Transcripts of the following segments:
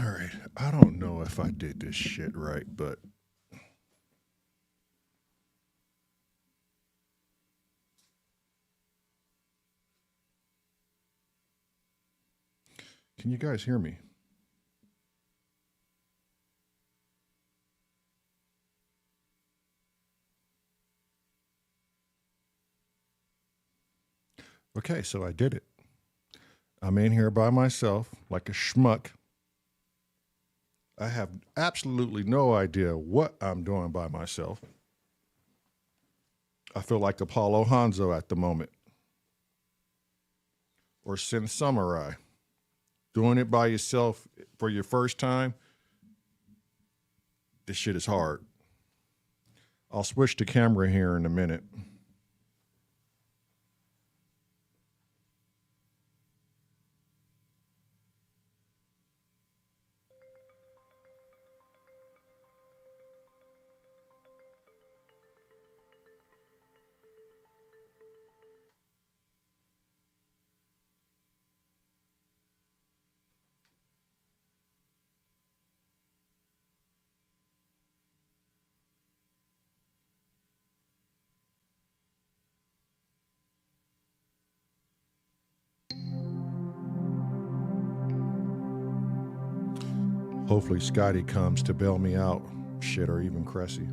All right. I don't know if I did this shit right, but can you guys hear me? Okay, so I did it. I'm in here by myself like a schmuck. I have absolutely no idea what I'm doing by myself. I feel like Apollo Hanzo at the moment. Or Sin Samurai. Doing it by yourself for your first time, this shit is hard. I'll switch the camera here in a minute. Hopefully Scotty comes to bail me out, shit, or even Cressy.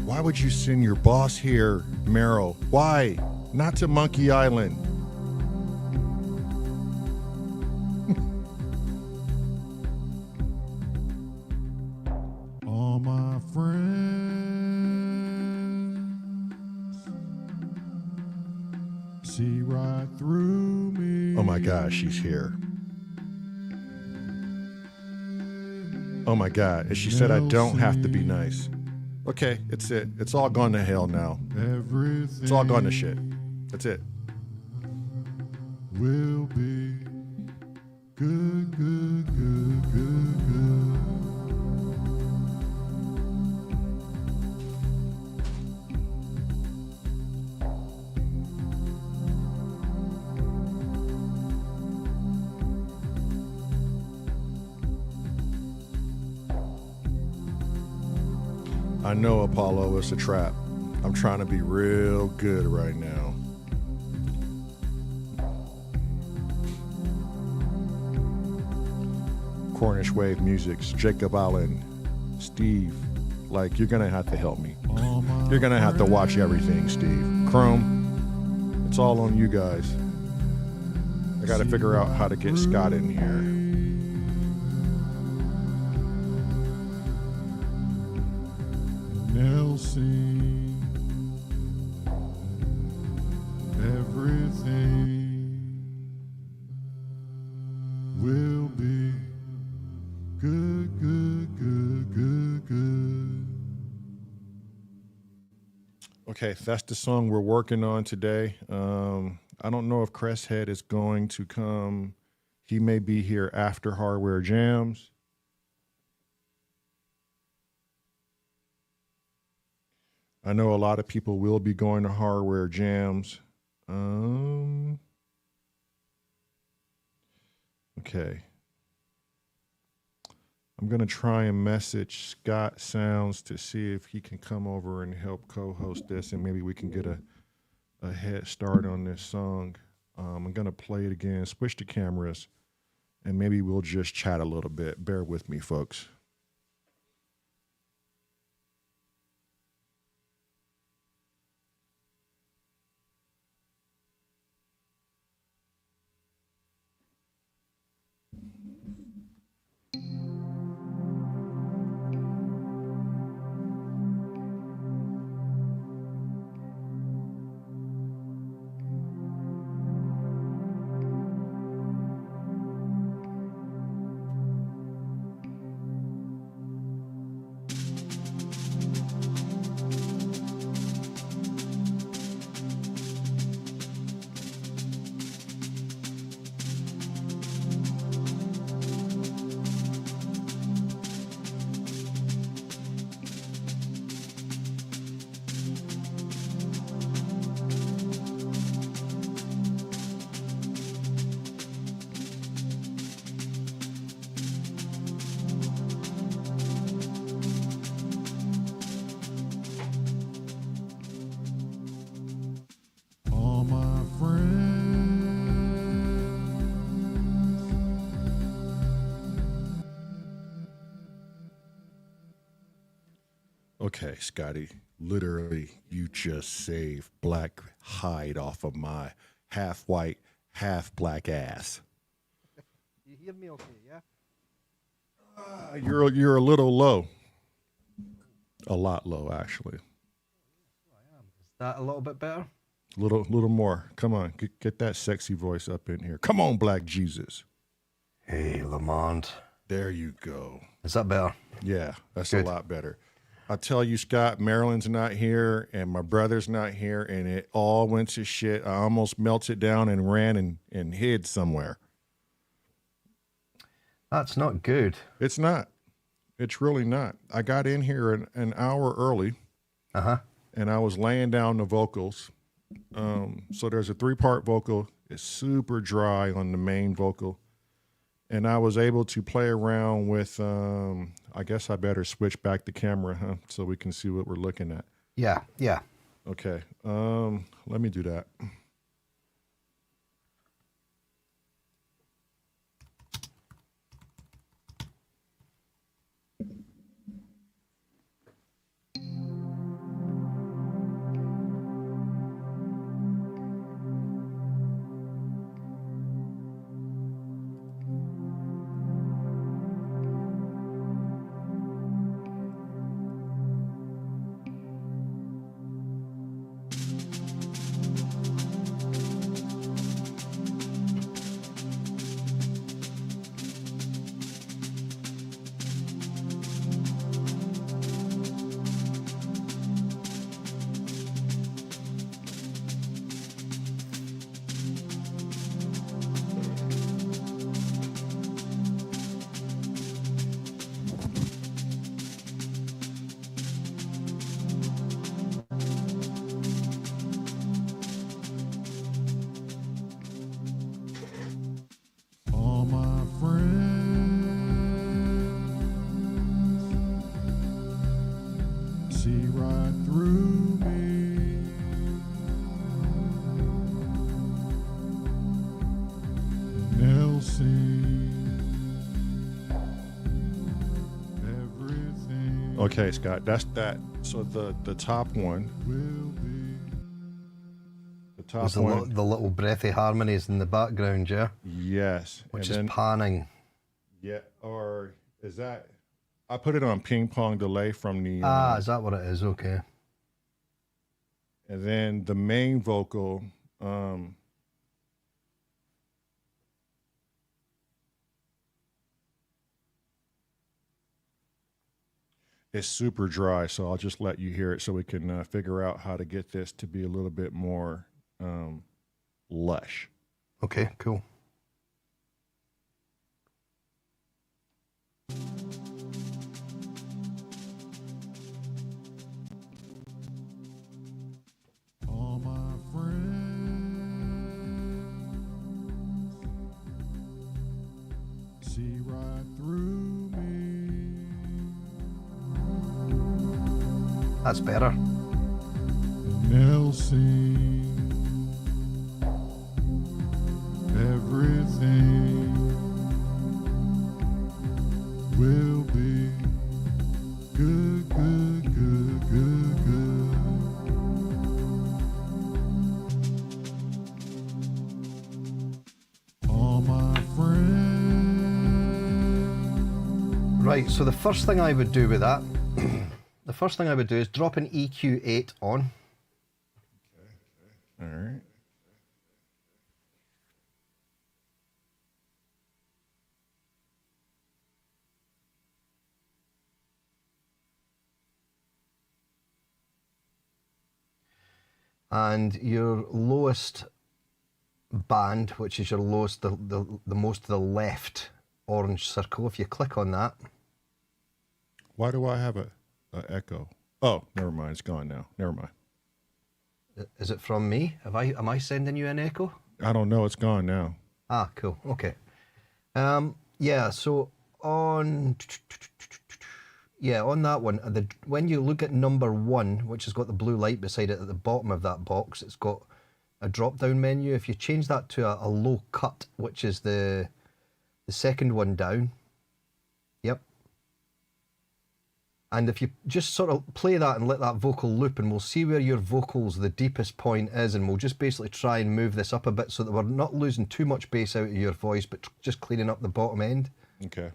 Why would you send your boss here, Meryl? Why? Not to Monkey Island. All my friends see right through me. Oh my gosh, she's here. Oh my God, and she said I don't have to be nice. Okay, it's it. It's all gone to hell now. It's all gone to shit. That's it. Will be good, good, good, good, good. I know, Apollo, it's a trap. I'm trying to be real good right now. Cornish Wave Music's Jacob Allen, Steve, like, you're gonna have to help me. You're gonna have to watch everything, Steve. Chrome, it's all on you guys. I gotta figure out how to get Scott in here. Nelson, everything will be Good, good, good, good, good. Okay, that's the song we're working on today. I don't know if Cresthead is going to come. He may be here after Hardware Jams. I know a lot of people will be going to Hardware Jams. Okay. I'm going to try and message Scott Sounds to see if he can come over and help co-host this, and maybe we can get a head start on this song. I'm going to play it again, switch the cameras, and maybe we'll just chat a little bit. Bear with me, folks. Okay, Scotty, literally, you just saved black hide off of my half white, half black ass. You hear me okay, yeah? You're a little low. A lot low, actually. I am. Is that a little bit better? Little more. Come on, get that sexy voice up in here. Come on, Black Jesus. Hey, Lamont. There you go. Is that better? Yeah, that's Good. a lot better. I tell you, Scott, Marilyn's not here, and my brother's not here, and it all went to shit. I almost melted down and ran and hid somewhere. That's not good. It's not. It's really not. I got in here an hour early, and I was laying down the vocals. So there's a 3-part vocal. It's super dry on the main vocal. And I was able to play around with, I guess I better switch back the camera, huh? So we can see what we're looking at. Yeah, yeah. Okay, let me do that. Okay, Scott, that's that. So the top one will be the top one. The little breathy harmonies in the background, yeah? Yes. Which is panning. Yeah, or is that... I put it on ping pong delay from the... is that what it is? Okay. And then the main vocal... It's super dry, so I'll just let you hear it so we can figure out how to get this to be a little bit more lush. Okay, cool. All my friends see right through me. That's better. And they'll see everything will be good, good, good, good, good. All my friends. Right, so the first thing I would do with that, the first thing I would do is drop an EQ8 on. All right. And your lowest band, which is your lowest, the most to the left orange circle, if you click on that. Why do I have a echo? Oh, never mind. It's gone now. Never mind. Is it from me? Am I sending you an echo? I don't know. It's gone now. Ah, cool. Okay. Yeah, so on that one, when you look at number 1, which has got the blue light beside it at the bottom of that box, it's got a drop-down menu. If you change that to a low cut, which is the second one down, yep. And if you just sort of play that and let that vocal loop, and we'll see where your vocals, the deepest point is, and we'll just basically try and move this up a bit so that we're not losing too much bass out of your voice, but just cleaning up the bottom end. Okay.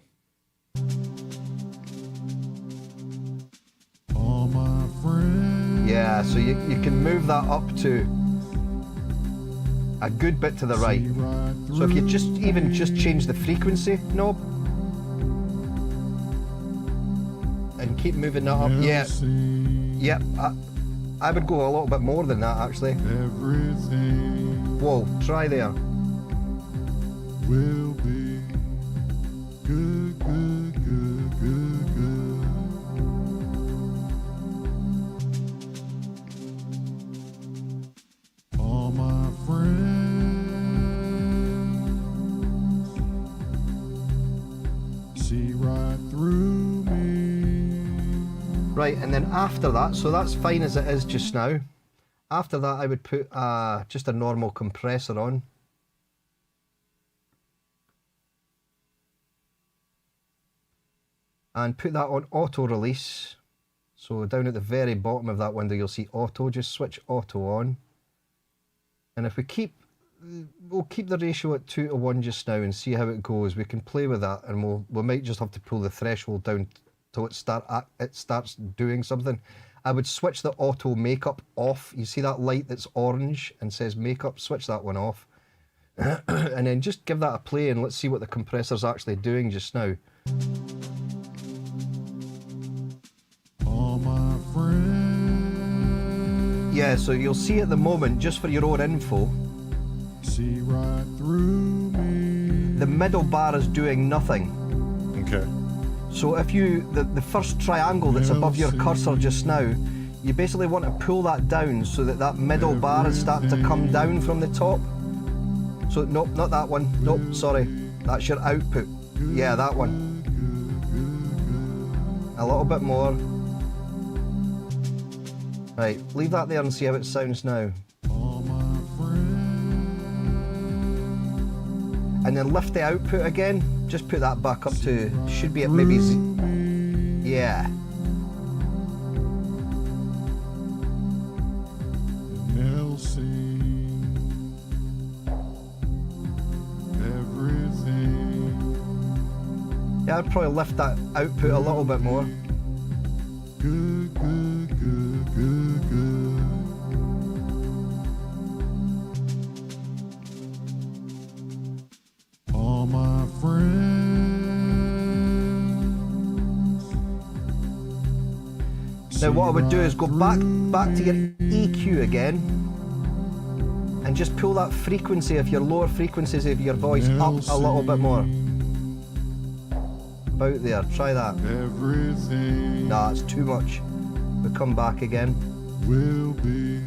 All my friends. Yeah, so you can move that up to a good bit to the right. So if you just change the frequency knob and keep moving that up, yeah, I would go a little bit more than that actually. Everything. Whoa, try there. Will be good, good, good, good, good. All my friends see right through me. Right, and then after that, so that's fine as it is just now. After that, I would put just a normal compressor on. And put that on auto release. So down at the very bottom of that window, you'll see auto. Just switch auto on. And if we'll keep the ratio at 2:1 just now and see how it goes. We can play with that, and we might just have to pull the threshold down till it starts doing something. I would switch the auto makeup off. You see that light that's orange and says makeup? Switch that one off. And then just give that a play and let's see what the compressor's actually doing just now. All my friends. Yeah, so you'll see at the moment, just for your own info, See right through me. the middle bar is doing nothing. Okay. So if the first triangle that's above your cursor just now, you basically want to pull that down so that middle bar is starting to come down from the top. So nope, not that one. Nope, sorry. That's your output. Yeah, that one. A little bit more. Right, leave that there and see how it sounds now. And then lift the output again. Just put that back up to, should be at maybe yeah. Yeah, I'd probably lift that output a little bit more. Good, good, good, good, good. All my friends Now what I would do is go back to your EQ again and just pull that frequency of your lower frequencies of your voice up a little bit more. About there, try that. Nah, it's too much. We come back again. Will be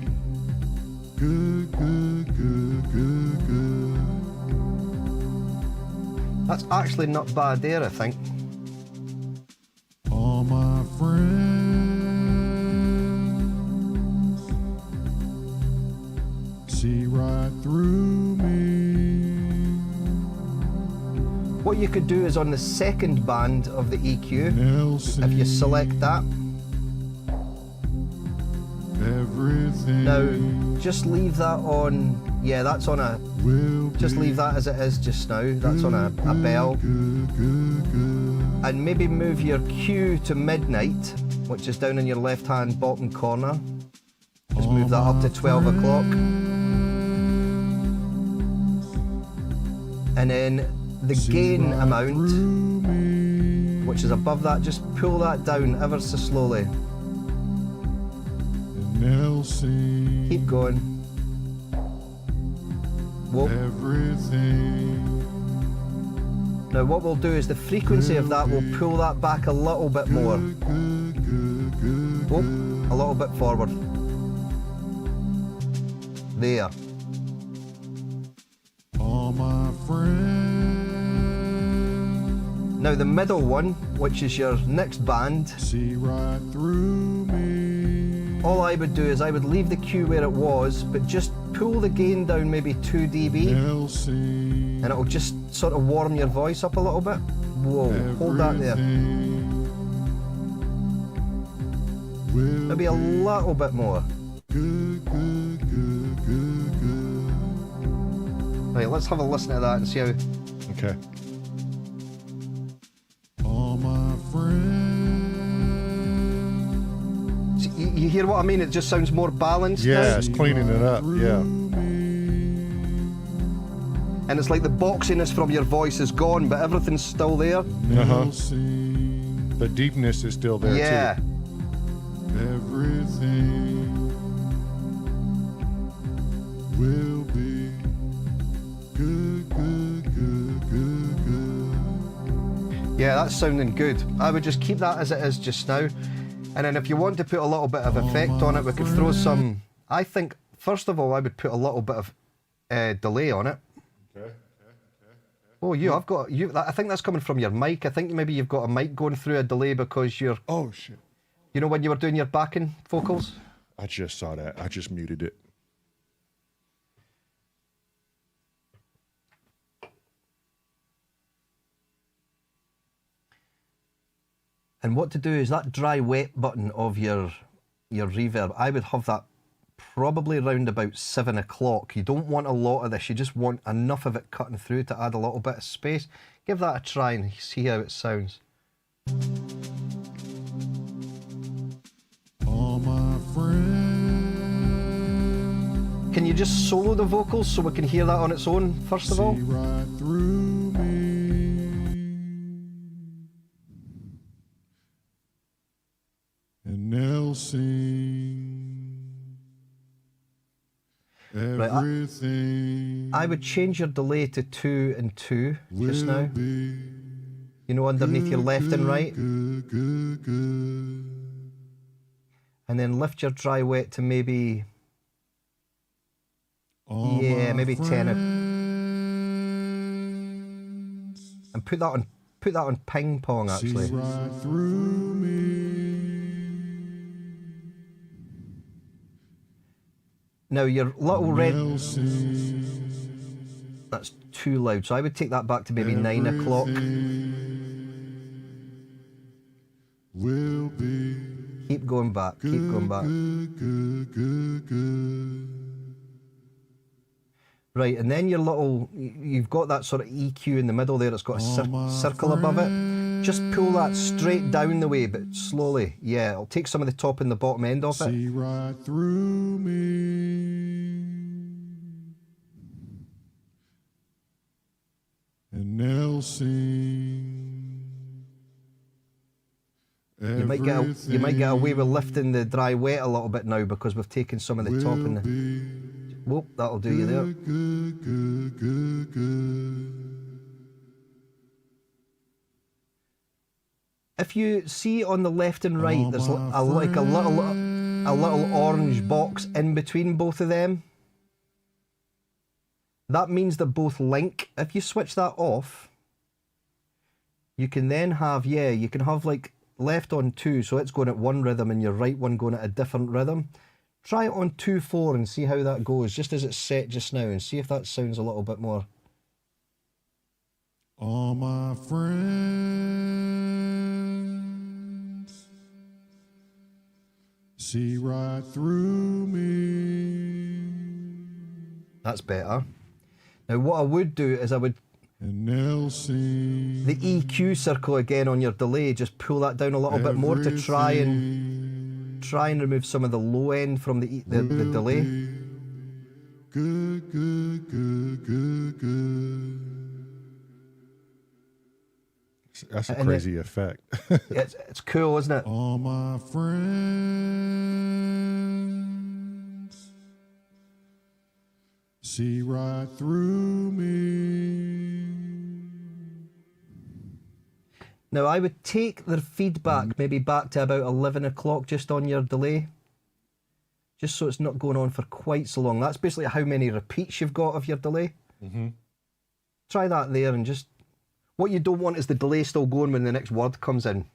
good, good, good, good, good. That's actually not bad there, I think. All my friends see right through me. What you could do is on the second band of the EQ, Nelson, if you select that, everything now just leave that on, yeah, that's on a, will just leave that as it is just now, that's on a bell. good, good, good. And maybe move your Q to midnight, which is down in your left hand bottom corner. Just move that up to 12 o'clock. And then the gain amount, which is above that, just pull that down ever so slowly. Nelson, Keep going. Whoa. everything Now what we'll do is the frequency of that, we'll pull that back a little bit more. good, good, good, Whoa, a little bit forward. There. all my friends Now the middle one, which is your next band, see right through me. all I would do is I would leave the Q where it was, but just pull the gain down maybe 2 dB, Nelson, and it'll just sort of warm your voice up a little bit. Whoa, hold that there. Maybe a little bit more. Good, good, good, good, good. Right, let's have a listen to that and see how... Okay. All my friends. See, you hear what I mean? It just sounds more balanced now. Yeah, it's cleaning it up. Yeah. And it's like the boxiness from your voice is gone, but everything's still there. The deepness is still there Yeah. too. Everything will be good, good, good, good, good. Yeah, that's sounding good. I would just keep that as it is just now. And then if you want to put a little bit of effect on it, we could throw some... I think, first of all, I would put a little bit of delay on it. Okay. Oh, I think that's coming from your mic. I think maybe you've got a mic going through a delay because you're... Oh shit. You know when you were doing your backing vocals? I just saw that. I just muted it. And what to do is that dry wet button of your reverb, I would have that probably round about 7 o'clock. You don't want a lot of this, you just want enough of it cutting through to add a little bit of space. Give that a try and see how it sounds. All my friends. Can you just solo the vocals so we can hear that on its own, first of all? See right through me. And Nelson, everything. I would change your delay to 2 and 2 just now. Be You know, underneath your left and right. good, good, good. And then lift your dry wet to maybe... All yeah, my maybe 10. friends And put that on ping pong actually. see right through me. Now your little red, Nelson, that's too loud, so I would take that back to maybe 9 o'clock. will be Keep going back, keep going back. good, good, good, good. Right, and then your little, you've got that sort of EQ in the middle there, it's got a circle above it. Just pull that straight down the way, but slowly. Yeah, it'll take some of the top and the bottom end off it. See right through me. And Nelson, You might get away with lifting the dry wet a little bit now because we've taken some of the top and the... Whoop, that'll do you there. If you see on the left and right, there's like a little orange box in between both of them. That means they're both link. If you switch that off, you can then have, you can have like left on 2, so it's going at one rhythm and your right one going at a different rhythm. Try it on 2/4 and see how that goes, just as it's set just now, and see if that sounds a little bit more. All my friends see right through me. That's better. Now what I would do is I would, the EQ circle again on your delay, just pull that down a little bit more to try and remove some of the low end from the delay. Good, good, good, good, good. That's a crazy effect. It's cool, isn't it? All my friends see right through me. Now I would take their feedback maybe back to about 11 o'clock just on your delay. Just so it's not going on for quite so long. That's basically how many repeats you've got of your delay. Try that there and just... What you don't want is the delay still going when the next word comes in.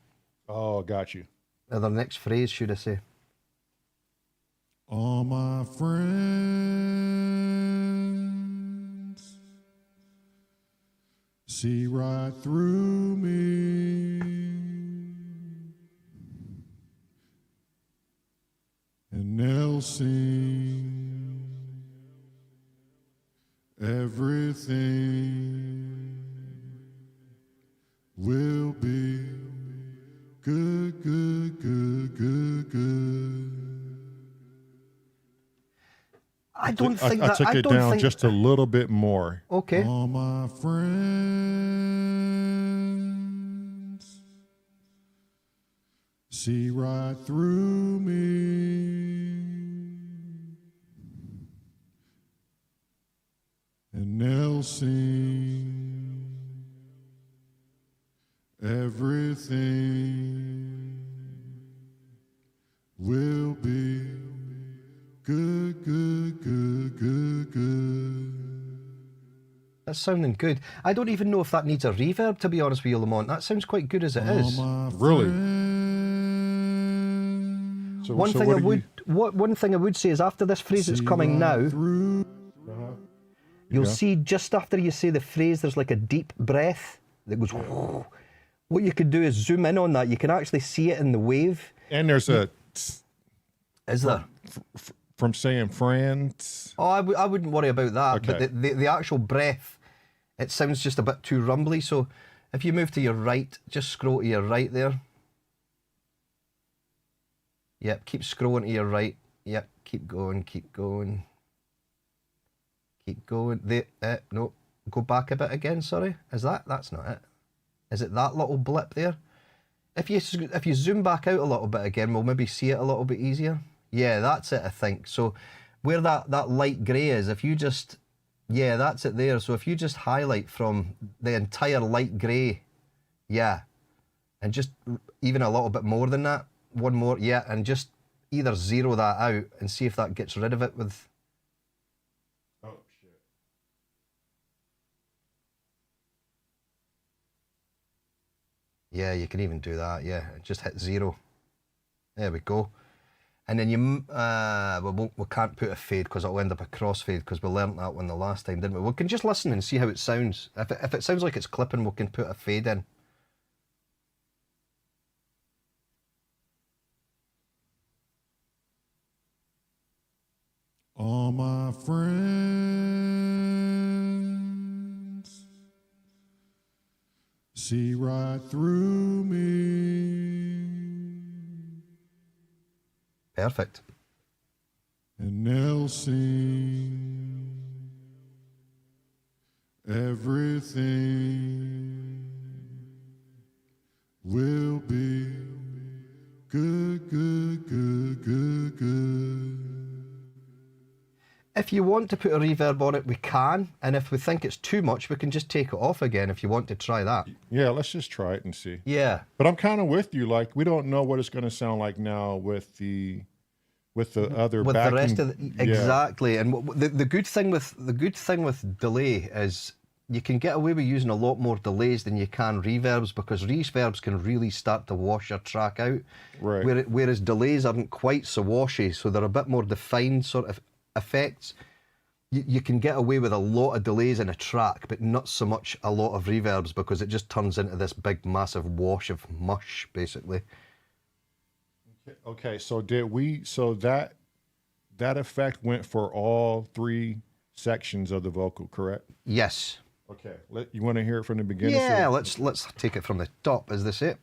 Oh, got you. Or the next phrase, should I say. All my friends see right through me, and they'll sing everything will be good, good, good, good, good. I don't think that... I took it down just a little bit more. Okay. All my friends see right through me, and they'll sing everything will be good, good, good, good, good. That's sounding good. I don't even know if that needs a reverb, to be honest with you, Lamont. That sounds quite good as it is. Really? So, one thing I would say is after this phrase that's coming now, you'll see just after you say the phrase, there's like a deep breath that goes... What you could do is zoom in on that. You can actually see it in the wave. And there's a... Is there? From saying friends? Oh, I wouldn't worry about that. Okay. But the actual breath, it sounds just a bit too rumbly. So if you move to your right, just scroll to your right there. Yep, keep scrolling to your right. Yep, keep going, keep going. Keep going. No, go back a bit again, sorry. Is that? That's not it. Is it that little blip there? If you zoom back out a little bit again, we'll maybe see it a little bit easier. Yeah, that's it, I think. So where that light grey is, if you just... Yeah, that's it there. So if you just highlight from the entire light grey, yeah, and just even a little bit more than that, one more, yeah, and just either zero that out and see if that gets rid of it with... Oh, shit. Yeah, you can even do that, yeah. Just hit 0. There we go. And then you... we can't put a fade because it'll end up a crossfade because we learnt that one the last time, didn't we? We can just listen and see how it sounds. If it sounds like it's clipping, we can put a fade in. All my friends see right through me. Perfect. And they'll sing everything will be If you want to put a reverb on it, we can. And if we think it's too much, we can just take it off again if you want to try that. Yeah, let's just try it and see. Yeah. But I'm kind of with you. Like, we don't know what it's going to sound like now with the other with backing. The rest of the, exactly. And the good thing with delay is you can get away with using a lot more delays than you can reverbs, because reverbs can really start to wash your track out. Right. Whereas delays aren't quite so washy, so they're a bit more defined sort of effects. You can get away with a lot of delays in a track, but not so much a lot of reverbs, because it just turns into this big massive wash of mush, basically. Okay, so that effect went for all 3 sections of the vocal, correct? Yes. Okay. You want to hear it from the beginning? Yeah, let's take it from the top. Is this it?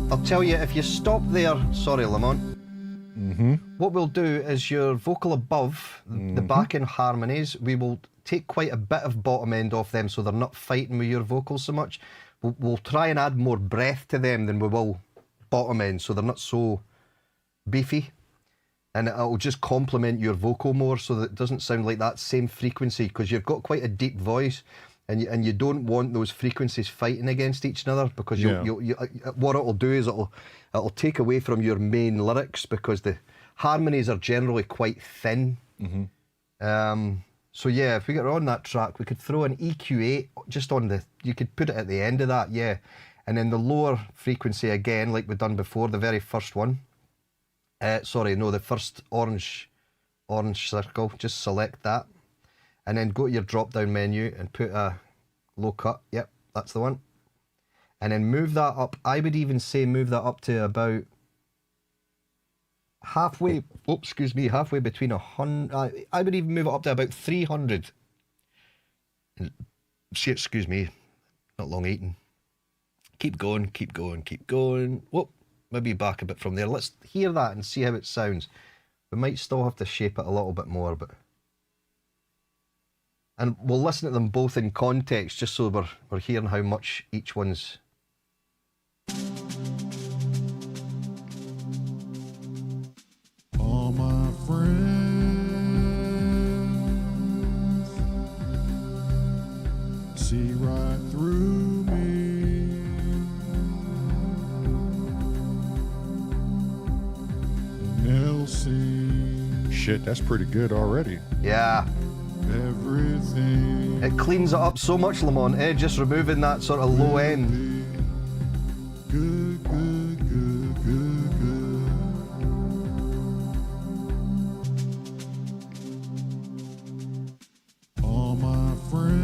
I'll tell you, if you stop there, sorry, Lamont, what we'll do is your vocal above, the backing harmonies, we will take quite a bit of bottom end off them so they're not fighting with your vocals so much. We'll try and add more breath to them than we will bottom end, so they're not so beefy. And it'll just complement your vocal more so that it doesn't sound like that same frequency, because you've got quite a deep voice. And you don't want those frequencies fighting against each other, because what it'll do is it'll take away from your main lyrics, because the harmonies are generally quite thin. So yeah, if we get on that track, we could throw an EQ8 just on you could put it at the end of that, yeah. And then the lower frequency again, like we've done before, the very first one. Sorry, no, the first orange circle, just select that. And then go to your drop-down menu and put a low cut. Yep, that's the one. And then move that up. I would even say move that up to about halfway. Oh, excuse me, halfway between 100. I would even move it up to about 300. See, excuse me, not long eating. Keep going, keep going, keep going. Whoop, maybe back a bit from there. Let's hear that and see how it sounds. We might still have to shape it a little bit more, but. And we'll listen to them both in context, just so we're hearing how much each one's. All my friends see right through me. They'll see. Shit, that's pretty good already. Yeah. Everything. It cleans it up so much, Lamont, just removing that sort of low end. Good, good, good, good, good. All my friends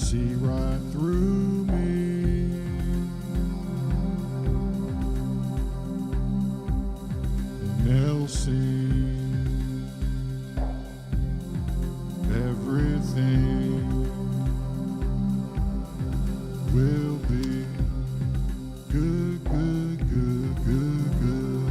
see right through me. They'll see everything will be good, good, good, good, good.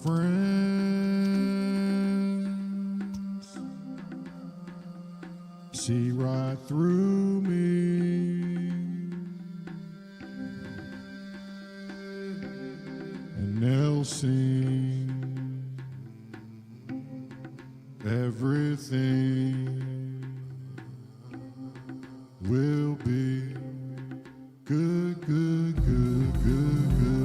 friends see right through me, and they'll sing everything will be good, good, good, good, good.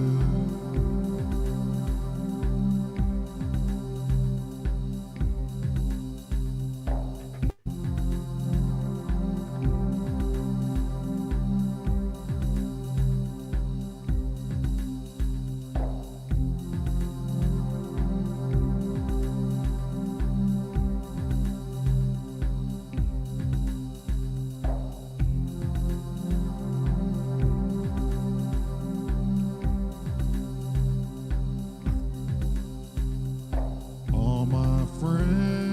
All my friends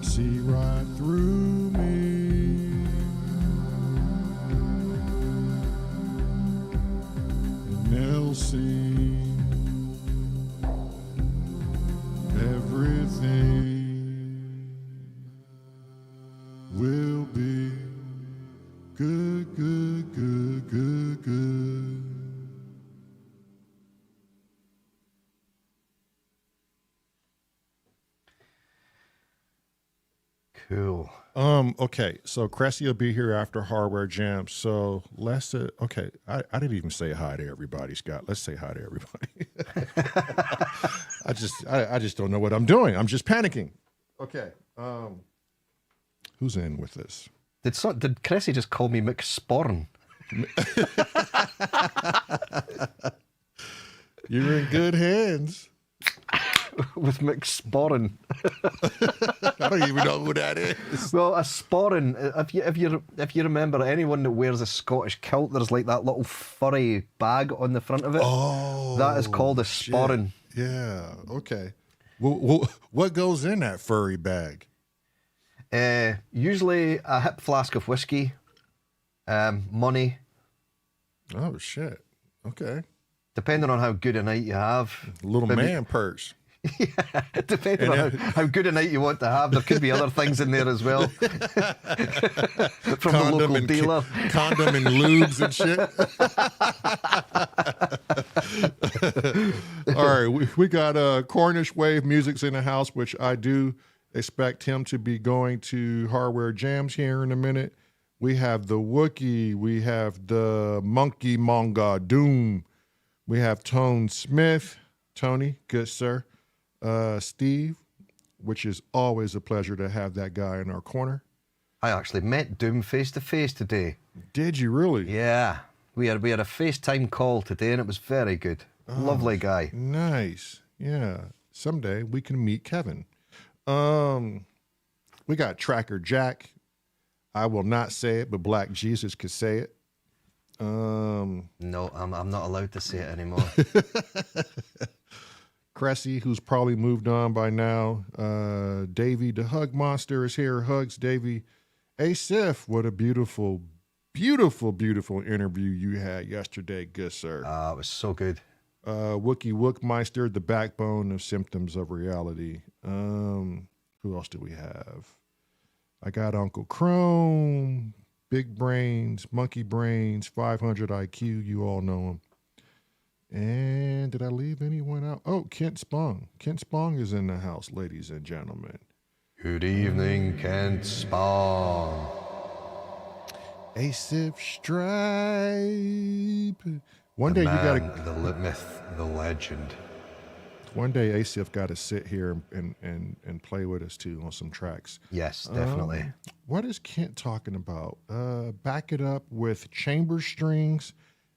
see right through me, and they'll sing everything will be good, good, good, good, good. Cool. Okay, so Cressy will be here after Hardware Jam. So let's okay. I didn't even say hi to everybody, Scott. Let's say hi to everybody. I just don't know what I'm doing. I'm just panicking. Okay. Who's in with this? Did Cressy just call me McSporn? You're in good hands. With McSporn. I don't even know who that is. Well, a sporran. If you remember, anyone that wears a Scottish kilt, there's like that little furry bag on the front of it. Oh, that is called a sporran. Yeah. Okay. Well, what goes in that furry bag? Usually a hip flask of whiskey, money. Oh shit. Okay. Depending on how good a night you have. Little maybe- man purse. Yeah, depending on how good a night you want to have, there could be other things in there as well. From the local and dealer. Condom and lubes and shit. All right, we got Cornish Wave Music's in the house, which I do expect him to be going to Hardware Jams here in a minute. We have the Wookiee. We have the Monkey Monga Doom. We have Tone Smith. Tony, good sir. Steve, which is always a pleasure to have that guy in our corner. I actually met Doom face to face today. Did you really? Yeah, we had a FaceTime call today, and it was very good. Lovely guy. Nice. Yeah. Someday we can meet Kevin. We got Tracker Jack. I will not say it, but Black Jesus could say it. No, I'm not allowed to say it anymore. Cressy, who's probably moved on by now. Davey, the Hug Monster, is here. Hugs, Davey. Sif, what a beautiful, beautiful, beautiful interview you had yesterday, good sir. It was so good. Wookie Wookmeister, the backbone of Symptoms of Reality. Who else do we have? I got Uncle Chrome, Big Brains, Monkey Brains, 500 IQ. You all know him. And did I leave anyone out? Oh, Kent Spong. Kent Spong is in the house, ladies and gentlemen. Good evening, Kent Spong. Asif Stripe. One day you gotta. The myth, the legend. One day Asif got to sit here and play with us too on some tracks. Yes, definitely. What is Kent talking about? Back it up with chamber strings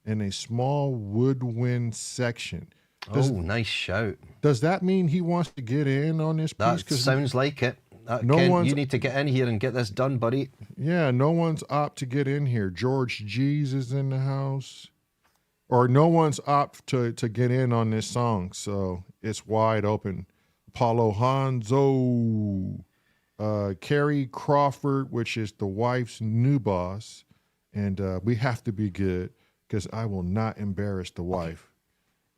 and a small woodwind section. Nice shout. Does that mean he wants to get in on this piece? That sounds like it. No Ken, one's- you need to get in here and get this done, buddy. Yeah, no one's opt to get in here. George G's is in the house. Or no one's opt to get in on this song, so it's wide open. Apollo Hanzo, Carrie Crawford, which is the wife's new boss, and we have to be good. because I will not embarrass the wife.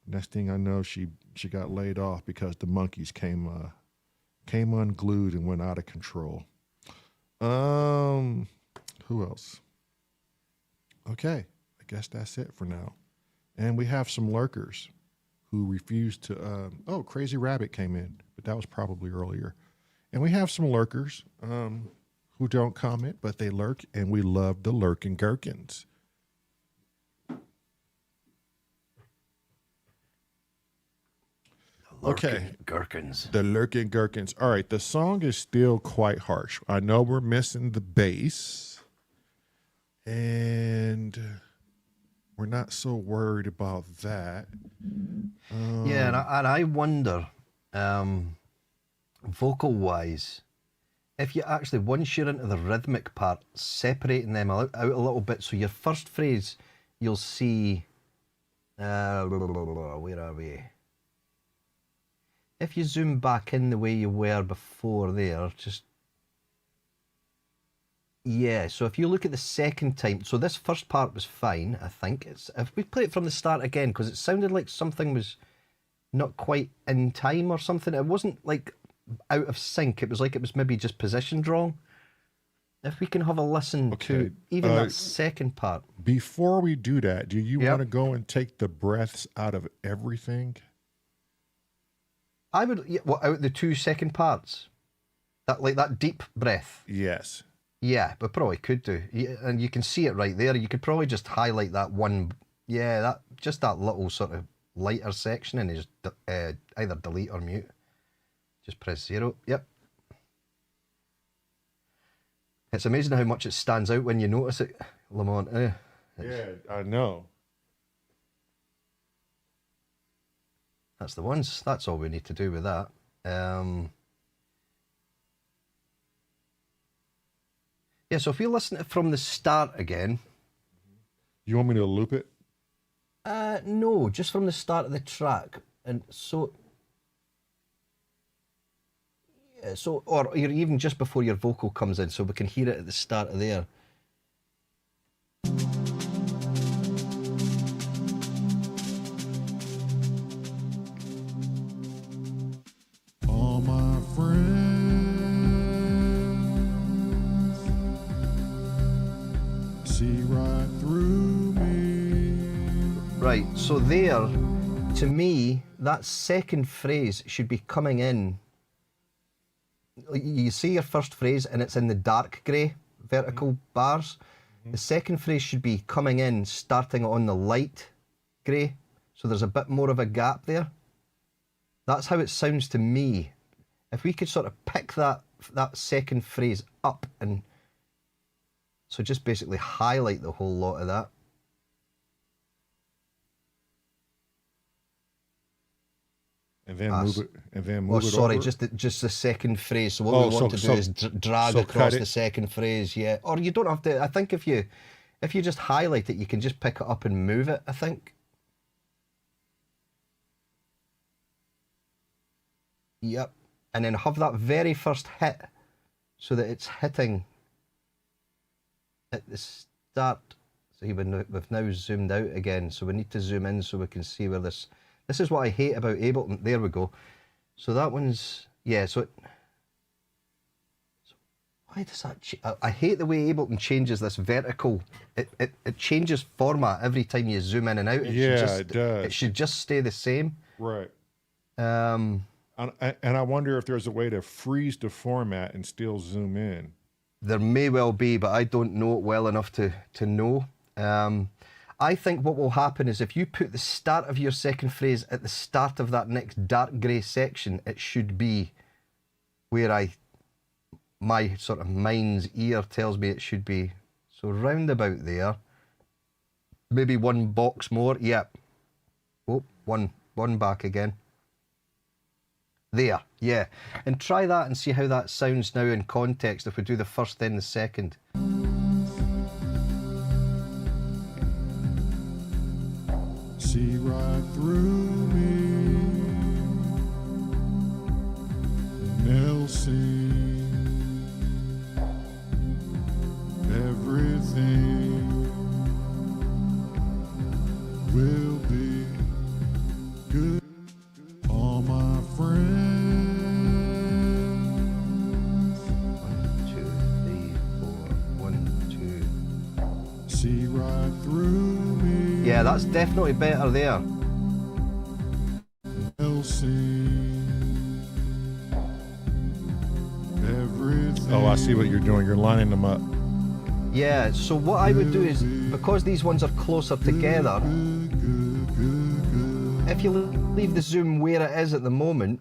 Next thing I know, she got laid off because the monkeys came unglued and went out of control. Who else? Okay, I guess that's it for now. And we have some lurkers who refused to. Oh, Crazy Rabbit came in, but that was probably earlier. And we have some lurkers who don't comment, but they lurk, and we love the lurking gherkins. Okay. Gherkins. The lurking gherkins. All right, the song is still quite harsh. I know we're missing the bass, and we're not so worried about that. Yeah, and I wonder, vocal-wise, if you actually, once you're into the rhythmic part, separating them out a little bit, so your first phrase, you'll see, where are we? If you zoom back in the way you were before there, just, yeah, so if you look at the second time, so this first part was fine, I think. If we play it from the start again, because it sounded like something was not quite in time or something. It wasn't like out of sync. It was like it was maybe just positioned wrong. If we can have a listen to even that second part. Before we do that, do you want to go and take the breaths out of everything? I would, out the 2 second parts, that deep breath. Yes. Yeah, but probably could do, and you can see it right there. You could probably just highlight that one, that little sort of lighter section, and just either delete or mute. Just press 0. Yep. It's amazing how much it stands out when you notice it, Lamont. Yeah, I know. That's the ones. That's all we need to do with that. Yeah, so if we listen to it from the start again. You want me to loop it? No, just from the start of the track. And so, yeah, so, or even just before your vocal comes in, so we can hear it at the start of there. All my friends see right through me. Right, so there, to me, that second phrase should be coming in. You see your first phrase and it's in the dark grey vertical bars. The second phrase should be coming in, starting on the light grey. So there's a bit more of a gap there. That's how it sounds to me. If we could sort of pick that second phrase up, and so just basically highlight the whole lot of that. And then move it. And then move it. Sorry, over. just the second phrase. So what we want to do is drag across the second phrase. Yeah, or you don't have to. I think if you just highlight it, you can just pick it up and move it. I think. Yep, and then have that very first hit, so that it's hitting at the start. So we've now zoomed out again. So we need to zoom in so we can see where this. This is what I hate about Ableton. There we go. So that one's, yeah, so why does that I hate the way Ableton changes this vertical. It changes format every time you zoom in and out. It does. It should just stay the same. Right. And I wonder if there's a way to freeze the format and still zoom in. There may well be, but I don't know it well enough to know. I think what will happen is if you put the start of your second phrase at the start of that next dark grey section, it should be where my sort of mind's ear tells me it should be. So round about there. Maybe one box more. Yep. Oh, one back again. There, yeah. And try that and see how that sounds now in context if we do the first then the second. See right through me, and they'll see everything will be good. All my friends. 1, 2, 3, 4. 1, 2. See right through me. Yeah, that's definitely better there. They'll see everything. Oh, I see what you're doing. You're lining them up. Yeah, so what I would do is, because these ones are closer together, if you leave the zoom where it is at the moment,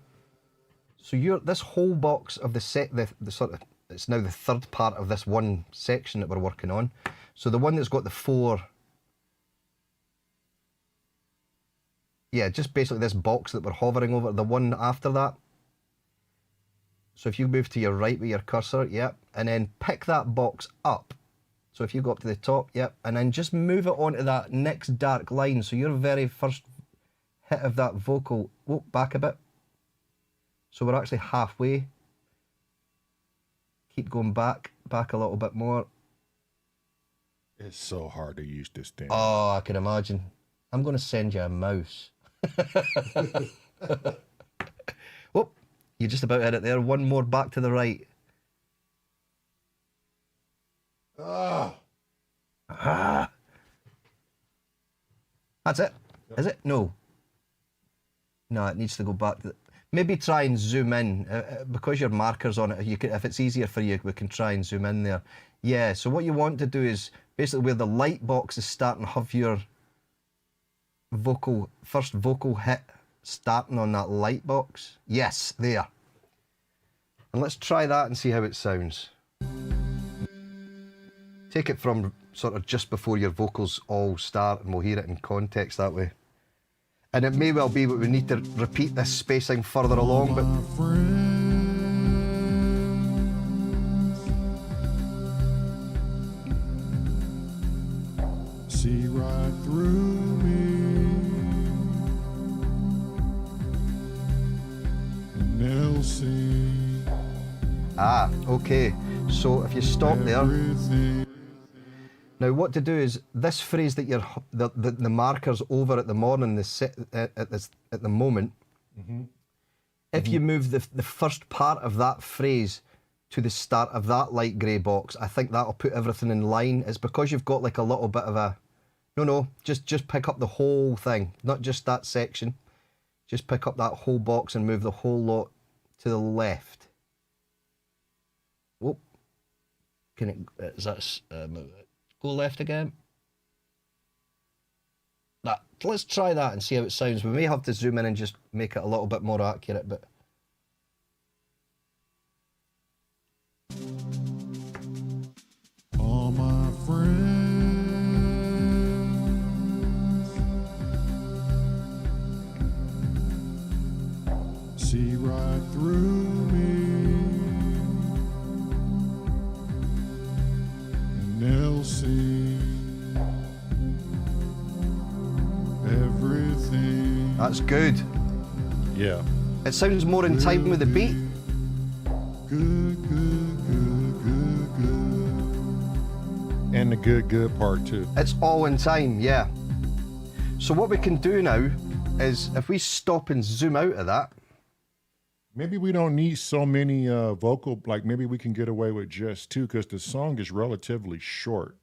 so this whole box of the sort of, it's now the third part of this one section that we're working on. So the one that's got the 4, yeah, just basically this box that we're hovering over, the one after that. So if you move to your right with your cursor, yep, and then pick that box up. So if you go up to the top, yep, and then just move it onto that next dark line. So your very first hit of that vocal, back a bit. So we're actually halfway. Keep going back a little bit more. It's so hard to use this thing. Oh, I can imagine. I'm going to send you a mouse. Oh, you just about hit it there. One more back to the right. Ah. That's it. Is it? No. No, it needs to go back. Maybe try and zoom in. Because your marker's on it, you can, if it's easier for you, we can try and zoom in there. Yeah, so what you want to do is basically where the light box is starting, have your first vocal hit starting on that light box. Yes, there. And let's try that and see how it sounds. Take it from sort of just before your vocals all start and we'll hear it in context that way. And it may well be that we need to repeat this spacing further along, but see right through me, and they'll see okay. So if you stop there. everything. Now what to do is this phrase that you're the marker's over at the morning, at the moment. If you move the first part of that phrase to the start of that light grey box, I think that'll put everything in line. It's because you've got like a little bit of a just pick up the whole thing, not just that section. Just pick up that whole box and move the whole lot to the left. Oh, go left again. Let's try that and see how it sounds. We may have to zoom in and just make it a little bit more accurate, but All my friends see right through me, and they'll see everything. that's good. Yeah. It sounds more in time with the beat. Good, good, good, good, good. And the good part too. It's all in time, yeah. So what we can do now is if we stop and zoom out of that. Maybe we don't need so many vocal, like maybe we can get away with just 2 because the song is relatively short.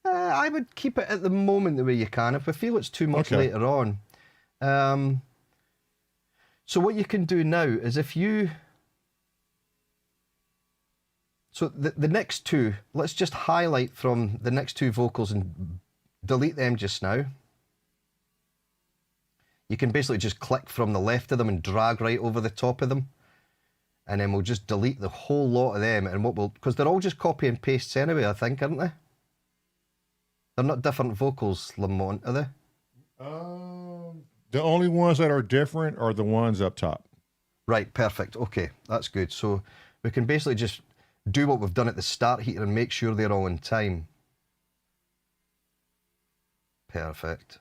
I would keep it at the moment the way you can. If we feel it's too much later on. So what you can do now is if you... So the next 2, let's just highlight from the next 2 vocals and delete them just now. You can basically just click from the left of them and drag right over the top of them. And then we'll just delete the whole lot of them. And because they're all just copy and pastes anyway, I think, aren't they? They're not different vocals, Lamont, are they? The only ones that are different are the ones up top. Right, perfect. Okay, that's good. So we can basically just do what we've done at the start here and make sure they're all in time. Perfect.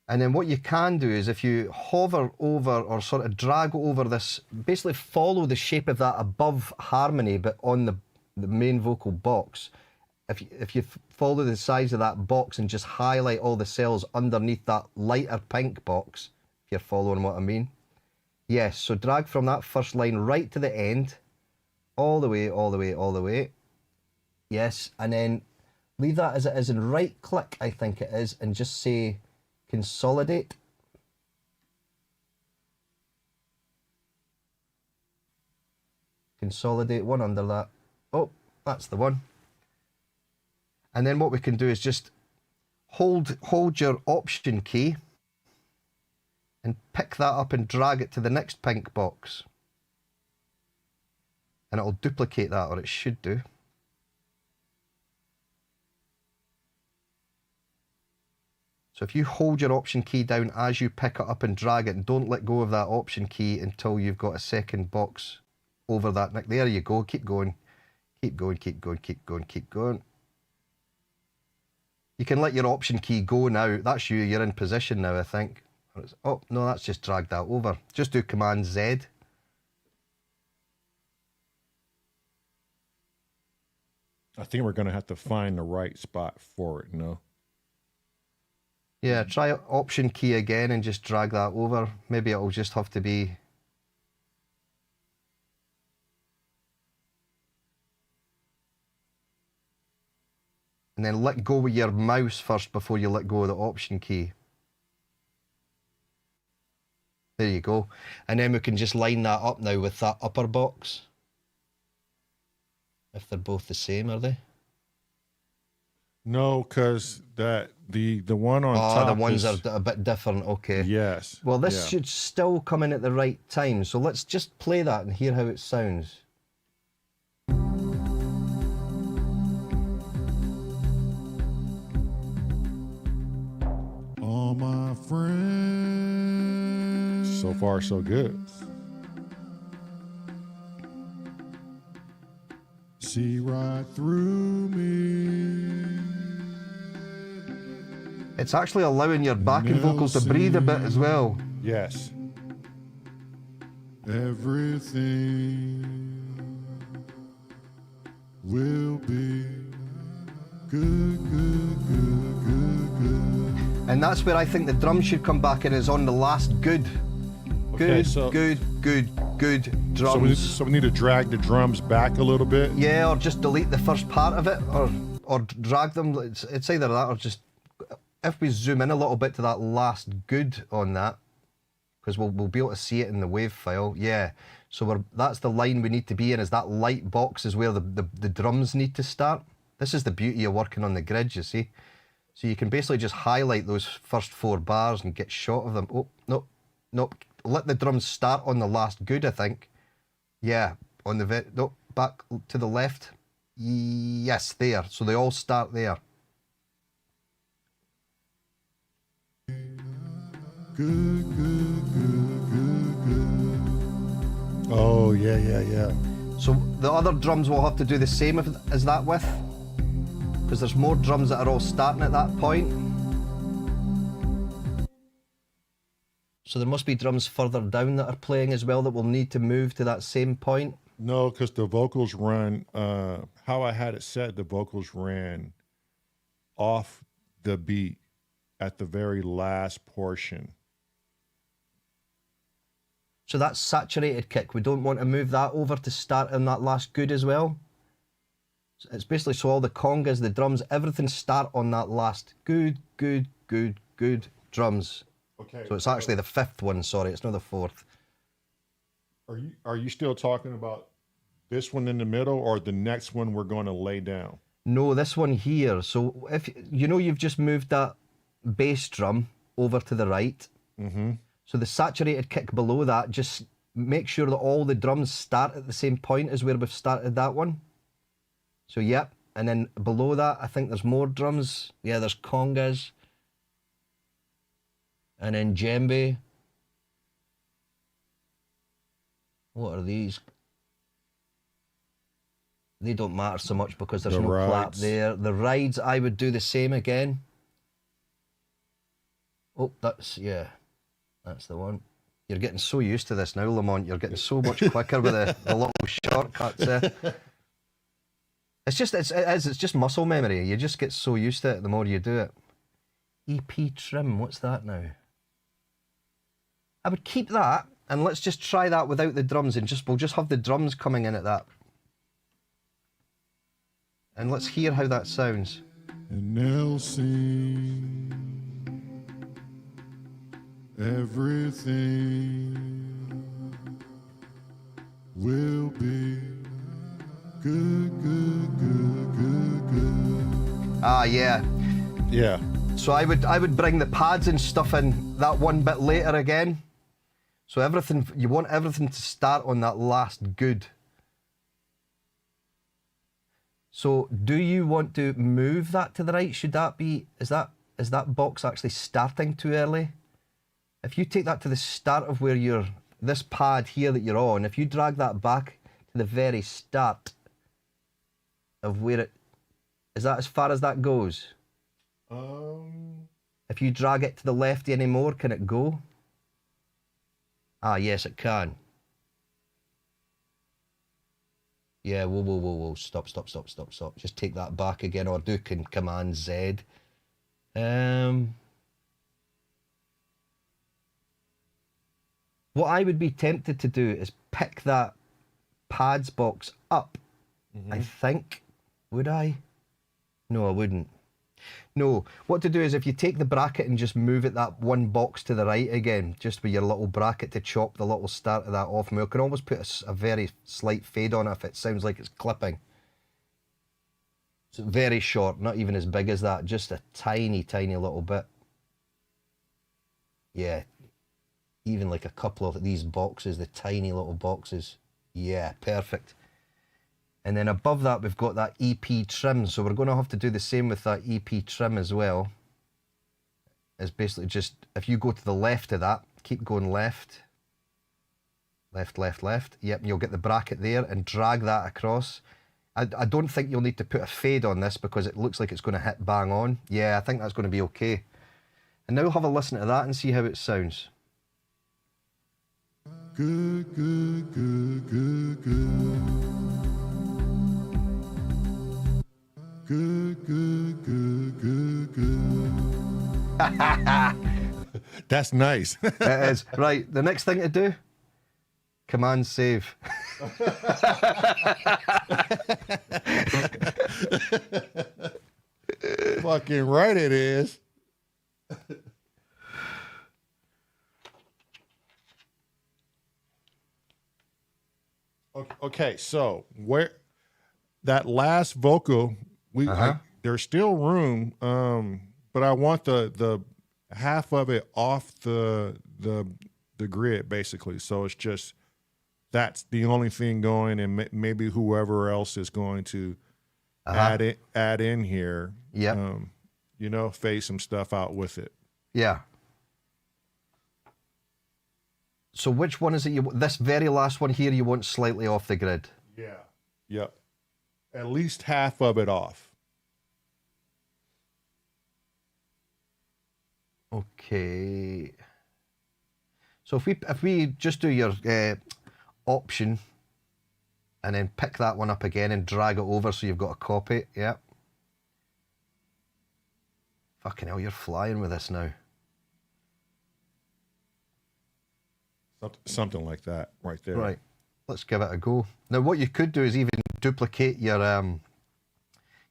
And then what you can do is if you hover over or sort of drag over this, basically follow the shape of that above harmony, but on the main vocal box, if you follow the size of that box and just highlight all the cells underneath that lighter pink box, if you're following what I mean. Yes, so drag from that first line right to the end, all the way, all the way, all the way. Yes, and then leave that as it is and right click, I think it is, and just say consolidate. Consolidate one under that. Oh, that's the one. And then what we can do is just hold your option key and pick that up and drag it to the next pink box. And it'll duplicate that, or it should do. So if you hold your option key down as you pick it up and drag it, and don't let go of that option key until you've got a second box over that. There you go. Keep going. Keep going, keep going, keep going, keep going. You can let your option key go now. That's you. You're in position now, I think. Oh, no, that's just dragged that over. Just do Command Z. I think we're going to have to find the right spot for it, no? Yeah, try option key again and just drag that over. Maybe it'll just have to be... And then let go with your mouse first before you let go of the option key. There you go. And then we can just line that up now with that upper box. If they're both the same, are they? No, because the one on top. The ones are a bit different. Okay. Yes. Well, this should still come in at the right time. So let's just play that and hear how it sounds. All my friends. So far, so good. See right through me. It's actually allowing your backing vocals to breathe a bit as well. Yes. Everything will be good, good, good, good, good. And that's where I think the drum should come back in, is on the last good. Okay, good drums. So we need to drag the drums back a little bit? Yeah, or just delete the first part of it, or drag them. It's either that or just... If we zoom in a little bit to that last good on that, because we'll be able to see it in the wave file. Yeah, so that's the line we need to be in, is that light box is where the drums need to start. This is the beauty of working on the grid, you see. So you can basically just highlight those first 4 bars and get shot of them. Oh, no, nope. Let the drums start on the last good, I think. Yeah, on the no, back to the left. Yes, there. So they all start there. Good, good, good, good, good. Oh, yeah. So the other drums will have to do the same as that with, because there's more drums that are all starting at that point. So there must be drums further down that are playing as well that will need to move to that same point. No, because the vocals run, how I had it set, the vocals ran off the beat at the very last portion. So that saturated kick, we don't want to move that over to start in that last good as well. It's basically so all the congas, the drums, everything start on that last good drums. Okay. So it's actually the 5th one, sorry, it's not the 4th. Are you still talking about this one in the middle or the next one we're going to lay down? No, this one here. So if you know you've just moved that bass drum over to the right. Mm-hmm. So the saturated kick below that, just make sure that all the drums start at the same point as where we've started that one. So yep, and then below that, I think there's more drums. Yeah, there's congas. And then djembe. What are these? They don't matter so much because there's no clap there. The rides, I would do the same again. Oh, yeah. That's the one. You're getting so used to this now, Lamont. You're getting so much quicker with the little shortcuts. It's just muscle memory. You just get so used to it the more you do it. EP trim, what's that now? I would keep that, and let's just try that without the drums, and we'll just have the drums coming in at that. And let's hear how that sounds. And they'll sing everything will be good, good, good, good, good. Ah, yeah. Yeah. So I would bring the pads and stuff in that one bit later again. So everything, you want everything to start on that last good. So do you want to move that to the right? Should that be, is that box actually starting too early? If you take that to the start of where you're, this pad here that you're on, if you drag that back to the very start of where it, is that as far as that goes? If you drag it to the left any more, can it go? Ah, yes, it can. Yeah, whoa. Stop. Just take that back again, or do Command Z. What I would be tempted to do is pick that pads box up. I think. Would I? No, I wouldn't. No, what to do is if you take the bracket and just move it that one box to the right again, just with your little bracket to chop the little start of that off. We can always put a very slight fade on it if it sounds like it's clipping. So very short, not even as big as that, just a tiny little bit. Yeah, even like a couple of these boxes, the tiny little boxes. Yeah, perfect. And then above that, we've got that EP trim. So we're going to have to do the same with that EP trim as well. It's basically just, if you go to the left of that, keep going left. Left. Yep, you'll get the bracket there and drag that across. I don't think you'll need to put a fade on this because it looks like it's going to hit bang on. Yeah, I think that's going to be okay. And now we'll have a listen to that and see how it sounds. Good, good, good, good, good. Good, good, good, good, good. That's nice. It is. Right, the next thing to do, Command save. Fucking right it is. Okay, so where that last vocal, there's still room, but I want the half of it off the grid basically. So it's just that's the only thing going, and maybe whoever else is going to add in here. Yeah. Phase some stuff out with it. Yeah. So which one is it this very last one here you want slightly off the grid? Yeah. Yep. At least half of it off. Okay. So if we just do your option and then pick that one up again and drag it over so you've got a copy. Yeah. Fucking hell, you're flying with this now. Something like that right there. Right. Let's give it a go. Now what you could do is even duplicate your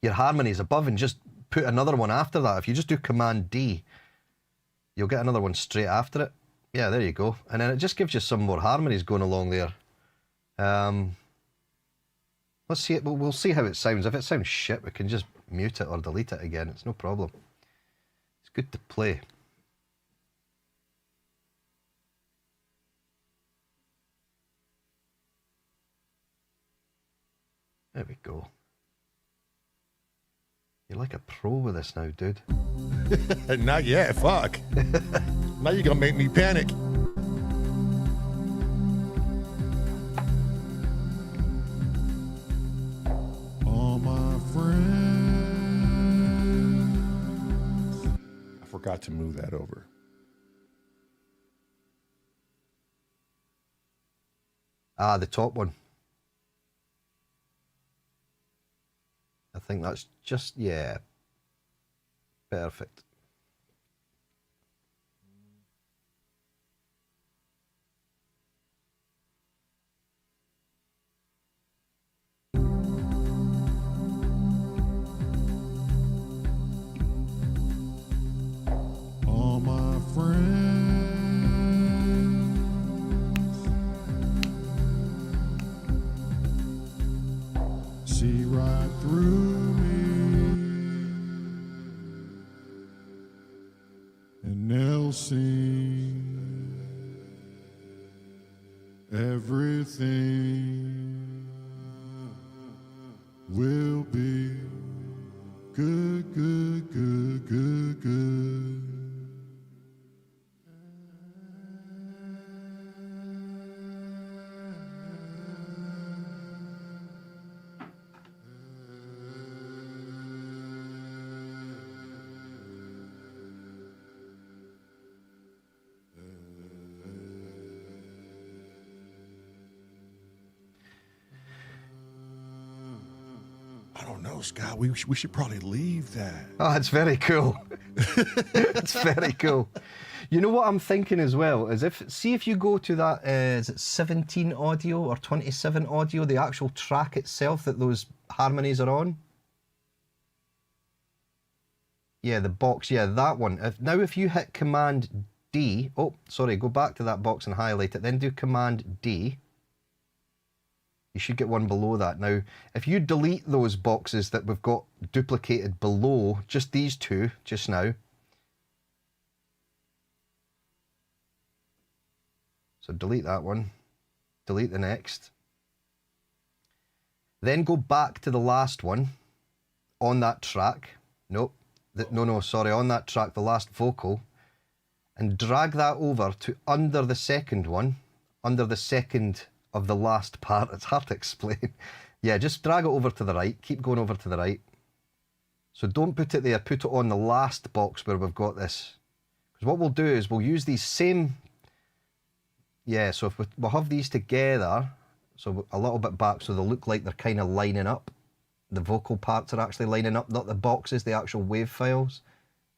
harmonies above and just put another one after that. If you just do Command D, you'll get another one straight after it. Yeah, there you go. And then it just gives you some more harmonies going along there. Let's see it. We'll see how it sounds. If it sounds shit, we can just mute it or delete it again. It's no problem. It's good to play. There we go. You're like a pro with this now, dude. Not yet, fuck. Now you're gonna make me panic. All my friends. I forgot to move that over. Ah, the top one. think that's just, yeah. Perfect. All my friends see right through me, and they'll sing everything will be good, good, good, good, good. I don't know, Scott. We should probably leave that. Oh, it's very cool. It's very cool. You know what I'm thinking as well is see if you go to that, is it 17 audio or 27 audio, the actual track itself that those harmonies are on? Yeah, the box, yeah, that one. Now if you hit Command D, oh, sorry, go back to that box and highlight it, then do Command D. You should get one below that. Now, if you delete those boxes that we've got duplicated below, just these two, just now. So delete that one, delete the next. Then go back to the last one on that track. Nope, sorry, on that track, the last vocal, and drag that over to under the second one, under the second of the last part. It's hard to explain. Yeah, just drag it over to the right. Keep going over to the right. So don't put it there. Put it on the last box where we've got this. Because what we'll do is we'll use these same... Yeah, so if we'll have these together, so a little bit back, so they look like they're kind of lining up. The vocal parts are actually lining up, not the boxes, the actual wave files.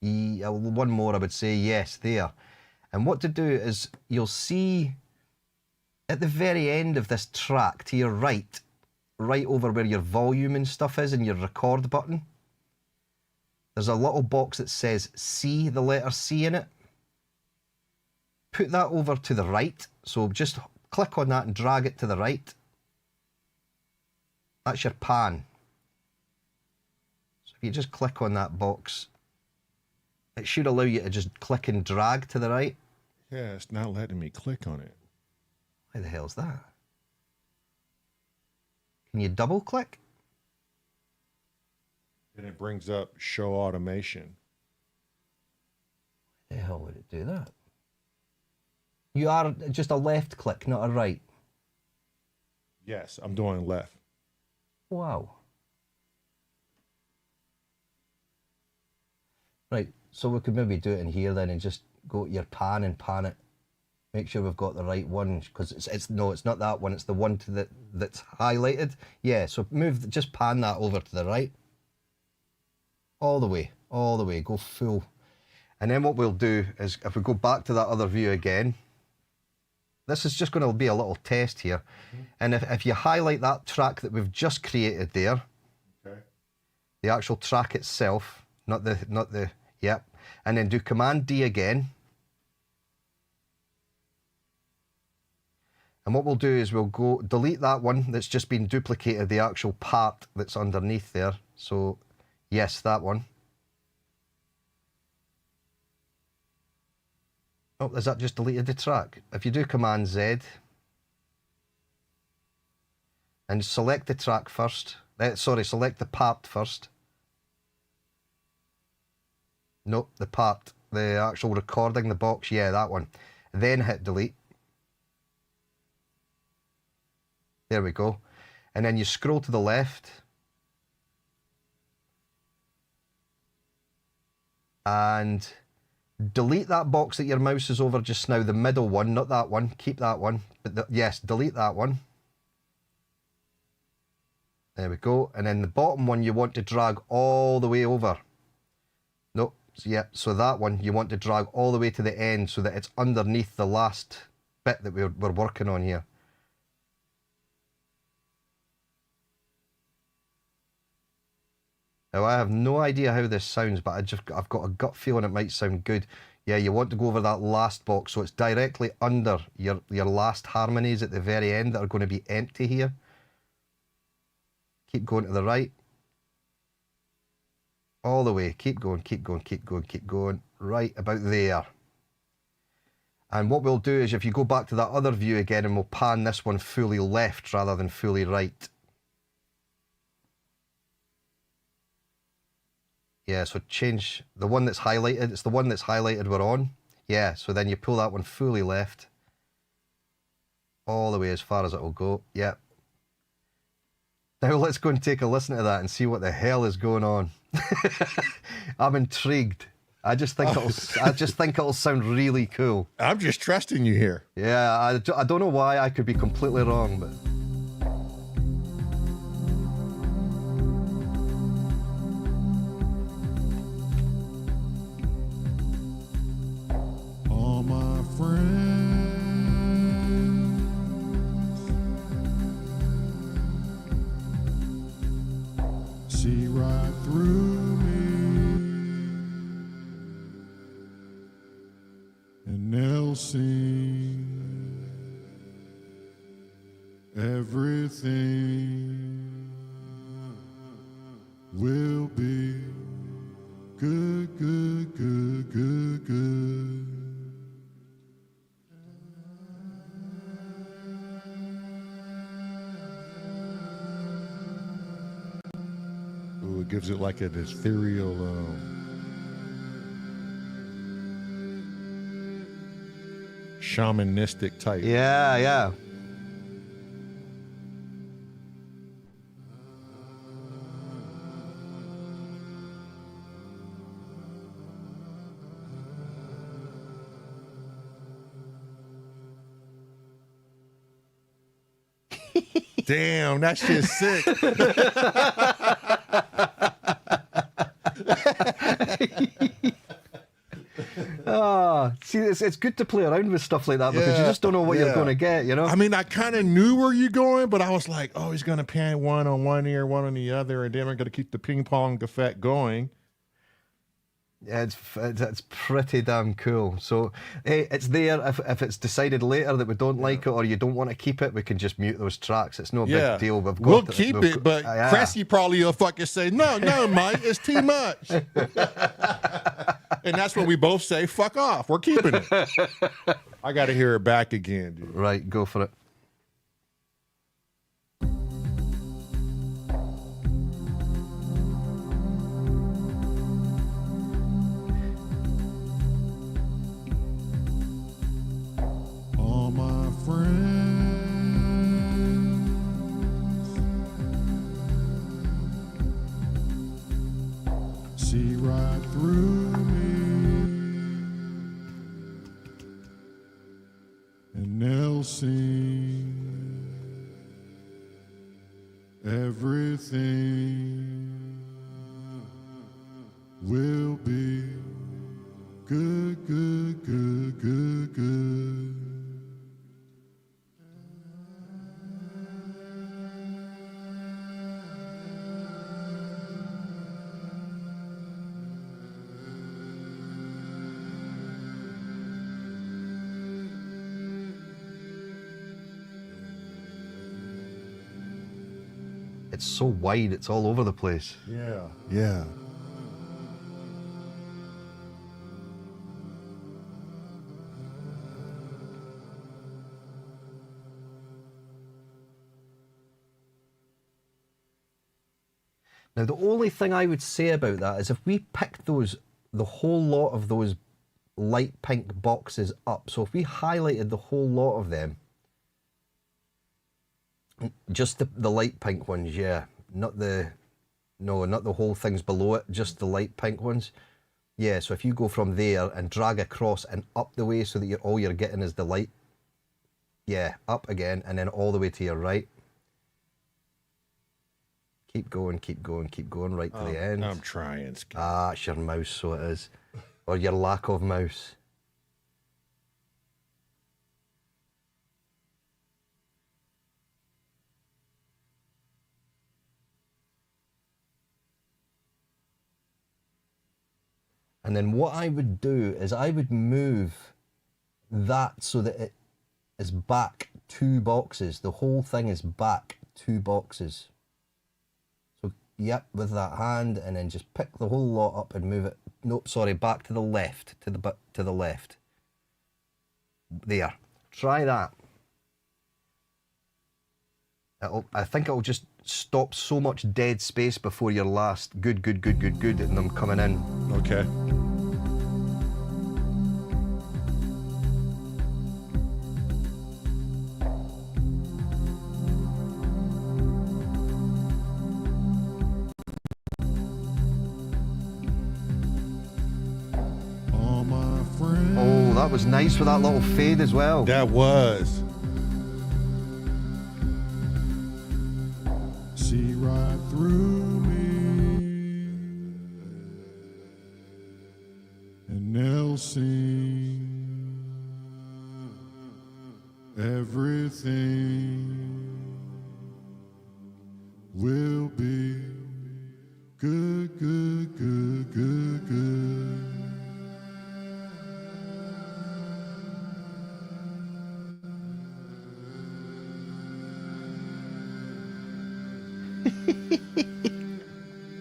One more, I would say. Yes, there. And what to do is you'll see... at the very end of this track, to your right over where your volume and stuff is and your record button, there's a little box that says C, the letter C in it. Put that over to the right. So just click on that and drag it to the right. That's your pan. So if you just click on that box, it should allow you to just click and drag to the right. Yeah, it's not letting me click on it. Why the hell's that? Can you double click? And it brings up show automation. Why the hell would it do that? You are just a left click, not a right. Yes, I'm doing left. Wow. Right, so we could maybe do it in here then and just go to your pan and pan it. Make sure we've got the right one, because it's not that one, it's the one that's highlighted. Yeah, so just pan that over to the right. All the way, go full. And then what we'll do is, if we go back to that other view again, this is just going to be a little test here. And if you highlight that track that we've just created there, okay, the actual track itself, not the, yep, and then do Command D again. And what we'll do is we'll go delete that one that's just been duplicated, the actual part that's underneath there. So yes, that one. Oh, has that just deleted the track? If you do Command Z and select the track first, select the part first. Nope, the part, the actual recording, the box, yeah, that one. Then hit delete. There we go. And then you scroll to the left. And delete that box that your mouse is over just now, the middle one, not that one. Keep that one. But yes, delete that one. There we go. And then the bottom one you want to drag all the way over. Nope. Yeah, so that one you want to drag all the way to the end so that it's underneath the last bit that we're working on here. Now I have no idea how this sounds, but I've got a gut feeling it might sound good. Yeah, you want to go over that last box so it's directly under your last harmonies at the very end that are going to be empty here. Keep going to the right. All the way. Keep going, keep going, keep going, keep going. Right about there. And what we'll do is if you go back to that other view again and we'll pan this one fully left rather than fully right. Yeah, so change the one that's highlighted. It's the one that's highlighted we're on. Yeah, so then you pull that one fully left. All the way as far as it will go. Yep. Now let's go and take a listen to that and see what the hell is going on. I'm intrigued. I just think it'll sound really cool. I'm just trusting you here. Yeah, I don't know why. I could be completely wrong, but. All my friends see right through me, and they'll sing everything will be good, good, good, good, good. Ooh, it gives it like an ethereal, shamanistic type. Yeah, yeah. Damn, that shit's sick. See, it's good to play around with stuff like that because you just don't know what you're going to get, you know? I mean, I kind of knew where you're going, but I was like, oh, he's going to pan one on one ear, one on the other, and then we're going to keep the ping pong effect going. Yeah, it's pretty damn cool. So hey, it's there. If it's decided later that we don't like it or you don't want to keep it, we can just mute those tracks. It's no big deal. We'll keep it, but Cressy probably will fucking say, no, Mike, it's too much. And that's when we both say, fuck off. We're keeping it. I got to hear it back again, dude. Right, go for it. All my friends see right through me, and they'll sing everything will be good, good, good, good, good. It's so wide, it's all over the place. Yeah. Yeah. Now, the only thing I would say about that is if we picked the whole lot of those light pink boxes up, so if we highlighted the whole lot of them, just the light pink ones, yeah, not the whole things below it, just the light pink ones. Yeah, so if you go from there and drag across and up the way so that all you're getting is the light, yeah, up again and then all the way to your right. Keep going, keep going, keep going right to the end. I'm trying, Ski. Ah, it's your mouse, so it is. Or your lack of mouse. And then what I would do is I would move that so that it is back 2 boxes. The whole thing is back 2 boxes. So, yep, with that hand, and then just pick the whole lot up and move it. Nope, sorry, back to the left, to the left. There. Try that. I think it'll just stop so much dead space before your last good, and them coming in. Okay. All my friends. Oh, that was nice with that little fade as well. That was. See right through me, and they'll sing everything will be good, good, good, good, good.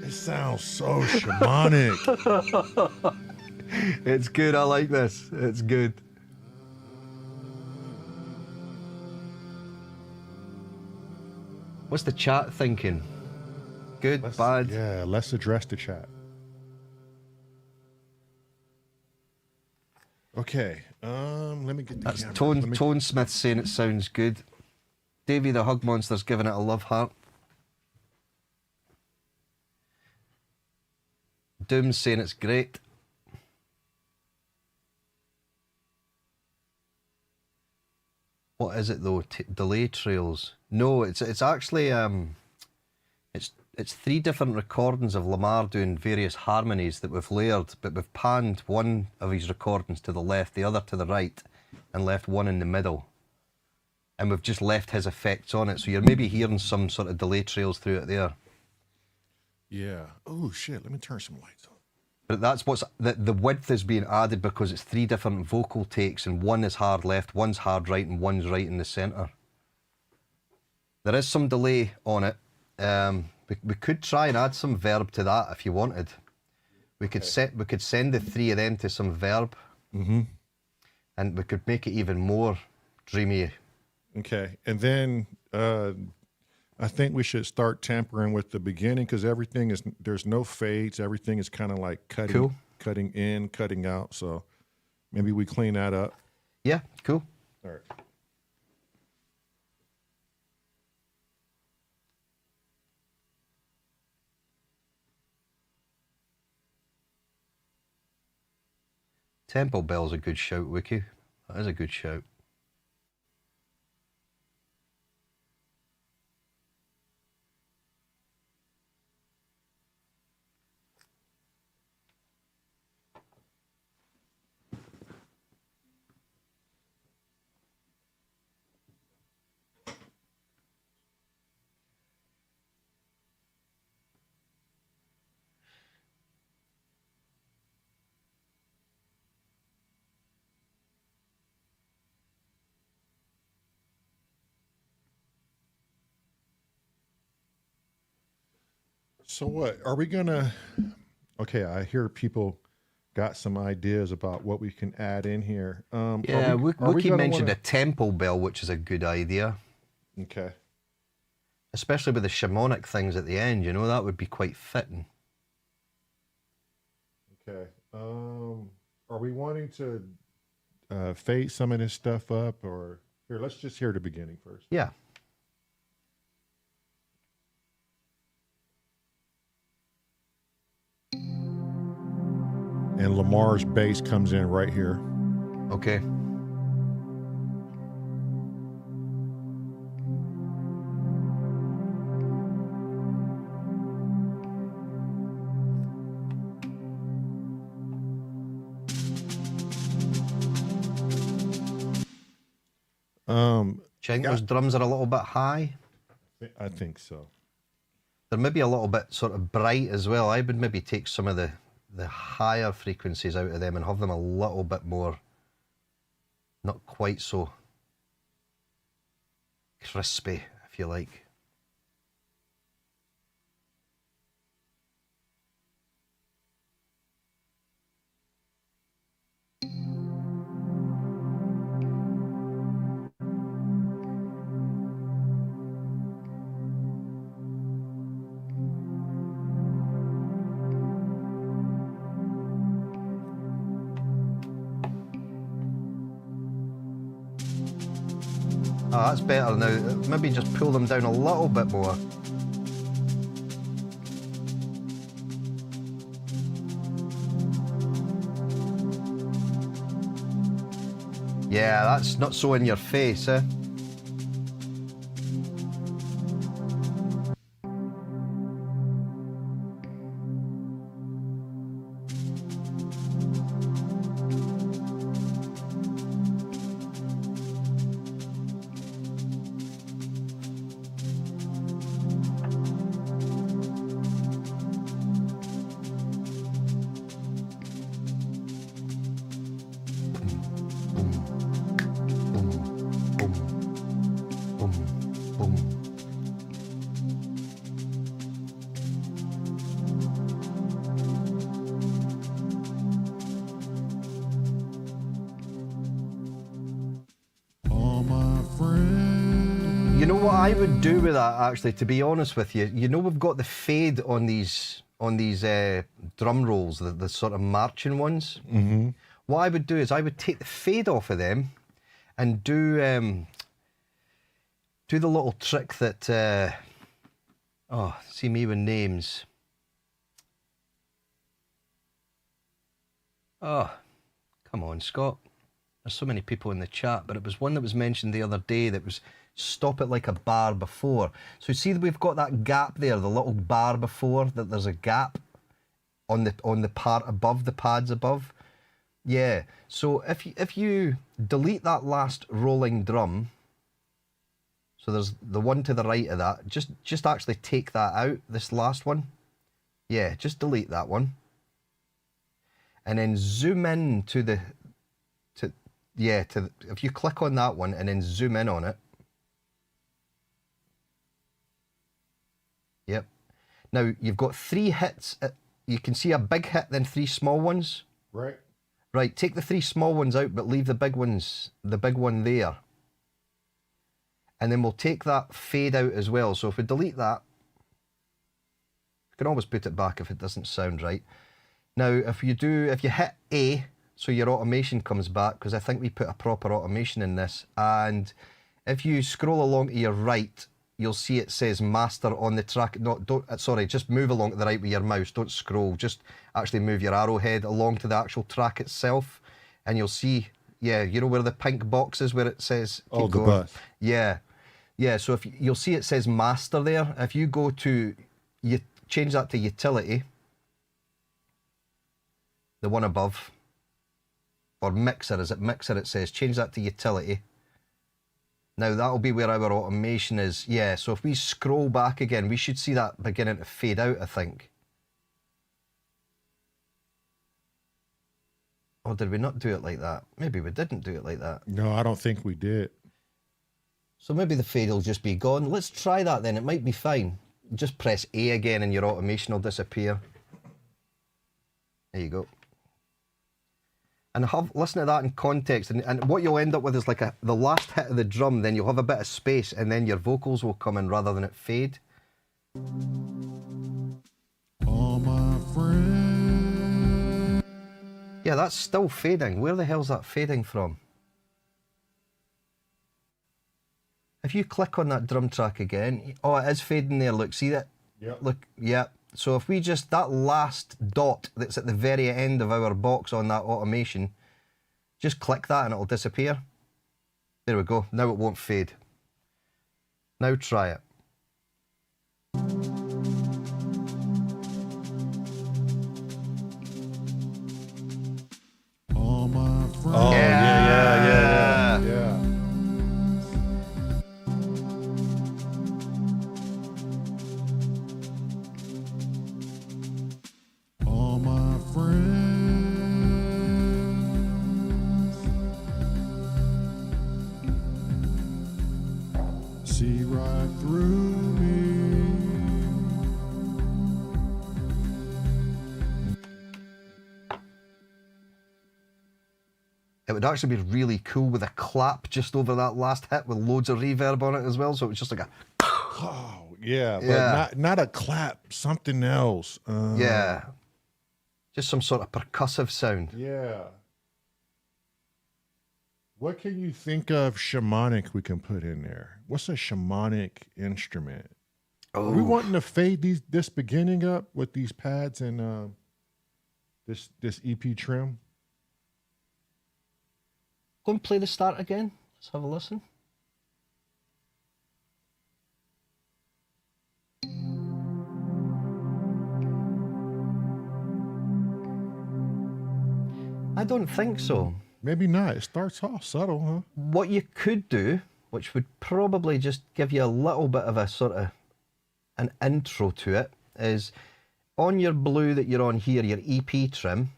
It sounds so shamanic. It's good, I like this. It's good. What's the chat thinking? Good, bad? Yeah, let's address the chat. Okay, let me get the That's camera. Tone Smith saying it sounds good. Davey the Hug Monster's giving it a love heart. Doom's saying it's great. What is it though? Delay trails? No, it's actually it's 3 different recordings of Lamar doing various harmonies that we've layered, but we've panned one of his recordings to the left, the other to the right, and left one in the middle. And we've just left his effects on it, so you're maybe hearing some sort of delay trails through it there. Yeah. Oh shit! Let me turn some lights on. But that's what's the width is being added because it's 3 different vocal takes, and one is hard left, one's hard right, and one's right in the centre. There is some delay on it. We could try and add some verb to that if you wanted. We could send the 3 of them to some verb, and we could make it even more dreamy. Okay, and then I think we should start tampering with the beginning because everything is, there's no fades. Everything is kind of like cutting in, cutting out. So maybe we clean that up. Yeah, cool. All right. Temple Bell's a good shout, Wiki. That is a good shout. So what are we gonna? Okay, I hear people got some ideas about what we can add in here. Yeah, Wiki mentioned a temple bell, which is a good idea. Okay. Especially with the shamanic things at the end, you know, that would be quite fitting. Okay. Are we wanting to fade some of this stuff up, or here? Let's just hear the beginning first. Yeah. And Lamar's bass comes in right here. Okay. Do you think those drums are a little bit high? I think so. They're maybe a little bit sort of bright as well. I would maybe take some of the higher frequencies out of them and have them a little bit more, not quite so crispy, if you like. Oh, that's better now. Maybe just pull them down a little bit more. Yeah, that's not so in your face, eh? You know what I would do with that, actually, to be honest with you? You know, we've got the fade on these drum rolls, the sort of marching ones. Mm-hmm. What I would do is I would take the fade off of them and do the little trick that see me with names. Oh, come on, Scott. There's so many people in the chat, but it was one that was mentioned the other day that was stop it like a bar before. So see that we've got that gap there, the little bar before, that there's a gap on the part above, the pads above. Yeah, so if you delete that last rolling drum, so there's the one to the right of that, just actually take that out, this last one. Yeah, just delete that one. And then zoom in if you click on that one and then zoom in on it. Yep. Now you've got 3 hits. You can see a big hit, then 3 small ones. Right. Right, take the 3 small ones out, but leave the big one there. And then we'll take that fade out as well. So if we delete that, you can always put it back if it doesn't sound right. Now, if you hit A, so your automation comes back, because I think we put a proper automation in this, and if you scroll along to your right, you'll see it says master on the track. Just move along to the right with your mouse, don't scroll, just actually move your arrowhead along to the actual track itself, and you'll see, yeah, you know where the pink box is where it says, the bus. Yeah, so you'll see it says master there. If you go to, you change that to utility, the one above, or mixer, is it mixer it says, change that to utility. Now that'll be where our automation is. Yeah, so if we scroll back again, we should see that beginning to fade out, I think. Or did we not do it like that? Maybe we didn't do it like that. No, I don't think we did. So maybe the fade will just be gone. Let's try that then, it might be fine. Just press A again and your automation will disappear. There you go. And listen to that in context, and what you'll end up with is like the last hit of the drum, then you'll have a bit of space, and then your vocals will come in rather than it fade. All my friends. Yeah, that's still fading. Where the hell's that fading from? If you click on that drum track again, oh, it is fading there. Look, see that? Yep. Look, yeah. So if we just, that last dot that's at the very end of our box on that automation, just click that and it'll disappear. There we go. Now it won't fade. Now try it. All my friends. Oh, yeah. through me. It would actually be really cool with a clap just over that last hit with loads of reverb on it as well. So it was just like a... Oh, yeah, but Yeah. not a clap, something else. Yeah. Just some sort of percussive sound. Yeah. What can you think of shamanic we can put in there? What's a shamanic instrument? Are we wanting to fade this beginning up with these pads and this EP trim? Go and play the start again. Let's have a listen. I don't think so. Maybe not. It starts off subtle, huh? What you could do, which would probably just give you a little bit of a sort of an intro to it, is on your blue that you're on here, your EP trim,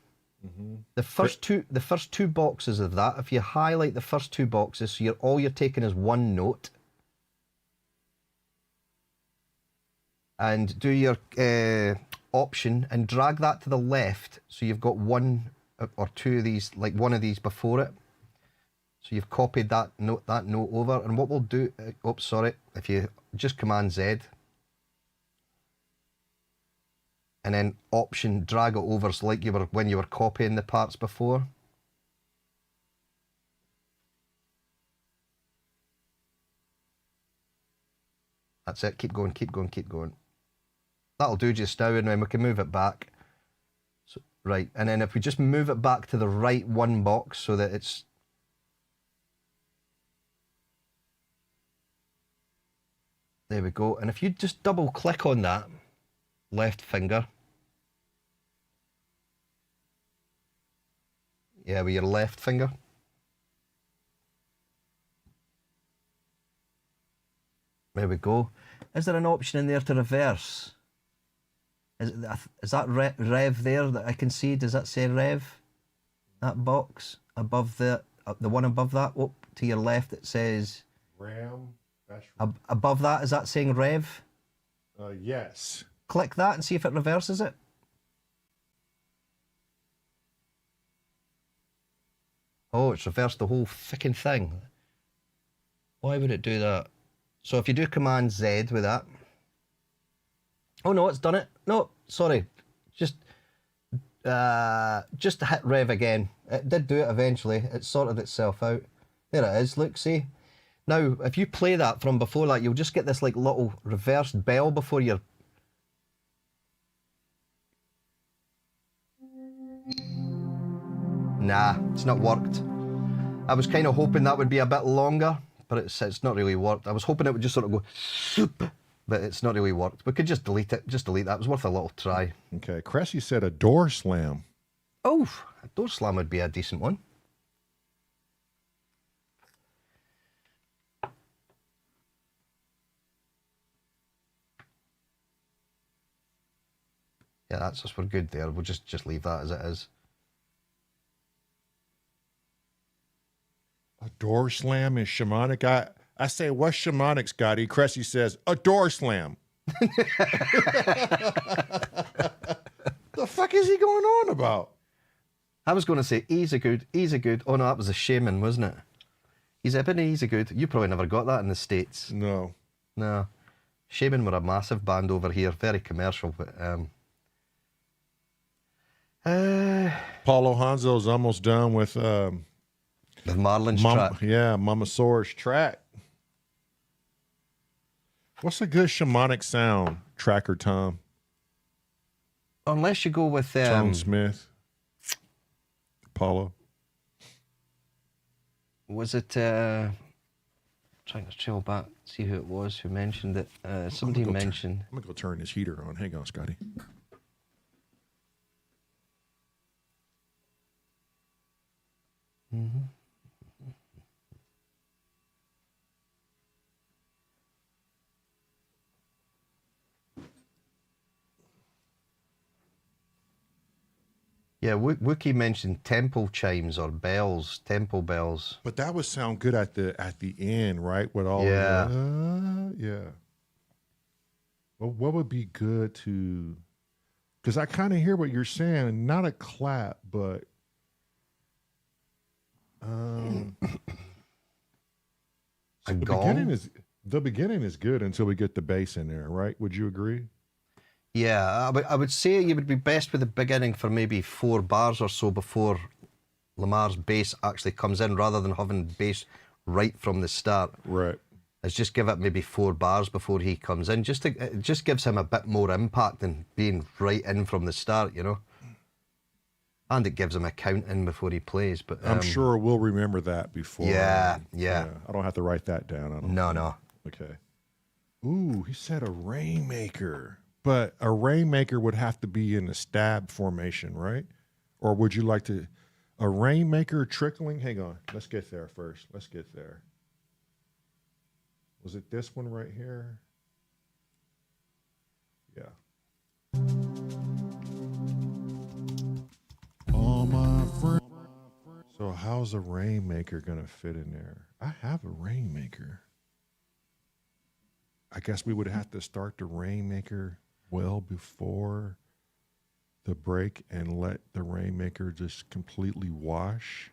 the first two boxes of that, if you highlight the first two boxes, so all you're taking is one note, and do your option and drag that to the left, so you've got one or two of these, like one of these before it. So you've copied that note over, and what we'll do, oops, sorry, if you just Command Z, and then option drag it over, so like you were when you were copying the parts before. That's it, keep going, keep going, keep going. That'll do just now, and then we can move it back. So, right, and then if we just move it back to the right one box so that it's... There we go. And if you just double click on that left finger. Yeah, with your left finger. There we go. Is there an option in there to reverse? Is that rev there that I can see? Does that say rev? That box above the one above that? Oh, to your left it says Ram. Above that, is that saying rev? Yes. Click that and see if it reverses it. Oh, it's reversed the whole fucking thing. Why would it do that? So if you do Command Z with that. Oh no, it's done it. No, sorry. Just hit rev again. It did do it eventually. It sorted itself out. There it is, look, see? Now, if you play that from before that, you'll just get this like little reversed bell before you're... Nah, it's not worked. I was kind of hoping that would be a bit longer, but it's not really worked. I was hoping it would just sort of go, but it's not really worked. We could just delete it. Just delete that. It was worth a little try. Okay, Cressy said a door slam. Oh, a door slam would be a decent one. Yeah, that's us. We're good there. We'll just leave that as it is. A door slam is shamanic. I say, what's shamanic, Scotty? Cressy says, a door slam. The fuck is he going on about? I was going to say, easy good. Oh no, that was a shaman, wasn't it? He's a bit easy good. You probably never got that in the States. No. No. Shaman were a massive band over here, very commercial, but Paulo Hanzo's almost done with MARELYN's track. Yeah, Mama S.O.R's track. What's a good shamanic sound, Tracker Tom? Unless you go with Tom Smith. Paulo. Was it trying to trail back, see who it was who mentioned it. Somebody mentioned. I'm gonna go turn this heater on. Hang on, Scotty. Mm-hmm. Yeah, Wookie mentioned temple chimes or bells, temple bells. But that would sound good at the end, right? With all yeah, yeah. Well, what would be good to? Because I kind of hear what you're saying. Not a clap, but A the gong? beginning is good until we get the bass in there, right? Would you agree? Yeah, I would say you would be best with the beginning for maybe 4 bars or so before Lamar's bass actually comes in, rather than having bass right from the start. Right. Is just give it maybe 4 bars before he comes in. It just gives him a bit more impact than being right in from the start, you know. And it gives him a count in before he plays. But I'm sure we'll remember that before. Yeah. I don't have to write that down. I don't No. Okay. Ooh, he said a rainmaker. But a rainmaker would have to be in a stab formation, right? Or would you like to... A rainmaker trickling? Hang on. Let's get there first. Let's get there. Was it this one right here? Yeah. All my friends. So how's a rainmaker going to fit in there? I have a rainmaker. I guess we would have to start the rainmaker well before the break and let the rainmaker just completely wash.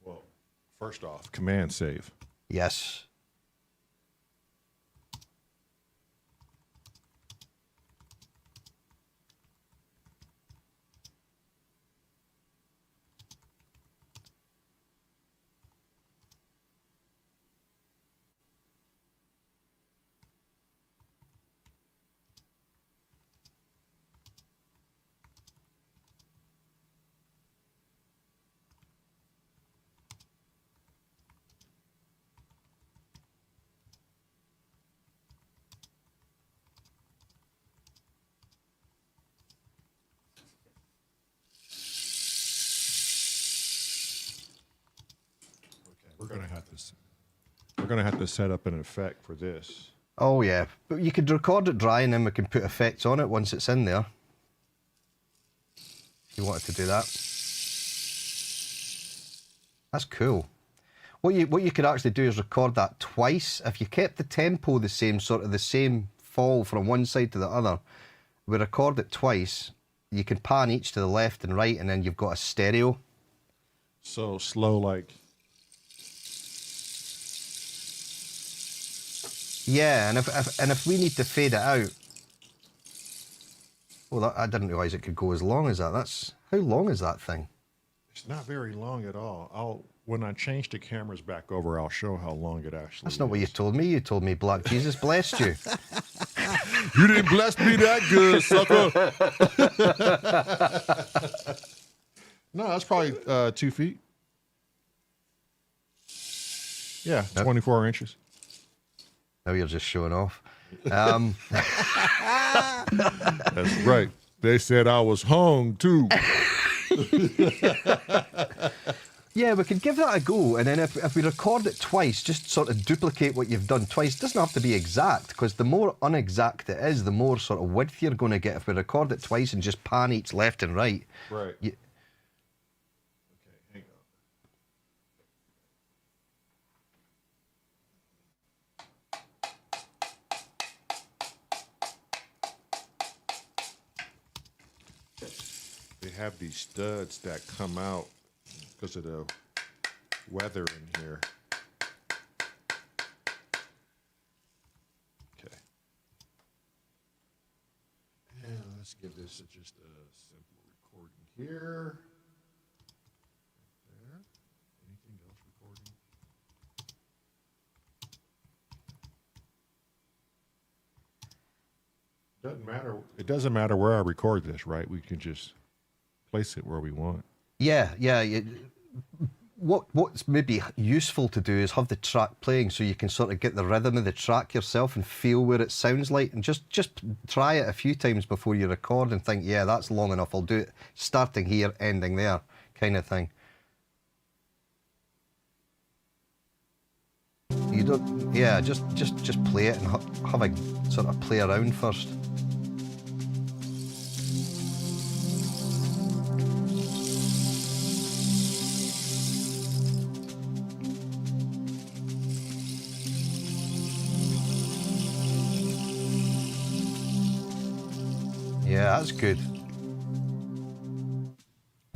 Well, first off, command save. yes. We're gonna have to set up an effect for this. Oh, yeah. But you could record it dry and then we can put effects on it once it's in there. If you wanted to do that. That's cool. What you could actually do is record that twice. If you kept the tempo the same, sort of the same fall from one side to the other, we record it twice. You can pan each to the left and right, and then you've got a stereo. So slow, like. Yeah, and if we need to fade it out, well, I didn't realise it could go as long as that. How long is that thing? It's not very long at all. When I change the cameras back over, I'll show how long it actually That's not what you told me. You told me Black Jesus blessed you. You didn't bless me that good, sucker. No, that's probably 2 feet. Yeah, 24 inches. Now you're just showing off. That's right. They said I was hung too. Yeah, we could give that a go, and then if we record it twice, just sort of duplicate what you've done twice. It doesn't have to be exact, because the more unexact it is, the more sort of width you're going to get. If we record it twice and just pan each left and right. Right. You, Okay, hang on. They have these studs that come out because of the weather in here. Okay. And let's give this just a simple recording here. There. Anything else recording? Doesn't matter. It doesn't matter where I record this, right? We can just place it where we want. yeah. what's maybe useful to do is have the track playing so you can sort of get the rhythm of the track yourself and feel where it sounds like, and just try it a few times before you record and think, yeah, that's long enough, I'll do it starting here, ending there, kind of thing. You don't, yeah, just play it and have a sort of play around first. Yeah, that's good.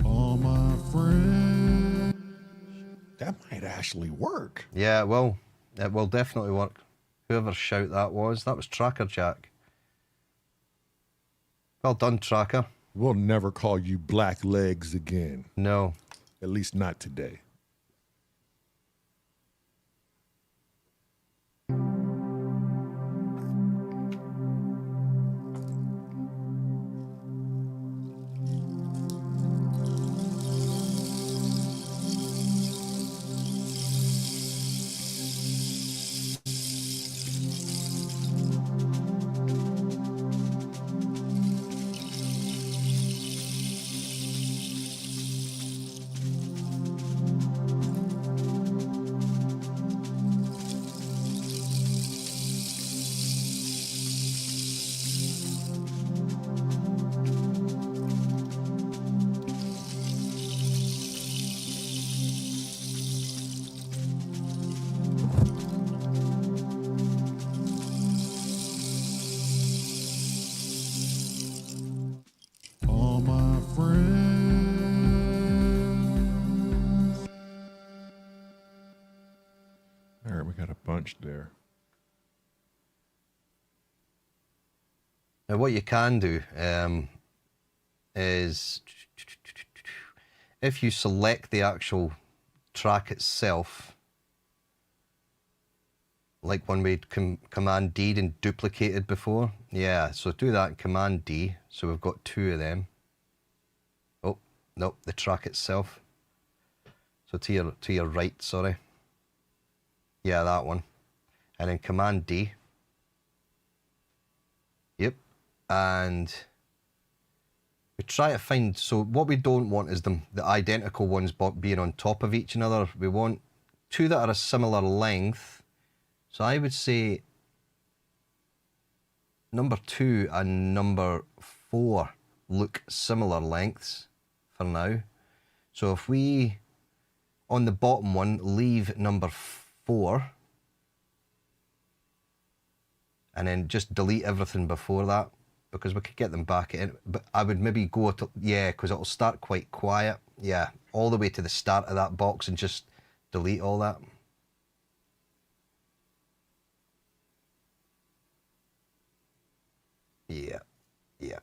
All my friends. That might actually work. Yeah, it will. It will definitely work. Whoever's shout that was Tracker Jack. Well done, Tracker. We'll never call you Black Legs again. No. At least not today. All my friends. All right, we got a bunch there. Now, what you can do is if you select the actual track itself, like when we Command D and duplicated before. Yeah, so do that in Command D. So we've got two of them. Oh, nope, the track itself. So to your right, sorry. Yeah, that one. And then Command D. Yep. And we try to find, so what we don't want is the identical ones being on top of each other. We want two that are a similar length. So I would say number 2 and number 4 look similar lengths for now. So if we, on the bottom one, leave number 4 and then just delete everything before that, because we could get them back in. But I would maybe go to, yeah, because it'll start quite quiet. Yeah, all the way to the start of that box and just delete all that. Yeah, yeah.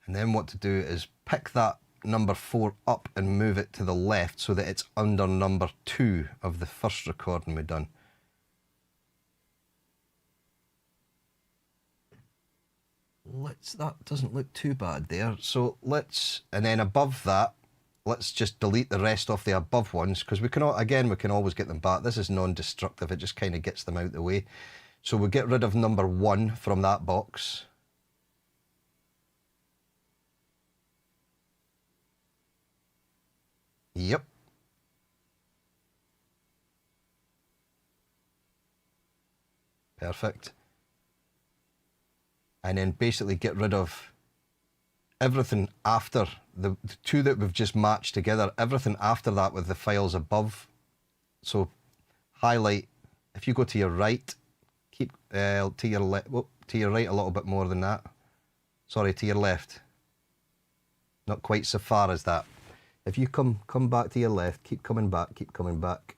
And then what to do is pick that number 4 up and move it to the left so that it's under number 2 of the first recording we've done. That doesn't look too bad there. So and then above that, let's just delete the rest of the above ones, because we can always get them back. This is non-destructive, it just kind of gets them out of the way. So we'll get rid of number 1 from that box. Yep. Perfect. And then basically get rid of everything after the 2 that we've just matched together, everything after that with the files above. So highlight, if you go to your right, keep to your left, to your right a little bit more than that. Sorry, to your left. Not quite so far as that. If you come back to your left, keep coming back, keep coming back.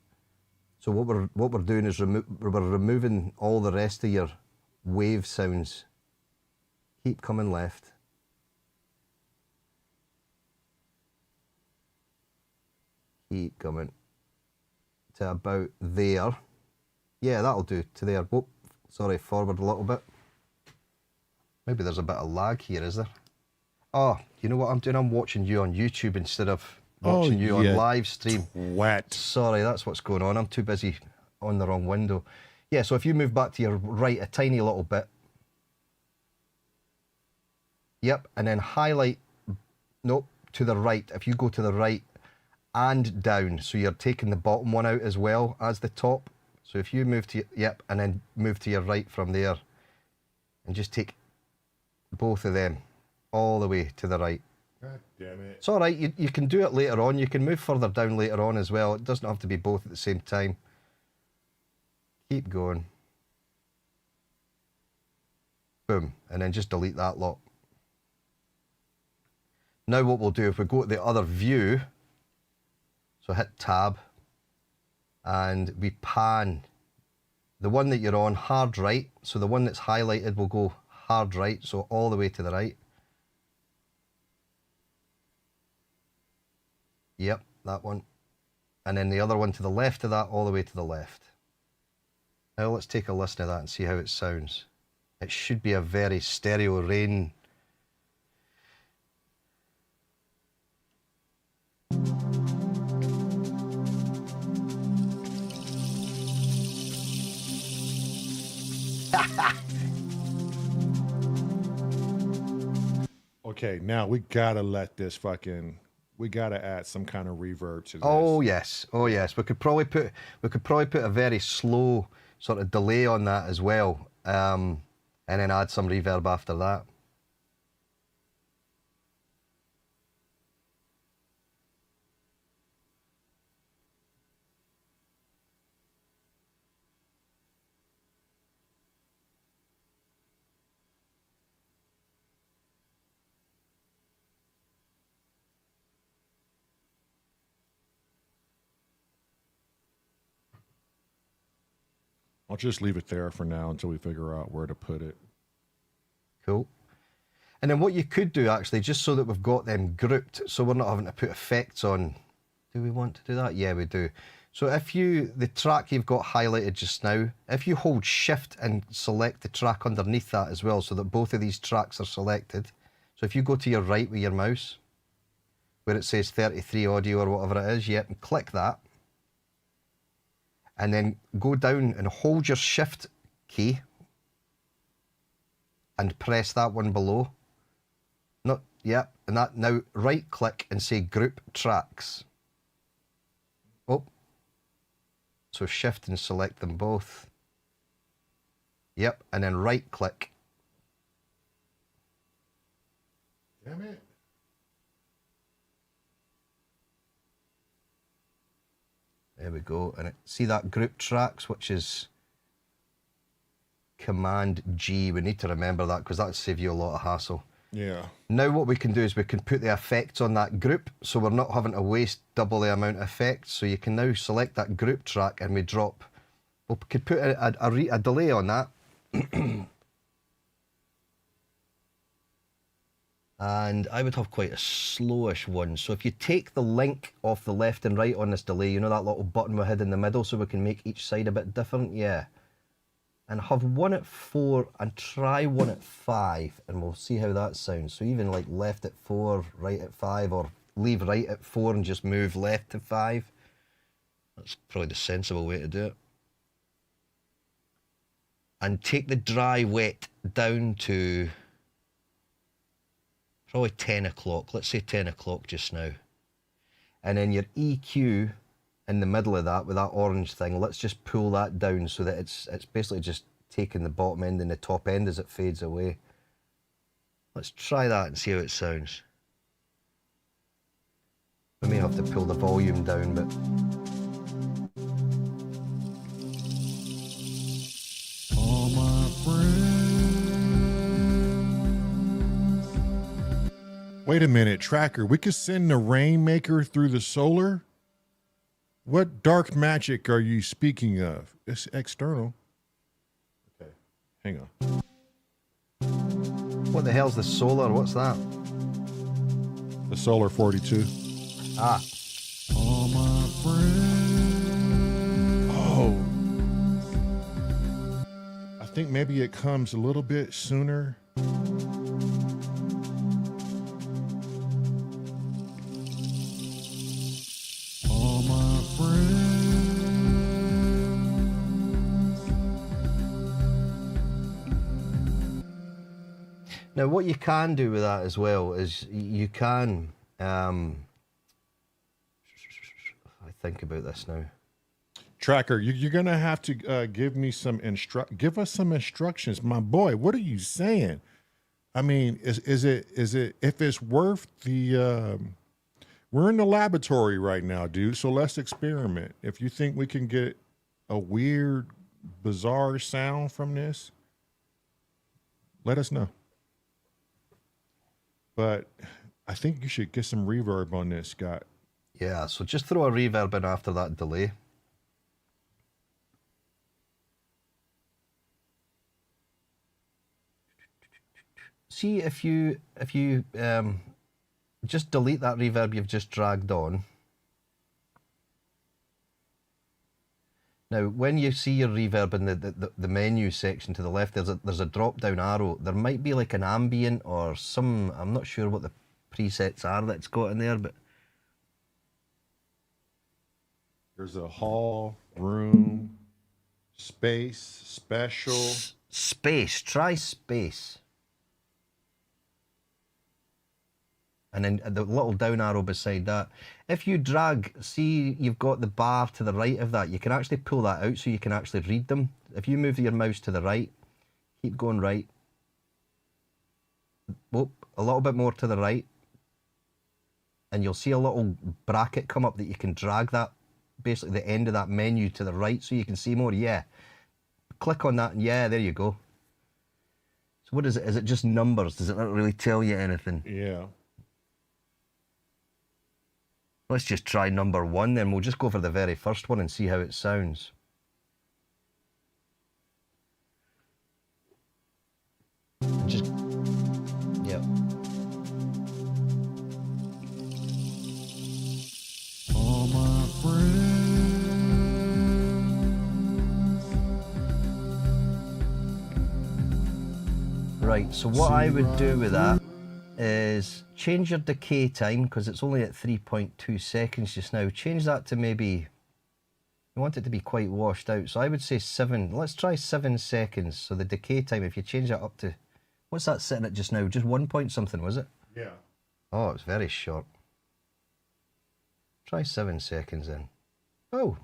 So what we're doing is we're removing all the rest of your wave sounds. Keep coming left. Keep coming to about there. Yeah, that'll do, to there. Whoop, sorry, forward a little bit. Maybe there's a bit of lag here, is there? Oh, you know what I'm doing? I'm watching you on YouTube instead of watching you on live stream. Wet. Sorry, that's what's going on. I'm too busy on the wrong window. Yeah, so if you move back to your right a tiny little bit. Yep, and then highlight, nope, to the right. If you go to the right and down, so you're taking the bottom one out as well as the top. So if you move to, yep, and then move to your right from there and just take both of them all the way to the right. God damn it. It's all right, you can do it later on. You can move further down later on as well. It doesn't have to be both at the same time. Keep going. Boom, and then just delete that lot. Now what we'll do, if we go to the other view, so hit tab, and we pan the one that you're on hard right, so the one that's highlighted will go hard right, so all the way to the right. Yep, that one. And then the other one to the left of that, all the way to the left. Now let's take a listen to that and see how it sounds. It should be a very stereo rain. Okay, now we gotta let this fucking. We gotta add some kind of reverb to this. Oh yes, oh yes. We could probably put a very slow sort of delay on that as well, and then add some reverb after that. I'll just leave it there for now until we figure out where to put it. Cool. And then what you could do actually, just so that we've got them grouped, so we're not having to put effects on. Do we want to do that? Yeah, we do. So if the track you've got highlighted just now, if you hold shift and select the track underneath that as well, so that both of these tracks are selected. So if you go to your right with your mouse, where it says 33 audio or whatever it is, yep, and click that. And then go down and hold your shift key and press that one below. Not, yeah, and that now right click and say group tracks. Oh, so shift and select them both. Yep, and then right click. Damn it. There we go, and see that group tracks, which is Command G. We need to remember that because that'll save you a lot of hassle. Yeah. Now what we can do is we can put the effects on that group, so we're not having to waste double the amount of effects. So you can now select that group track and we drop. We could put a delay on that. And I would have quite a slowish one. So if you take the link off the left and right on this delay, you know that little button we had in the middle so we can make each side a bit different? Yeah. And have one at 4 and try one at 5 and we'll see how that sounds. So even like left at 4, right at 5, or leave right at 4 and just move left to 5. That's probably the sensible way to do it. And take the dry wet down to probably 10 o'clock. Let's say 10 o'clock just now. And then your EQ in the middle of that with that orange thing, let's just pull that down so that it's basically just taking the bottom end and the top end as it fades away. Let's try that and see how it sounds. We may have to pull the volume down, but All my friends. Wait a minute, Tracker. We could send the Rainmaker through the solar? What dark magic are you speaking of? It's external. Okay, hang on. what the hell's the solar? What's that? The Solar 42. Ah, All my friends. Oh. I think maybe it comes a little bit sooner. Now, what you can do with that as well is you can. I think about this now. Tracker, you're gonna have to give us some instructions, my boy. What are you saying? I mean, is it if it's worth the? We're in the laboratory right now, dude. So let's experiment. If you think we can get a weird, bizarre sound from this, let us know. But I think you should get some reverb on this, Scott. Yeah, so just throw a reverb in after that delay. See if you just delete that reverb you've just dragged on. Now, when you see your reverb in the menu section to the left, there's a drop down arrow. There might be like an ambient or some. I'm not sure what the presets are that it's got in there, but there's a hall, room, space, special. Space. Try space. And then the little down arrow beside that. If you drag, see you've got the bar to the right of that, you can actually pull that out so you can actually read them. If you move your mouse to the right, keep going right. Oh, a little bit more to the right. And you'll see a little bracket come up that you can drag that, basically the end of that menu to the right so you can see more. Yeah. Click on that and yeah, there you go. So what is it? Is it just numbers? Does it not really tell you anything? Yeah. Let's just try number 1 then. We'll just go for the very first one and see how it sounds. Just, yeah. All my friends. Right, so what I would do with that is change your decay time, because it's only at 3.2 seconds just now. Change that to maybe, you want it to be quite washed out, so I would say 7. Let's try 7 seconds. So the decay time, if you change that up to, what's that sitting at just now? Just 1 point something, was it? Yeah. Oh, it's very short. Try 7 seconds then. Oh.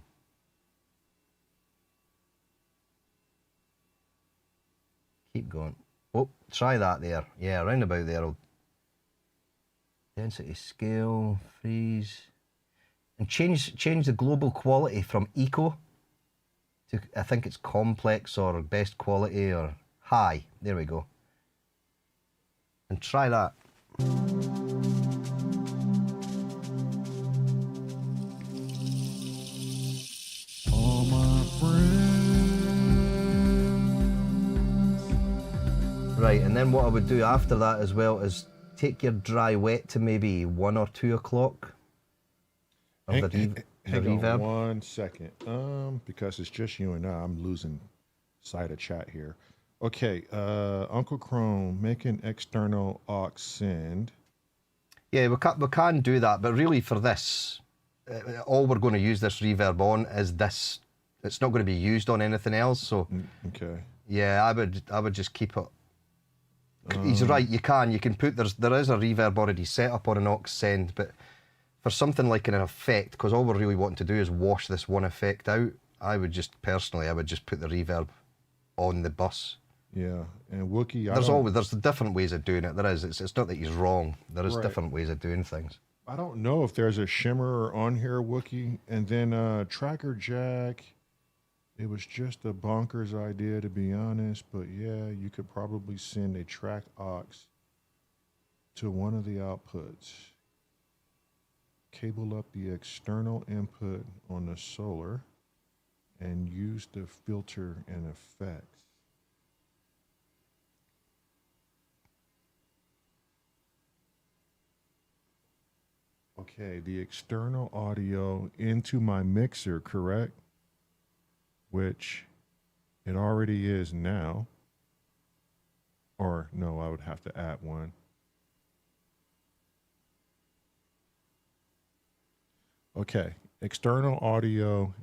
Keep going. Oh, try that there. Yeah, around about there. Density scale, freeze. And change the global quality from eco to, I think it's complex or best quality or high. There we go. And try that. All my friends. Right, and then what I would do after that as well is take your dry wet to maybe 1 or 2 o'clock. Hang Reverb. on 1 second. Because it's just you and I'm losing sight of chat here. Okay, Uncle Chrome, make an external aux send. Yeah, we can do that, but really for this, all we're going to use this reverb on is this. It's not going to be used on anything else. So, okay. Yeah, I would just keep it. He's right. You can put there is a reverb already set up on an aux send, but for something like an effect, because all we're really wanting to do is wash this one effect out. I would just put the reverb on the bus. Yeah, and Wookie, there's different ways of doing it. There is. It's not that he's wrong. There is different ways of doing things. I don't know if there's a shimmer on here, Wookie, and then Tracker Jack. It was just a bonkers idea, to be honest, but yeah, you could probably send a track aux to one of the outputs. Cable up the external input on the solar and use the filter and effects. Okay, the external audio into my mixer, correct? Which it already is now. Or no, I would have to add one. Okay, external audio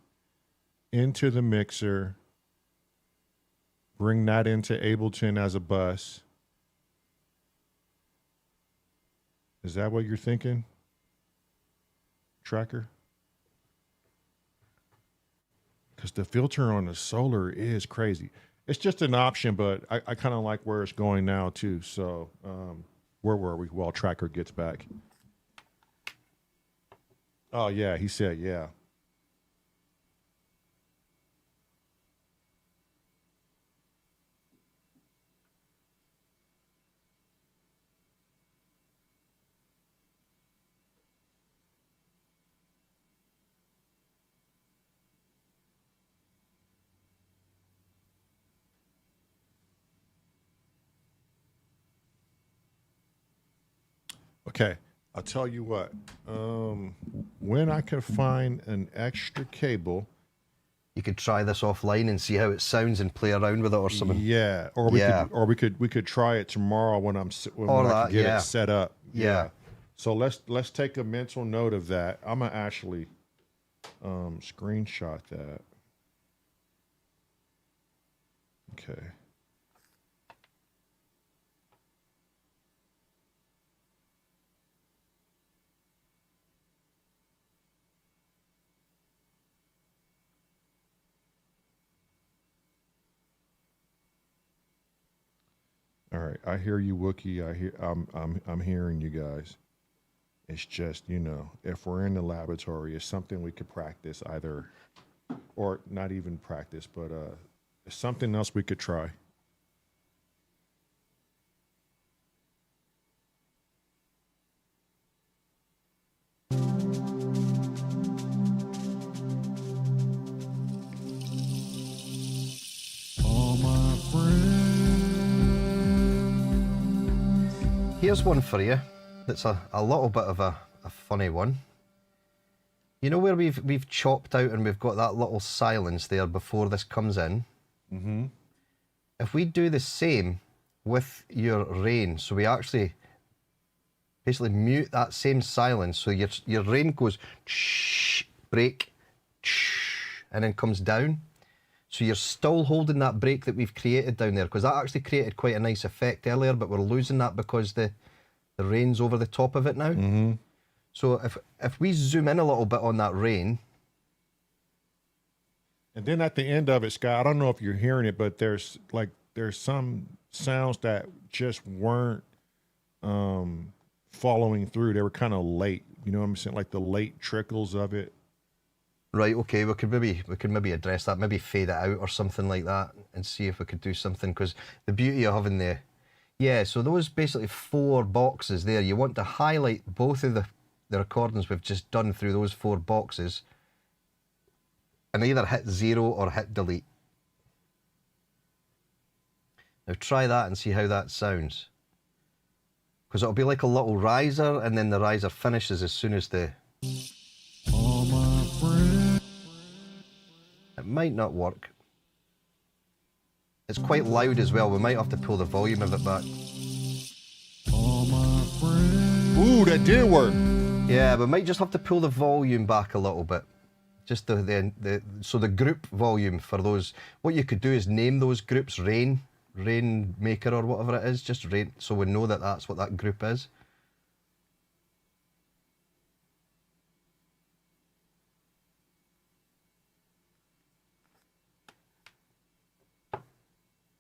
into the mixer. Bring that into Ableton as a bus. Is that what you're thinking, Tracker? Because the filter on the solar is crazy. It's just an option, but I kind of like where it's going now too. So where were we? While Tracker gets back. Oh yeah, he said yeah. Okay, I'll tell you what. When I can find an extra cable, You could try this offline and see how it sounds and play around with it or something. yeah, or we could try it tomorrow when when I can get it set up. Yeah. So let's take a mental note of that. I'm gonna actually screenshot that. Okay. All right, I hear you, Wookie. I'm hearing you guys. It's just, you know, if we're in the laboratory, it's something we could practice either, or not even practice, but it's something else we could try. All my friends. Here's one for you that's a little bit of a funny one. You know where we've chopped out and we've got that little silence there before this comes in? Mm-hmm. If we do the same with your rain, so we actually basically mute that same silence, so your rain goes shh, break, shh, and then comes down. So you're still holding that break that we've created down there, because that actually created quite a nice effect earlier, but we're losing that because the rain's over the top of it now. Mm-hmm. So if we zoom in a little bit on that rain. And then at the end of it, Scott, I don't know if you're hearing it, but there's some sounds that just weren't following through. They were kind of late. You know what I'm saying? Like the late trickles of it. Right, okay, we could maybe address that, maybe fade it out or something like that and see if we could do something, because the beauty of having so those basically 4 boxes there, you want to highlight both of the recordings we've just done through those 4 boxes and either hit 0 or hit delete. Now try that and see how that sounds, because it'll be like a little riser, and then the riser finishes as soon as the... All my friends. It might not work. It's quite loud as well. We might have to pull the volume of it back. All my friends. Ooh, that did work. Yeah, we might just have to pull the volume back a little bit. Just so the group volume for those. What you could do is name those groups Rain Maker or whatever it is. Just Rain, so we know that that's what that group is.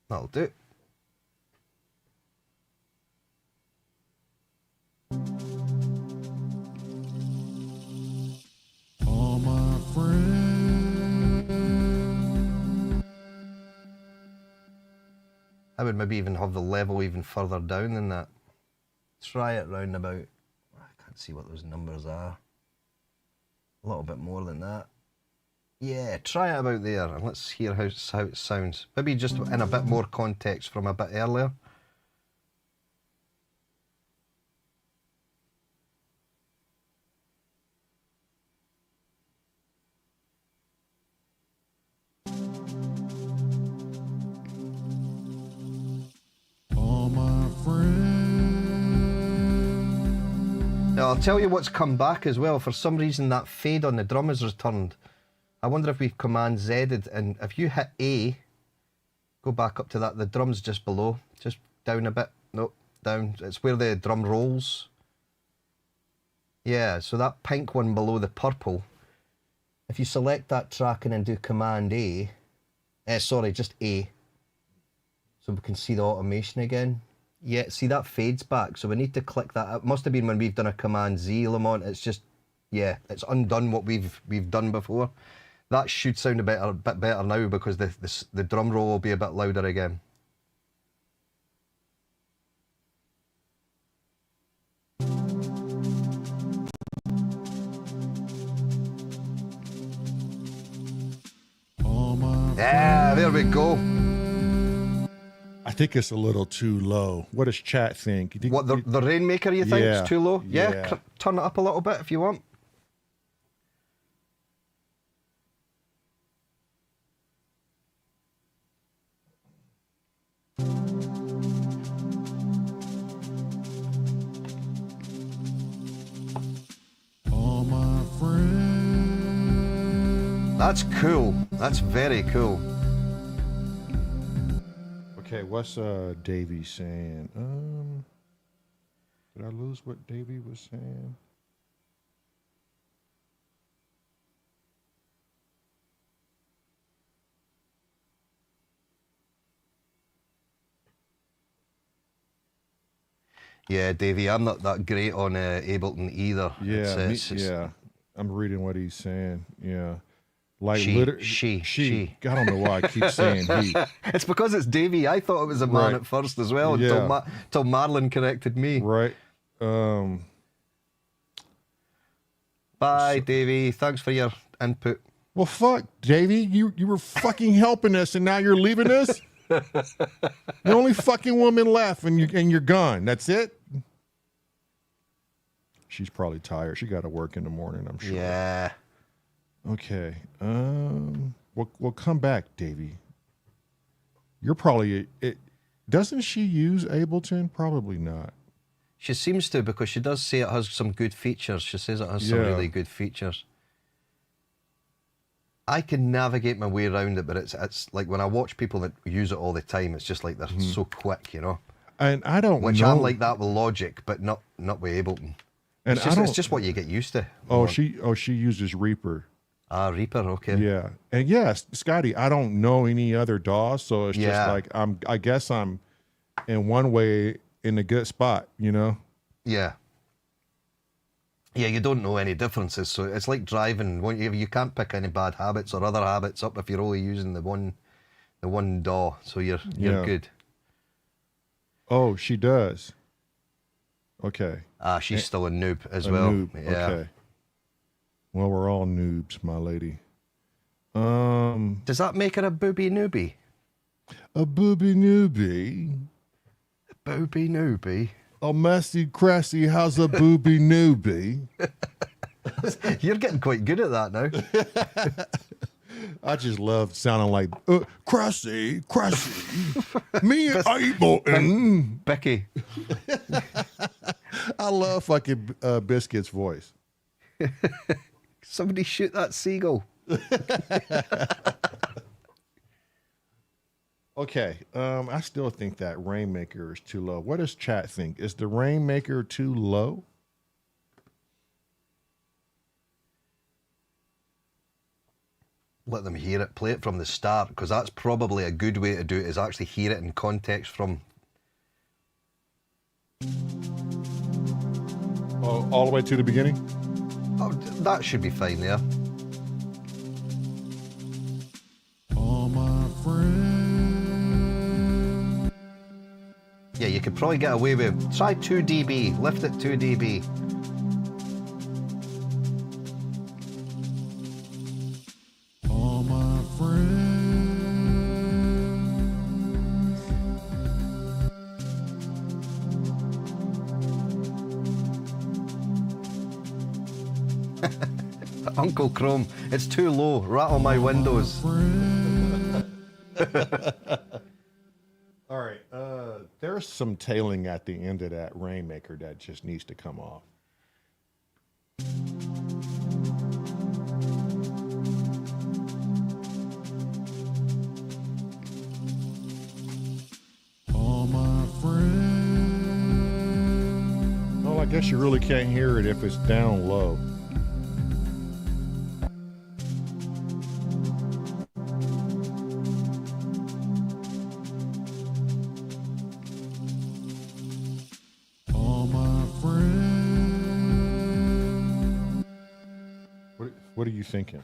That'll do. All my friends. I would maybe even have the level even further down than that. Try it round about, I can't see what those numbers are. A little bit more than that. Yeah, try it about there and let's hear how it sounds. Maybe just in a bit more context from a bit earlier. All my friends. Now, I'll tell you what's come back as well. For some reason, that fade on the drum has returned. I wonder if we've Command Z'd, and if you hit A, go back up to that, the drum's just below, just down a bit, nope, down, it's where the drum rolls. Yeah, so that pink one below the purple, if you select that track and then do Command A, sorry, just A, so we can see the automation again. Yeah, see that fades back, so we need to click that. It must have been when we've done a Command Z, Lamont. It's just, yeah, it's undone what we've done before. That should sound a bit better now because the drum roll will be a bit louder again. Yeah, there we go. I think it's a little too low. What does chat think? You think What, the Rainmaker, you think, Yeah, is too low? Yeah, yeah. Turn it up a little bit if you want. All my friends. That's cool. That's very cool. Okay, what's Davey saying? Did I lose what Davey was saying? Yeah, Davey, I'm not that great on Ableton either. Yeah, It's, yeah. I'm reading what he's saying. Yeah, like she. I don't know why I keep saying he. It's because it's Davey. I thought it was a man Right. at first as well Yeah. until MARELYN corrected me. Right. Bye, Davey. Thanks for your input. Well, fuck, Davey, you were fucking helping us, and now you're leaving us. The only fucking woman left, and you're gone. That's it. She's probably tired. She got to work in the morning, I'm sure. Yeah. Okay. We'll come back, Davey. You're probably it. Doesn't she use Ableton? Probably not. She seems to, because she does say it has some good features. She says it has some Yeah. really good features. I can navigate my way around it, but it's like when I watch people that use it all the time, it's just like they're so quick, you know. And I don't Which know. I'm like that with Logic, but not with Ableton. And It's just what you get used to. she uses Reaper. Ah, Reaper, okay. Yeah. And yes, Scotty, I don't know any other DAWs, so it's just Yeah. like I guess I'm in one way in a good spot, you know? Yeah. Yeah, you don't know any differences, so it's like driving. You can't pick any bad habits or other habits up if you're only using the one DAW, so you're Yeah. good. Oh, she does. Okay. Ah, she's still a noob as A well. noob. Yeah. Okay. Well, we're all noobs, my lady. A Does that make her a booby newbie? booby newbie. Booby newbie? A messy crassy, how's a booby newbie? You're getting quite good at that now. I just love sounding like crassy, me and Ableton. Becky. I love fucking Biscuit's voice. Somebody shoot that seagull. Okay, I still think that Rainmaker is too low. What does chat think? Is the Rainmaker too low? Let them hear it. Play it from the start, because that's probably a good way to do it, is actually hear it in context from... Oh, all the way to the beginning? Oh, that should be fine there. All my friends. Yeah, you could probably get away with... Try 2 dB. Lift it 2 dB. All my friends. Uncle Chrome, it's too low. Rattle my windows. All right, there's some tailing at the end of that Rainmaker that just needs to come off. All my friends. Well, I guess you really can't hear it if it's down low. All my friends. What are you thinking?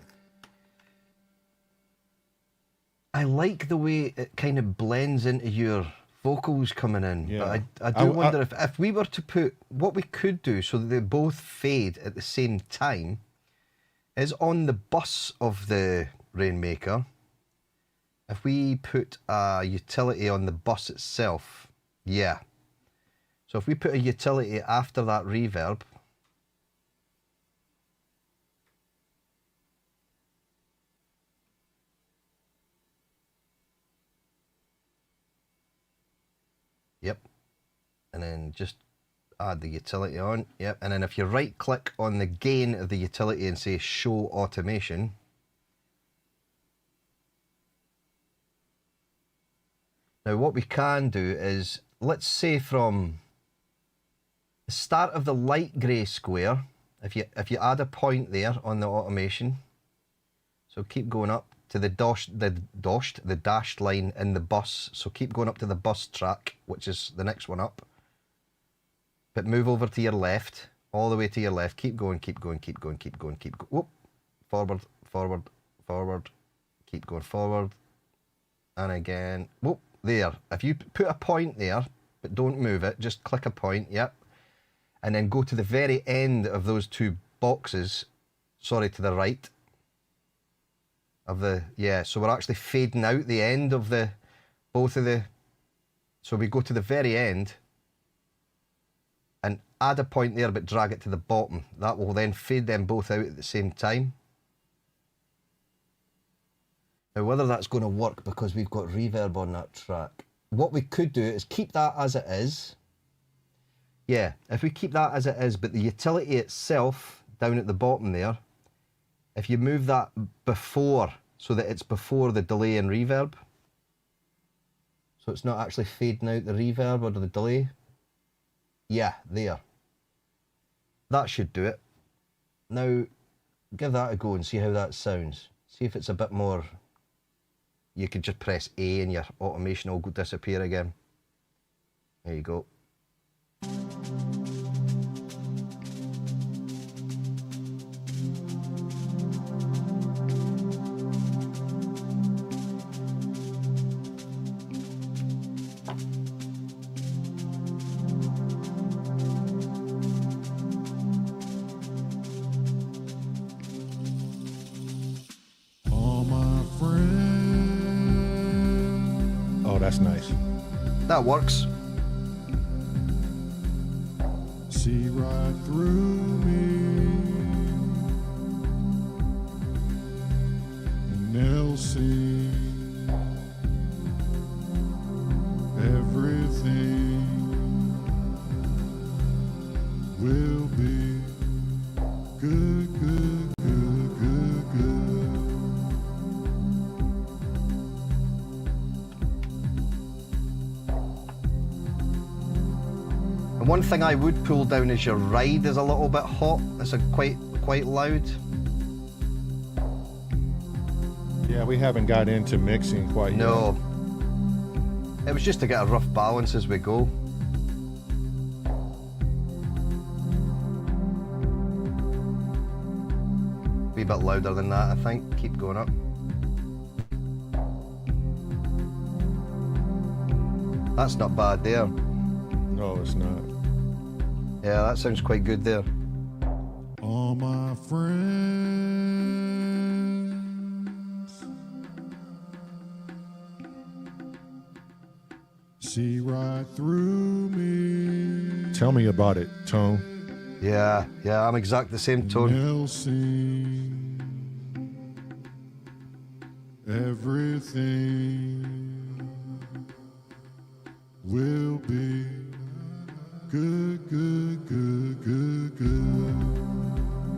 I like the way it kind of blends into your vocals coming in. Yeah. But I do wonder if we were to put, what we could do so that they both fade at the same time is on the bus of the Rainmaker. If we put a utility on the bus itself, yeah. So if we put a utility after that reverb, yep, and then just add the utility on, yep, and then if you right click on the gain of the utility and say show automation, now what we can do is, let's say from the start of the light grey square, if you add a point there on the automation, so keep going up to the dashed line in the bus, so keep going up to the bus track, which is the next one up, but move over to your left, all the way to your left, keep going, keep going, keep going, keep going, keep going, whoop, forward, forward, forward, keep going forward, and again, whoop, there. If you put a point there, but don't move it, just click a point, yep, and then go to the very end of those two boxes, sorry, to the right of the, yeah, so we're actually fading out the end of the, both of the, so we go to the very end and add a point there but drag it to the bottom. That will then fade them both out at the same time. Now whether that's going to work because we've got reverb on that track, what we could do is keep that as it is. Yeah, if we keep that as it is, but the utility itself down at the bottom there, if you move that before, so that it's before the delay and reverb, so it's not actually fading out the reverb or the delay. Yeah, there. That should do it. Now, give that a go and see how that sounds. See if it's a bit more, you could just press A and your automation will disappear again. There you go. That's nice. That works. See right through me, and they'll see everything will be good, good, good, good, good. One thing I would pull down is your ride is a little bit hot. It's quite loud. Yeah, we haven't got into mixing quite yet. No. It was just to get a rough balance as we go. Be a bit louder than that, I think. Keep going up. That's not bad there. No, it's not. Yeah, that sounds quite good there. All my friends see right through me. Tell me about it, Tone. Yeah, I'm exactly the same tone. They'll see everything will be good, good, good, good, good.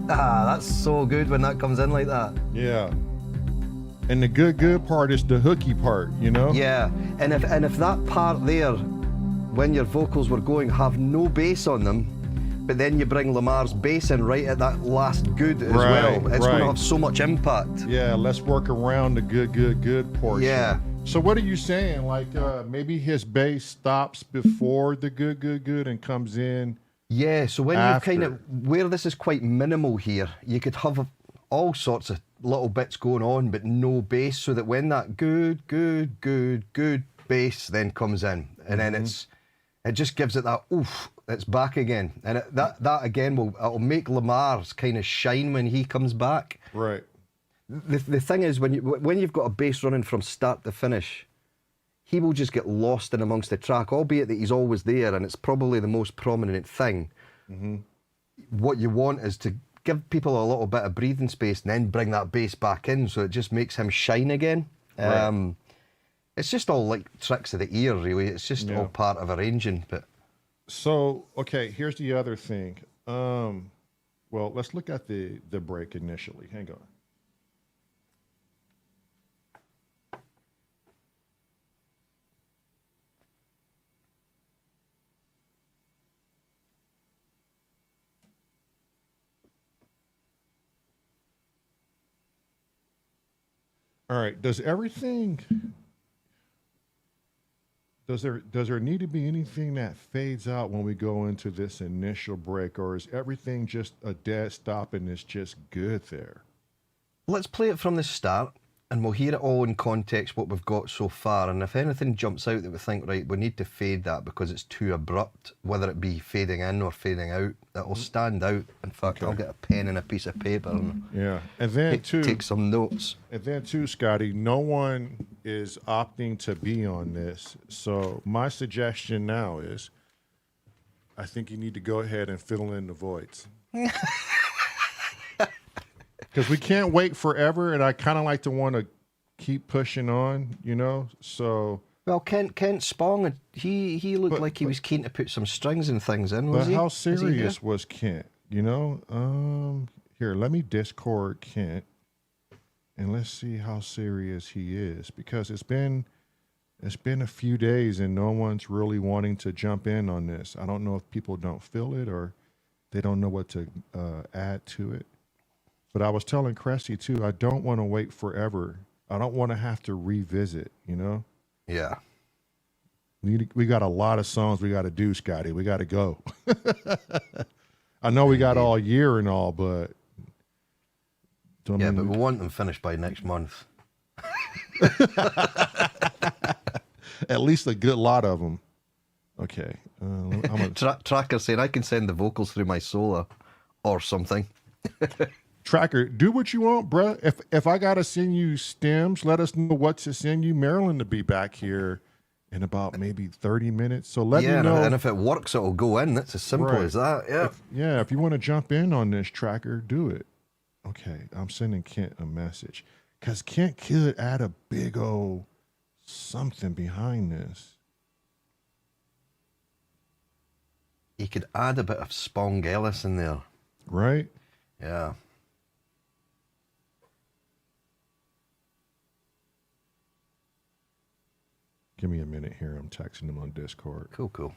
Ah, that's so good when that comes in like that. Yeah. And the good part is the hooky part, you know? Yeah, and if that part there, when your vocals were going, have no bass on them, but then you bring Lamar's bass in right at that last good as Right, well. It's going to right. have so much impact. Yeah, let's work around the good portion. Yeah. So what are you saying? Like maybe his bass stops before the good and comes in. Yeah, so when you kind of, After. where this is quite minimal here, you could have all sorts of little bits going on, but no bass, so that when that good bass then comes in, and then it just gives it that oof, it's back again. And that again it'll make Lamar's kind of shine when he comes back. Right. The thing is, when you've got a bass running from start to finish, he will just get lost in amongst the track, albeit that he's always there, and it's probably the most prominent thing. What you want is to give people a little bit of breathing space and then bring that bass back in, so it just makes him shine again. Right. It's just all like tricks of the ear, really. It's just all part of arranging. But So, okay, here's the other thing. Well, let's look at the break initially. Hang on. All right, does there need to be anything that fades out when we go into this initial break, or is everything just a dead stop and it's just good there? let's play it from the start, and we'll hear it all in context, what we've got so far. And if anything jumps out that we think, right, we need to fade that because it's too abrupt, whether it be fading in or fading out, that will stand out. In fact, I'll get a pen and a piece of paper and and then take some notes. And then too, Scotty, no one is opting to be on this. So my suggestion now is, I think you need to go ahead and fill in the voids. Because we can't wait forever, and I kind of like to want to keep pushing on, you know? So... Well, Kent Spong, he looked like he was keen to put some strings and things in, was But he? how serious was Kent, you know? Here, let me Discord Kent, and let's see how serious he is. Because it's been a few days, and no one's really wanting to jump in on this. I don't know if people don't feel it or they don't know what to add to it. But I was telling Cressy, too, I don't want to wait forever. I don't want to have to revisit, you know? Yeah. We got a lot of songs we got to do, Scotty. We got to go. I know we got all year and all, but... But we want them finished by next month. At least a good lot of them. Okay. I'm gonna... Tracker saying, I can send the vocals through my Solar or something. Tracker, do what you want, bruh. If I gotta send you stems, let us know what to send you. Marilyn to be back here in about maybe 30 minutes. So let me know. And if it works, it'll go in. That's as simple as that. Yeah. If you want to jump in on this, Tracker, do it. Okay, I'm sending Kent a message. Because Kent could add a big old something behind this. He could add a bit of Spongellis in there. Right? Yeah. Give me a minute here. I'm texting him on Discord. Cool.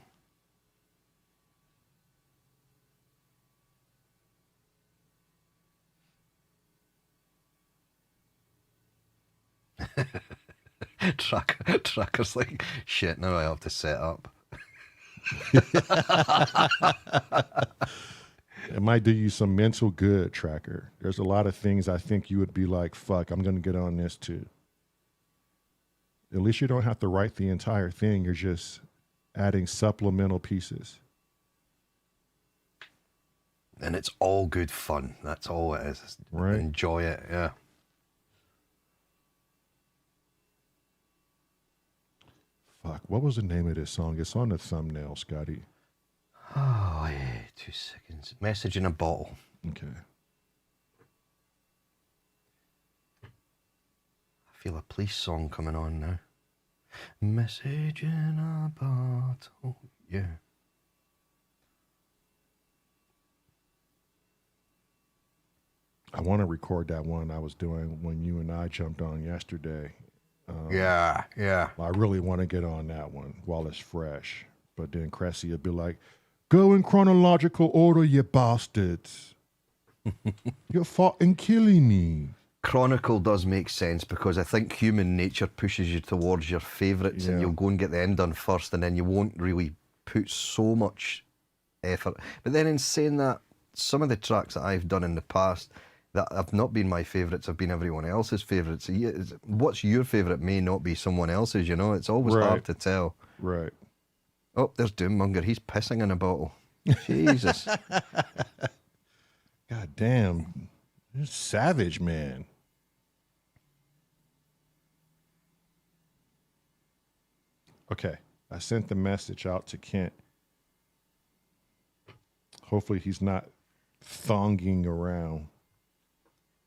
Tracker's like, shit, now I have to set up. It might do you some mental good, Tracker. There's a lot of things I think you would be like, fuck, I'm going to get on this too. At least you don't have to write the entire thing. You're just adding supplemental pieces. And it's all good fun. That's all it is. Right. Enjoy it, yeah. Fuck, what was the name of this song? It's on the thumbnail, Scotty. Oh, yeah, 2 seconds. Message in a Bottle. Okay. I feel a police song coming on now. Message in a bottle, yeah. I want to record that one I was doing when you and I jumped on yesterday. Yeah. I really want to get on that one while it's fresh. But then Cressy would be like, Go in chronological order, you bastards. You're fucking killing me. Chronicle does make sense because I think human nature pushes you towards your favourites and you'll go and get the end done first and then you won't really put so much effort. But then in saying that, some of the tracks that I've done in the past that have not been my favourites have been everyone else's favourites. What's your favourite may not be someone else's, you know? It's always hard to tell. Right. Oh, there's Doommonger. He's pissing in a bottle. Jesus. God damn. You're savage, man. Okay. I sent the message out to Kent. Hopefully he's not thonging around.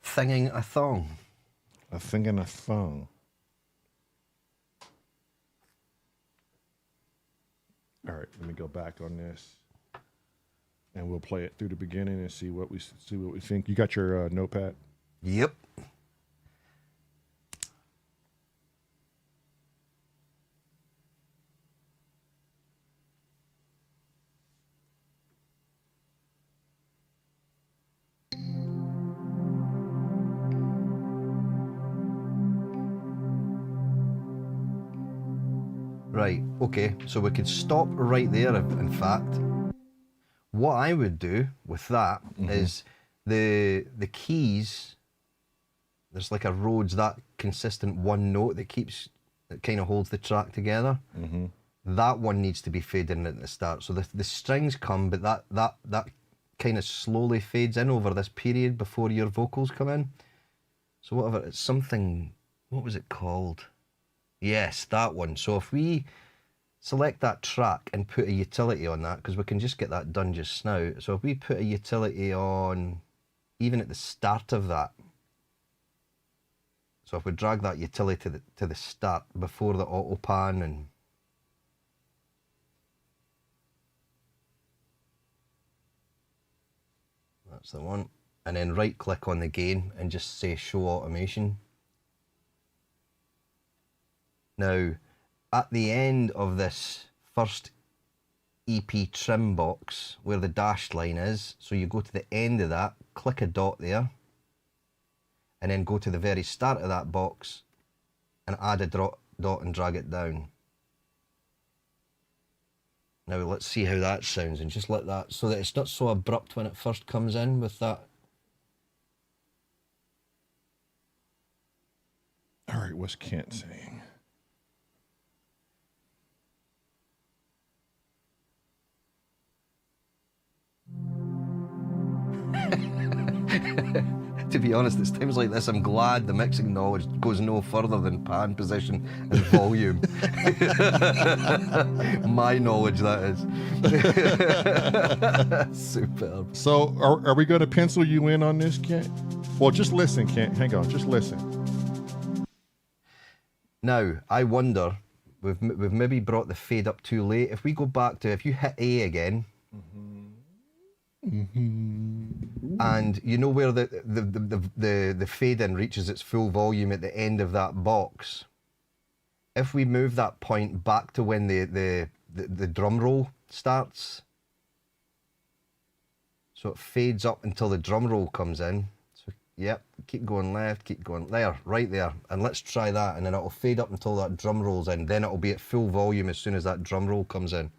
Thinging a thong. A thing and a thong. All right, let me go back on this, and we'll play it through the beginning and see what we think. You got your notepad? Yep. Right, okay, so we could stop right there, in fact. What I would do with that is the keys, there's like a Rhodes, that consistent one note that kind of holds the track together. That one needs to be faded in at the start. So the strings come, but that kind of slowly fades in over this period before your vocals come in. So whatever, it's something, what was it called? Yes, that one. So if we select that track and put a utility on that, because we can just get that done just now. So if we put a utility on, even at the start of that, so if we drag that utility to the start before the auto pan, and that's the one, and then right click on the gain and just say show automation. Now, at the end of this first EP trim box, where the dashed line is, so you go to the end of that, click a dot there, and then go to the very start of that box and add a dot and drag it down. Now let's see how that sounds, and just let that, so that it's not so abrupt when it first comes in with that. All right, what's Kent saying? To be honest, it's times like this I'm glad the mixing knowledge goes no further than pan position and volume. My knowledge, that is. Superb. So are we going to pencil you in on this, Kent? Well, just listen, Kent. Hang on, just listen. Now, I wonder, we've maybe brought the fade up too late. If we go back to, if you hit A again, and you know where the fade in reaches its full volume at the end of that box, if we move that point back to when the drum roll starts, so it fades up until the drum roll comes in. So yep, keep going left, keep going there, right there, and let's try that, and then it'll fade up until that drum rolls in, then it'll be at full volume as soon as that drum roll comes in.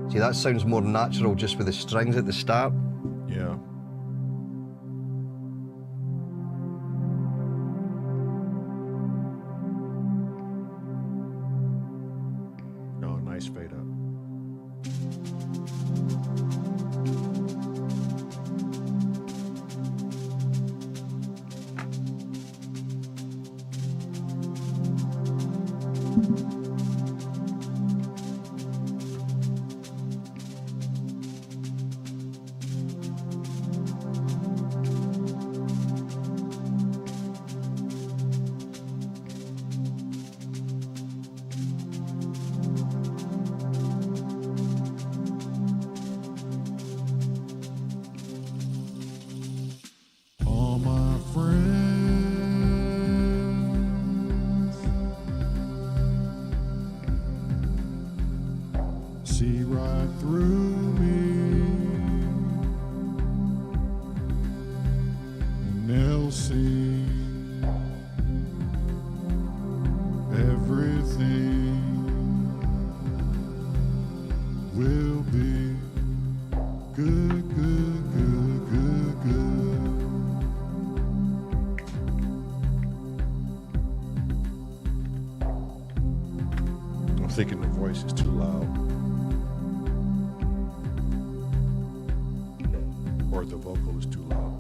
See, that sounds more natural just with the strings at the start. Yeah. Oh, nice fade up. right through me, and they'll see everything will be good, good, good, good, good. I'm thinking the voice is too loud. Or the vocal is too loud.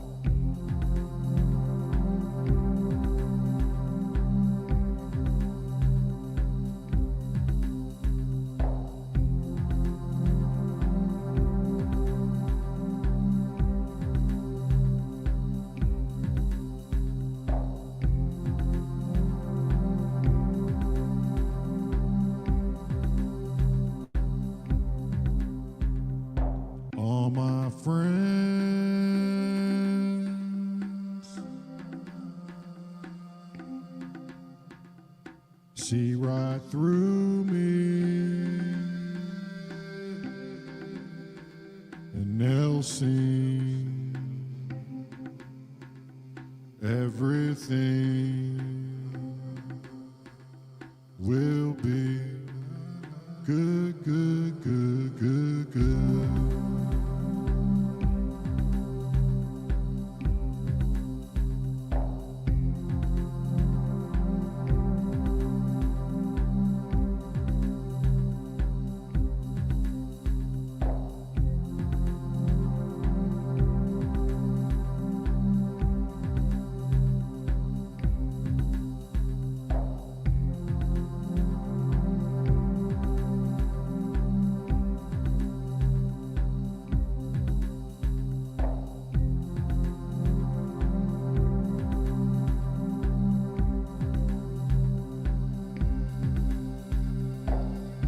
All my friends see right through me, and they'll sing everything will be good, good, good, good, good.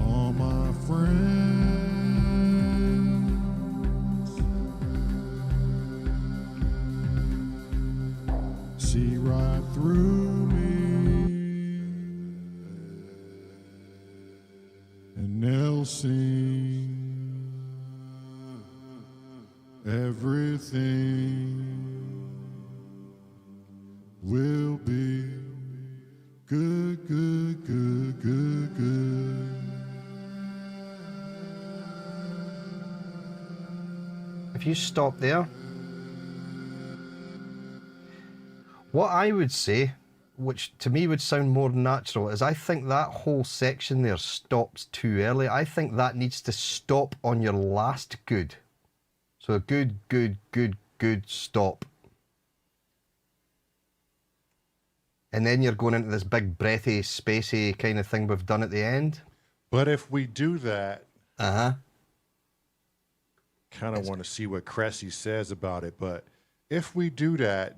All my friends see right through me, and they'll sing everything will be good, good, good, good, good. If you stop there, what I would say, which to me would sound more natural, is I think that whole section there stops too early. I think that needs to stop on your last good. So a good, good, good, good stop. And then you're going into this big breathy, spacey kind of thing we've done at the end. But if we do that, Uh-huh. kind of want to see what Cressy says about it. But if we do that,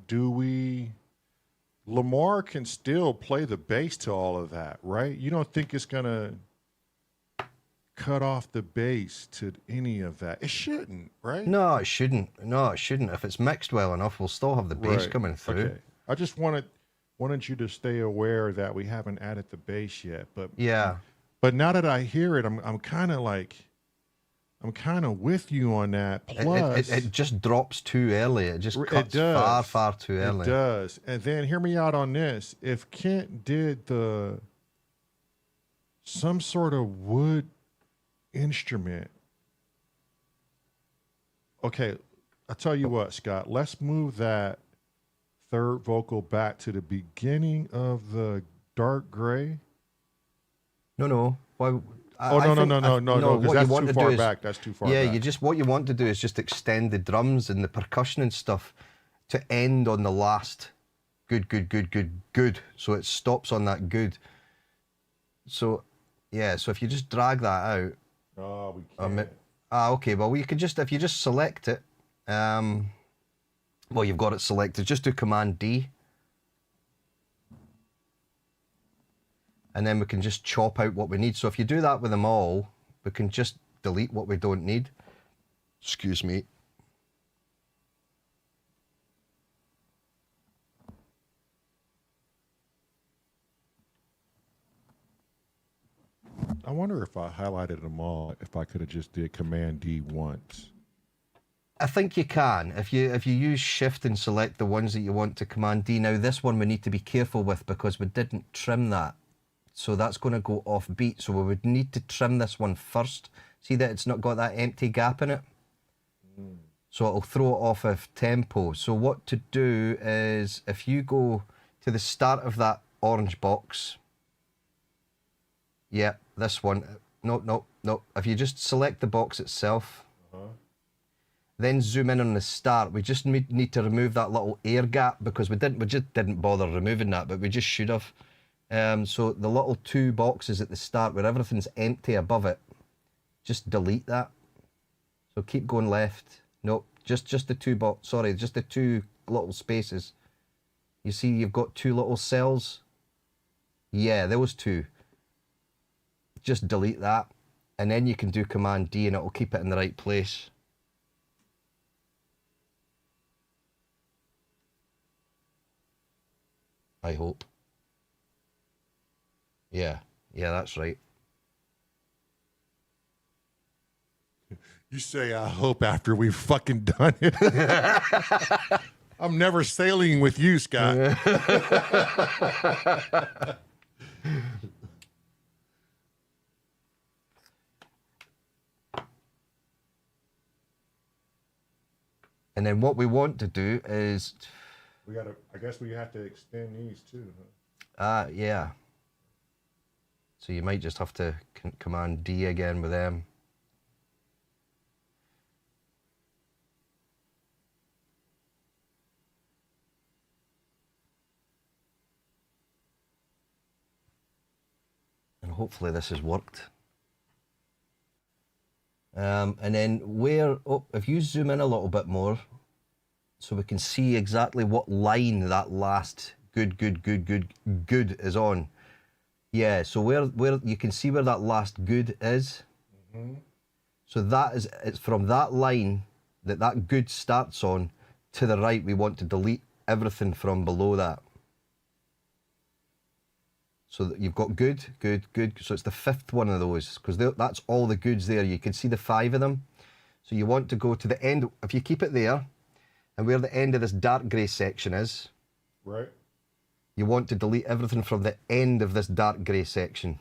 Lamar can still play the bass to all of that, right? You don't think it's going to cut off the bass to any of that? It shouldn't, right? No, it shouldn't. No, it shouldn't. If it's mixed well enough, we'll still have the bass Right. coming through. Okay. I just wanted you to stay aware that we haven't added the bass yet. But Yeah. But now that I hear it, I'm kind of with you on that. Plus, It just drops too early. It just cuts far, far too early. It does. And then hear me out on this. If Kent did some sort of wood instrument, okay, I'll tell you what, Scott. Let's move that third vocal back to the beginning of the dark gray. No. Why? No, because that's too far back. That's too far back. Yeah, what you want to do is just extend the drums and the percussion and stuff to end on the last good. So it stops on that good. So, yeah, so if you just drag that out. Oh, we can't. Okay, well, you could just, if you just select it, well, you've got it selected, just do Command D. And then we can just chop out what we need. So if you do that with them all, we can just delete what we don't need. Excuse me. I wonder if I highlighted them all, if I could have just did Command D once. I think you can. If you use Shift and select the ones that you want to Command D. Now this one we need to be careful with because we didn't trim that. So that's going to go off beat. So we would need to trim this one first. See that it's not got that empty gap in it? So it'll throw it off of tempo. So what to do is if you go to the start of that orange box. Yeah, this one. No. If you just select the box itself. Then zoom in on the start. We just need to remove that little air gap because we just didn't bother removing that, but we just should have. So the little two boxes at the start where everything's empty above it, just delete that. So keep going left. Nope, just the two just the two little spaces. You see you've got two little cells? Yeah, those two. Just delete that. And then you can do Command D and it'll keep it in the right place. I hope. Yeah, that's right. You say I hope after we've fucking done it. I'm never sailing with you, Scott. And then what we want to do is... I guess we have to extend these too, huh? Yeah. So you might just have to Command D again with them. And hopefully this has worked. And then if you zoom in a little bit more, so we can see exactly what line that last good is on. Yeah, so where you can see where that last good is. So it's from that line that good starts on to the right. We want to delete everything from below that. So that you've got good. So it's the fifth one of those because that's all the goods there. You can see the 5 of them. So you want to go to the end. If you keep it there, and where the end of this dark grey section is, right? You want to delete everything from the end of this dark grey section,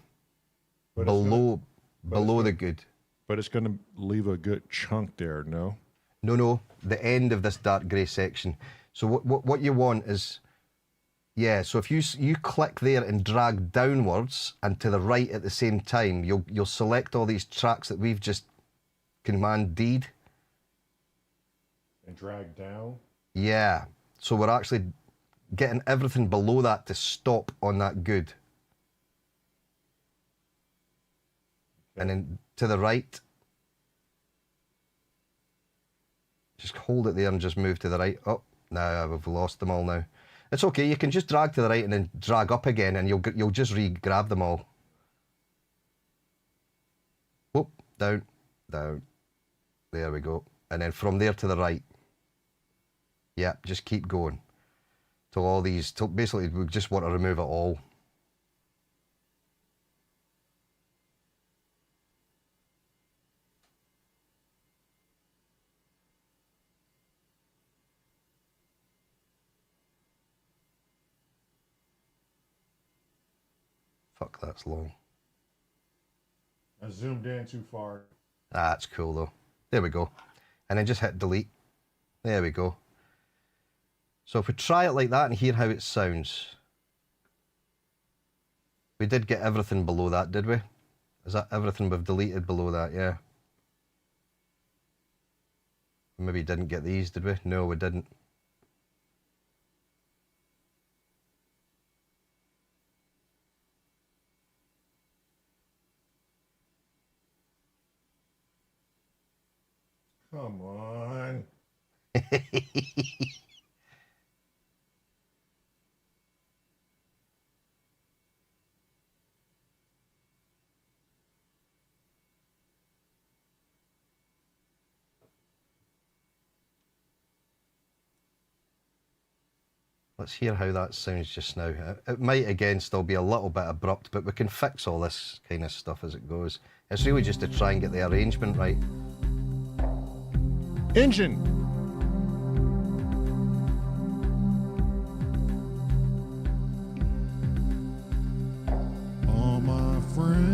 below the good. But it's going to leave a good chunk there, no? No, the end of this dark grey section. So what you want is, yeah. So if you click there and drag downwards and to the right at the same time, you'll select all these tracks that we've just Command D'd. And drag down? Yeah. So we're actually getting everything below that to stop on that good. Okay. And then to the right, just hold it there and just move to the right. Oh, no, we've lost them all now. It's okay, you can just drag to the right and then drag up again and you'll just re-grab them all. Whoop, down. There we go. And then from there to the right. Yeah, just keep going. Till all these, basically we just want to remove it all. Fuck, that's long. I zoomed in too far. That's cool though. There we go. And then just hit delete. There we go. So if we try it like that and hear how it sounds. We did get everything below that, did we? Is that everything we've deleted below that? Yeah. Maybe didn't get these, did we? No, we didn't. Come on. Let's hear how that sounds just now. It might again still be a little bit abrupt, but we can fix all this kind of stuff as it goes. It's really just to try and get the arrangement right. Engine. All my friends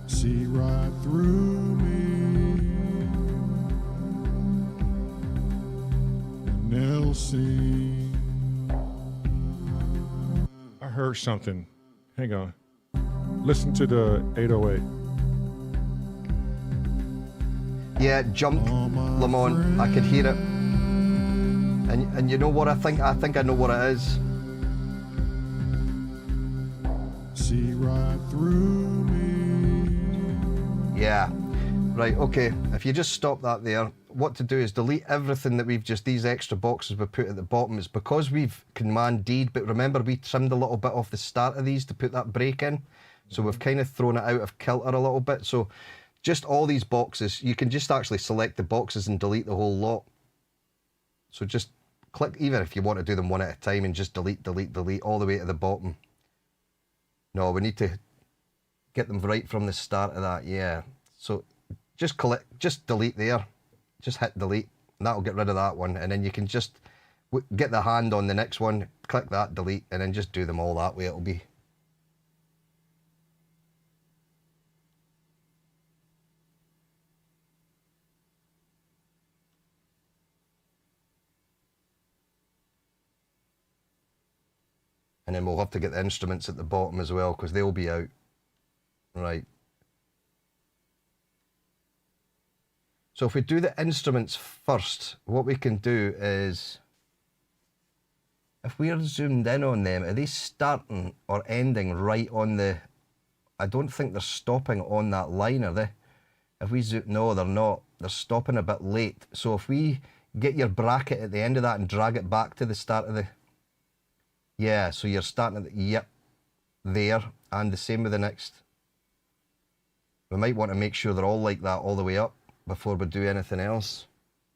see right through me, and they'll sing. I heard something. Hang on. Listen to the 808. Yeah, it jumped, Lamont. I could hear it. And you know what I think? I think I know what it is. See right through me. Yeah. Right, okay. If you just stop that there, what to do is delete everything that we've just, these extra boxes we put at the bottom. It's because we've Command D'd, but remember we trimmed a little bit off the start of these to put that break in. So we've kind of thrown it out of kilter a little bit. So just all these boxes, you can just actually select the boxes and delete the whole lot. So just click, even if you want to do them one at a time, and just delete, delete, delete all the way to the bottom. No, we need to get them right from the start of that, yeah. So just delete there. Just hit delete, and that'll get rid of that one. And then you can just get the hand on the next one, click that, delete, and then just do them all that way. It'll be. And then we'll have to get the instruments at the bottom as well, because they'll be out. Right. So if we do the instruments first, what we can do is, if we're zoomed in on them, are they starting or ending right on the, I don't think they're stopping on that line, are they? If we zoom, no, they're not. They're stopping a bit late. So if we get your bracket at the end of that and drag it back to the start of the, yeah, so you're starting at the, yep, there, and the same with the next. We might want to make sure they're all like that all the way up before we do anything else.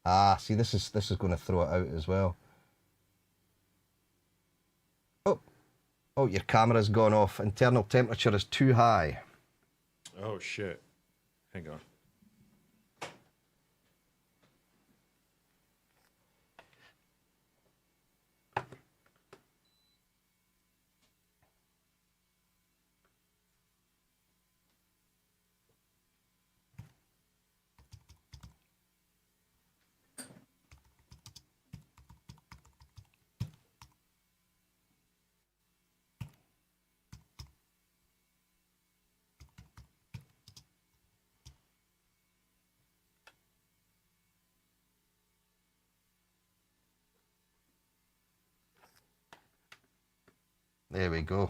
Ah, see, this is going to throw it out as well. Oh, your camera's gone off. Internal temperature is too high. Oh, shit. Hang on. There we go.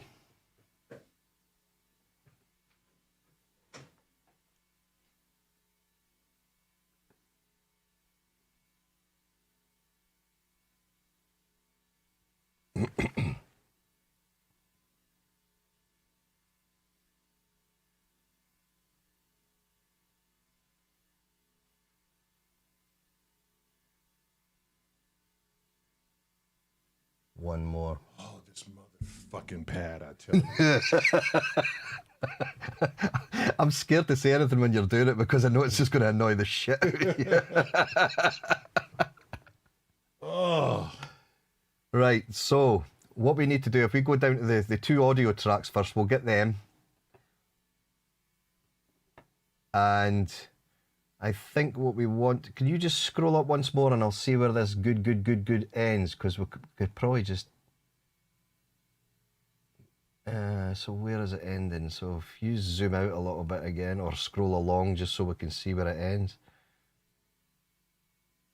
One more. Oh, this motherfucking pad, I tell you. I'm scared to say anything when you're doing it because I know it's just going to annoy the shit out of you. Oh. Right, so what we need to do, if we go down to the two audio tracks first, we'll get them. And I think what we want, can you just scroll up once more and I'll see where this good ends, because we could probably just, so where is it ending? So if you zoom out a little bit again, or scroll along just so we can see where it ends.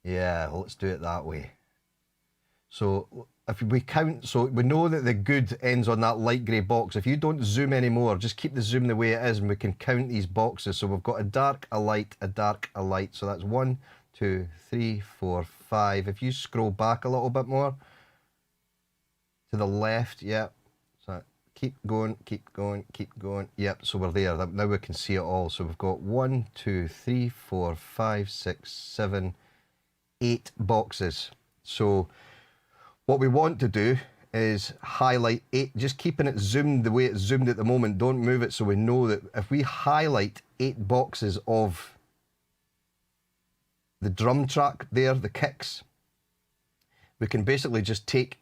Yeah, well, let's do it that way. So if we count, so we know that the good ends on that light grey box. If you don't zoom anymore, just keep the zoom the way it is and we can count these boxes. So we've got a dark, a light, a dark, a light. So that's 1, 2, 3, 4, 5. If you scroll back a little bit more to the left, yeah. So Keep going, keep going, keep going. Yep, so we're there. Now we can see it all. So we've got 1, 2, 3, 4, 5, 6, 7, 8 boxes. So what we want to do is highlight 8, just keeping it zoomed the way it's zoomed at the moment. Don't move it, so we know that if we highlight 8 boxes of the drum track there, the kicks, we can basically just take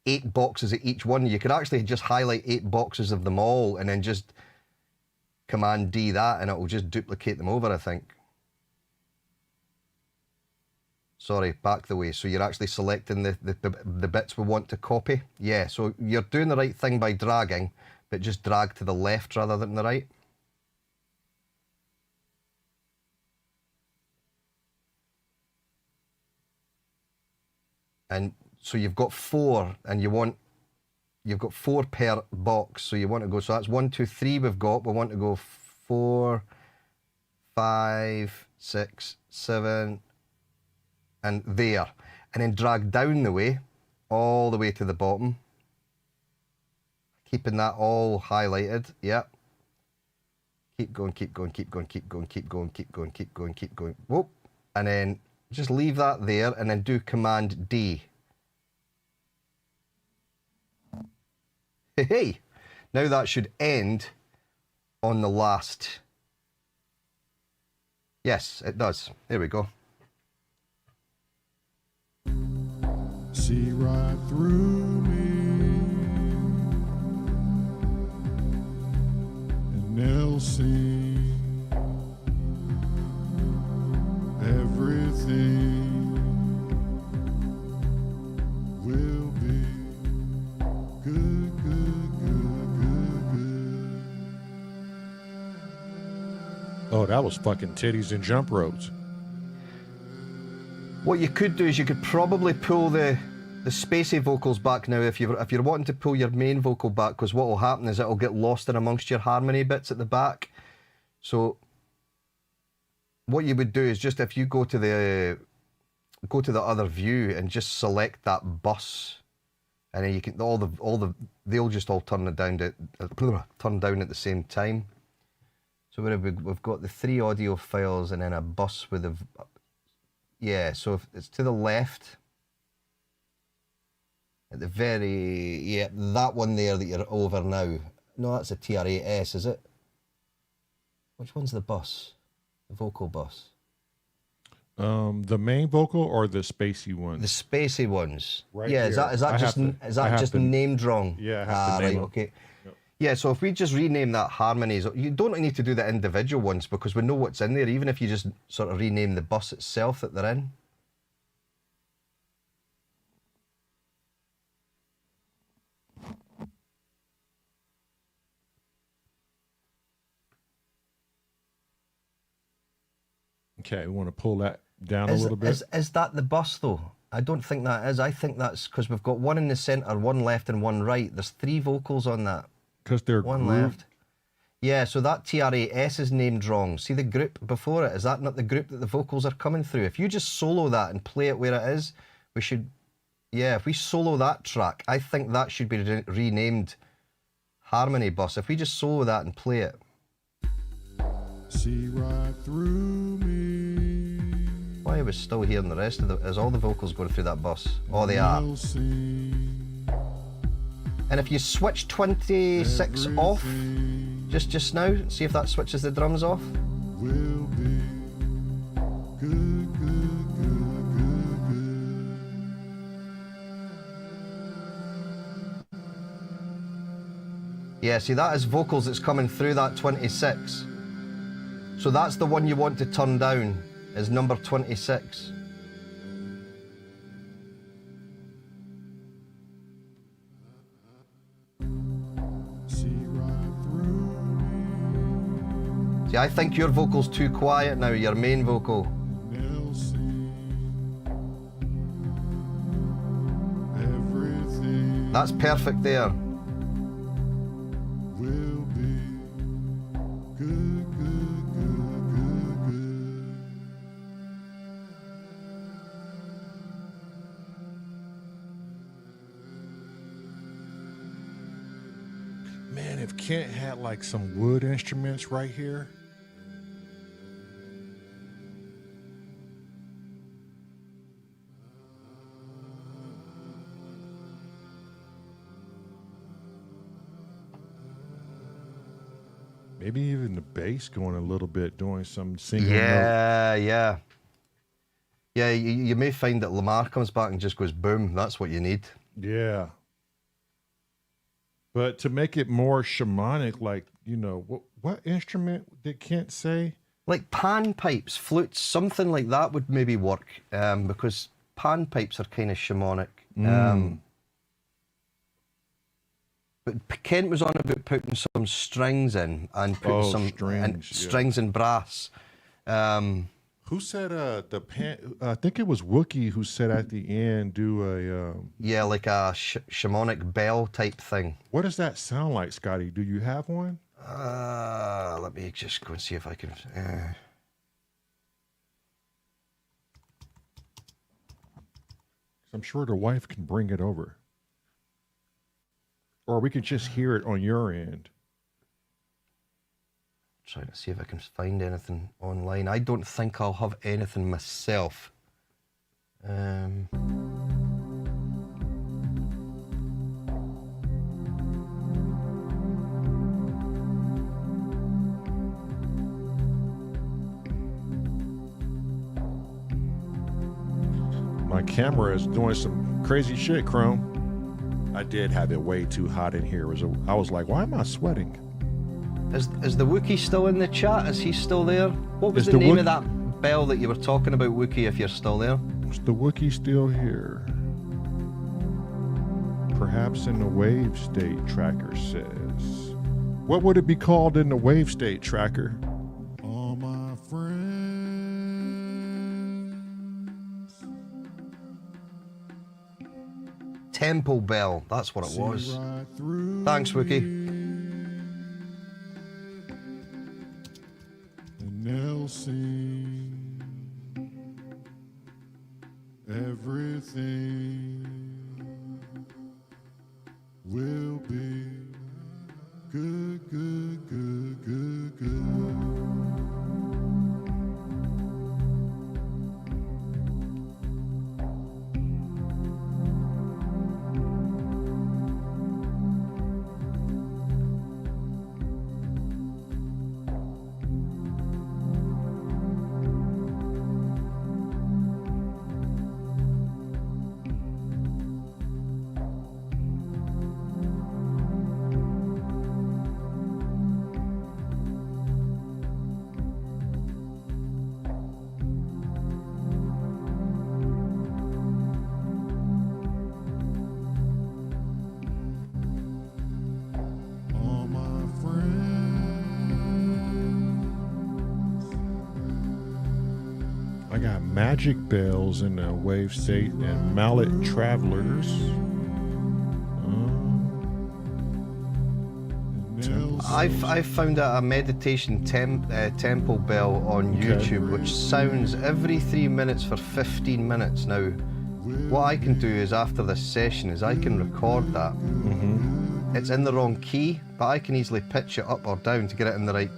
8 boxes of each one. You could actually just highlight 8 boxes of them all and then just Command D that and it will just duplicate them over, I think. Sorry, back the way. So you're actually selecting the bits we want to copy. Yeah, so you're doing the right thing by dragging, but just drag to the left rather than the right. And so you've got 4 and you've got 4 per box. So you want to go, so that's 1, 2, 3 we've got. We want to go 4, 5, 6, 7, and there. And then drag down the way, all the way to the bottom. Keeping that all highlighted, yep. Keep going, keep going, keep going, keep going, keep going, keep going, keep going, keep going. Whoop. And then just leave that there and then do Command D. Hey, now that should end on the last. Yes, it does. There we go. See right through me, and they'll see everything will be good, good, good, good, good. Oh, that was fucking titties and jump ropes. What you could do is you could probably pull the spacey vocals back now if you're wanting to pull your main vocal back, because what will happen is it'll get lost in amongst your harmony bits at the back. So what you would do is just if you go to the other view and just select that bus, and then you can they'll just all turn down at the same time. So we've got the 3 audio files and then a bus with a yeah. So if it's to the left. At the very, yeah, that one there that you're over now. No, that's a TR8S, is it? Which one's the bus? The vocal bus? The main vocal or the spacey ones? The spacey ones. Right yeah, here. is that just named wrong? Yeah, I have to name them. Okay. Yep. Yeah, so if we just rename that Harmonies, you don't need to do the individual ones because we know what's in there, even if you just sort of rename the bus itself that they're in. Okay, we want to pull that down a little bit. Is that the bus though? I don't think that is. I think that's because we've got one in the centre, one left and one right. There's 3 vocals on that. Because they're one grooved. Left. Yeah, so that TR8S is named wrong. See the group before it? Is that not the group that the vocals are coming through? If you just solo that and play it where it is, we should... Yeah, if we solo that track, I think that should be renamed Harmony Bus. If we just solo that and play it. See right through me. Why are we still hearing the rest of the... Is all the vocals going through that bus? Oh, they are. And if you switch 26 off, just now, see if that switches the drums off. Will be good, good, good, good, good. Yeah, see that is vocals that's coming through that 26. So that's the one you want to turn down, is number 26. See, I think your vocal's too quiet now, your main vocal. That's perfect there. Will be good, good, good, good, good. if Kent had like some wood instruments right here. Maybe even the bass going a little bit, doing some single note. Yeah. Yeah, you may find that Lamar comes back and just goes boom. That's what you need. Yeah. But to make it more shamanic, like, you know, what instrument did Kent say? Like panpipes, flutes, something like that would maybe work, because panpipes are kind of shamanic. But Kent was on about putting some strings in and putting some strings and brass. Who said I think it was Wookie who said at the end do a yeah, like a shamanic bell type thing. What does that sound like, Scotty? Do you have one? Let me just go and see if I can. I'm sure the wife can bring it over. Or we can just hear it on your end. Trying to see if I can find anything online. I don't think I'll have anything myself. My camera is doing some crazy shit, Chrome. I did have it way too hot in here. I was like, why am I sweating? Is the Wookiee still in the chat? Is he still there? What was the name of that bell that you were talking about, Wookiee, if you're still there? Is the Wookiee still here? Perhaps in the wave state, tracker says. What would it be called in the wave state, tracker? All my friends. Temple bell, that's what it was. Right through Thanks, Wookiee. and they'll sing everything will be good, good, good, good, good. Magic bells in the wave state and mallet travelers. I've found a meditation temple bell on YouTube, which sounds every 3 minutes for 15 minutes. Now, what I can do is after this session is I can record that. It's in the wrong key, but I can easily pitch it up or down to get it in the right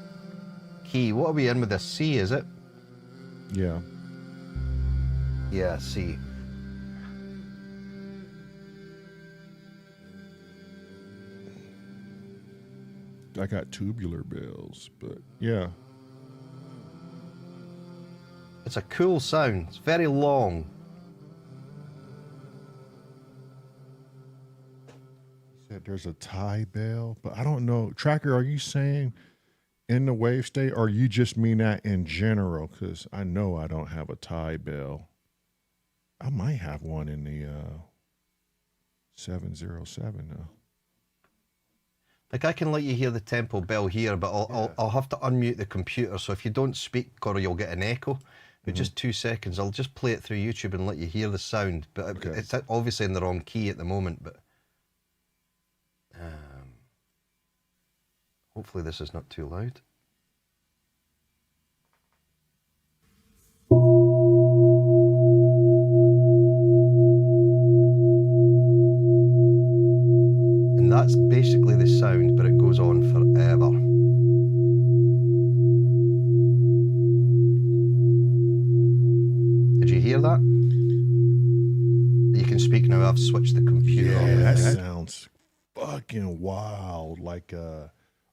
key. What are we in with this? C, is it? Yeah. Yeah, C. I got tubular bells, but yeah. It's a cool sound. It's very long. Said there's a tie bell, but I don't know. Tracker, are you saying in the wave state, or you just mean that in general? Because I know I don't have a tie bell. I might have one in the 707 though. Like I can let you hear the temple bell here, but I'll have to unmute the computer. So if you don't speak, or you'll get an echo. But just 2 seconds, I'll just play it through YouTube and let you hear the sound. But it's obviously in the wrong key at the moment. But hopefully this is not too loud. And that's basically the sound, but it goes on that? You can speak now. I've switched the computer on. Yeah, that sounds fucking wild. Like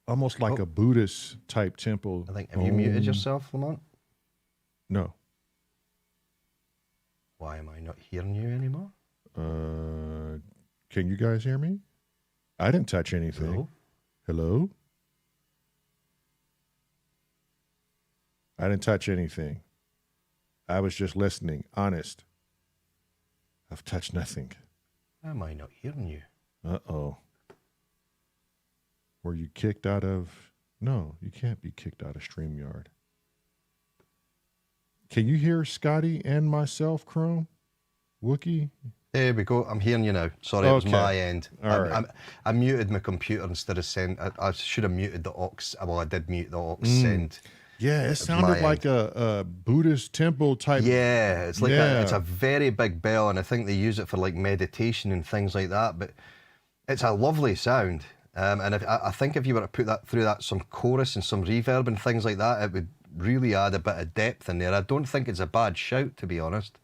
almost like a Buddhist type temple. I think. Have you muted yourself, Lamont? No. Why am I not hearing you anymore? Can you guys hear me? I didn't touch anything. Hello? Hello? I didn't touch anything. I was just listening. Honest. I've touched nothing. Why am I not hearing you? Uh-oh. Were you kicked out of... No, you can't be kicked out of StreamYard. Can you hear Scotty and myself, Chrome? Wookie? There we go. I'm hearing you now. Sorry, it was my end. Right. I muted my computer instead of send. I should have muted the aux. Well, I did mute the aux send. Yeah, it sounded like a Buddhist temple type. Yeah, it's like it's a very big bell, and I think they use it for like meditation and things like that. But it's a lovely sound, and I think if you were to put that through some chorus and some reverb and things like that, it would really add a bit of depth in there. I don't think it's a bad shout, to be honest.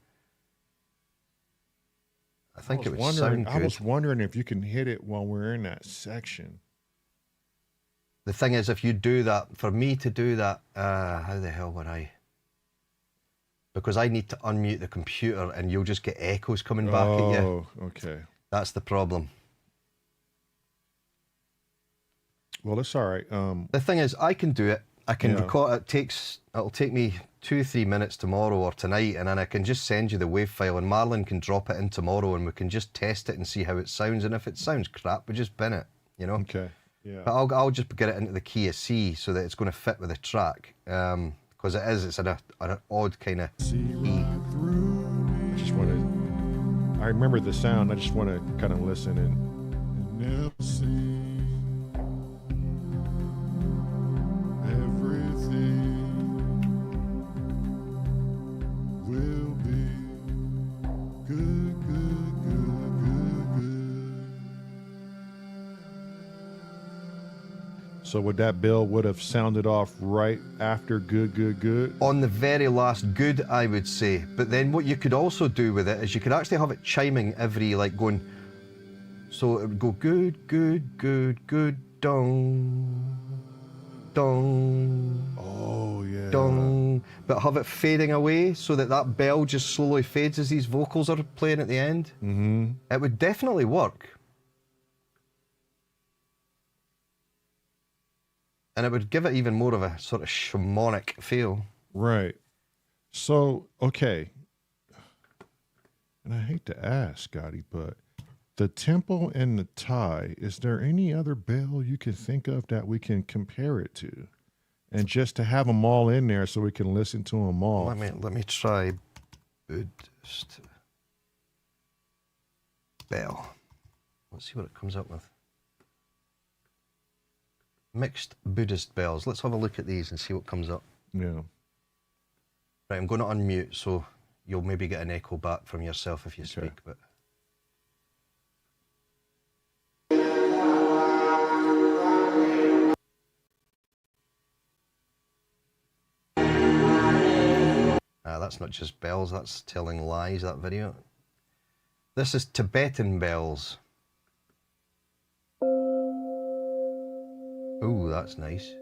I think it would sound good. I was wondering if you can hit it while we're in that section. The thing is, if you do that, for me to do that, how the hell would I? Because I need to unmute the computer and you'll just get echoes coming back at you. Oh, okay. That's the problem. Well, it's all right. The thing is, I can do it. I can record. It'll take me 2-3 minutes tomorrow or tonight, and then I can just send you the wave file, and MARELYN can drop it in tomorrow, and we can just test it and see how it sounds. And if it sounds crap, we just bin it. You know. Okay. Yeah. But I'll just get it into the key of C so that it's going to fit with the track. Because it's an odd kind of E. I just want to. I remember the sound. I just want to kind of listen and never seen everything will be good, good, good, good, good. So would that bell would have sounded off right after good, good, good? On the very last good, I would say. But then what you could also do with it is you could actually have it chiming every, like going, so it would go good, good, good, good, dong, dong, Oh, yeah. dong, but have it fading away so that that bell just slowly fades as these vocals are playing at the end. Mm-hmm. It would definitely work. And it would give it even more of a sort of shamanic feel. Right. So, okay. And I hate to ask, Scotty, but the tempo and the tie, is there any other bell you can think of that we can compare it to? And just to have them all in there so we can listen to them all. Let me try Buddhist bell. Let's see what it comes up with. Mixed Buddhist bells. Let's have a look at these and see what comes up. Yeah. Right, I'm going to unmute so you'll maybe get an echo back from yourself if you speak. But that's not just bells, that's telling lies, that video. This is Tibetan bells. Ooh, that's nice.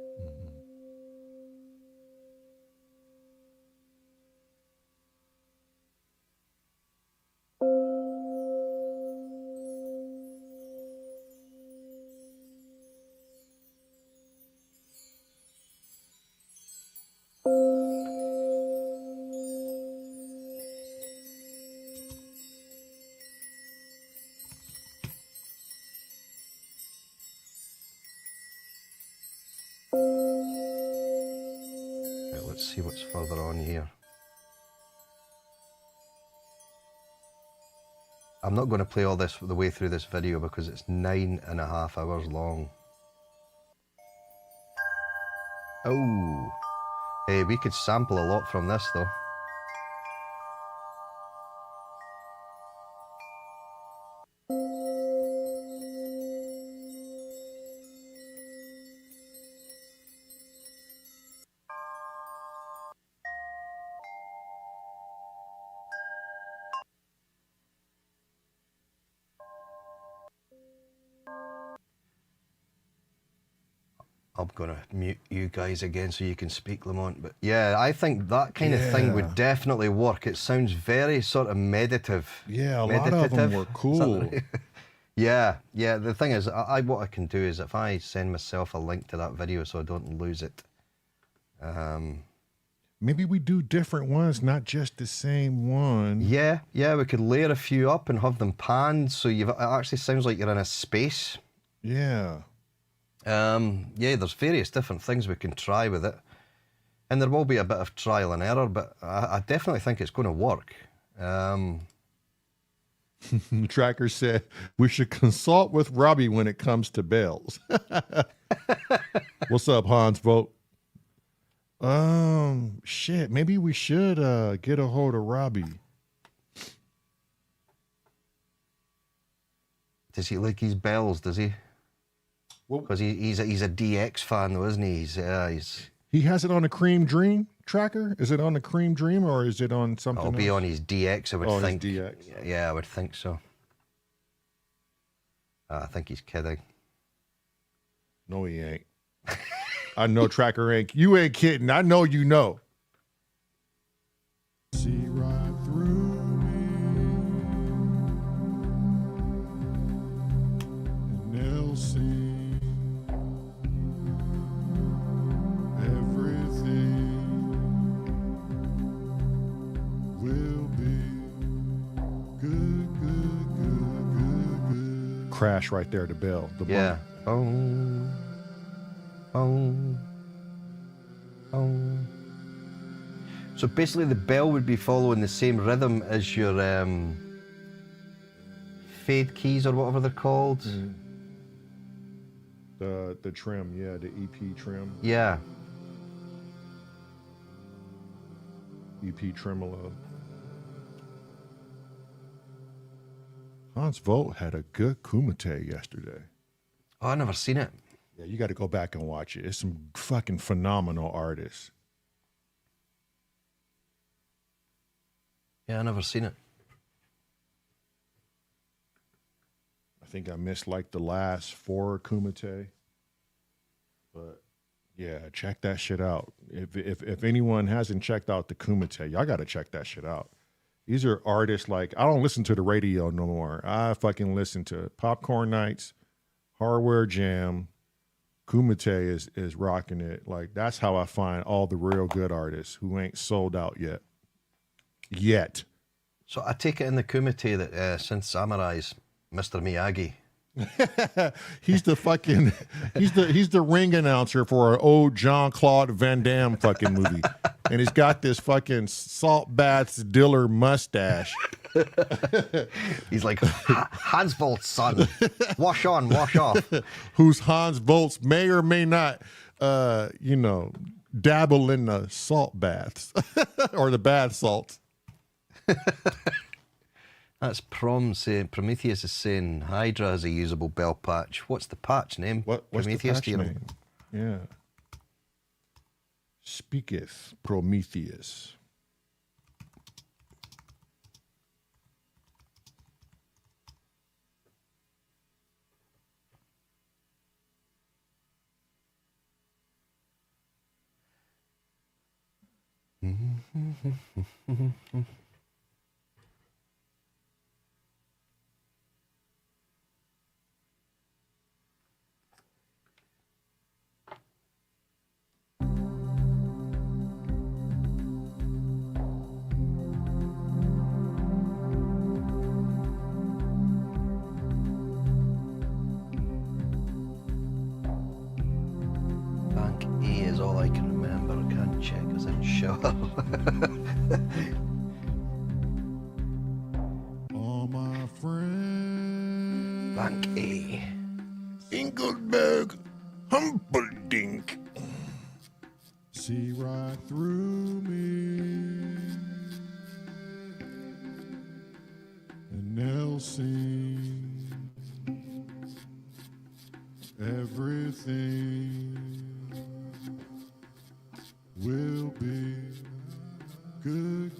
Let's see what's further on here. I'm not going to play all this the way through this video because it's 9.5 hours long. Oh, hey, we could sample a lot from this though. I'm going to mute you guys again so you can speak, Lamont. But yeah, I think that kind of thing would definitely work. It sounds very sort of meditative. Yeah, a lot of them were cool. Yeah. The thing is, what I can do is if I send myself a link to that video so I don't lose it. Maybe we do different ones, not just the same one. Yeah, we could layer a few up and have them panned so it actually sounds like you're in a space. Yeah. Yeah, there's various different things we can try with it. And there will be a bit of trial and error, but I definitely think it's going to work. Tracker said we should consult with Robbie when it comes to bells. What's up, Hans Vogt? Shit, maybe we should get a hold of Robbie. Does he like his bells, does he? Because he's a DX fan though, isn't he? He has it on the Cream Dream tracker? Is it on the Cream Dream or is it on something else? It'll be on his DX, I would think. His DX. Yeah, I would think so. I think he's kidding. No, he ain't. I know Tracker ain't. You ain't kidding. I know you know. See right through me, and they'll see everything will be good. Crash right there, the bell. The yeah. Oh. So basically the bell would be following the same rhythm as your fade keys or whatever they're called. The trim, yeah, the EP trim. Yeah. EP tremolo. Hans Vogt had a good kumite yesterday. Oh, I never seen it. Yeah, you got to go back and watch it. It's some fucking phenomenal artists. Yeah, I never seen it. I think I missed like the last 4 kumite. But yeah, check that shit out. If anyone hasn't checked out the kumite, y'all got to check that shit out. These are artists like, I don't listen to the radio no more. I fucking listen to Popcorn Nights, Hardware Jam. Kumite is rocking it. Like, that's how I find all the real good artists who ain't sold out yet. So I take it in the kumite that Synth Samurai's Mr. Miyagi. He's the fucking he's the ring announcer for an old Jean-Claude Van Damme fucking movie. And he's got this fucking salt baths diller mustache. He's like, Hans Volt's son. Wash on, wash off. Who's Hans Volt's may or may not dabble in the salt baths or the bath salts. That's Prom saying, Prometheus is saying Hydra has a usable bell patch. What's the patch name? What's Prometheus, the patch name? Yeah. Speaketh Prometheus. Bank A is all I can remember. I can't check as I'm sure. All my friends. Bank A. Ingleberg Humperdinck. See right through me, and they'll see everything will be good.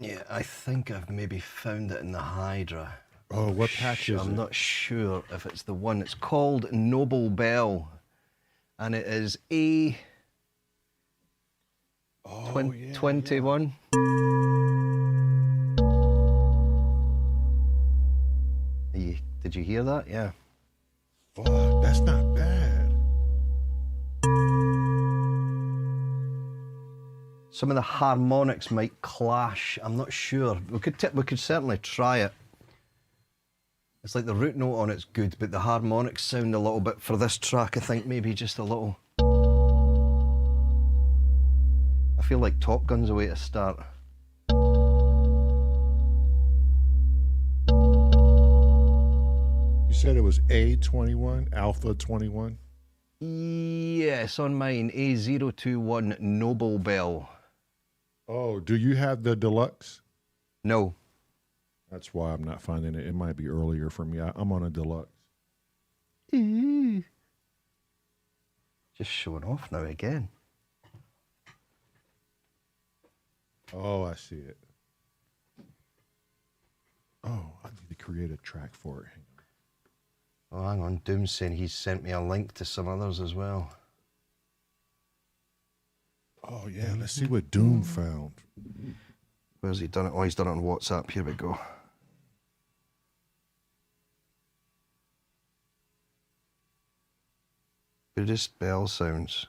Yeah, I think I've maybe found it in the Hydra. Oh, what patch is it? I'm not sure if it's the one. It's called Noble Bell, and it is A. Oh, yeah, 21. Did you hear that? Yeah. Fuck, that's not bad. Some of the harmonics might clash. I'm not sure. We could certainly try it. It's like the root note on it's good, but the harmonics sound a little bit for this track. I think maybe just a little. I feel like Top Gun's a way to start. You said it was A21, Alpha 21? Yes, on mine, A021 Noble Bell. Oh, do you have the deluxe? No. That's why I'm not finding it. It might be earlier for me. I'm on a deluxe. Just showing off now again. Oh, I see it. Oh, I need to create a track for it. Oh, hang on. Doom's saying he's sent me a link to some others as well. Oh, yeah. Let's see what Doom found. Where's he done it? Oh, he's done it on WhatsApp. Here we go. Buddhist bell sounds.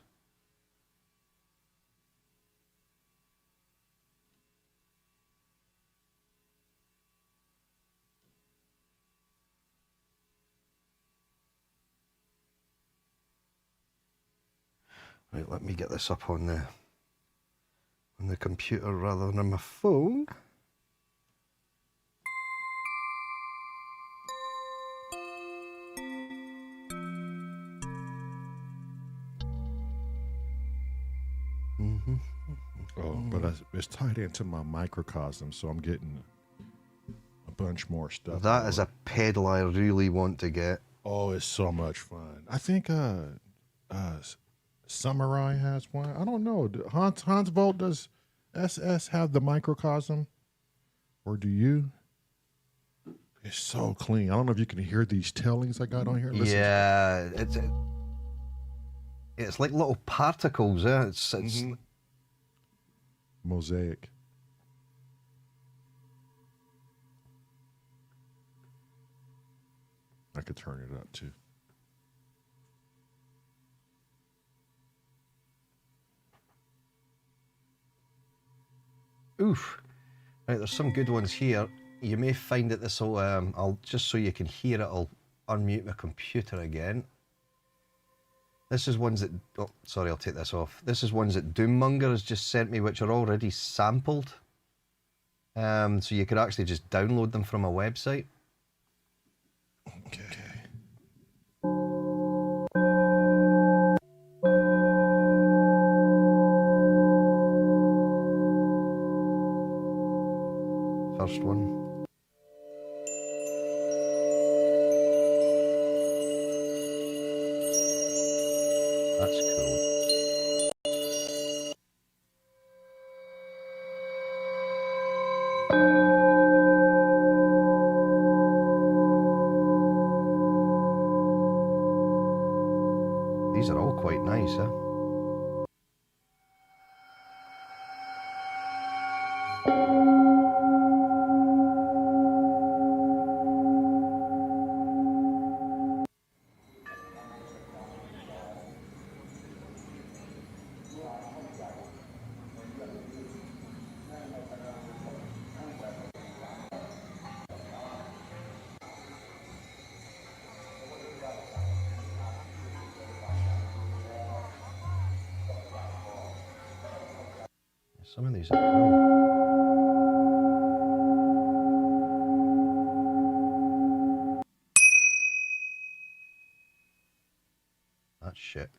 Right, let me get this up on the computer rather than on my phone. Oh, but it's tied into my microcosm, so I'm getting a bunch more stuff. That is a pedal I really want to get. Oh, it's so much fun. I think Samurai has one. I don't know. Hans Volt, does SS have the microcosm? Or do you? It's so clean. I don't know if you can hear these tailings I got on here. Listen. Yeah, it's like little particles. It's Mosaic. I could turn it up too. Oof. Right, there's some good ones here. You may find that this will, I'll just so you can hear it, I'll unmute my computer again. This is ones that, oh, sorry, I'll take this off. This is ones that Doommonger has just sent me, which are already sampled. So you could actually just download them from a website. Okay. First one. That's cool. These are all quite nice, huh? Some of these are cool. That's shit.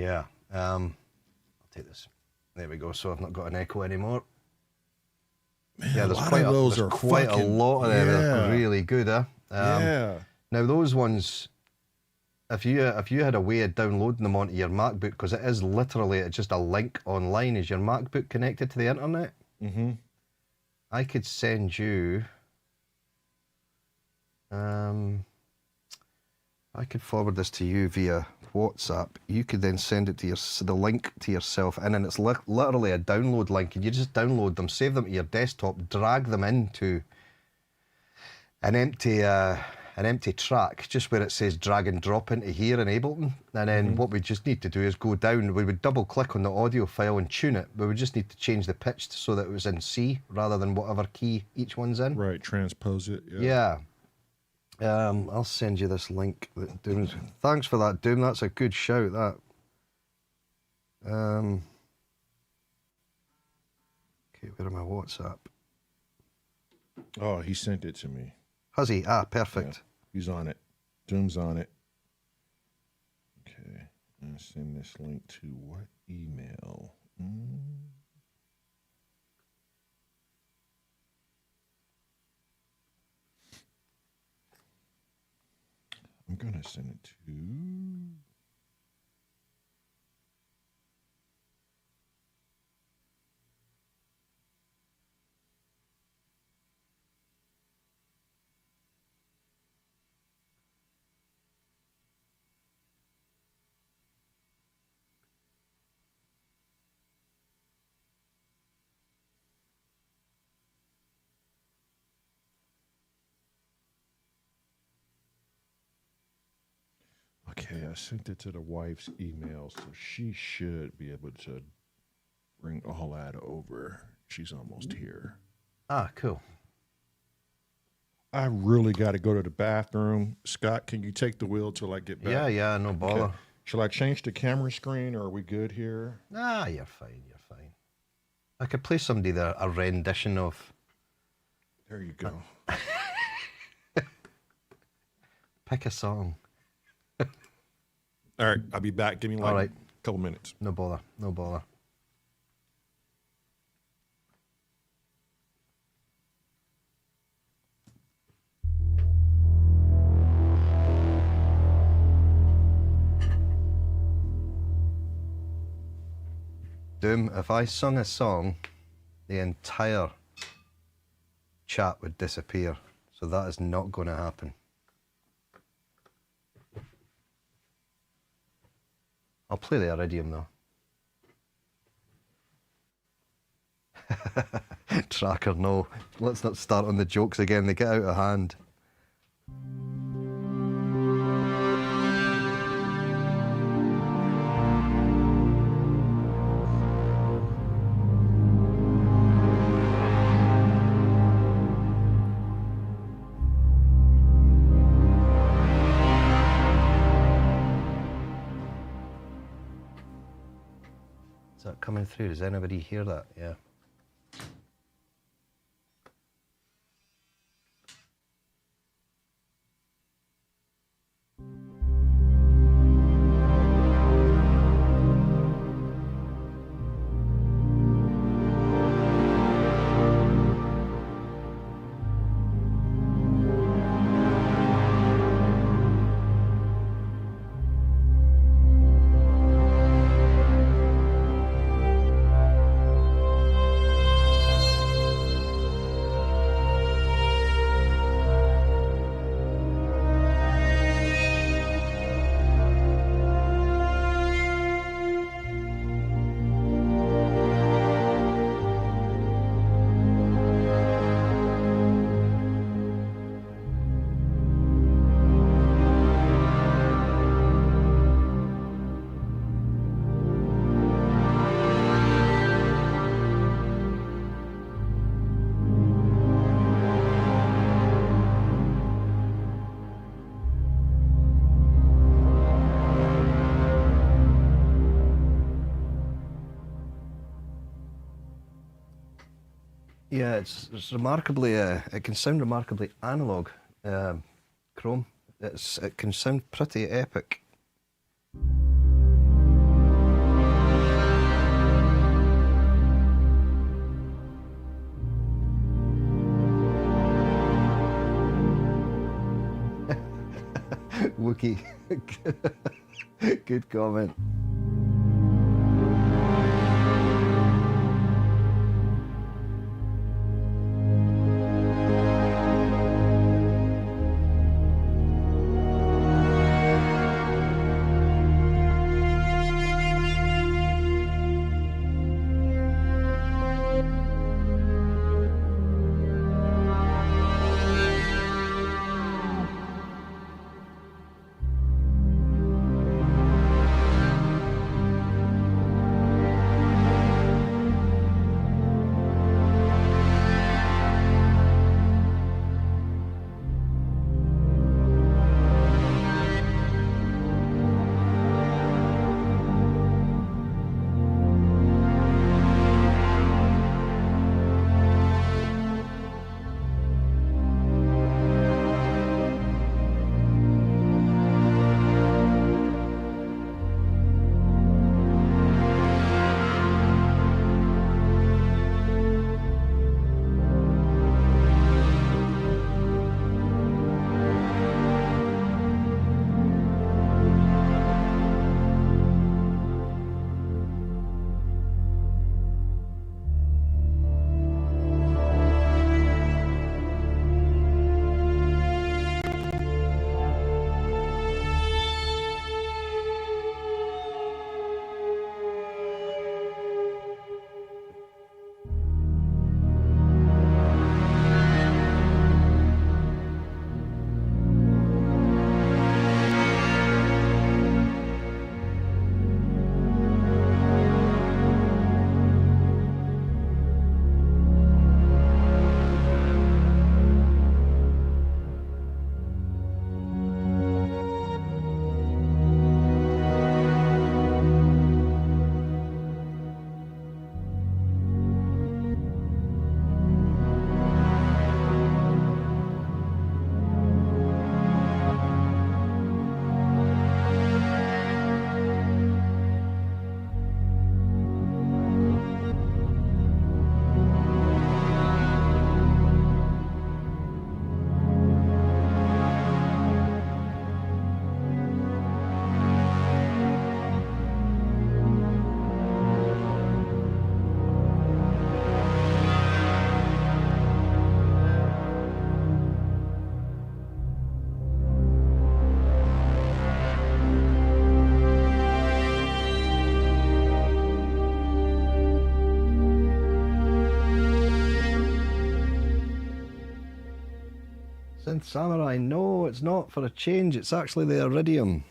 Yeah. I'll take this. There we go. So I've not got an echo anymore. Man, Yeah, a lot of those are quite a lot of them. They're yeah. really good, huh? Yeah. Now those ones, if you had a way of downloading them onto your MacBook, because it is literally just a link online. Is your MacBook connected to the internet? Mm-hmm. I could send you. I could forward this to you via WhatsApp. You could then send it to the link to yourself, and then it's literally a download link, and you just download them, save them to your desktop, drag them into an empty track, just where it says drag and drop into here in Ableton. And then what we just need to do is go down. We would double click on the audio file and tune it. We would just need to change the pitch so that it was in C rather than whatever key each one's in. Right, transpose it. Yeah. I'll send you this link that Doom's. Thanks for that, Doom. That's a good shout, that. Okay, where am I? WhatsApp? Oh, he sent it to me. Has he? Ah, perfect. Yeah, he's on it. Doom's on it. Okay, I'm gonna send this link to what email? I'm gonna send it to. Okay, I sent it to the wife's email, so she should be able to bring all that over. She's almost here. Ah, cool. I really got to go to the bathroom. Scott, can you take the wheel till I get back? Yeah, no bother. Okay. Shall I change the camera screen, or are we good here? Ah, you're fine, you're fine. I could play somebody a rendition of... There you go. Pick a song. All right, I'll be back. Give me like a couple minutes. No bother, no bother. Doom, if I sung a song, the entire chat would disappear. So that is not going to happen. I'll play the Iridium though. Tracker, no. Let's not start on the jokes again. They get out of hand. Is that coming through? Does anybody hear that? Yeah. Yeah, it's remarkably. It can sound remarkably analog. Chrome. It can sound pretty epic. Loki. Good comment. Synth Samurai, no, it's not for a change, it's actually the Iridium.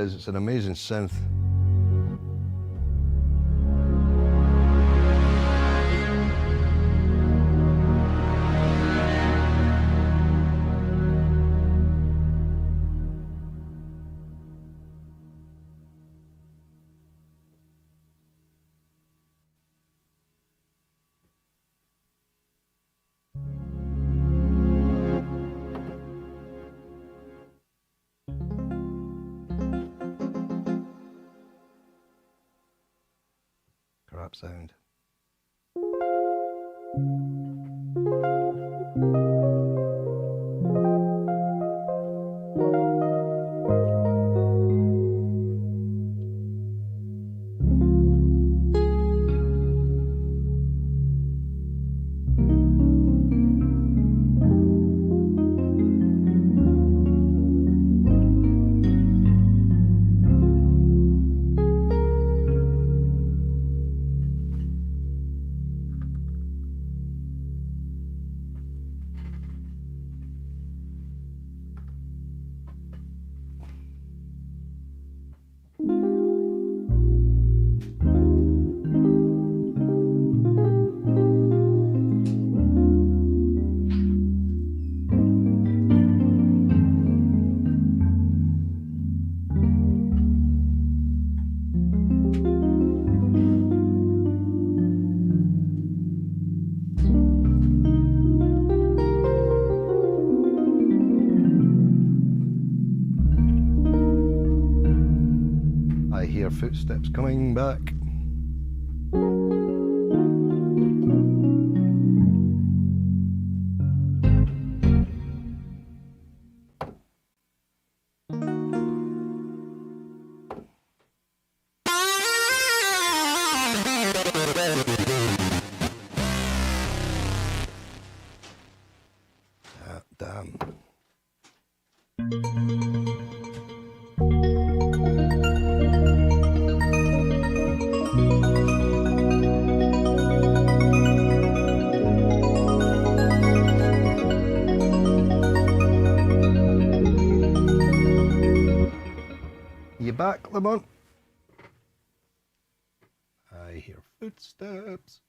It's an amazing synth. Crap sound. hear footsteps coming back. Damn. You back, Lamont? I hear footsteps.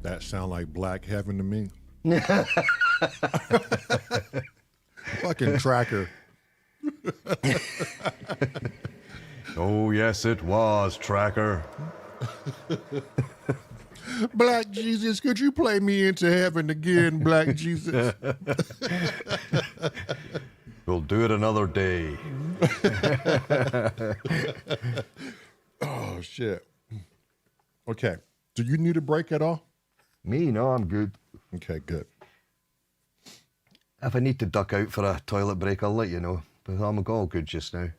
That sound like black heaven to me. Fucking tracker. Oh, yes, it was, Tracker. Black Jesus, could you play me into heaven again, Black Jesus? We'll do it another day. Oh, shit. Okay. Do you need a break at all? Me? No, I'm good. Okay, good. If I need to duck out for a toilet break, I'll let you know. But I'm all good just now.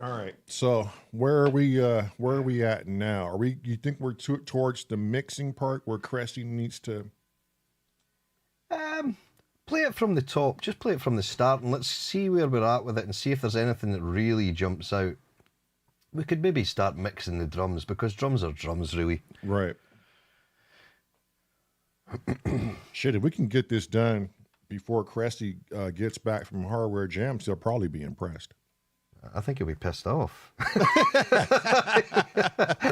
All right. So where are we at now? Are we? You think we're towards the mixing part where Cressy needs to? Play it from the top. Just play it from the start, and let's see where we're at with it, and see if there's anything that really jumps out. We could maybe start mixing the drums, because drums are drums, really. Right. Shit, if we can get this done before Cressy gets back from Hardware Jams, they'll probably be impressed. I think he'll be pissed off.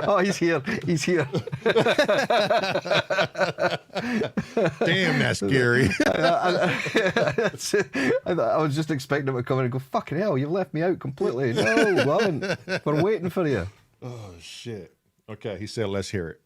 Oh, he's here. He's here. Damn, that's scary. I was just expecting him to come in and go, fucking hell, you've left me out completely. No, I haven't. We're waiting for you. Oh, shit. Okay, he said, let's hear it.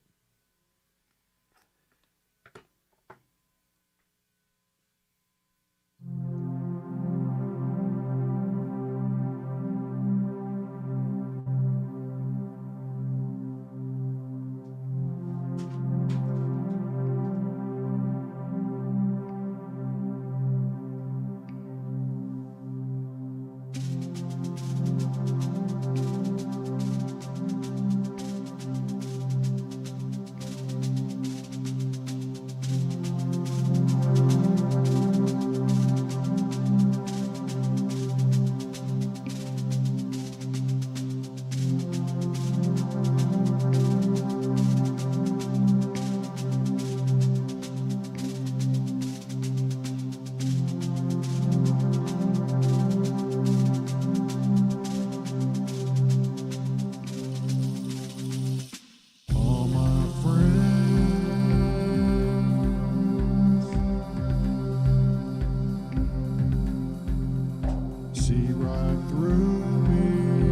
see right through me,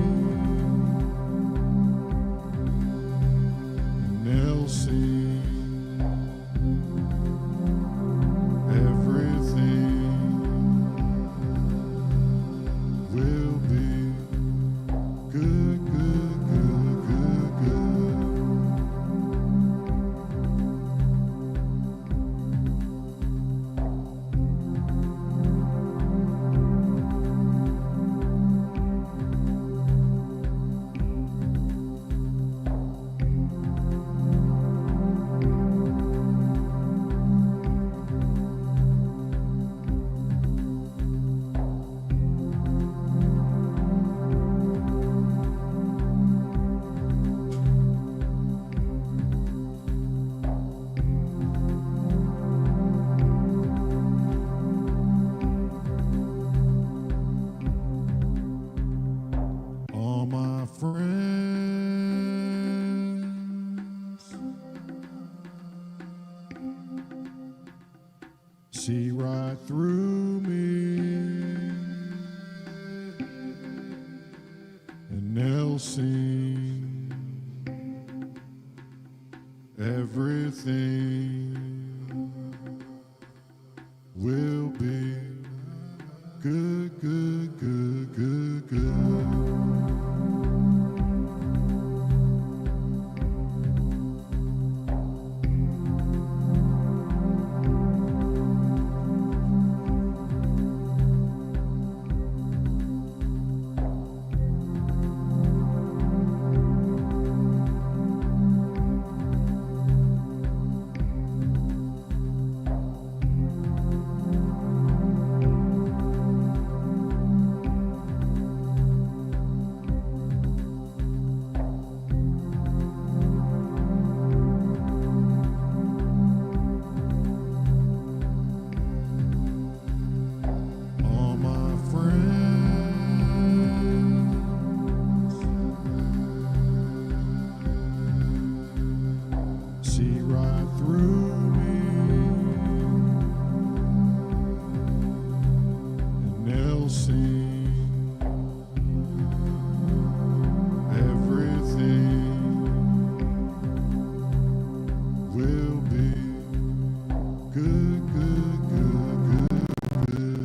and they'll see everything will be good, good, good, good, good. All my friends see right through me, and they'll sing everything will be good, good, good, good, good. All my friends see right through me, and they'll sing everything will be good, good, good, good, good.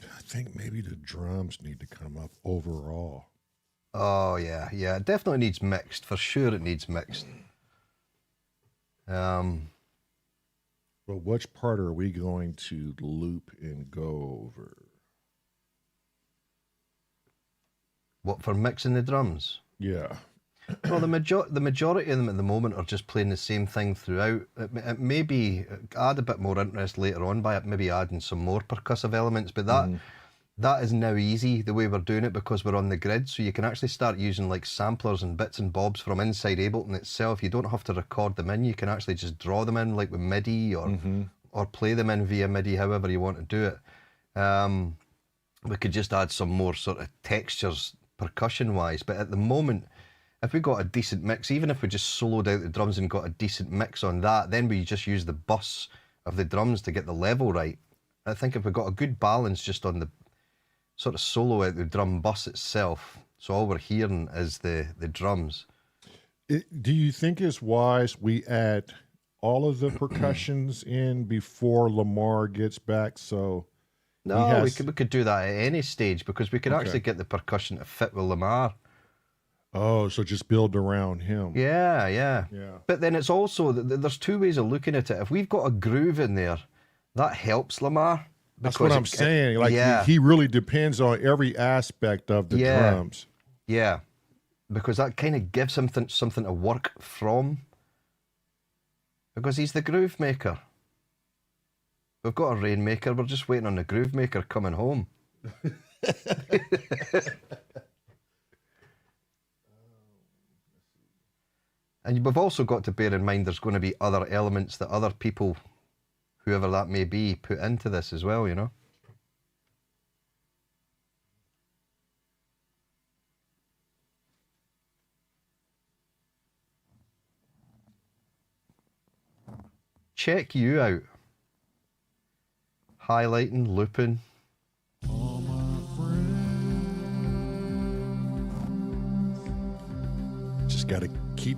I think maybe the drums need to come up overall. Oh yeah, yeah. It definitely needs mixed. For sure, it needs mixed. But which part are we going to loop and go over? What, for mixing the drums? Yeah. Well, the majority of them at the moment are just playing the same thing throughout. It maybe add a bit more interest later on by maybe adding some more percussive elements, but that is now easy the way we're doing it because we're on the grid, so you can actually start using like samplers and bits and bobs from inside Ableton itself. You don't have to record them in, you can actually just draw them in like with MIDI or play them in via MIDI, however you want to do it. We could just add some more sort of textures percussion wise, but at the moment, if we got a decent mix, even if we just soloed out the drums and got a decent mix on that, then we just use the bus of the drums to get the level right. I think if we got a good balance just on the sort of solo out the drum bus itself, so all we're hearing is the drums. Do you think it's wise we add all of the percussions in before Lamar gets back? So no, we could do that at any stage because we could actually get the percussion to fit with Lamar. Oh, so just build around him. Yeah. But then it's also, there's two ways of looking at it. If we've got a groove in there, that helps Lamar. That's what I'm saying. Like he really depends on every aspect of the drums. Yeah, because that kind of gives him something to work from. Because he's the groove maker. We've got a rainmaker, we're just waiting on the groove maker coming home. And we've also got to bear in mind there's going to be other elements that other people, whoever that may be, put into this as well, you know. Check you out. Highlighting, looping. All my friends. Just got to keep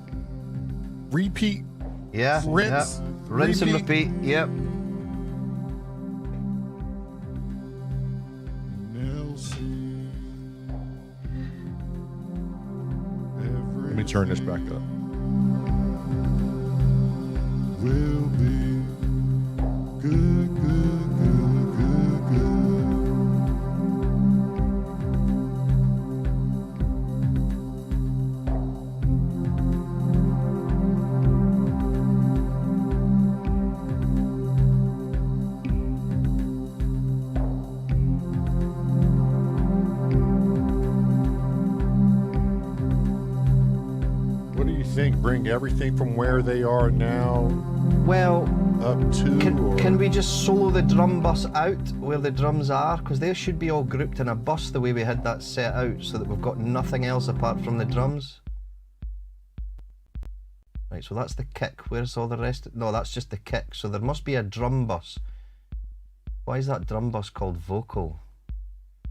repeat. Yeah. Rinse, Yeah. Rinse and repeat. Yep. Nelson. Let me turn this back up. Will be good, good, good, good, good. What do you think? Bring everything from where they are now Well, up to, or can we just solo the drum bus out where the drums are? Because they should be all grouped in a bus the way we had that set out, so that we've got nothing else apart from the drums. Right, so that's the kick. Where's all the rest? No, that's just the kick. So there must be a drum bus. Why is that drum bus called vocal?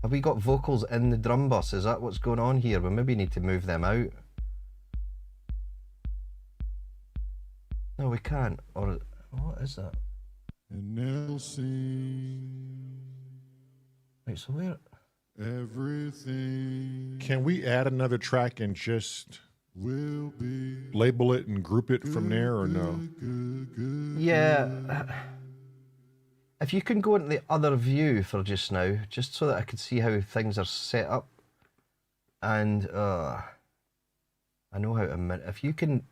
Have we got vocals in the drum bus? Is that what's going on here? We maybe need to move them out. No, we can't. Or what is that? And Nelson. Right, so where? Everything can we add another track and just will be label it and group it from there, or no? good, good. Yeah. If you can go into the other view for just now, just so that I can see how things are set up. And I know how to if you can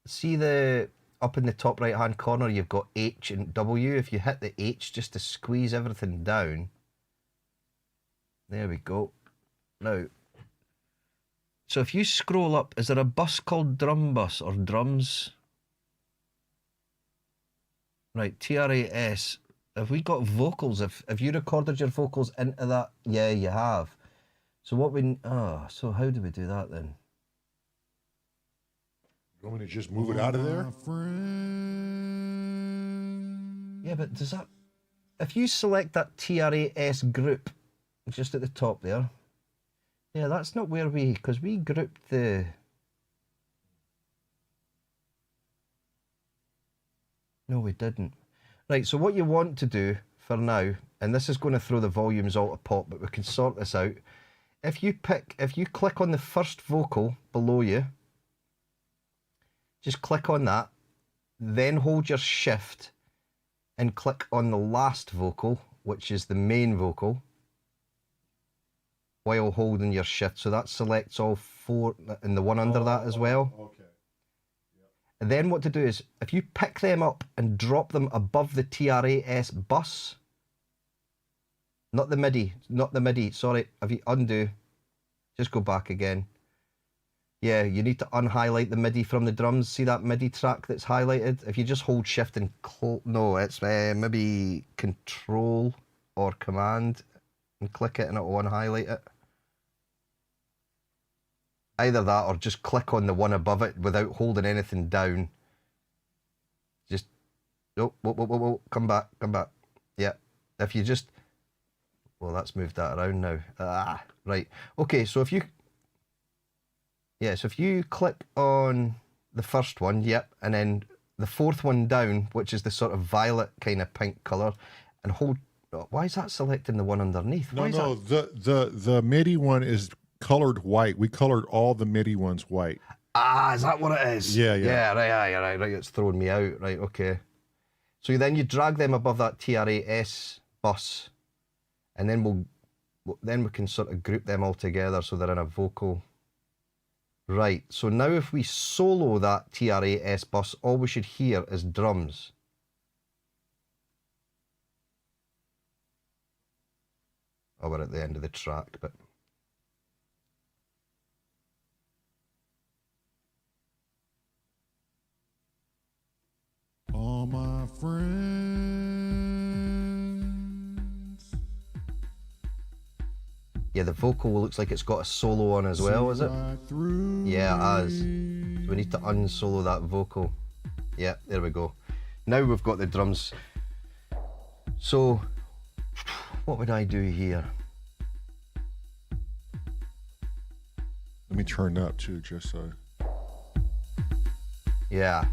see the up in the top right hand corner, you've got H and W. If you hit the H just to squeeze everything down. There we go. Now, so if you scroll up, is there a bus called drum bus or drums? Right, TRAS. Have we got vocals? Have you recorded your vocals into that? Yeah, you have. So what we... Oh, so how do we do that then? You want me to just move it out of there? My friend. Yeah, but does that... If you select that TRAS group, just at the top there. Yeah, that's not where we... Because we grouped the... No, we didn't. Right, so what you want to do for now, and this is going to throw the volumes all to pot, but we can sort this out. If you click on the first vocal below you, just click on that, then hold your shift and click on the last vocal, which is the main vocal, while holding your shift. So that selects all four and the one under that as well. Okay. And then what to do is, if you pick them up and drop them above the TRAS bus, not the MIDI, sorry, if you undo, just go back again. Yeah, you need to unhighlight the MIDI from the drums. See that MIDI track that's highlighted? If you just hold shift and no, it's maybe control or command and click it and it'll unhighlight it. Either that or just click on the one above it without holding anything down. Just, whoa, come back. Yeah, if you just, well, that's moved that around now. Right. Okay, so if you click on the first one, yep, and then the fourth one down, which is the sort of violet kind of pink colour, and hold, why is that selecting the one underneath? No, the MIDI one is colored white. We colored all the MIDI ones white. Is that what it is? Yeah. Yeah, right, it's throwing me out. Right, okay. So then you drag them above that TRAS bus, and then we can sort of group them all together so they're in a vocal. Right, so now if we solo that TRA S bus, all we should hear is drums. Oh, we're at the end of the track, but... All my friends. Yeah, the vocal looks like it's got a solo on as well, is it? Right through Yeah, it has. me. So we need to unsolo that vocal. Yeah, there we go. Now we've got the drums. So, what would I do here? Let me turn up too, just so. Yeah.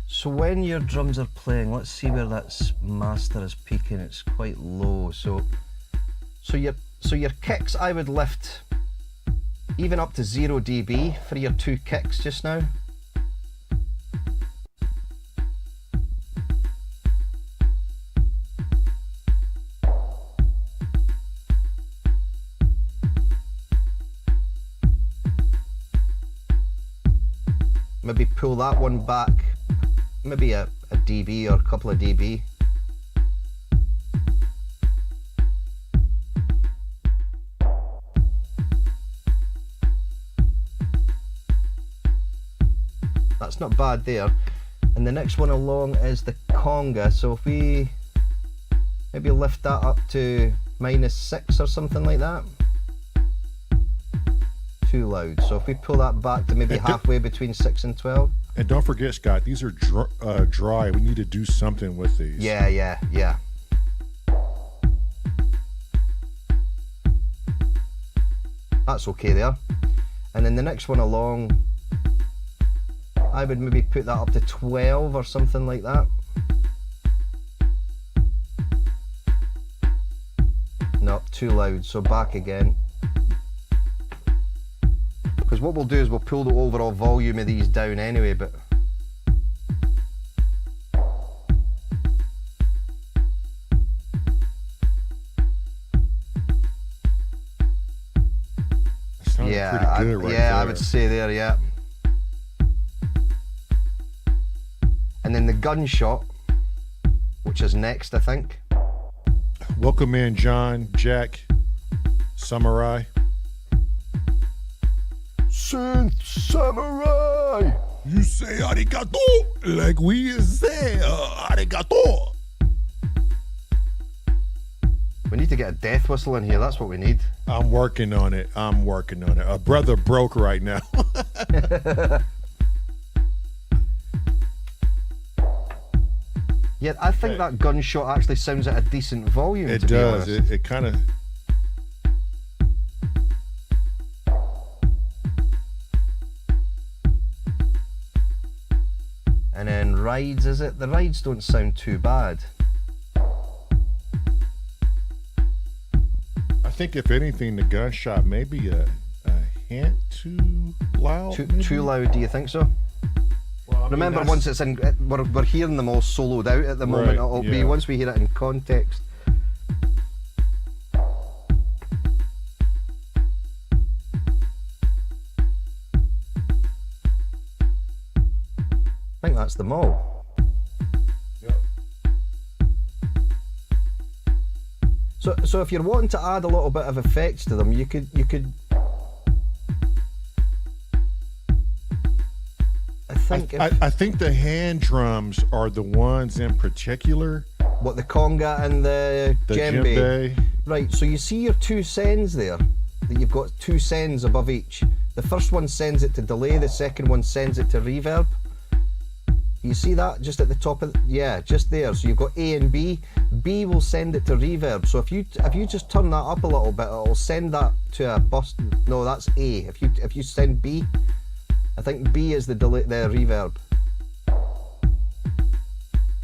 So when your drums are playing, let's see where that master is peaking. It's quite low. So your kicks, I would lift even up to 0 dB for your 2 kicks just now. Maybe pull that one back, maybe a dB or a couple of dB. That's not bad there. And the next one along is the conga. So if we maybe lift that up to -6 or something like that. Too loud. So if we pull that back to maybe halfway between 6 and 12. And don't forget, Scott, these are dry. We need to do something with these. Yeah. That's okay there. And then the next one along, I would maybe put that up to 12 or something like that. No, too loud, so back again. Because what we'll do is we'll pull the overall volume of these down anyway, but... Sounded pretty good right yeah, there. I would say there, yeah. And then the gunshot, which is next, I think. Welcome in, John, Jack, Samurai. Synth Samurai! You say arigato like we say arigato. We need to get a death whistle in here, that's what we need. I'm working on it. A brother broke right now. Yeah, I think that gunshot actually sounds at a decent volume. It to be does. honest. It kind of. And then rides, is it? The rides don't sound too bad. I think if anything, the gunshot may be a hint too loud. Too loud, do you think so? Well, I mean, Remember, that's- once it's in, we're hearing them all soloed out at the moment. Right, It'll be yeah. once we hear it in context. I think that's them all. So if you're wanting to add a little bit of effects to them, you could. I think I think the hand drums are the ones in particular. what the conga and the djembe. djembe. Right, so you see your two sends there, that you've got two sends above each. The first one sends it to delay, the second one sends it to reverb. You see that just at the top of just there. So you've got A and B. B will send it to reverb. So if you just turn that up a little bit, it'll send that to a bus. No, that's A. If you send B, I think B is the delay, the reverb.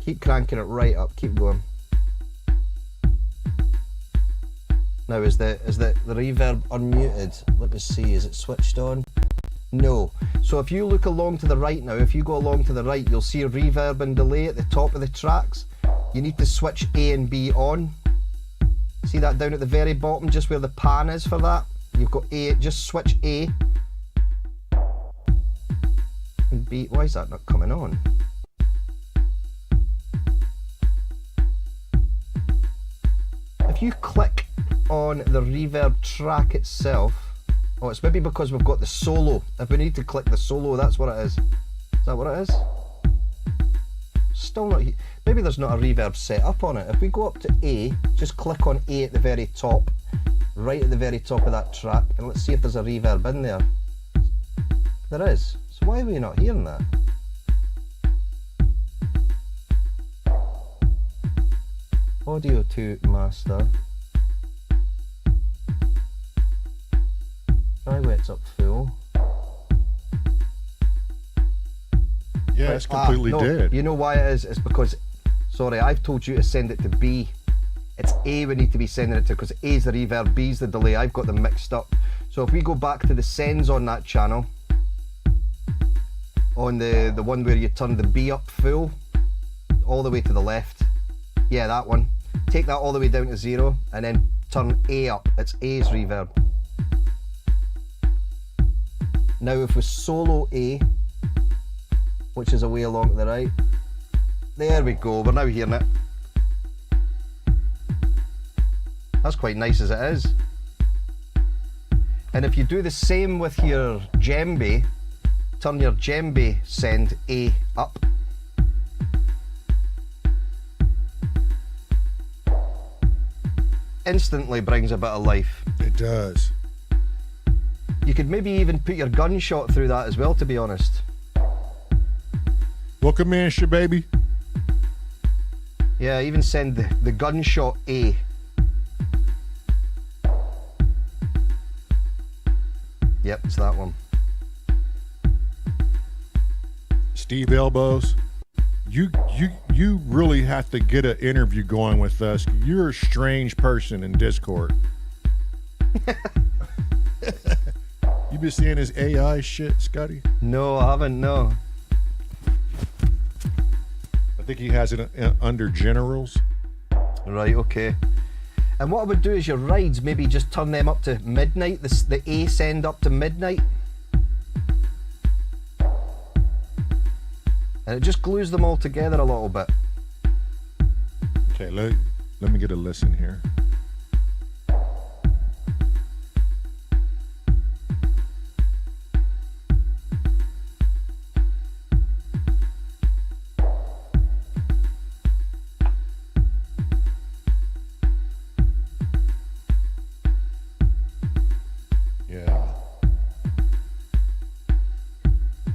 Keep cranking it right up. Keep going. Now is the reverb unmuted? Let me see. Is it switched on? No. So if you look along to the right now, if you go along to the right, you'll see reverb and delay at the top of the tracks. You need to switch A and B on. See that down at the very bottom, just where the pan is for that? You've got A, just switch A. And B, why is that not coming on? If you click on the reverb track itself, oh, it's maybe because we've got the solo. If we need to click the solo, that's what it is. Is that what it is? Still not, maybe there's not a reverb set up on it. If we go up to A, just click on A at the very top, right at the very top of that track, and let's see if there's a reverb in there. There is. So why are we not hearing that? Audio to master. Dry wet's up full. Yeah, it's completely no, dead. You know why it is? It's because, sorry, I've told you to send it to B. It's A we need to be sending it to, because A is the reverb, B is the delay. I've got them mixed up. So if we go back to the sends on that channel, on the one where you turn the B up full, all the way to the left, yeah, that one. Take that all the way down to 0, and then turn A up. It's A's reverb. Now if we solo A, which is away along to the right, there we go, we're now hearing it. That's quite nice as it is. And if you do the same with your djembe, turn your djembe send A up. Instantly brings a bit of life. It does. You could maybe even put your gunshot through that as well, to be honest. Welcome in, baby. Yeah, even send the gunshot A. Yep, it's that one. Steve Elbows, you really have to get an interview going with us. You're a strange person in Discord. You been seeing his AI shit, Scotty? No, I haven't, no. I think he has it under generals. Right, okay. And what I would do is your rides, maybe just turn them up to midnight, the A send up to midnight. And it just glues them all together a little bit. Okay, let me get a listen here.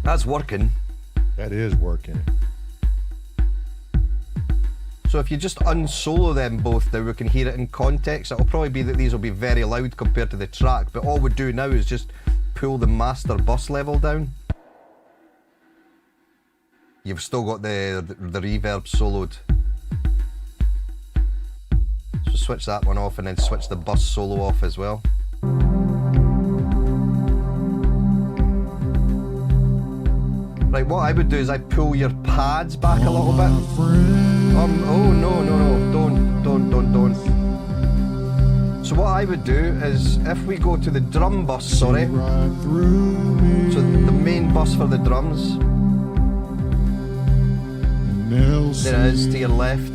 That's working. That is working. So if you just unsolo them both now, we can hear it in context. It'll probably be that these will be very loud compared to the track, but all we do now is just pull the master bus level down. You've still got the reverb soloed. So switch that one off and then switch the bus solo off as well. Right, what I would do is I'd pull your pads back a little bit. Oh no, don't. So what I would do is, if we go to the drum bus, sorry, so the main bus for the drums, there it is to your left,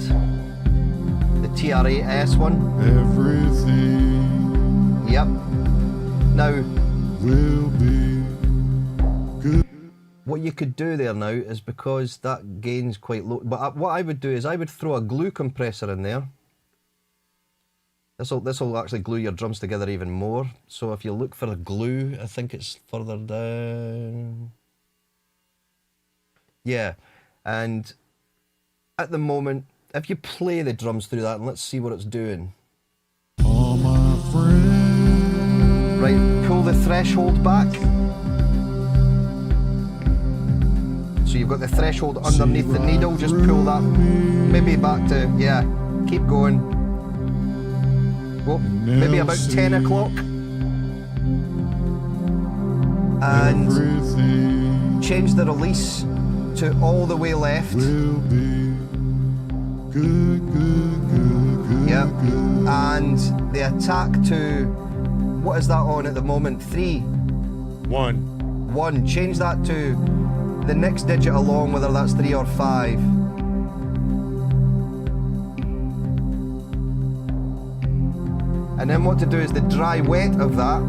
the TR-8S one. Everything. Yep. Now, Will be good. what you could do there now is, because that gain's quite low, but what I would do is I would throw a glue compressor in there. This'll actually glue your drums together even more. So if you look for a glue, I think it's further down. Yeah, and at the moment, if you play the drums through that, and let's see what it's doing. All my friends. Right, pull the threshold back. So you've got the threshold underneath the needle, just pull that maybe back to, yeah, keep going. Well, maybe about 10 o'clock. And change the release to all the way left. Will be Yep. And the attack to, what is that on at the moment? 3. 1. 1. Change that to the next digit along, whether that's 3 or 5. And then what to do is the dry wet of that,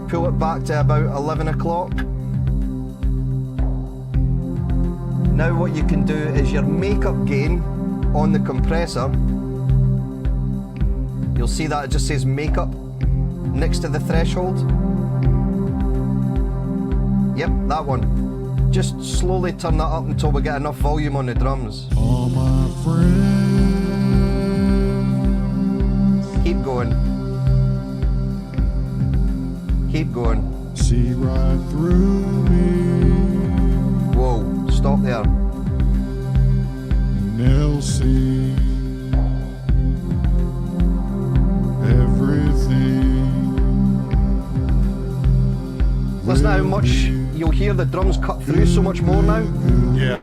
pull it back to about 11 o'clock. Now what you can do is your makeup gain on the compressor, you'll see that it just says makeup next to the threshold. Yep, that one. Just slowly turn that up until we get enough volume on the drums. All my friends. Keep going. Keep going. See right through me. Whoa, stop there. And they'll see everything. Listen to how much you'll hear the drums cut through so much more now. Yeah.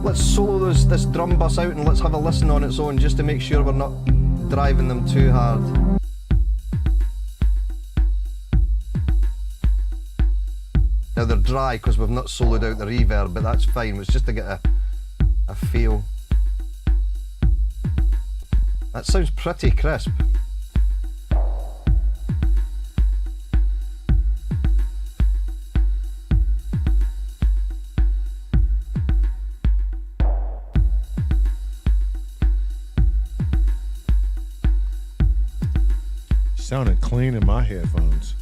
Let's solo this drum bus out and let's have a listen on its own just to make sure we're not driving them too hard. Now they're dry because we've not soloed out the reverb, but that's fine. It's just to get a feel. That sounds pretty crisp. Sounded clean in my headphones.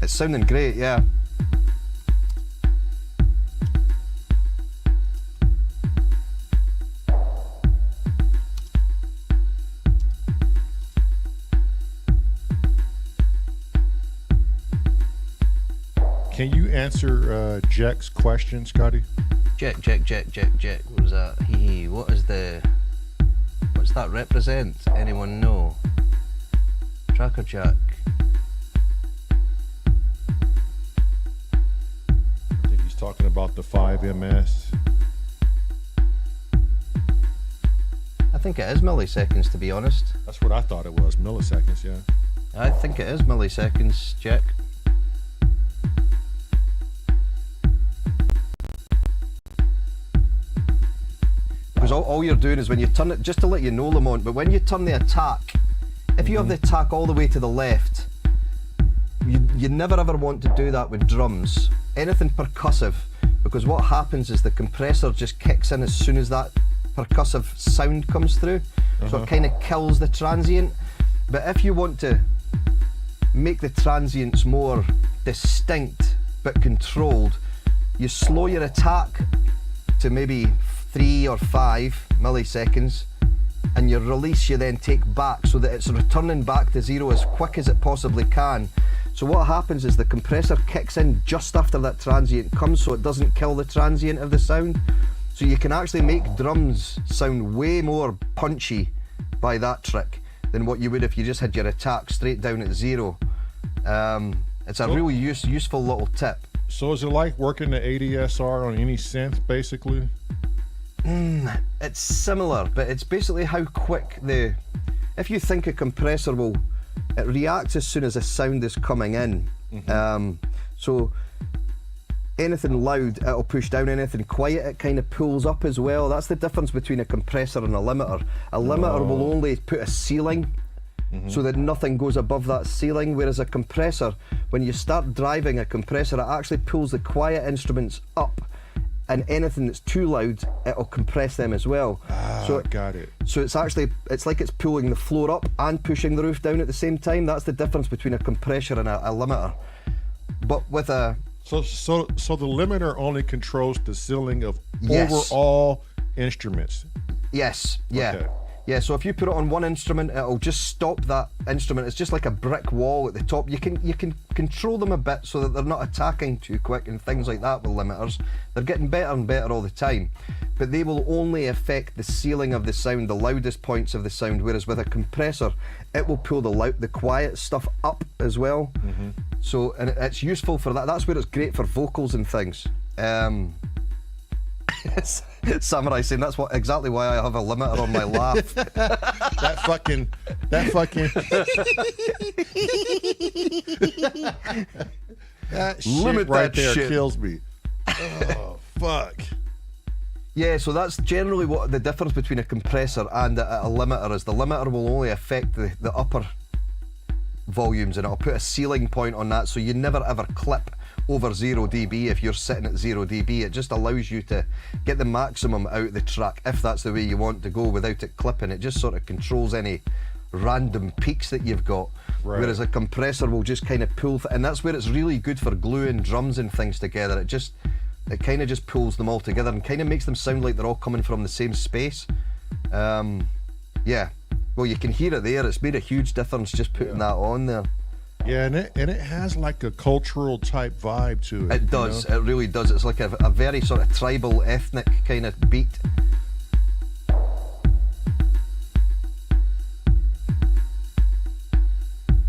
It's sounding great, yeah. Can you answer Jack's question, Scotty? Jack. What was that? Hee. What's that represent? Anyone know? Tracker Jack. I think he's talking about the 5MS. I think it is milliseconds, to be honest. That's what I thought it was, milliseconds, yeah. I think it is milliseconds, Jack. Because all you're doing is when you turn it, just to let you know, Lamont, but when you turn the attack, if you have the attack all the way to the left, you never ever want to do that with drums. Anything percussive, because what happens is the compressor just kicks in as soon as that percussive sound comes through. So it kind of kills the transient. But if you want to make the transients more distinct but controlled, you slow your attack to maybe 3 or 5 milliseconds, and your release you then take back so that it's returning back to 0 as quick as it possibly can. So what happens is the compressor kicks in just after that transient comes, so it doesn't kill the transient of the sound. So you can actually make drums sound way more punchy by that trick than what you would if you just had your attack straight down at 0. It's a really useful little tip. So is it like working the ADSR on any synth, basically? It's similar, but it's basically how quick if you think a compressor it reacts as soon as a sound is coming in. So anything loud, it'll push down, anything quiet, it kind of pulls up as well. That's the difference between a compressor and a limiter. A limiter will only put a ceiling so that nothing goes above that ceiling, whereas a compressor, when you start driving a compressor, it actually pulls the quiet instruments up, and anything that's too loud, it'll compress them as well. Got it. So it's like it's pulling the floor up and pushing the roof down at the same time. That's the difference between a compressor and a limiter. But with a... So the limiter only controls the ceiling of Yes. overall instruments. Yes, yeah. Okay. Yeah, so if you put it on one instrument, it'll just stop that instrument. It's just like a brick wall at the top. You can control them a bit so that they're not attacking too quick and things like that with limiters. They're getting better and better all the time. but they will only affect the ceiling of the sound, the loudest points of the sound, whereas with a compressor, it will pull the quiet stuff up as well. So, and it's useful for that. That's where it's great for vocals and things. Samurai saying that's exactly why I have a limiter on my laugh. That fucking that shit Limit right that there shit. kills me. Oh fuck. Yeah, so that's generally what the difference between a compressor and a limiter is. The limiter will only affect the upper volumes, and it'll put a ceiling point on that, so you never ever clip over 0 dB if you're sitting at 0 dB. It just allows you to get the maximum out of the track if that's the way you want to go without it clipping. It just sort of controls any random peaks that you've got. Right. Whereas a compressor will just kind of pull, and that's where it's really good for gluing drums and things together. It kind of just pulls them all together and kind of makes them sound like they're all coming from the same space. Yeah, well, you can hear it there. It's made a huge difference just putting that on there. Yeah, and it has like a cultural type vibe to it. It does. It really does. It's like a very sort of tribal, ethnic kind of beat.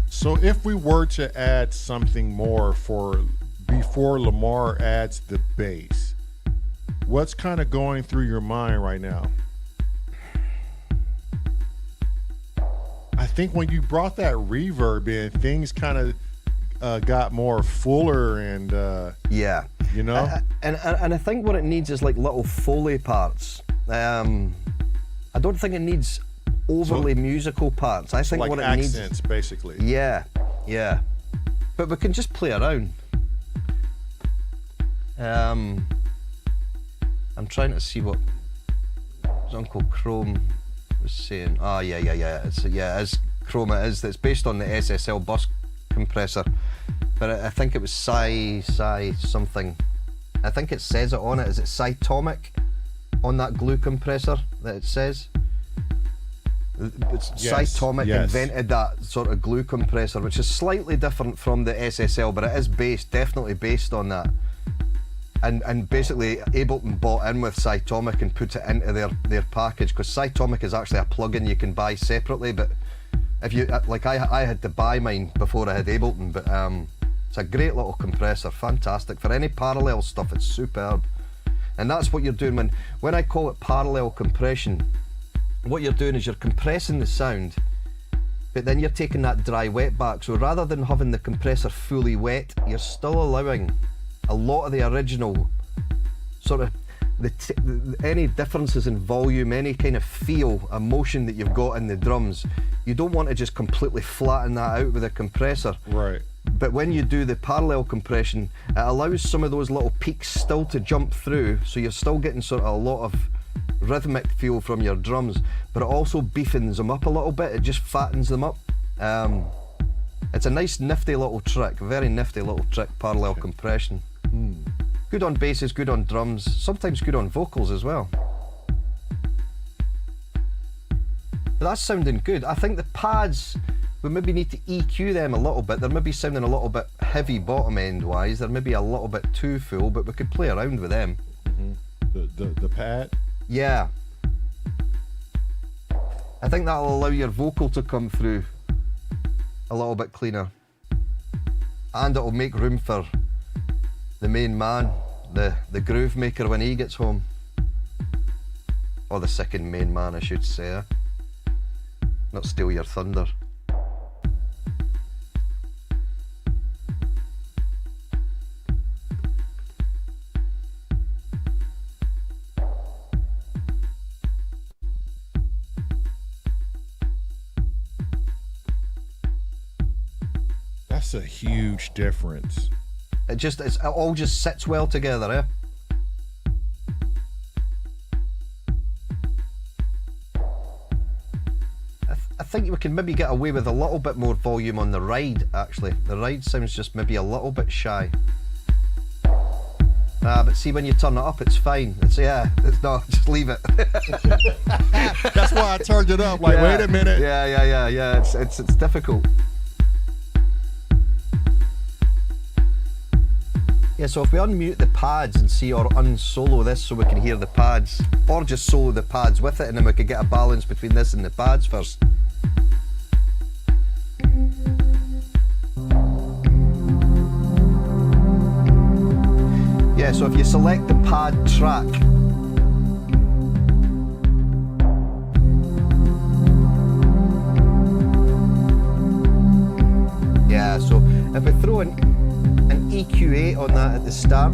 So if we were to add something more before Lamar adds the bass, what's kind of going through your mind right now? I think when you brought that reverb in, things kind of got more fuller and Yeah. you know. And I think what it needs is like little Foley parts. I don't think it needs overly musical parts. I think like what it accents, basically. needs. Yeah, yeah. But we can just play around. I'm trying to see what Uncle Chrome was saying. Ah, yeah. It's Chrome. It's based on the SSL bus compressor, but I think it was Psy something. I think it says it on it. Is it Cytomic on that glue compressor that it says? Yes, Cytomic yes. invented that sort of glue compressor, which is slightly different from the SSL, but it is definitely based on that. And basically Ableton bought in with Cytomic and put it into their package, because Cytomic is actually a plugin you can buy separately, but if you like, I had to buy mine before I had Ableton, but it's a great little compressor, fantastic for any parallel stuff. It's superb, and that's what you're doing when I call it parallel compression. What you're doing is you're compressing the sound, but then you're taking that dry wet back. So rather than having the compressor fully wet, you're still allowing a lot of the original sort of any differences in volume, any kind of feel, emotion that you've got in the drums. You don't want to just completely flatten that out with a compressor. Right. But when you do the parallel compression, it allows some of those little peaks still to jump through, so you're still getting sort of a lot of rhythmic feel from your drums, but it also beefens them up a little bit. It just fattens them up. It's a nice nifty little trick, very nifty little trick, parallel compression. Good on basses, good on drums, sometimes good on vocals as well. But that's sounding good. I think the pads, we maybe need to EQ them a little bit. They're maybe sounding a little bit heavy bottom end wise. They're maybe a little bit too full, but we could play around with them. The pad. Yeah. I think that'll allow your vocal to come through a little bit cleaner. And it'll make room for the main man, the groove maker when he gets home. Or the second main man, I should say. Not steal your thunder. That's a huge difference. It all just sits well together, eh? I think we can maybe get away with a little bit more volume on the ride, actually. The ride sounds just maybe a little bit shy. But see, when you turn it up, it's fine. It's not, just leave it. That's why I turned it up. Like, wait a minute. Yeah. It's difficult. Yeah, so if we unmute the pads and see, or unsolo this so we can hear the pads, or just solo the pads with it, and then we could get a balance between this and the pads first. Yeah, so if you select the pad track, yeah, so if we throw an EQ8 on that at the start,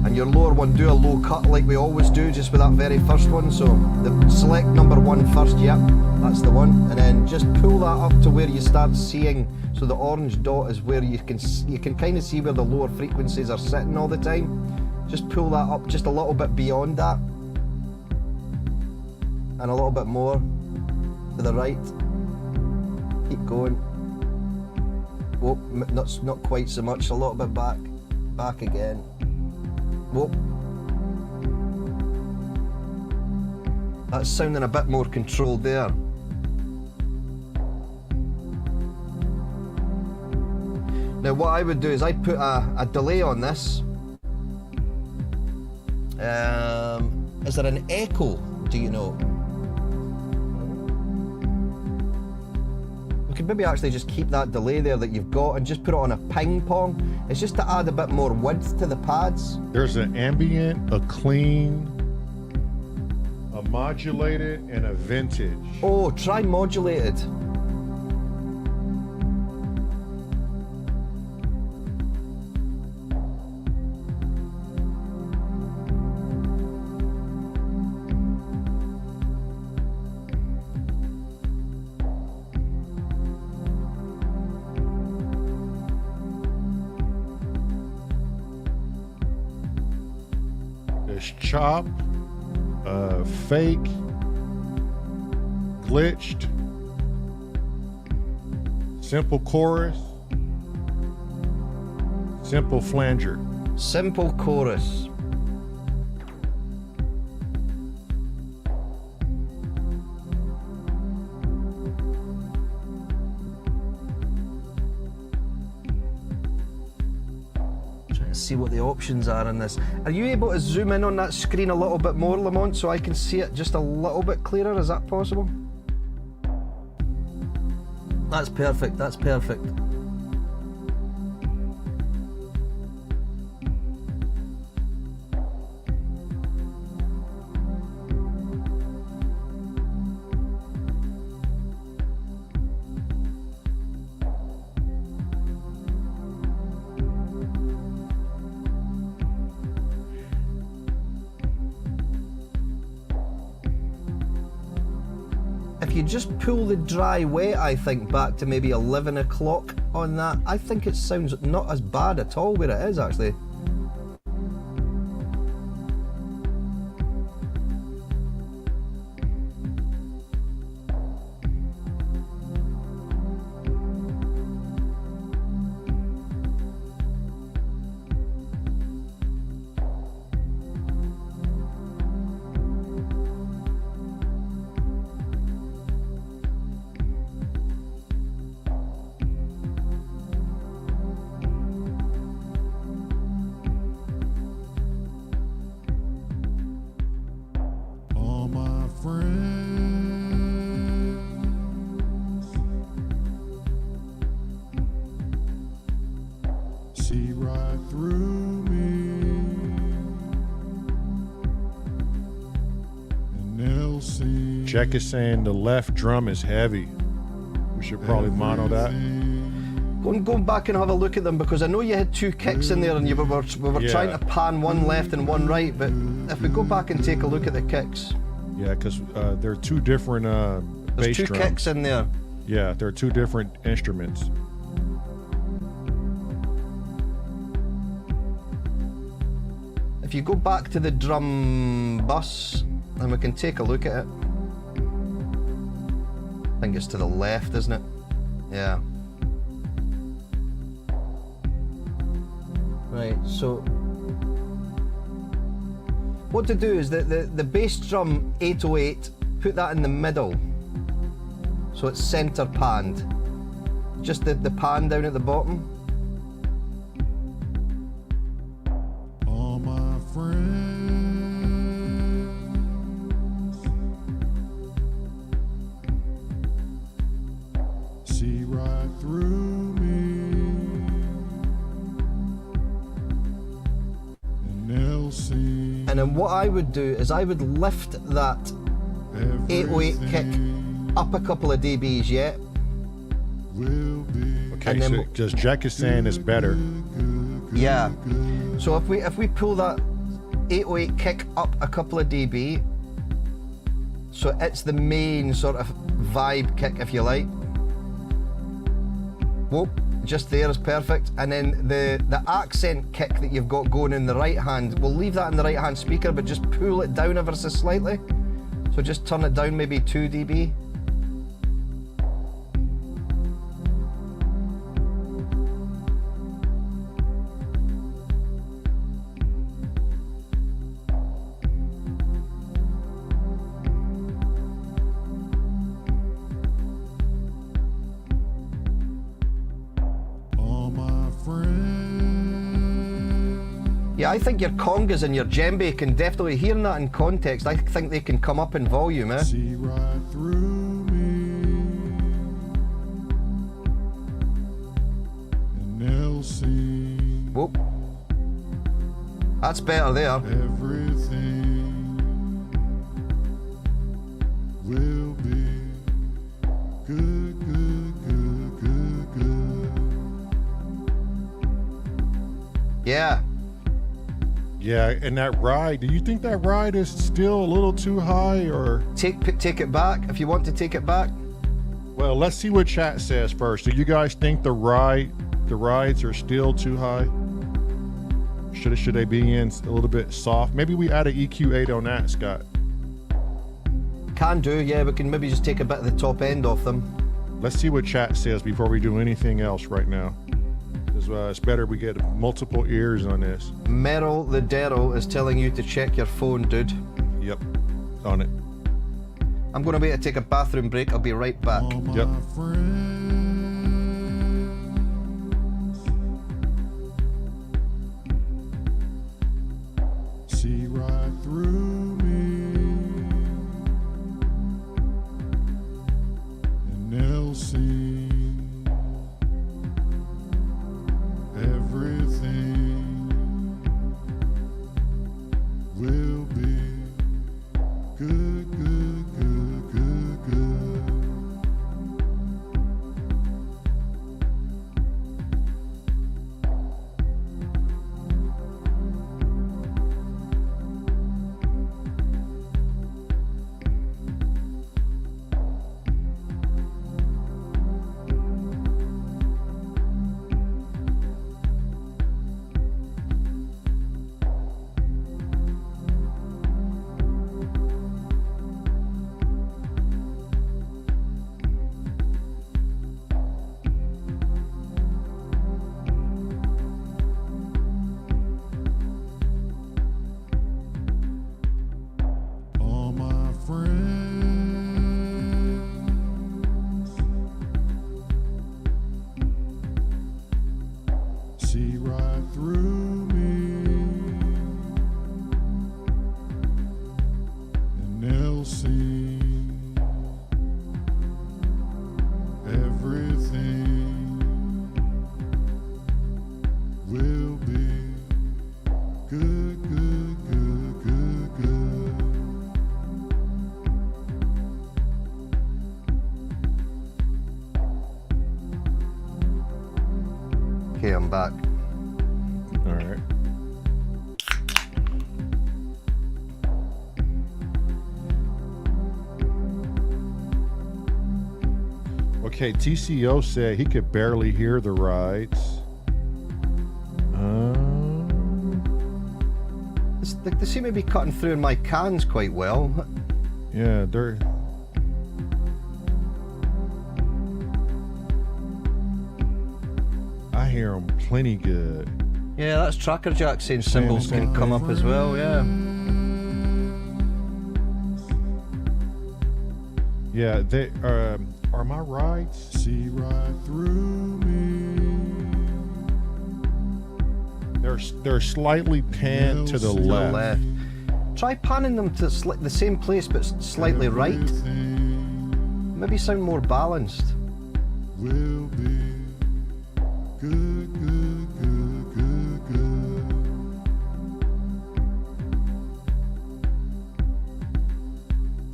and your lower one, do a low cut like we always do, just with that very first one. So select number 1 first, yep, that's the one, and then just pull that up to where you start seeing, so the orange dot is where you can kind of see where the lower frequencies are sitting all the time. Just pull that up just a little bit beyond that, and a little bit more to the right. Keep going. Whoop, not quite so much, a little bit back again. Whoop. That's sounding a bit more controlled there. Now what I would do is I'd put a delay on this. Is there an echo, do you know? We could maybe actually just keep that delay there that you've got and just put it on a ping pong. It's just to add a bit more width to the pads. There's an ambient, a clean, a modulated, and a vintage. Oh, try modulated. There's chop, fake, glitched, simple chorus, simple flanger. Simple chorus. See what the options are in this. Are you able to zoom in on that screen a little bit more, Lamont, so I can see it just a little bit clearer? Is that possible? That's perfect, that's perfect. If you just pull the dry wet, I think, back to maybe 11 o'clock on that, I think it sounds not as bad at all where it is actually. All my friends see right through me, and they'll see. Jack is saying the left drum is heavy. We should probably mono that. Go back and have a look at them, because I know you had 2 kicks in there and we were Yeah. trying to pan one left and one right, but if we go back and take a look at the kicks, Yeah, because there are 2 different there's bass 2 drums. kicks in there. Yeah, there are 2 different instruments. If you go back to the drum bus and we can take a look at it. I think it's to the left, isn't it? Yeah. Right, so what to do is the bass drum 808, put that in the middle so it's center panned, just the pan down at the bottom. All my friends see right through me, and they'll see. And then what I would do is I would lift that 808 kick up a couple of dBs, yeah? Will be Okay, And then so just Jack is saying it's better. Yeah. So if we pull that 808 kick up a couple of dB, so it's the main sort of vibe kick, if you like. Whoop, just there is perfect. And then the accent kick that you've got going in the right hand, we'll leave that in the right hand speaker, but just pull it down ever so slightly. So just turn it down maybe 2 dB. all my friends. Yeah, I think your congas and your djembe can definitely, hearing that in context, I think they can come up in volume, eh? See right through me, and they'll see Whoop. That's better there. everything will be good, good, good, good, good. Yeah. Yeah, and that ride, do you think that ride is still a little too high, or? Take it back if you want to take it back. Well, let's see what chat says first. Do you guys think the rides are still too high? Should they be in a little bit soft? Maybe we add an EQ8 on that, Scott. Can do, yeah, we can maybe just take a bit of the top end off them. Let's see what chat says before we do anything else right now. Because it's better we get multiple ears on this. Merrill the Daryl is telling you to check your phone, dude. Yep, on it. I'm going to wait to take a bathroom break. I'll be right back. All my Yep. friends see right through me, and they'll see everything will be good, good, good, good, good. All my friends see right through me, and they'll see everything will be good, good, good, good, good. Okay, I'm back. All right. Okay, TCO said he could barely hear the rides. They seem to be cutting through in my cans quite well. Yeah, they're. I hear them plenty good. Yeah, that's Tracker Jack saying cymbals can come up as well, yeah. Yeah, they Are my rides? See right through me. They're slightly panned to the left. Left. Try panning them to the same place but slightly right. Everything Maybe sound more balanced. will be good, good, good, good, good.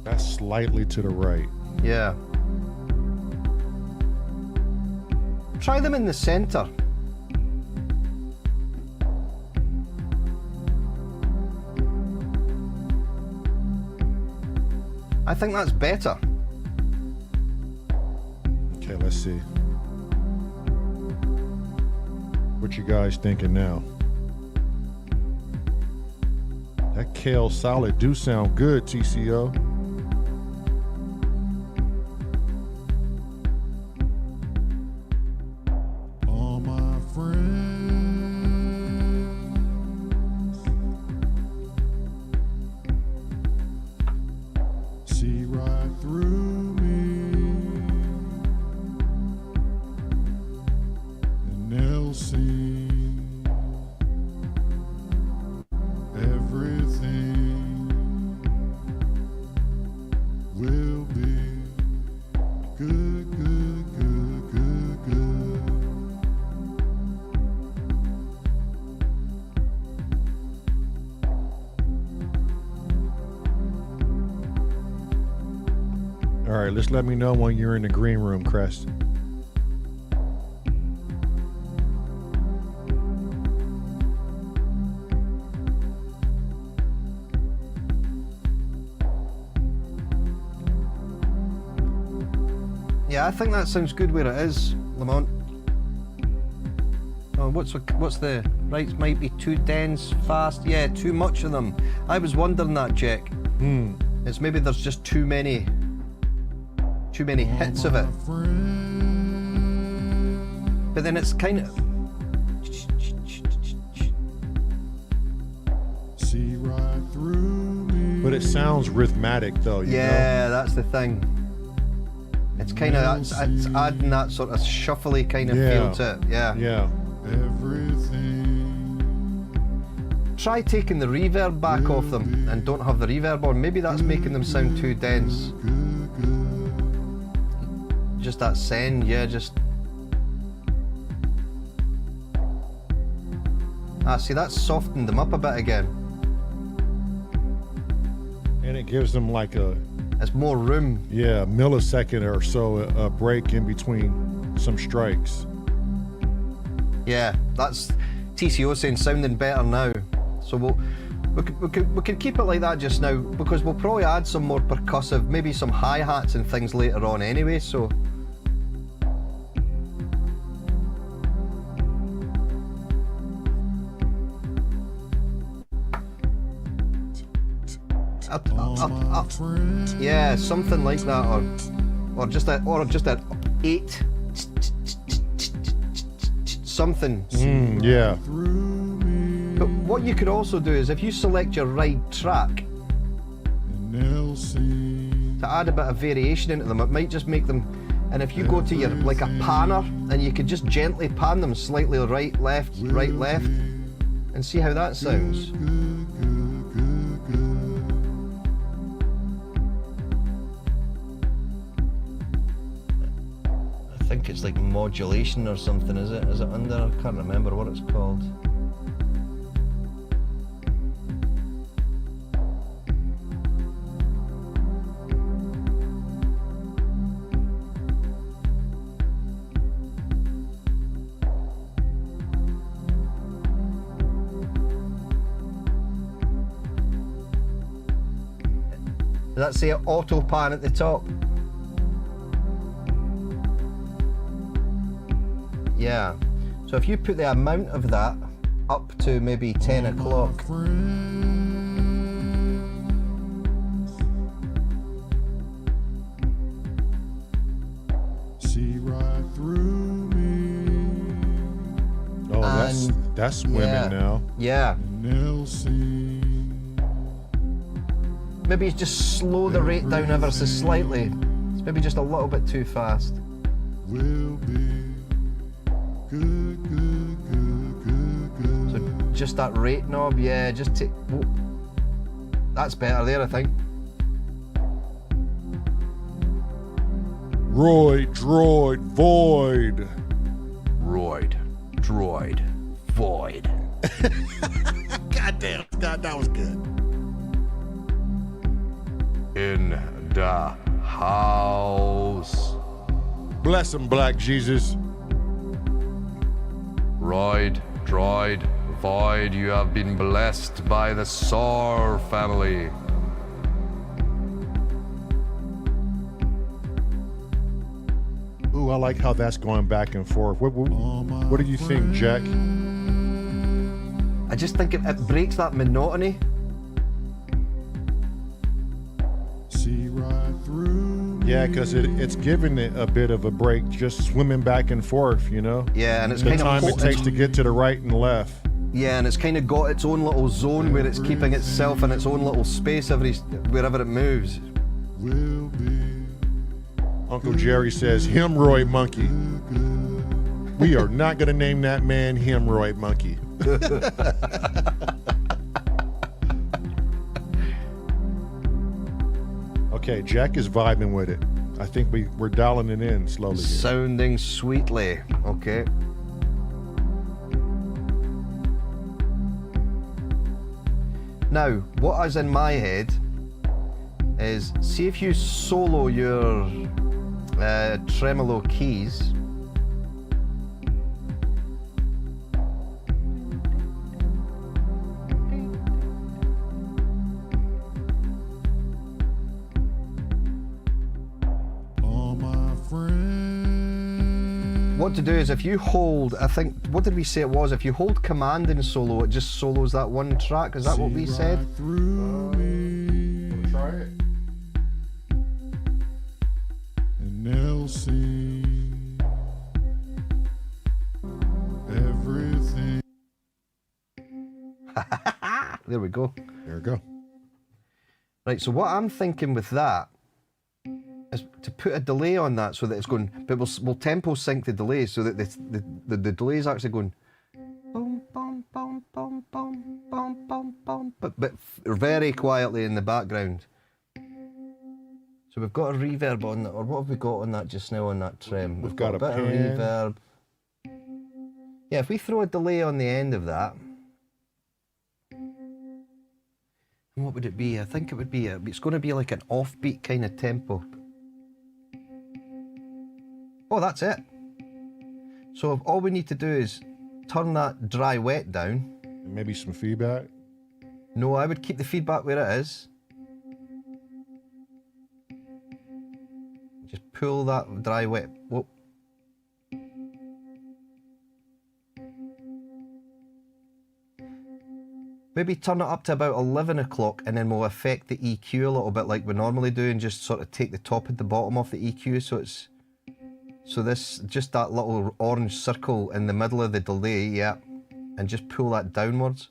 That's slightly to the right. Yeah. Try them in the center. I think that's better. Okay, let's see. What you guys thinking now? That kale salad do sound good, TCO. All my friends see right through me, and they'll see everything will be good, good, good, good, good. All right, let's let me know when you're in the green room, Crest. Yeah, I think that sounds good where it is, Lamont. Oh, what's the rights might be too dense, fast? Yeah, too much of them. I was wondering that, Jack. It's maybe there's just too many hits of it. But then it's kind of See right through me. But it sounds rhythmic though, you know? yeah, that's the thing. It's kind of it's adding that sort of shuffly kind of Yeah. feel to it. Yeah. Yeah. Everything Try taking the reverb back off them and don't have the reverb on. Maybe that's making them sound too dense. good, good. Just that send, yeah, just. Ah, see, that's softened them up a bit again. And it gives them like a, It's more room. yeah, millisecond or so a break in between some strikes. Yeah, that's TCO saying sounding better now. So we could keep it like that just now because we'll probably add some more percussive, maybe some hi-hats and things later on anyway, so. Yeah, something like that, or just a 8 something. Yeah. But what you could also do is if you select your ride track And they'll see to add a bit of variation into them, it might just make them. And if you go to your like a panner and you could just gently pan them slightly right, left, and see how that sounds. good, good, good, good. I think it's like modulation or something, is it? Is it under? I can't remember what it's called. Does that say auto pan at the top? Yeah. So if you put the amount of that up to maybe 10 o'clock. See right through me. Oh, And- that's women now. Yeah. And they'll see Maybe just slow the rate down ever so slightly. It's maybe just a little bit too fast. will be good, good, good, good, good. So just that rate knob, yeah, just take. Whoa. That's better there, I think. Roid, droid, void. Roid, droid, void. Goddamn, Scott, that was good. In the house. Bless him, Black Jesus. Roid, droid, void, you have been blessed by the S.O.R family. Ooh, I like how that's going back and forth. What do you think, Jack? I just think it breaks that monotony. See right through Yeah, because it's giving it a bit of a break, just swimming back and forth, you know? Yeah, and it's The kind time of it takes to get to the right and left. Yeah, and it's kind of got its own little zone where it's keeping itself in its own little space wherever it moves. will be Uncle Jerry says, hemorrhoid monkey. We are not going to name that man hemorrhoid monkey. Okay, Jack is vibing with it. I think we're dialing it in slowly here. Sounding sweetly, okay. Now, what is in my head is, see if you solo your tremolo keys. all my friends. What to do is if you hold, I think, what did we say it was? If you hold command in solo, it just solos that one track. Is that what we See said? right through me, Try it. and they'll see everything. There we go. There we go. Right, so what I'm thinking with that is to put a delay on that so that it's going, but we'll tempo sync the delay so that the delay is actually going boom, boom, boom, boom, boom, boom, boom, boom, but very quietly in the background. So we've got a reverb on that, or what have we got on that just now on that trem? We've got a bit pan. of reverb. Yeah, if we throw a delay on the end of that, what would it be? I think it would be it's going to be like an offbeat kind of tempo. Oh, that's it. So all we need to do is turn that dry wet down. Maybe some feedback. No, I would keep the feedback where it is. Just pull that dry wet. Whoop. Maybe turn it up to about 11 o'clock and then we'll affect the EQ a little bit like we normally do and just sort of take the top and the bottom off the EQ so this, just that little orange circle in the middle of the delay, yeah, and just pull that downwards.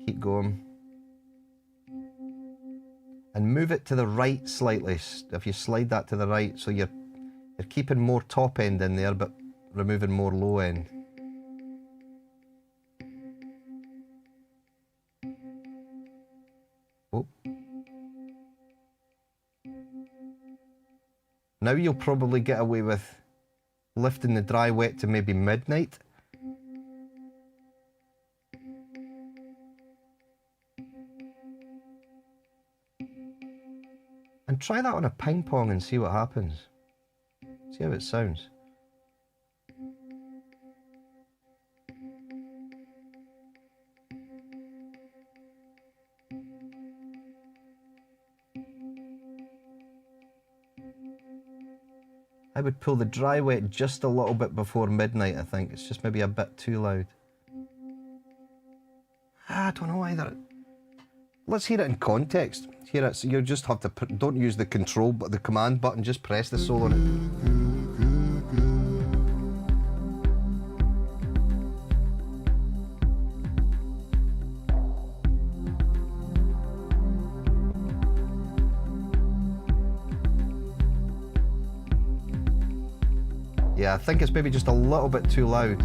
Keep going. And move it to the right slightly. If you slide that to the right, so you're keeping more top end in there, but removing more low end. Oh. Now you'll probably get away with lifting the dry wet to maybe midnight. And try that on a ping pong and see what happens. See how it sounds. I would pull the dry wet just a little bit before midnight, I think. It's just maybe a bit too loud. I don't know either. Let's hear it in context. Hear it, so you just have to, don't use the control, but the command button, just press the solo on it. Yeah, I think it's maybe just a little bit too loud.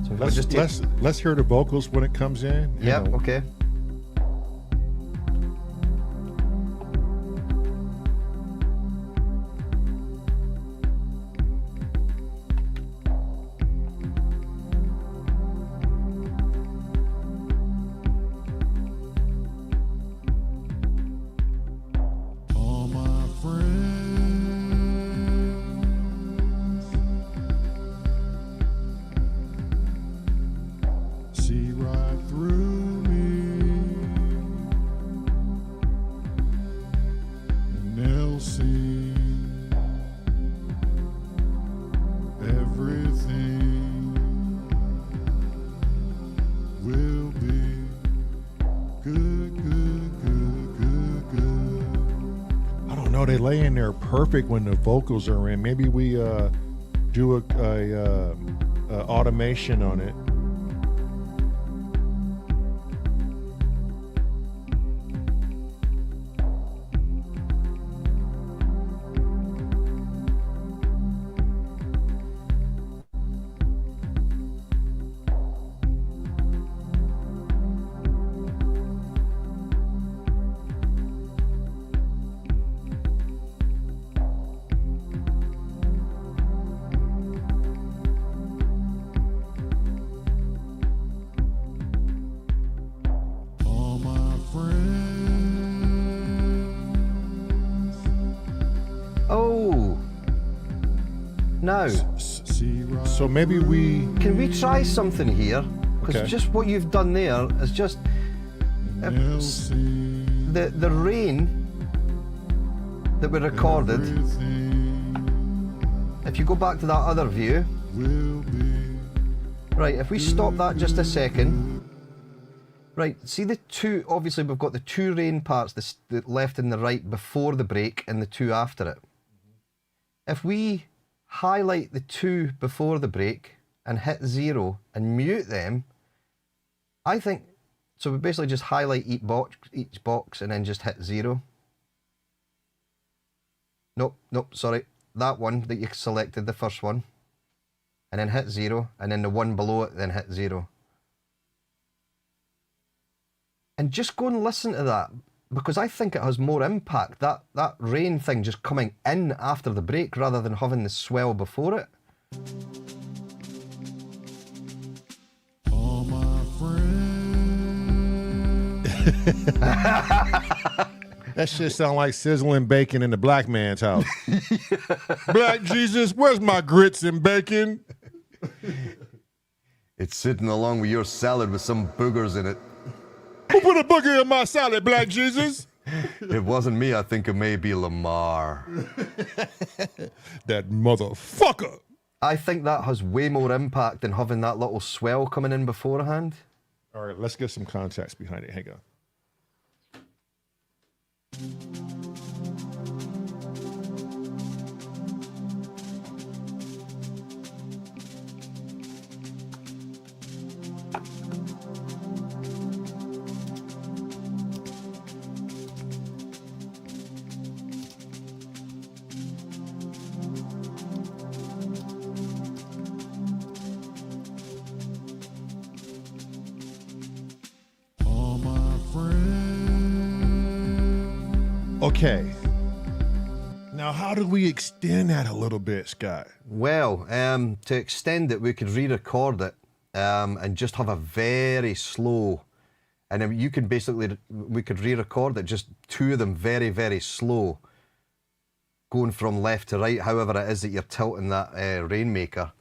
So if I just take... Let's hear the vocals when it comes in. Yep, okay. All my friends see right through me, and they'll see everything will be good, good, good, good, good. I don't know. They lay in there perfect when the vocals are in. Maybe we do a automation on it. All my friends Oh! Now, see right So maybe we. can we try something here? Because Okay. just what you've done there is just and they'll see the rain that we recorded. everything If you go back to that other view, will be right, if we stop that just a second. Right, see the two, obviously we've got the two rain parts, the left and the right before the break and the two after it. If we highlight the two before the break and hit 0 and mute them, I think, so we basically just highlight each box and then just hit 0. Nope, sorry. That one that you selected, the first one, and then hit 0, and then the one below it, then hit 0. And just go and listen to that, because I think it has more impact, that rain thing just coming in after the break rather than having the swell before it. all my friends. That shit sound like sizzling bacon in the black man's house. Black Jesus, where's my grits and bacon? It's sitting along with your salad with some boogers in it. Who put a booger in my salad, Black Jesus? It wasn't me, I think it may be Lamar. That motherfucker. I think that has way more impact than having that little swell coming in beforehand. All right, let's get some context behind it. Hang on. All my friends. Okay. Now, how do we extend that a little bit, Scott? Well, to extend it, we could re-record it and just have a very slow, and then you can basically, we could re-record it, just two of them very, very slow, going from left to right, however it is that you're tilting that Rainmaker.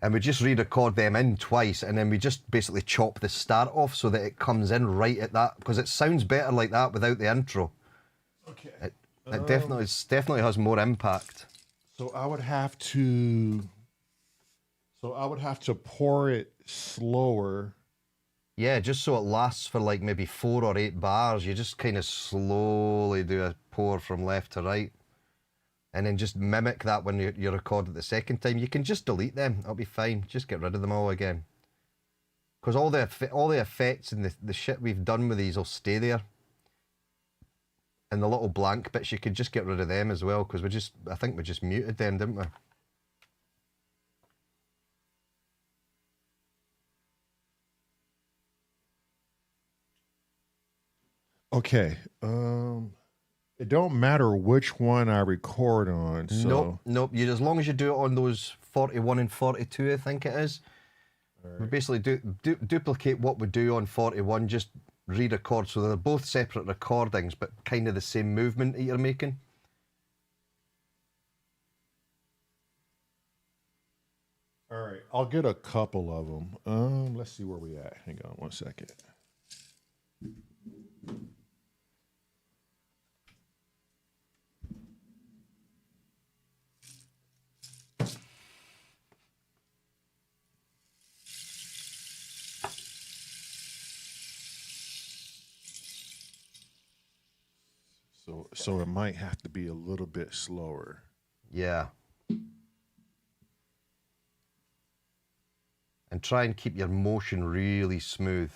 And we just re-record them in twice, and then we just basically chop the start off so that it comes in right at that, because it sounds better like that without the intro. Okay. It definitely has more impact. So I would have to pour it slower. Yeah, just so it lasts for like maybe 4 or 8 bars. You just kind of slowly do a pour from left to right. And then just mimic that when you record it the second time. You can just delete them. It'll be fine. Just get rid of them all again. Because all the effects and the shit we've done with these will stay there. And the little blank bits, you could just get rid of them as well, because I think we just muted them, didn't we? Okay. It don't matter which one I record on. So. Nope. As long as you do it on those 41 and 42, I think it is. Right. We basically duplicate what we do on 41, just re-record. So they're both separate recordings, but kind of the same movement that you're making. All right. I'll get a couple of them. Let's see where we at. Hang on one second. So it might have to be a little bit slower. Yeah. And try and keep your motion really smooth.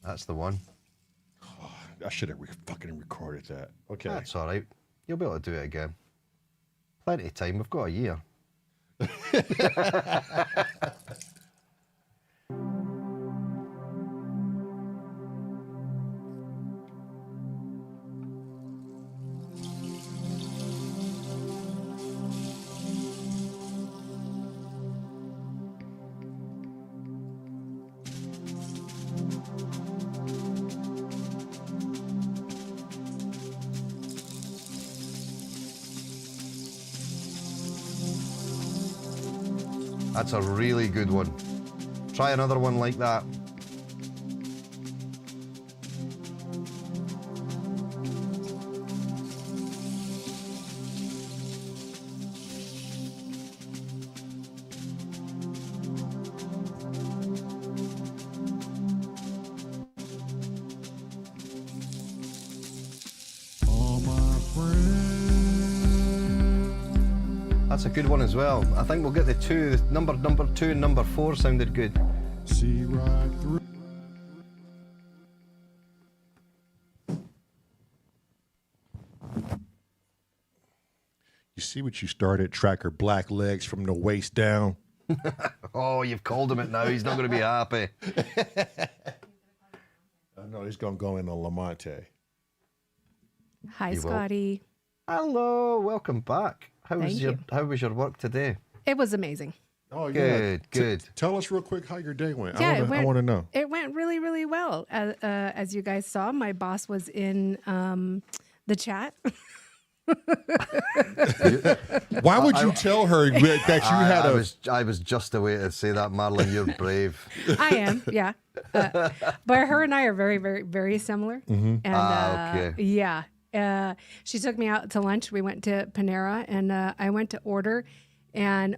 That's the one. Oh, I should have fucking recorded that. Okay. That's all right. You'll be able to do it again. Plenty of time. We've got a year. That's a really good one. Try another one like that. All my friends. That's a good one as well. I think we'll get the two. Number 2 and number 4 sounded good. See right through. You see what you started, Tracker? Black legs from the waist down. Oh, you've called him it now. He's not going to be happy. I know he's going to go in a Lamonte. Hi, You will. Scotty. Hello, welcome back. How was Thank you. your work today? It was amazing. Oh, yeah. Good. Tell us real quick how your day went. Yeah, I want to know. It went really, really well. As you guys saw, my boss was in the chat. Why would you tell her that you had I was just away to say that, Marilyn. You're brave. I am, yeah. But her and I are very, very, very similar. Mm-hmm. And okay. yeah. She took me out to lunch. We went to Panera, and I went to order. And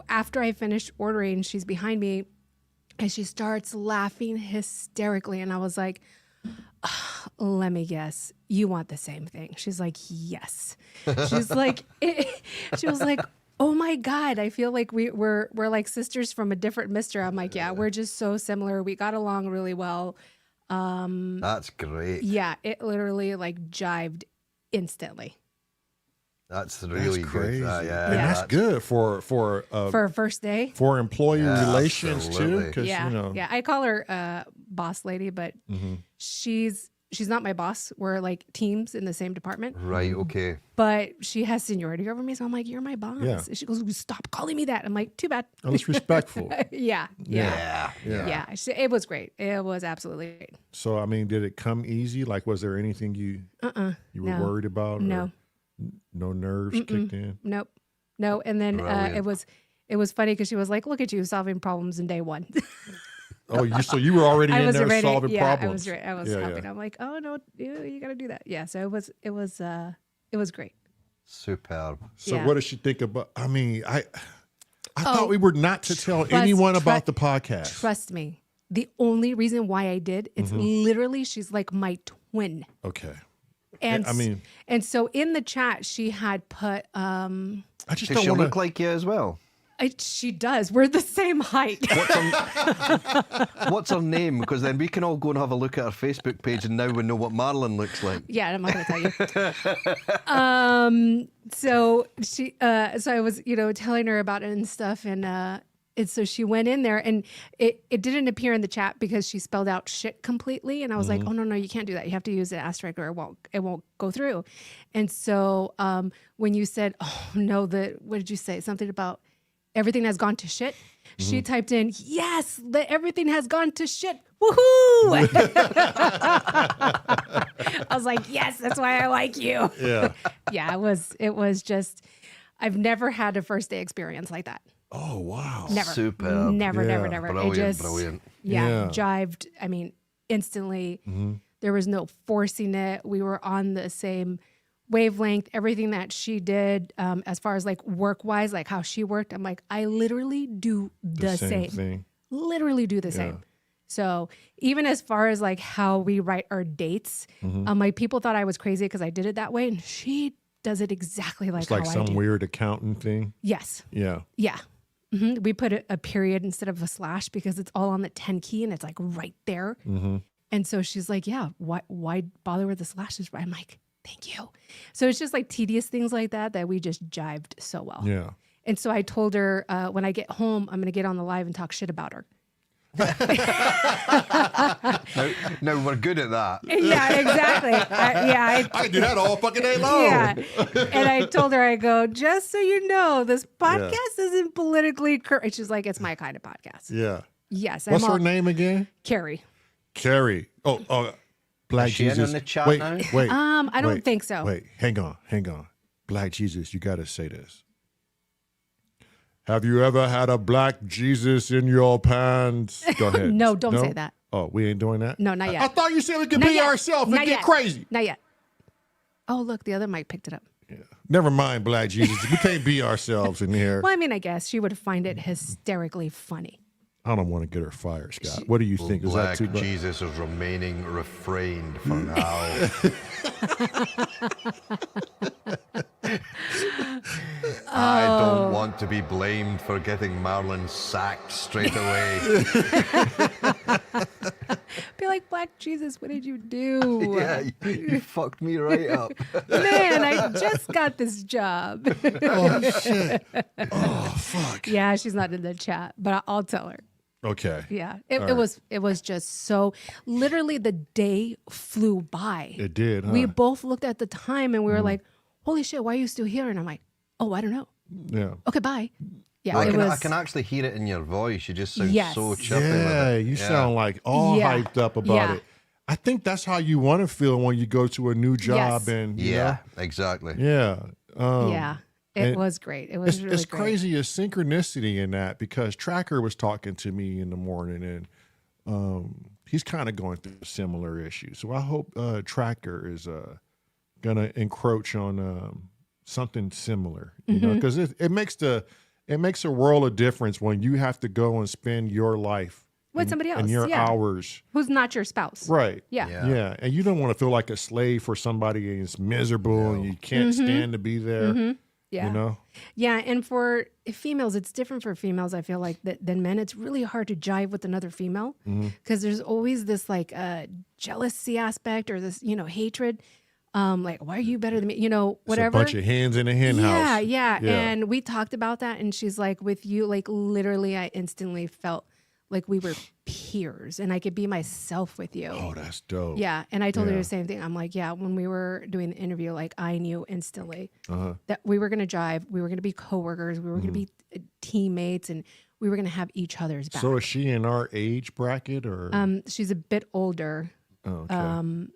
after I finished ordering, she's behind me, and she starts laughing hysterically. And I was like, let me guess, you want the same thing? She's like, yes. She's like, she was like, oh my God, I feel like we're like sisters from a different mister. I'm like, yeah, we're just so similar. We got along really well. That's great. Yeah, it literally like jived instantly. That's really crazy. good. Yeah, And that's good for For a first day. for employee Yeah, relations absolutely. too, because Yeah, you know. yeah. I call her boss lady, but she's not my boss. We're like teams in the same department. Right, okay. But she has seniority over me, so I'm like, "You're my boss." Yeah. And she goes, "Stop calling me that." I'm like, "Too bad." At least respectful. Yeah. Yeah. It was great. It was absolutely great. So I mean, did it come easy? Like, was there anything you were No. worried about? No. Or no nerves kicked in. Nope. No. And then Brilliant. it was funny because she was like, "Look at you solving problems in day one." Oh, so you were already I in was there ready. solving Yeah, problems. I was Yeah, helping. yeah. I'm like, "Oh no, you got to do that." Yeah. So it was great. Superb. So Yeah. what does she think about? I mean, I thought we were not to tell anyone about the podcast. Trust me. The only reason why I did, it's literally she's like my twin. Okay. And I mean, and so in the chat, she had put, I just Does don't she want look to. like you as well? she does. We're the same height. What's her name? Because then we can all go and have a look at her Facebook page, and now we know what Marilyn looks like. Yeah, I'm not going to tell you. So so I was, telling her about it and stuff, and so she went in there, and it didn't appear in the chat because she spelled out shit completely, and I was like, oh no, you can't do that. You have to use an asterisk, or it won't go through. And so when you said, oh no, what did you say? Something about everything has gone to shit. She typed in, yes, everything has gone to shit. Woohoo! I was like, yes, that's why I like you. Yeah. Yeah, it was just, I've never had a first day experience like that. Oh wow. Never. Superb. Never, Yeah. never, never. Brilliant, brilliant. Yeah, Yeah. jived. I mean, instantly. There was no forcing it. We were on the same wavelength. Everything that she did, as far as like work wise, like how she worked, I'm like, I literally do the same. thing. Literally do the same. So even as far as like how we write our dates, like people thought I was crazy because I did it that way, and she does it exactly like It's like how I some do. weird accountant thing. Yes. Yeah. Yeah. We put a period instead of a slash because it's all on the 10 key and it's like right there. And so she's like, yeah, why bother with the slashes? I'm like, thank you. So it's just like tedious things like that we just jived so well. Yeah. And so I told her when I get home, I'm going to get on the live and talk shit about her. Now we're good at that. Yeah, exactly. I can do that all fucking day long. Yeah. And I told her, I go, just so you know, this podcast isn't politically correct. She's like, it's my kind of podcast. Yeah. Yes. What's her name again? Carrie. Carrie. Oh, Black Is she in Jesus. the chat wait, now? wait. I don't wait, think so. Wait, hang on. Black Jesus, you got to say this. Have you ever had a black Jesus in your pants? Go ahead. No, don't say that. Oh, we ain't doing that? No, not yet. I thought you said we could Not be yet. ourselves and Not get yet. crazy. Not yet. Oh, look, the other mic picked it up. Yeah. Never mind, Black Jesus. We can't be ourselves in here. Well, I mean, I guess she would find it hysterically funny. I don't want to get her fired, Scott. What do you think? Is Black that too much? Jesus is remaining refrained for now. I don't want to be blamed for getting Marilyn sacked straight away. Be like, Black Jesus, what did you do? Yeah, you fucked me right up. Man, I just got this job. Oh, shit. Oh, fuck. Yeah, she's not in the chat, but I'll tell her. Okay. Yeah, it was just so. Literally, the day flew by. It did, huh? We both looked at the time and we were like, "Holy shit, why are you still here?" And I'm like, "Oh, I don't know. Yeah. Okay, bye." Yeah, I can actually hear it in your voice. You just sound Yes. so chirpy Yeah, with it. you sound like all Yeah. hyped up about Yeah. it. I think that's how you want to feel when you go to a new job Yes. and you Yeah, exactly. know? Yeah. yeah, it and was great. It was really it's great. crazy a synchronicity in that because Tracker was talking to me in the morning and he's kind of going through a similar issue. So I hope Tracker is gonna encroach on something similar, you know, because it makes a world of difference when you have to go and spend your life With somebody else, and your yeah. hours. Who's not your spouse? Right. Yeah. Yeah. And you don't want to feel like a slave for somebody and it's miserable and you can't stand to be there. Yeah. You know? Yeah, and for females, it's different for females. I feel like than men. It's really hard to jive with another female because there's always this like jealousy aspect or this hatred. Like, why are you better than me? Whatever. It's a bunch of hands in a hen house. Yeah. And we talked about that, and she's like, with you, like literally, I instantly felt like we were peers, and I could be myself with you. Oh, that's dope. Yeah, and I told her Yeah. the same thing. I'm like, yeah, when we were doing the interview, like I knew instantly Uh-huh. that we were gonna jive, we were gonna be coworkers, we were gonna be teammates, and we were gonna have each other's back. So is she in our age bracket or? She's a bit older, okay.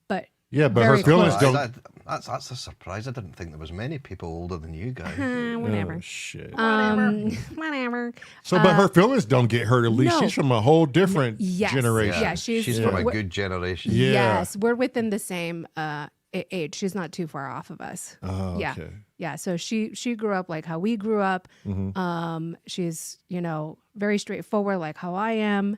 but yeah, but very her feelings close. don't. That's a surprise. I didn't think there was many people older than you guys. whatever. Oh, shit. Whatever. So, but her feelings don't get hurt. At least no. she's from a whole different Yes. generation. Yeah, she's from a we're- good generation. Yeah. Yes, we're within the same age. She's not too far off of us. Oh, Yeah. okay. Yeah, so she grew up like how we grew up. Mm-hmm. She's very straightforward like how I am.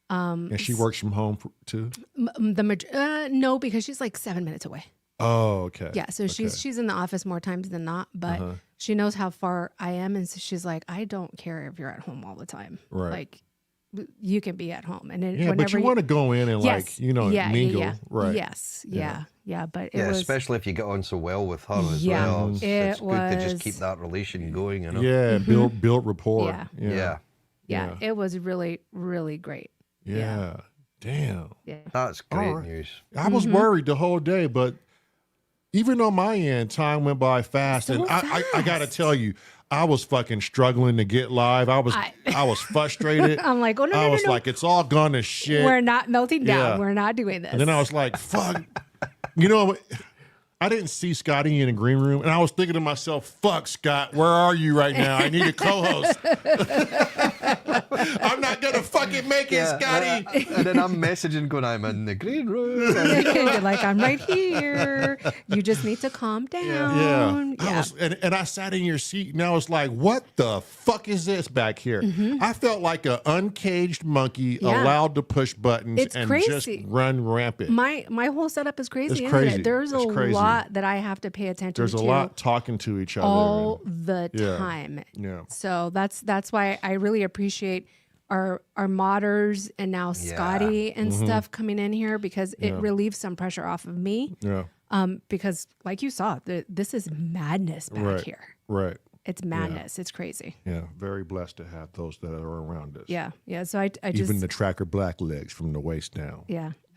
And she works from home too. No, because she's like 7 minutes away. Oh, okay. Yeah, so she's in the office more times than not, but she knows how far I am, and so she's like, I don't care if you're at home all the time. Right. Like, you can be at home, and then Yeah, but whenever you want to go in and Yes. mingle, yeah. right? Yes, yeah. But it Yeah, was especially if you get on so well with her as Yeah, well. It's it good to just was- keep that relation going, you know? Yeah, build rapport. Yeah. Yeah. yeah, it was really, really great. Yeah. Damn. Yeah. That's great All right. news. I was worried the whole day, but even on my end, time went by fast. So And I got to fast. tell you, I was fucking struggling to get live. I was frustrated. I'm like, oh, no, I no, was no. like, it's all gone to shit. We're not melting down. Yeah. We're not doing this. And then I was like, fuck. You know, I didn't see Scotty in the green room. And I was thinking to myself, fuck, Scott, where are you right now? I need a co-host. I'm not going to fucking make it, Scotty. And then I'm messaging going, I'm in the green room. You're like, I'm right here. You just need to calm down. Yeah. And I sat in your seat and I was like, what the fuck is this back here? I felt like an uncaged monkey Yeah. allowed to push buttons It's and crazy. just run rampant. My whole setup is crazy, It's isn't crazy. it? There's It's a crazy. lot that I have to pay attention There's to. a lot talking to each other. all the Yeah. time. Yeah. So that's why I really appreciate our modders and now Scotty and stuff coming in here, because it relieves some pressure off of me. Yeah. Because like you saw, this is madness back here. Right. It's madness. It's crazy. Yeah. Very blessed to have those that are around us. Yeah. Yeah. So I just Even the tracker black legs from the waist down.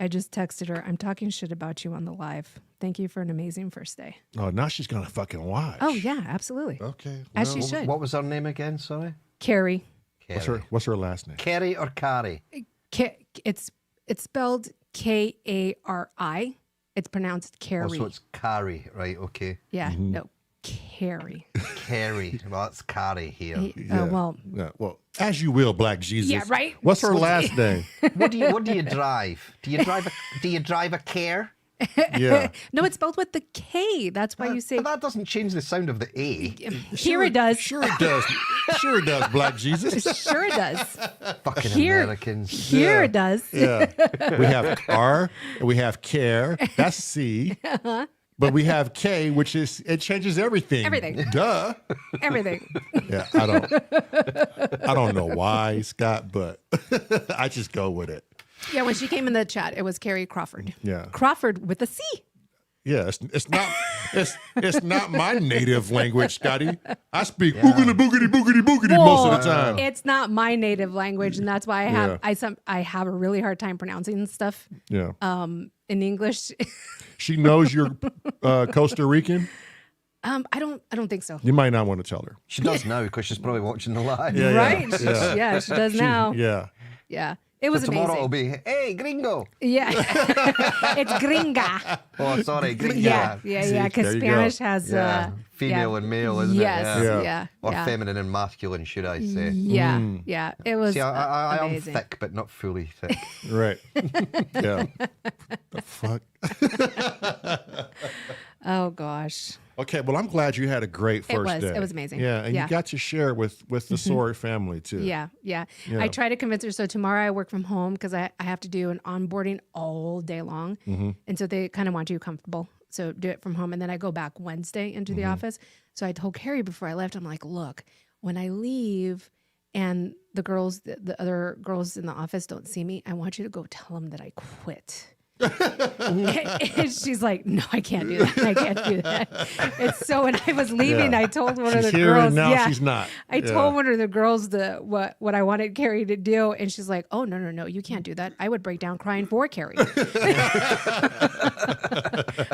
I just texted her, I'm talking shit about you on the live. Thank you for an amazing first day. Oh, now she's gonna fucking watch. Oh yeah, absolutely. Okay. As she should. What was her name again? Sorry? Carrie. What's her last name? Kerry or Carrie? It's spelled Kari. It's pronounced Carrie. Oh, so it's Carrie, right? Okay. Yeah, no, Carrie. Kerry. Well, that's Carrie here. Well, Yeah, well, as you will, Black Jesus. Yeah, right? What's her last name? What do you drive? Do you drive a Care? Yeah. no, it's spelled with the K. That's why you say. But that doesn't change the sound of the A. Here it does. Sure it does. Sure it does, Black Jesus. Sure it does. Fucking Here, Americans. here it does. Yeah. We have R, we have care, that's C. But we have K, which is, it changes everything. Everything. Duh. Everything. Yeah, I don't know why, Scott, but I just go with it. Yeah, when she came in the chat, it was Carrie Crawford. Yeah. Crawford with a C. Yeah, it's not my native language, Scotty. I speak boogity boogity boogity boogity most of the time. It's not my native language, and that's why I have a really hard time pronouncing stuff Yeah. in English. She knows you're Costa Rican. I don't think so. You might not want to tell her. She does now because she's probably watching the live. Yeah, Right? yeah. Yeah, she does now. Yeah. Yeah. It was So tomorrow amazing. it'll be, hey, gringo. Yeah. It's gringa. Oh, sorry, gringo. Yeah. Because there you go. Spanish has Yeah. Female and male, isn't yes, it? Yeah. Yeah. Or yeah. feminine and masculine, should I say. Yeah. Yeah. It was See, I am amazing. thick, but not fully thick. Right. Yeah. The fuck? Oh gosh. Okay, well, I'm glad you had a great first day. It was amazing. Yeah, and Yeah. you got to share it with the S.O.R family, too. Yeah. I try to convince her. So tomorrow I work from home because I have to do an onboarding all day long. And so they kind of want you comfortable. So do it from home. And then I go back Wednesday into the office. So I told Carrie before I left, I'm like, look, when I leave and the girls, the other girls in the office don't see me, I want you to go tell them that I quit. And she's like, no, I can't do that. I can't do that. And so when I was leaving, Yeah. I told one of She's the here girls, and now she's not. I Yeah. told one of the girls what I wanted Carrie to do, and she's like, "Oh no, you can't do that. I would break down crying for Carrie."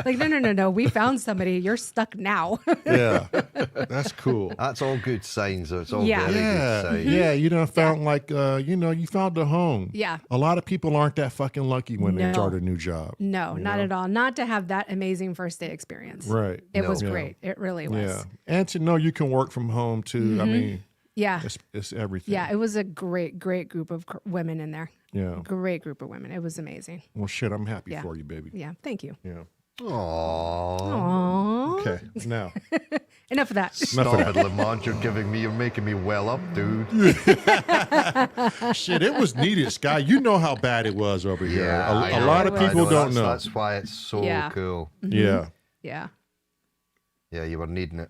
Like, no, we found somebody. You're stuck now. Yeah. That's cool. That's all good signs, though. It's all Yeah. very Yeah, good signs. yeah, you done found you found a home. Yeah. A lot of people aren't that fucking lucky when they No. start a new job. No, not at all. Not to have that amazing first day experience. Right. It was Yeah. great. It really was. Yeah. And to know you can work from home too. I mean, Yeah. it's everything. Yeah. It was a great group of women in there. Yeah. Great group of women. It was amazing. Well, shit, I'm happy Yeah. for you, baby. Yeah. Thank you. Yeah. Aww. Aww. Okay. Now, Enough of that. Stop it, Lamont. You're making me well up, dude. shit, it was needed, Sky. You know how bad it was over here. Yeah, I A know. lot of It was. people don't know. That's why it's so Yeah. cool. Yeah. Yeah, Yeah, you were needing it.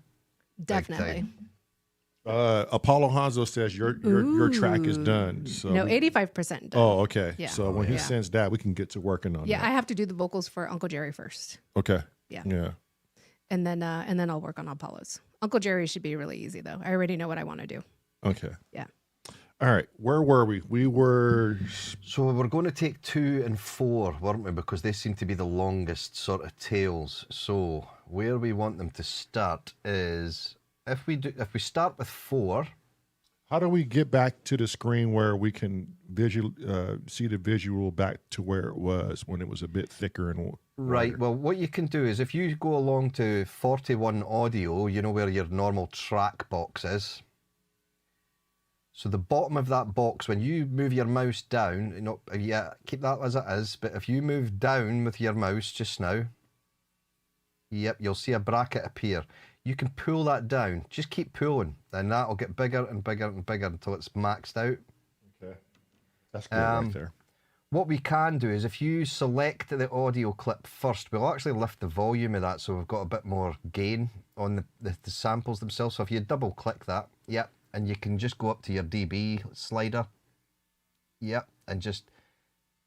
definitely. Apollo Hanzo says your track is done. So No, 85% done. Oh, okay. Yeah. So when he Yeah. sends that, we can get to working on Yeah, that. I have to do the vocals for Uncle Jerry first. Okay. Yeah. Yeah. And then I'll work on Apollo's. Uncle Jerry should be really easy though. I already know what I want to do. Okay. Yeah. All right. Where were we? We were. So we're going to take 2 and 4, weren't we? Because they seem to be the longest sort of tails. So where we want them to start is if we start with 4. How do we get back to the screen where we can see the visual back to where it was when it was a bit thicker and Right. wider? Well, what you can do is if you go along to 41 audio, you know where your normal track box is. So the bottom of that box, when you move your mouse down, keep that as it is. But if you move down with your mouse just now, yep, you'll see a bracket appear. You can pull that down. Just keep pulling, and that'll get bigger and bigger and bigger until it's maxed out. Okay. That's good right there. What we can do is if you select the audio clip first, we'll actually lift the volume of that so we've got a bit more gain on the samples themselves. So if you double click that, yep, and you can just go up to your dB slider, yep, and just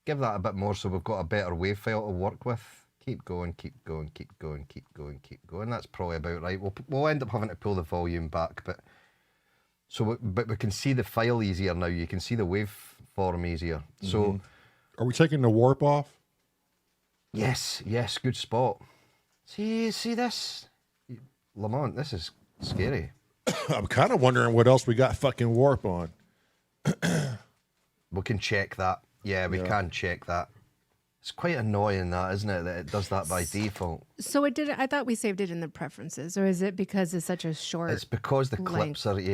give that a bit more so we've got a better wave file to work with. Keep going, keep going, keep going, keep going, keep going. That's probably about right. We'll end up having to pull the volume back, but we can see the file easier now. You can see the waveform easier. So. Are we taking the warp off? Yes, good spot. See this? Lamont, this is scary. I'm kind of wondering what else we got fucking warp on. We can check that. Yeah, we can check that. It's quite annoying that, isn't it, that it does that by default. So it did. I thought we saved it in the preferences, or is it because it's such a short? It's because the clips are, it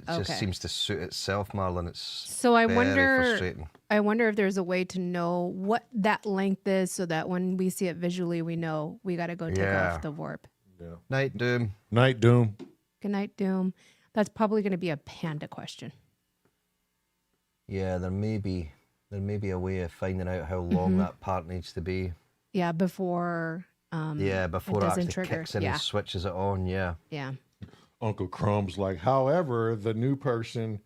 just okay. seems to suit itself, Marlon. It's So I very frustrating. wonder if there's a way to know what that length is, so that when we see it visually, we know we got to go take off the warp. Yeah. Night Doom. Night Doom. Good night, Doom. That's probably going to be a Panda question. Yeah, there may be a way of finding out how long that part needs to be. Yeah, before. Before it doesn't actually trigger. kicks in Yeah. and switches it on. Yeah. Yeah. Uncle Crumb's like, however, the new person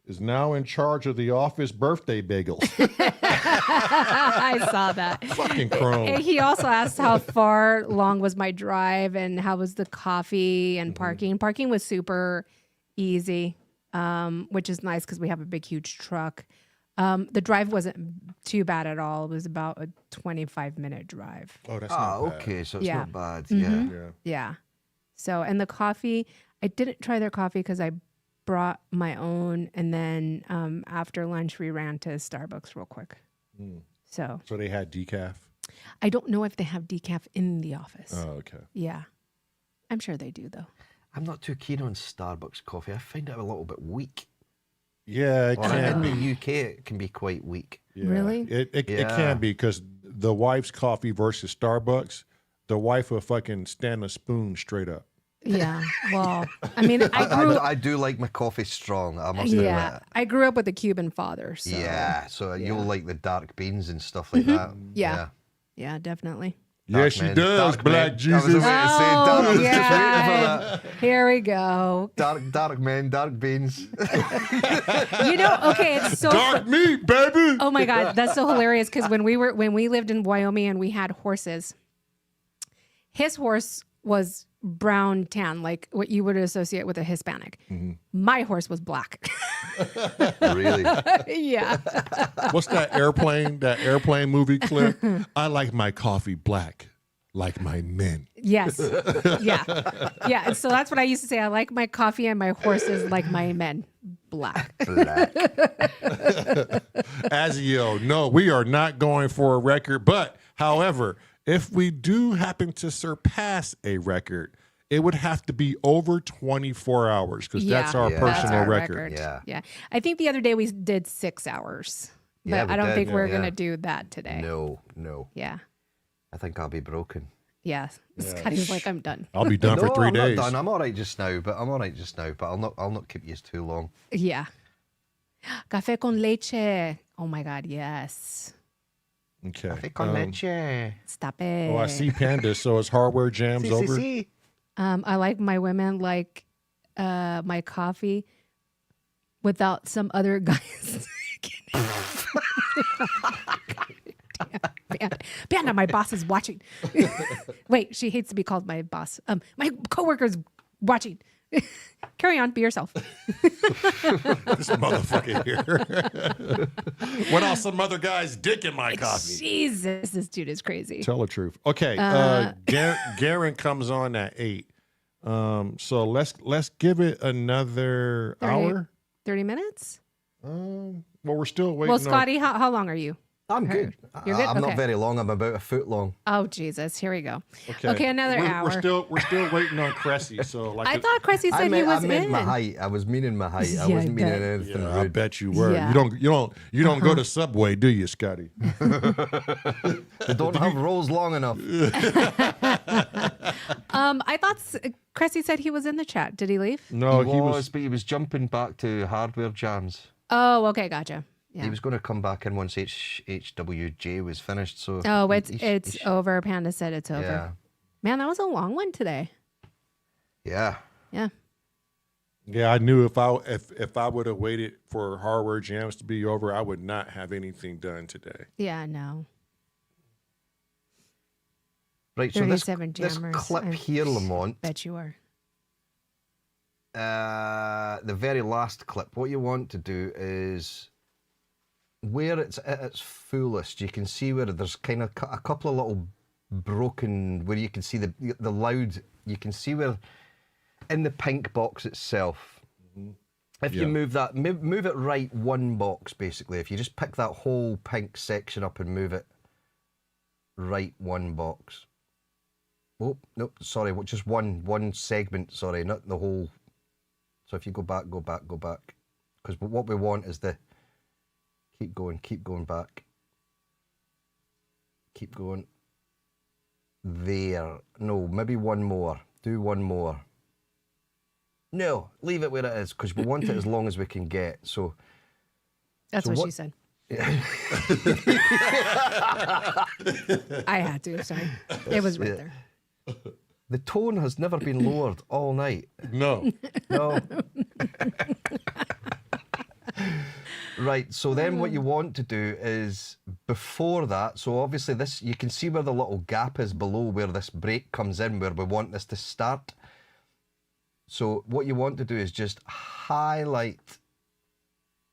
is now in charge of the office birthday bagels. I saw that. Fucking Crumb. And he also asked how far long was my drive and how was the coffee and parking. Parking was super easy, which is nice because we have a big, huge truck. The drive wasn't too bad at all. It was about a 25-minute drive. Oh, that's not bad. Okay, so it's Yeah. not bad. Mhm. Yeah. Yeah. Yeah. So, and the coffee, I didn't try their coffee because I brought my own. And then after lunch, we ran to Starbucks real quick. So So they had decaf? I don't know if they have decaf in the office. Oh, okay. Yeah. I'm sure they do, though. I'm not too keen on Starbucks coffee. I find it a little bit weak. Yeah, it Or can in be. the UK, it can be quite weak. Yeah. Really? It Yeah. can be because the wife's coffee versus Starbucks, the wife will fucking stand a spoon straight up. Yeah. Well, I mean, I do like my coffee strong. I must admit. I grew up with a Cuban father. So Yeah, so you'll like the dark beans and stuff like that. Yeah. Yeah, definitely. Yeah, she men. does, Dark Black men. Jesus. I was about to say, Oh, dark, I was just waiting for yeah. that. Here we go. Dark men, dark beans. Okay, it's so Dark meat, baby. Oh my God, that's so hilarious because when we lived in Wyoming and we had horses, his horse was brown tan, like what you would associate with a Hispanic. My horse was black. Really? Yeah. What's that airplane movie clip? I like my coffee black, like my men. Yes. Yeah. Yeah. And so that's what I used to say. I like my coffee and my horses like my men. Black. Black. Azio, no, we are not going for a record. But, however, if we do happen to surpass a record, it would have to be over 24 hours because that's our Yeah. personal That's our record. Yeah. Yeah. I think the other day we did 6 hours, but Yeah, we I don't did. think we're Yeah. going to do that today. No. Yeah. I think I'll be broken. Yeah. Scotty's like, I'm done. I'll be done for 3 I'm days. not done. I'm all right just now, but I'll not keep you too long. Yeah. Café con leche. Oh my God. Yes. Okay. Café con leche. Stop it. Oh, I see Panda. So is Hardware Jams over? See. I like my women like my coffee without some other guys. Panda, my boss is watching. Wait, she hates to be called my boss. My coworker's watching. Carry on, be yourself. This motherfucker here. Went off some other guy's dick in my coffee. Jesus, this dude is crazy. Tell the truth. Okay, Garen comes on at 8. So let's give it another 30 hour. 30 minutes? Well, we're still waiting. Well, Scotty, how long are you? I'm good. You're good? I'm Okay. not very long. I'm about a foot long. Oh, Jesus. Here we go. Okay, another hour. We're still waiting on Cressy. So like I thought Cressy said he was I meant in. my height. I was meaning my height. I Yeah, wasn't I meaning bet. anything I rude. bet you were. Yeah. You don't go to Subway, do you, Scotty? They don't have rolls long enough. I thought Cressy said he was in the chat. Did he leave? No, he was, but he was jumping back to Hardware Jams. Oh, okay, gotcha. Yeah. He was going to come back in once HWJ was finished. So Oh, it's over. Panda said it's over. Yeah. Man, that was a long one today. Yeah. Yeah. Yeah, I knew if I would have waited for Hardware Jams to be over, I would not have anything done today. Yeah, no. Right. So this 37 this jammers. clip I here, Lamont. Bet you are. The very last clip. What you want to do is where it's at its fullest. You can see where there's kind of a couple of little broken, where you can see the loud. You can see where in the pink box itself. If you move that, move it right one box basically. If you just pick that whole pink section up and move it right one box. Oh no, sorry, just one segment. Sorry, not the whole. So if you go back, because what we want is the keep going back, keep going. There, no, maybe one more. Do one more. No, leave it where it is because we want it as long as we can get. So That's So what what- she said. I had to, sorry. It was right there. the tone has never been lowered all night. No. No. Right, so then what you want to do is before that, so obviously this, you can see where the little gap is below where this break comes in, where we want this to start. So what you want to do is just highlight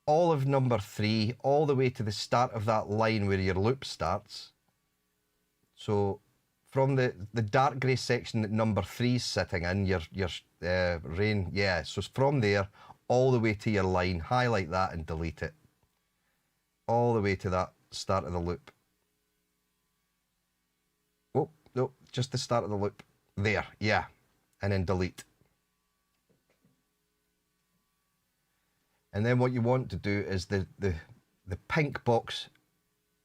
all of number 3 all the way to the start of that line where your loop starts. So from the dark grey section that number 3 is sitting in, your rain, yeah, so from there all the way to your line, highlight that and delete it. All the way to that start of the loop. Oh, no, just the start of the loop. There, yeah, and then delete. And then what you want to do is the pink box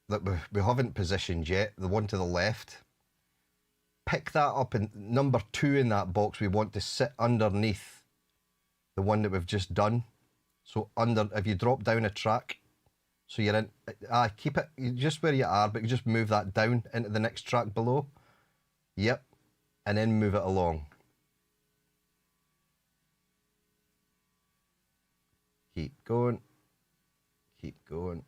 that we haven't positioned yet, the one to the left, pick that up, and number 2 in that box we want to sit underneath the one that we've just done. So if you drop down a track, so you're in, keep it just where you are, but you just move that down into the next track below. Yep, and then move it along. Keep going. Keep going.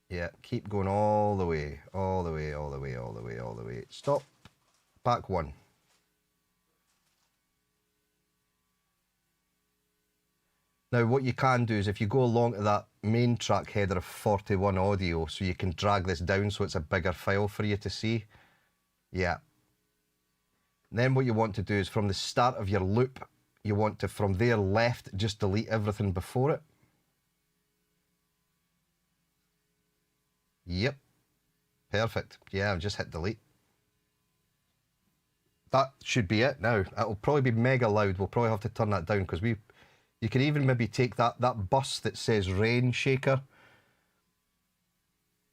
Yeah, keep going all the way, all the way, all the way, all the way, all the way. Stop. Back one. Now, what you can do is if you go along to that main track header of 41 audio, so you can drag this down so it's a bigger file for you to see. Yeah. Then what you want to do is from the start of your loop, you want to, from there left, just delete everything before it. Yep. Perfect. Yeah, I've just hit delete. That should be it now. It'll probably be mega loud. We'll probably have to turn that down because you can even maybe take that bus that says rain shaker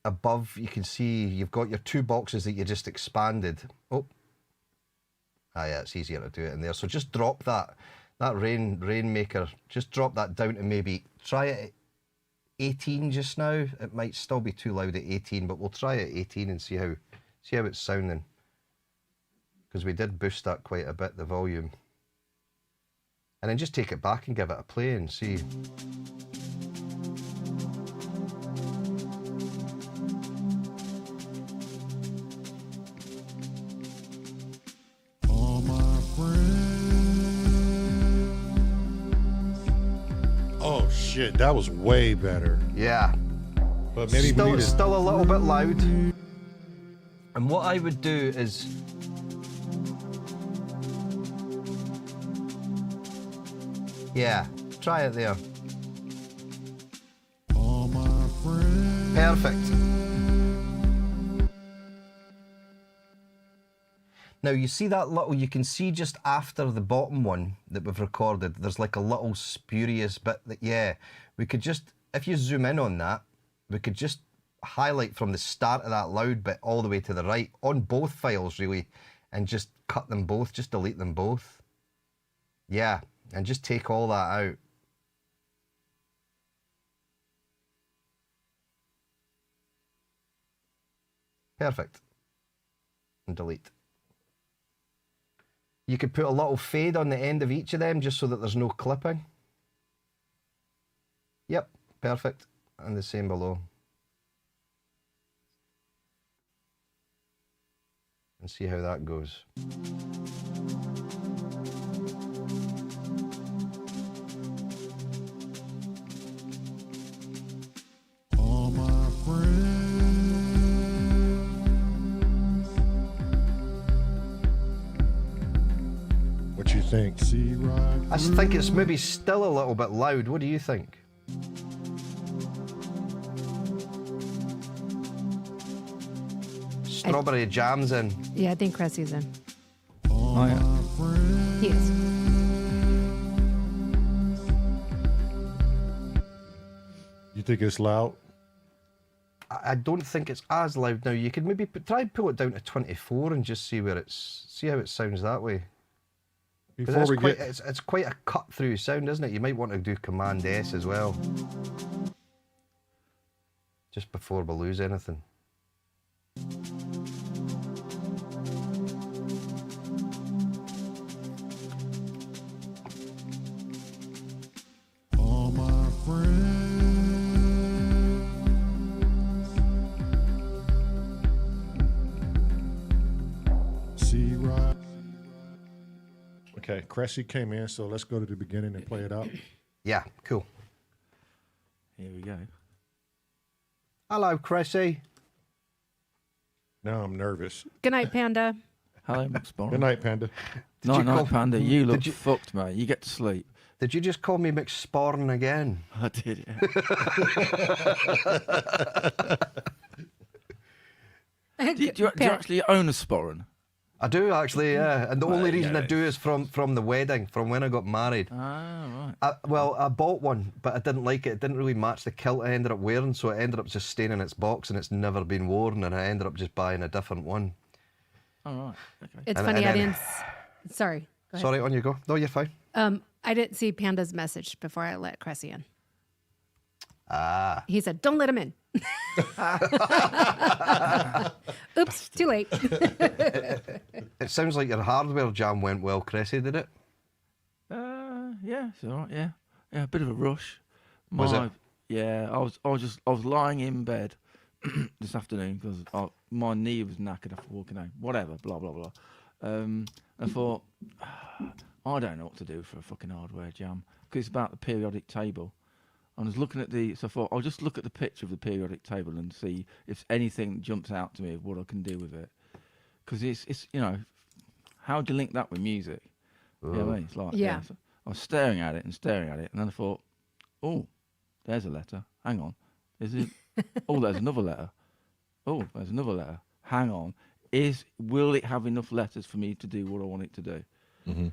above. You can see you've got your 2 boxes that you just expanded. Oh. Ah, yeah, it's easier to do it in there. So just drop that rainmaker, just drop that down to maybe, try it 18 just now. It might still be too loud at 18, but we'll try it at 18 and see how it's sounding. Because we did boost that quite a bit, the volume. And then just take it back and give it a play and see. All my friends. Oh shit, that was way better. Yeah. But maybe we need to... Still a little bit loud. And what I would do is... Yeah, try it there. All my friends. Perfect. Now you see that little, you can see just after the bottom one that we've recorded, there's like a little spurious bit that, yeah, we could just, if you zoom in on that, we could just highlight from the start of that loud bit all the way to the right on both files really, and just cut them both, just delete them both. Yeah, and just take all that out. Perfect. And delete. You could put a little fade on the end of each of them just so that there's no clipping. Yep, perfect. And the same below. And see how that goes. All my friends. What you think? See right I think it's maybe still a little bit loud. What do you think? Strawberry jam's in. Yeah, I think Cressy's in. all yeah. my friends. He is. You think it's loud? I don't think it's as loud now. You could maybe try and pull it down to 24 and just see how it sounds that way. 'Cause Before we get... it's quite a cut through sound, isn't it? You might want to do Command S as well. Just before we lose anything. All my friends. See right. Okay, Cressy came in, so let's go to the beginning and play it out. Yeah, cool. Here we go. Hello, Cressy. Now I'm nervous. Good night, Panda. Hello, Max Bond. Good night, Panda. Night, you night, call- Panda. You look did you- fucked, mate. You get to sleep. Did you just call me McSporn again? I did, yeah. do you actually own a sporran? I do actually, yeah. And the only Well, reason yeah. I do is from the wedding, from when I got married. Ah, right. I bought one, but I didn't like it. It didn't really match the kilt I ended up wearing, so it ended up just staying in its box and it's never been worn, and I ended up just buying a different one. All right. Okay. It's And- funny, and I then- didn't. Sorry. Go ahead. Sorry, on you go. No, you're fine. I didn't see Panda's message before I let Cressy in. Ah. He said, "Don't let him in." Oops, too late. It sounds like your hardware jam went well, Cressy, did it? Yeah, it's all right. Yeah, yeah. A bit of a rush. Was it? Yeah, I was lying in bed this afternoon because my knee was knackered after walking home. Whatever, blah blah blah. I thought I don't know what to do for a fucking hardware jam because it's about the periodic table. I was looking at so I thought I'll just look at the picture of the periodic table and see if anything jumps out to me of what I can do with it. Because it's how do you link that with music? You know what I mean? It's like Yeah. So I was staring at it, and then I thought, oh, there's a letter. Hang on, is it? Oh, there's another letter. Oh, there's another letter. Hang on, will it have enough letters for me to do what I want it to do? Mm-hmm.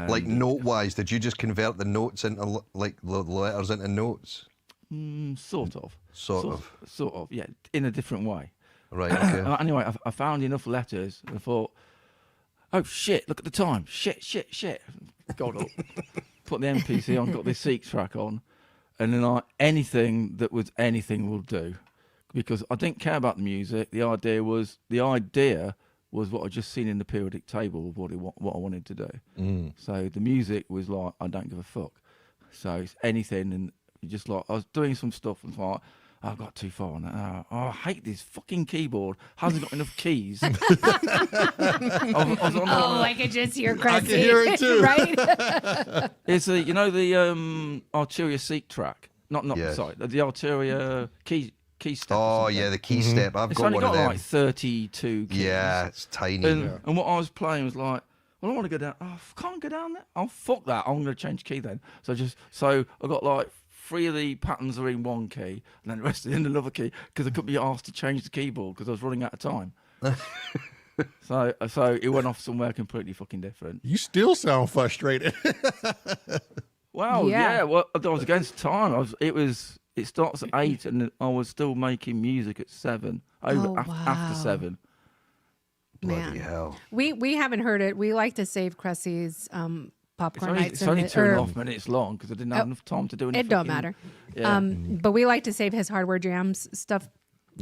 Like note-wise, did you just convert the notes into like the letters into notes? Sort of. Sort of. Sort of. Yeah, in a different way. Right. Okay. Anyway, I found enough letters and I thought, oh shit, look at the time. Shit. Got up, put the MPC on, got the Seek track on, and then anything that was anything will do, because I didn't care about the music. The idea was what I just seen in the periodic table of what I wanted to do. So the music was like, I don't give a fuck. So it's anything, and just like I was doing some stuff and like, I got too far on that. I hate this fucking keyboard. Hasn't got enough keys. I was on I could just hear Cressy. I can hear it too. Right? It's the Arturia Seek track. Not Yes. sorry, the Arturia key step. Oh or yeah, something. the key step. I've It's got only one of got them. like 32 keys. Yeah, it's tiny. And what I was playing was like, well, I want to go down. Oh, can't go down there. Oh, fuck that. I'm going to change key then. So I got like 3 of the patterns are in one key, and then the rest are in another key, because I couldn't be asked to change the keyboard because I was running out of time. so it went off somewhere completely fucking different. You still sound frustrated. Well, Yeah. yeah. Well, I was against time. It starts at 8, and I was still making music at 7. After wow. 7. Bloody Man. hell. We haven't heard it. We like to save Cressy's popcorn nights. It's only in the- 2.5 minutes long because I didn't have enough time to do anything. It don't matter. Yeah. But we like to save his hardware jams stuff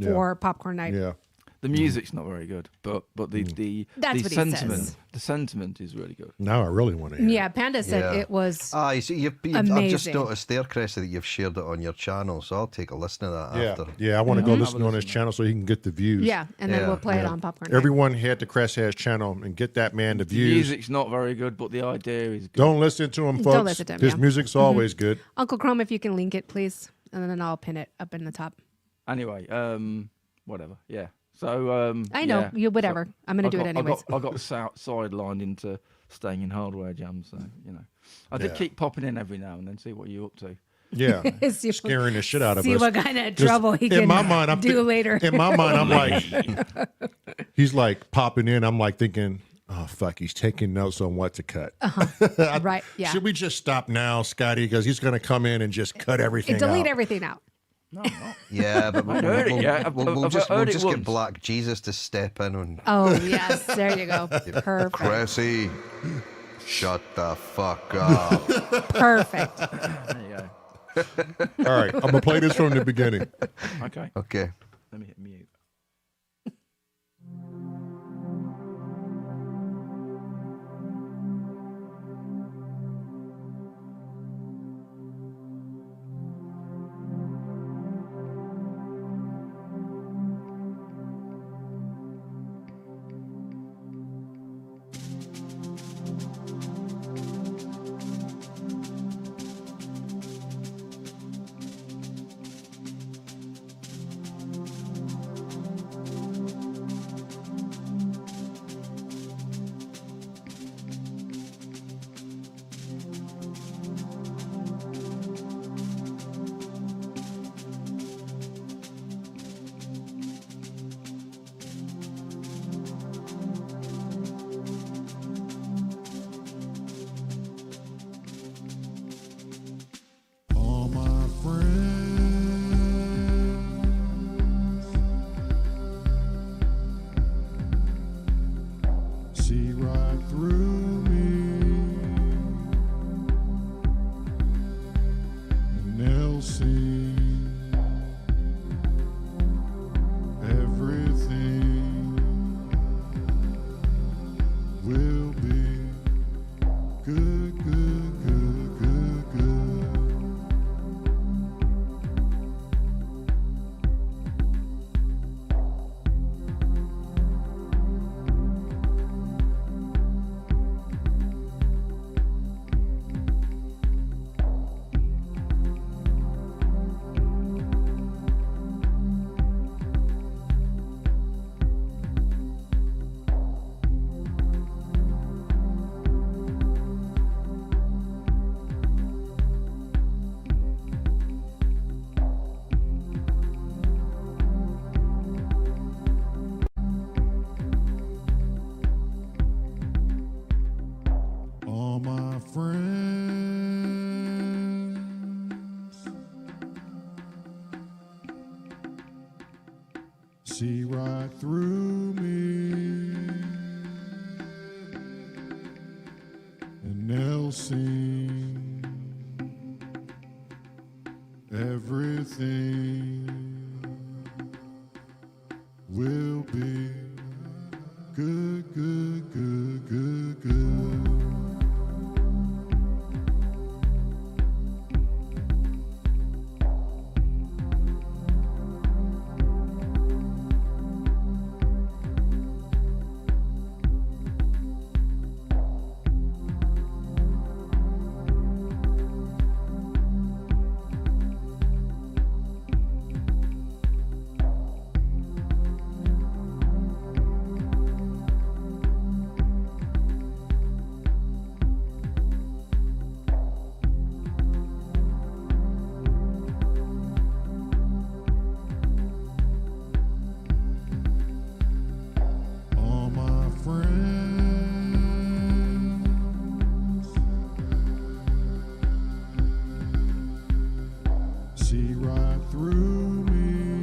for popcorn night. Yeah. The music's not very good, but the That's what he sentiment says. the sentiment is really good. Now I really want to hear. Yeah, Panda said Yeah. it was. You see, I've just Amazing. noticed there, Cressy, that you've shared it on your channel, so I'll take a listen to that Yeah, after. yeah. I want to go Have a listen on his listen. channel so he can get the views. Yeah, and then Yeah, we'll play it Yeah. on popcorn night. Everyone head to Cress Hair's channel and get that man the The views. music's not very good, but the idea is good. Don't listen to him, folks. Don't listen to him, His yeah. music's always good. Uncle Chrome, if you can link it, please, and then I'll pin it up in the top. Anyway, whatever. Yeah. So I know yeah. you. Whatever. I'm gonna do it anyways. I got sidelined into staying in hardware jams, so I did keep popping in every now and then, see what you're up to. Yeah, See- scaring the shit out of See us. what kind of 'Cause trouble he in can my mind, I'm do later. In my mind, I'm like, he's like popping in. I'm like thinking, oh fuck, he's taking notes on what to cut. Right? Yeah. Should we just stop now, Scotty? Because he's going to come in and just cut everything Delete out. everything out. No, I'm not. Yeah, but we'll, heard it, we'll- yeah. we'll I've just, heard it get once. Black Jesus to step in and Oh yes, there you go. Perfect. Cressy, shut the fuck up. Perfect. There you All right, I'm going to play this from the beginning. go. Okay. Okay. Let me hit mute. All my friends see right through me, and they'll see everything will be good, good, good, good, good. All my friends see right through me, and they'll sing everything will be good, good, good, good, good. All my friends see right through me,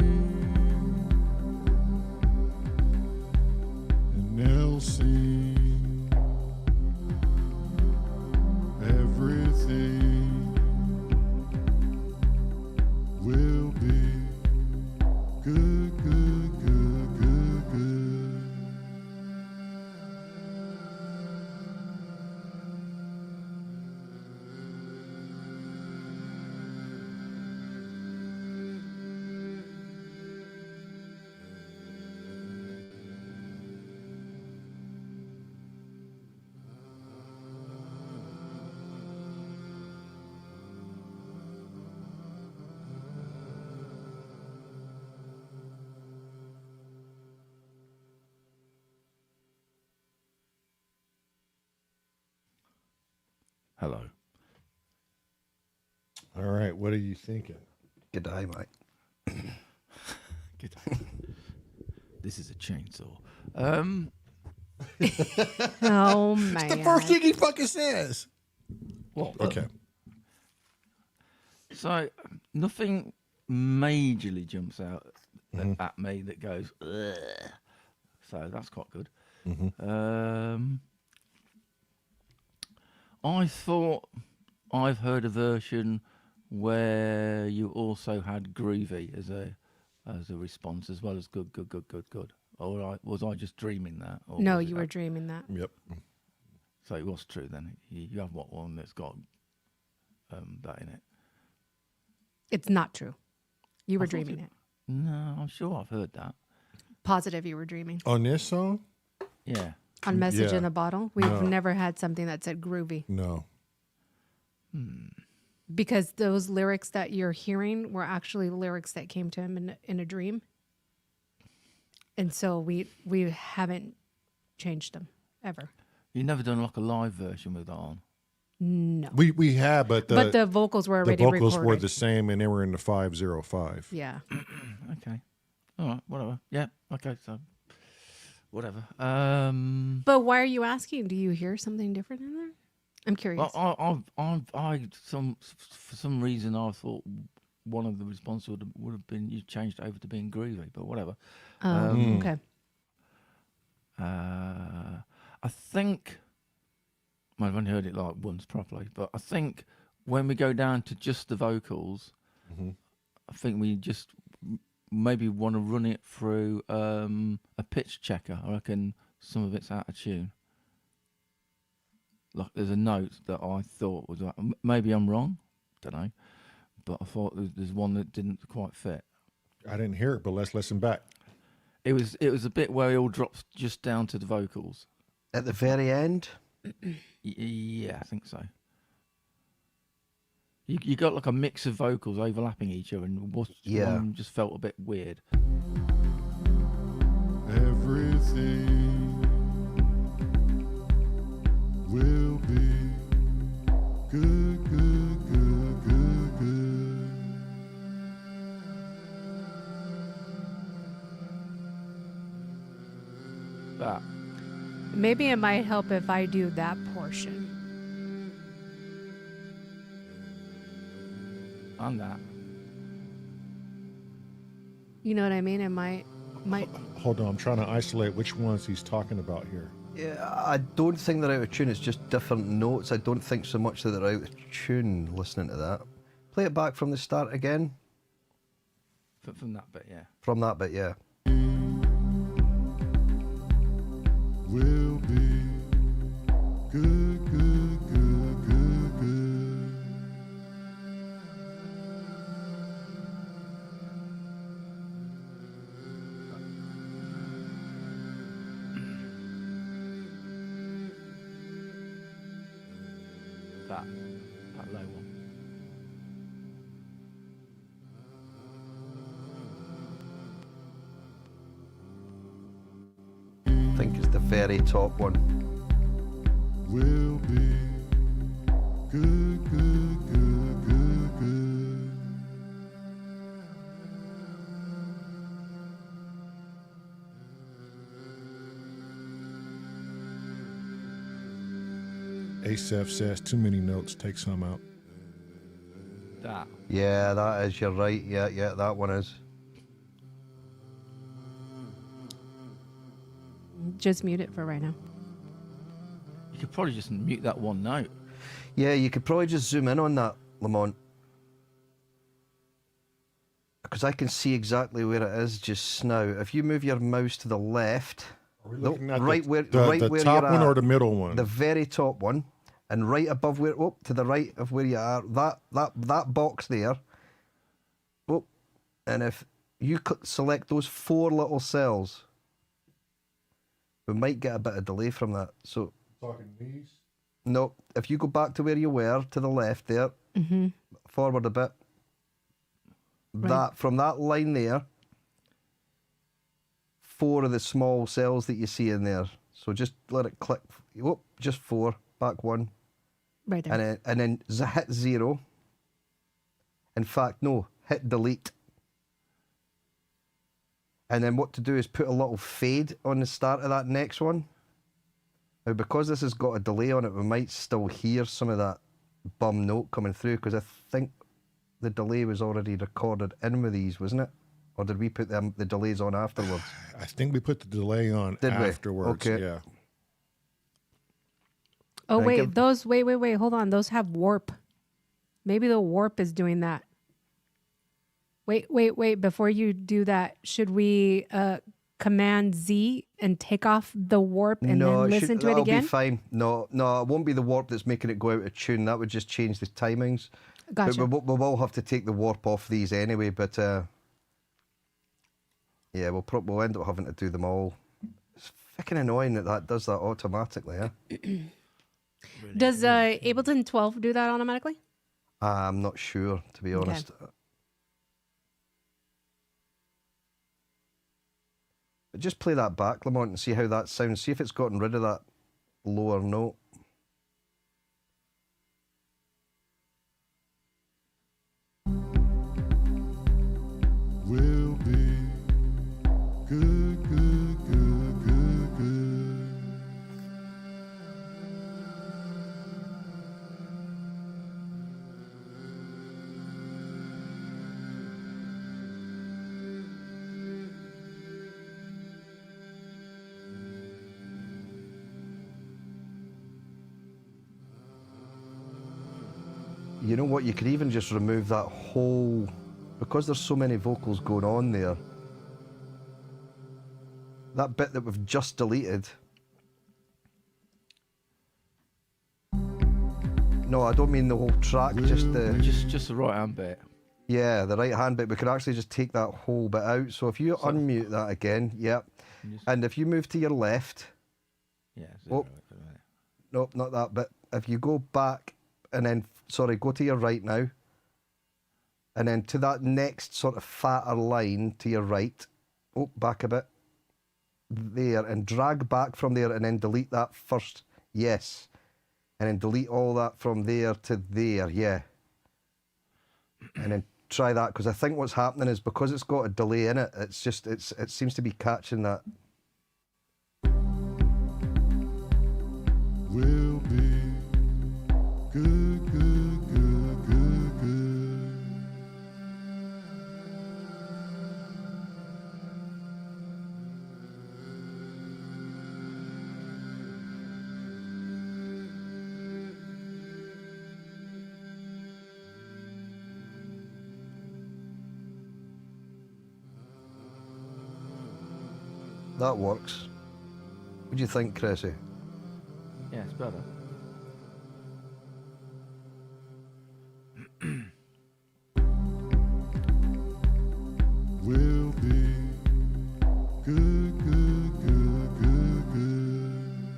and they'll see everything will be good, good, good, good, good. Hello. All right, what are you thinking? Good eye, mate. Good. This is a chainsaw. Oh man. The first thing he fucking says. What? Okay. So nothing majorly jumps out at me that goes, ugh. So that's quite good. I thought I've heard a version where you also had groovy as a response as well as good. Or was I just dreaming that? Or No, was it you were dreaming that. Yep. So it was true then. You have one that's got that in it. It's not true. You were thought dreaming it- it. No, I'm sure I've heard that. Positive you were dreaming. On this song? Yeah. On Message Yeah. in a Bottle, we've No. never had something that said groovy. No. Because those lyrics that you're hearing were actually lyrics that came to him in a dream. And so we haven't changed them ever. You never done like a live version with that on? No. We have, but But the vocals were the already vocals recorded. were the same, and they were in the 505. Yeah. Okay. All right, whatever. Yeah, okay, so whatever. But why are you asking? Do you hear something different in there? I'm curious. Well, for some reason I thought one of the responses would have been you changed over to being groovy, but whatever. Okay. I think I've only heard it like once properly, but I think when we go down to just the vocals, I think we just maybe want to run it through a pitch checker. I reckon some of it's out of tune. Like there's a note that I thought was maybe I'm wrong, don't know, but I thought there's one that didn't quite fit. I didn't hear it, but let's listen back. It was a bit where it all drops just down to the vocals. At the very end, Yeah, I think so. You got like a mix of vocals overlapping each other, and Yeah. one just felt a bit weird. Everything will be good, good, good, good, good. That Maybe it might help if I do that portion. and that. You know what I mean? It might. Hold on, I'm trying to isolate which ones he's talking about here. yeah, I don't think they're out of tune. It's just different notes. I don't think so much that they're out of tune listening to that. Play it back from the start again. From that bit, yeah. From that bit, yeah. Will be good, good, good, good, good. That low one. I think it's the very top one. Will be good, good, good, good, good. Asaph says too many notes. Take some out. That. Yeah, that is. You're right. Yeah, yeah, that one is. Just mute it for right now. You could probably just mute that one note. Yeah, you could probably just zoom in on that, Lamont. Because I can see exactly where it is just now. If you move your mouse to the left, Looking at right the, where the, right the where top you're one at, or the middle one? the very top one, and right above where, oh, to the right of where you are, that box there. Oh, and if you select those 4 little cells, we might get a bit of delay from that. So Talking these. no, if you go back to where you were to the left there, forward a bit. Right. That from that line there, 4 of the small cells that you see in there. So just let it click. Whoop, just 4. Back 1, Right there. and then hit 0. In fact, no, hit delete. And then what to do is put a little fade on the start of that next one. Now, because this has got a delay on it, we might still hear some of that bum note coming through, because I think the delay was already recorded in with these, wasn't it? Or did we put the delays on afterwards? I think we put the delay on Did we? afterwards. Okay. Yeah. Oh, I wait. give- Those, wait. Hold on. Those have warp. Maybe the warp is doing that. Wait. Before you do that, should we Command Z and take off the warp and then listen to it that'll again? be fine. No, it won't be the warp that's making it go out of tune. That would just change the timings. Gotcha. But we will have to take the warp off these anyway. But yeah, we'll end up having to do them all. It's fucking annoying that does that automatically. Does Ableton 12 do that automatically? I'm not sure, to be Okay. honest. But just play that back, Lamont, and see how that sounds. See if it's gotten rid of that lower note. Will be good, good, good, good, good. You know what? You could even just remove that whole, because there's so many vocals going on there. That bit that we've just deleted. No, I don't mean the whole track, just the Just the right hand bit. yeah, the right hand bit. We could actually just take that whole bit out. So if you unmute that again, yep, and if you move to your left, Yeah. Oh. nope, not that bit. If you go back and then, sorry, go to your right now. And then to that next sort of fatter line to your right. Oh, back a bit. There, and drag back from there and then delete that first. Yes. And then delete all that from there to there. Yeah. And then try that, because I think what's happening is because it's got a delay in it, it seems to be catching that. Will be good, good, good, good, good. that works. What do you think, Cressy? Yeah, it's better. Will be good, good, good, good, good.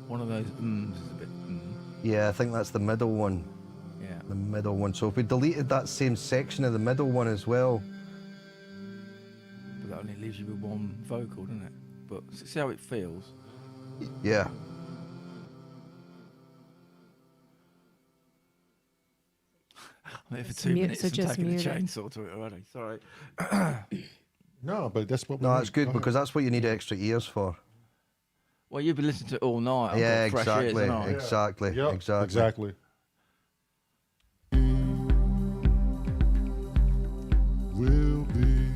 One of those is a bit. Yeah, I think that's the middle one. Yeah. The middle one. So if we deleted that same section of the middle one as well. But that only leaves you with one vocal, doesn't it? But see how it feels. Yeah. I'm here for Just 2 mute- minutes so and just taking the mute it. chainsaw to it already. Sorry. No, but that's what we No, need. that's good Go because ahead. that's what you need extra ears for. Well, you've been listening to it all night. I've Yeah, got fresh exactly. ears, haven't I? Exactly. Yep, Exactly. exactly. Will be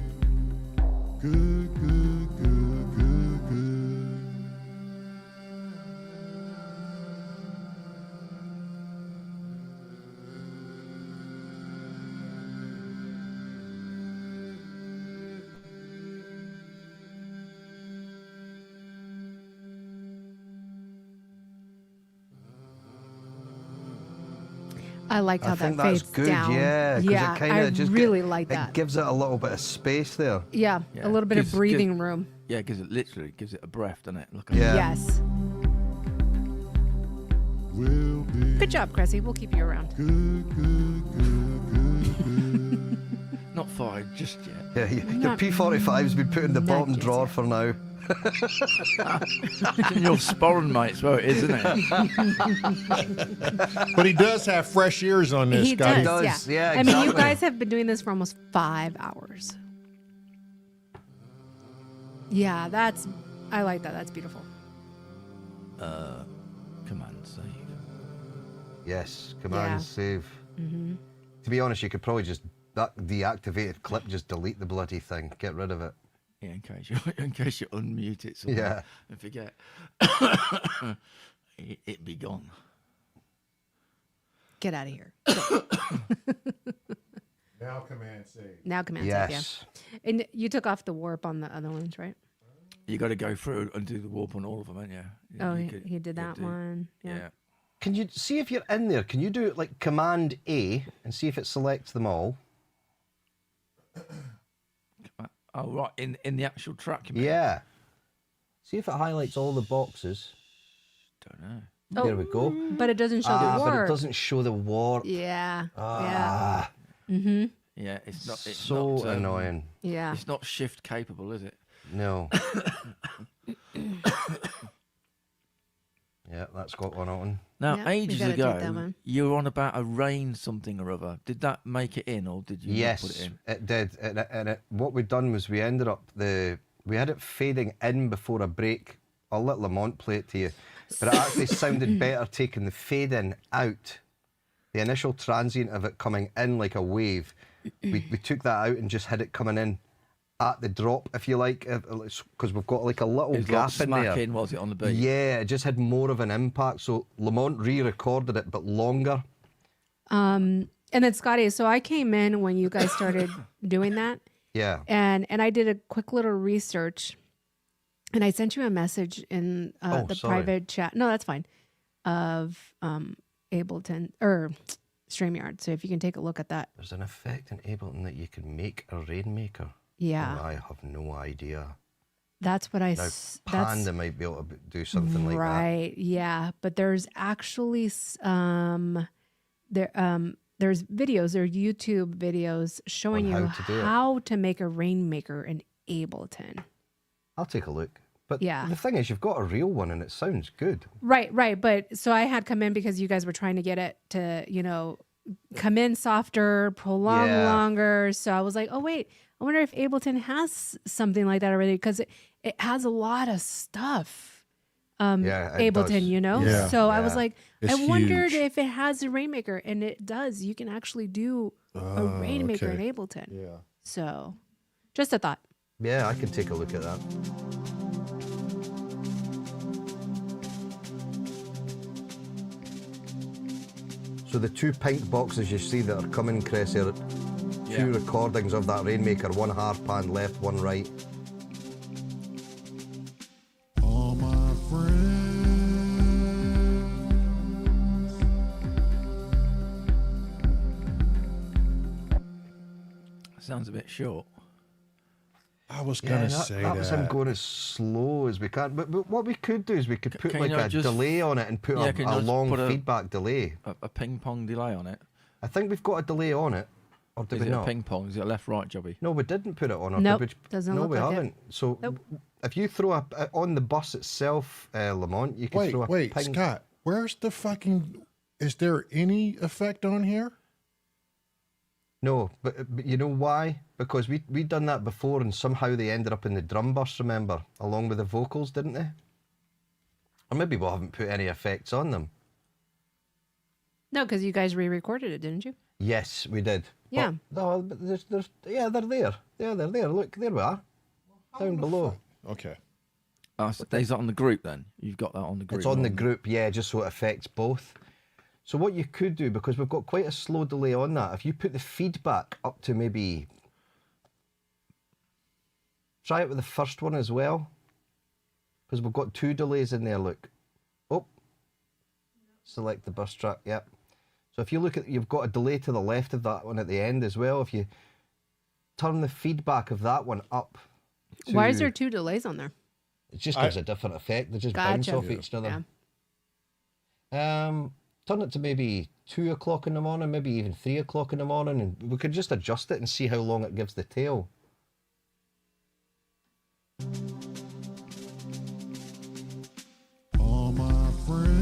good, good, good, good, good. I like how I that think that's fades good, down. yeah. 'Cause Yeah, it kind I of just really like that. It gives it a little bit of space there. Yeah, Yeah. a little bit of Gives- breathing room. Yeah, because it literally gives it a breath, doesn't it? Look at Yeah. Yes. Will be Good job, Cressy. We'll keep you around. good, good, good, good, good. it. Not fired just yet. Yeah, your Not- P45's been put in the not bottom just drawer yet. for now. You're sporring, mate. It's where it is, isn't it? But he does have fresh ears on this, He Scotty. does, does, yeah. yeah, I mean, you exactly. guys have been doing this for almost 5 hours. Yeah, I like that. That's beautiful. Command save. Yes, command Yeah. save. Mm-hmm. To be honest, you could probably just that deactivated clip, just delete the bloody thing, get rid of it. Yeah, in case you unmute it Yeah. and forget. It'd be gone. Get out of here. Now command save. Now command save, Yes. yeah. And you took off the warp on the other ones, right? You got to go through and do the warp on all of them, haven't you? Oh, You he, could- he did could that do- one. Yeah. Yeah. Can you see if you're in there? Can you do it like Command A and see if it selects them all? Oh, right. In the actual track, you mean? Yeah. See if it highlights all the boxes. Don't know. There we go. But it doesn't show the But warp. it doesn't show the warp. Yeah. Ah, Mm-hmm. Yeah, it's not. It's so not, annoying. Yeah. It's not shift capable, is it? No. Yeah, that's got one on. Now, Yeah, we ages gotta take that ago, one. you were on about a rain something or other. Did that make it in, or did you not put it Yes, in? it did. What we'd done was we ended up we had it fading in before a break. I'll let Lamont play it to you, but it actually sounded better taking the fade in out. The initial transient of it coming in like a wave, we took that out and just had it coming in at the drop, if you like, because we've got like a little It was gap like in there. smacking, was it, on the beat? Yeah, it just had more of an impact. So Lamont re-recorded it, but longer. And then Scotty, so I came in when you guys started doing that, Yeah. and I did a quick little research, and I sent you a message in Oh, the sorry. private chat. No, that's fine. Of Ableton or Streamyard. So if you can take a look at that. There's an effect in Ableton that you can make a rainmaker. Yeah, Oh, I have no idea. that's what I. Now, That's Panda might be able to do something like that. right. Yeah, but there's actually there's videos, there are YouTube videos showing On you how to do it. how to make a rainmaker in Ableton. I'll take a look. But Yeah. the thing is, you've got a real one and it sounds good. Right. But so I had come in because you guys were trying to get it to, come in softer, prolong Yeah. longer. So I was like, oh wait, I wonder if Ableton has something like that already because it has a lot of stuff. Yeah, it Ableton, does. Yeah. So I was Yeah. like, It's I wondered huge. if it has a rainmaker, and it does. You can actually do a rainmaker okay. in Ableton. Yeah. So Just a thought. Yeah, I can take a look at that. So the 2 pint boxes you see that are coming, Chris, are 2 recordings of that Rainmaker, 1 hard pan left, 1 right. All my friends. Sounds a bit short. I was gonna say that. That was him going as slow as we can. But what we could do is we could put can like you a not just- delay on it and put Yeah, can you a not just long put a- feedback delay. A ping pong delay on it. I think we've got a delay on it, or did Is we it a not? ping pong? Is it a left right jobby? No, we didn't put it on. Or Nope, did we? doesn't no, look we like it. haven't. So Nope. if you throw on the bus itself, Lamont, you can throw a Wait, ping. Scott. Where's the fucking? Is there any effect on here? No, but you know why? Because we'd done that before, and somehow they ended up in the drum bus. Remember, along with the vocals, didn't they? Or maybe we haven't put any effects on them. No, because you guys re-recorded it, didn't you? Yes, we did. Yeah. But there's yeah, they're there. Yeah, they're there. Look, there we are. Down below. Okay. Oh, so is that on the group then? You've got that on the group. It's on the not group, yeah, just so it affects both. So what you could do, because we've got quite a slow delay on that, if you put the feedback up to maybe... Try it with the first one as well. Because we've got 2 delays in there, look. Oh. Select the bus track, yep. So if you look at, you've got a delay to the left of that one at the end as well. If you turn the feedback of that one up to... Why is there 2 delays on there? It just gives a different effect. They just bounce Gotcha. off each other. Yeah. Turn it to maybe 2 o'clock in the morning, maybe even 3 o'clock in the morning, and we could just adjust it and see how long it gives the tail. All my friends.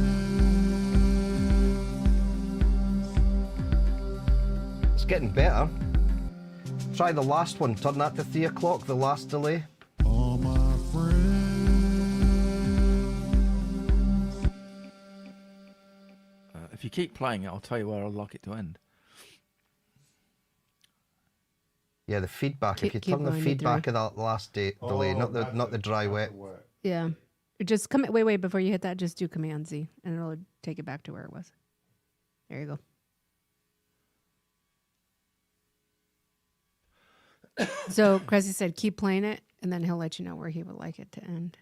It's getting better. Try the last one. Turn that to 3 o'clock, the last delay. All my friends. If you keep playing it, I'll tell you where I'd like it to end. Yeah, the feedback. Keep- If you keep turn the going, feedback of that last delay, not the dry wet. Yeah. Just come. Wait. Before you hit that, just do Command Z, and it'll take it back to where it was. There you go. So Cressy said, keep playing it, and then he'll let you know where he would like it to end.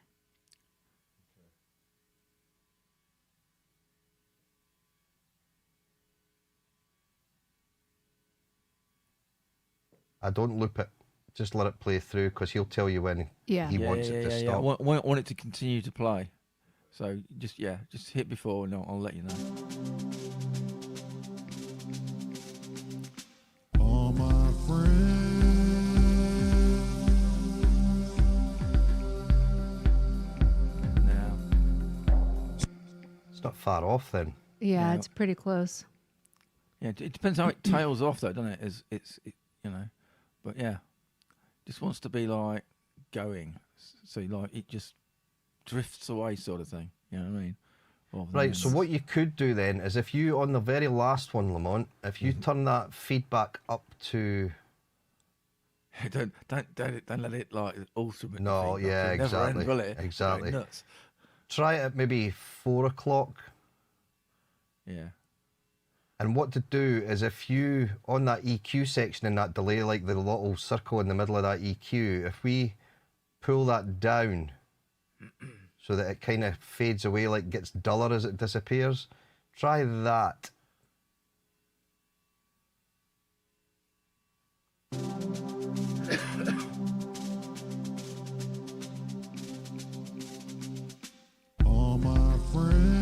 I don't loop it. Just let it play through, because he'll tell you when Yeah. he wants it to I stop. want it to continue to play. So just hit before and I'll let you know. All my friends. Now, It's not far off then. Yeah, Yeah. it's pretty close. yeah, it depends how it tails off though, doesn't it? You know, but yeah, just wants to be like going, so like it just drifts away, sort of thing. You know what I mean? Rather than- Right, so what you could do then is, if you, on the very last one, Lamont, if you turn that feedback up to... don't let it like ultimate. No, yeah, It'll never end, exactly, will it? exactly. Go nuts. Try it at maybe 4 o'clock. Yeah. And what to do is, if you, on that EQ section in that delay, like the little circle in the middle of that EQ, if we pull that down so that it kind of fades away, like gets duller as it disappears, try that. All my friends.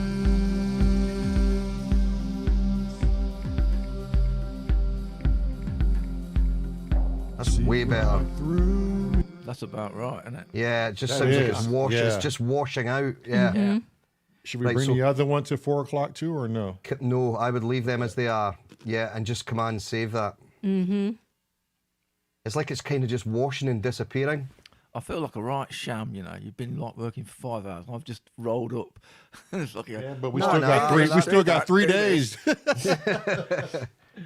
That's way better. Through. That's about right, isn't it? Yeah, it just That sounds like is, it's washed. yeah. It's just washing out. Yeah. Mm-hmm. Should we Right, bring so- the other one to 4 o'clock too, or no? No, I would leave them as they are. Yeah, and just command save that. Mm-hmm. It's like it's kind of just washing and disappearing. I feel like a right sham, you know. You've been like working for 5 hours. I've just rolled up. It's like Yeah, but we No, still no, got three. no, We still no, got 3 do days.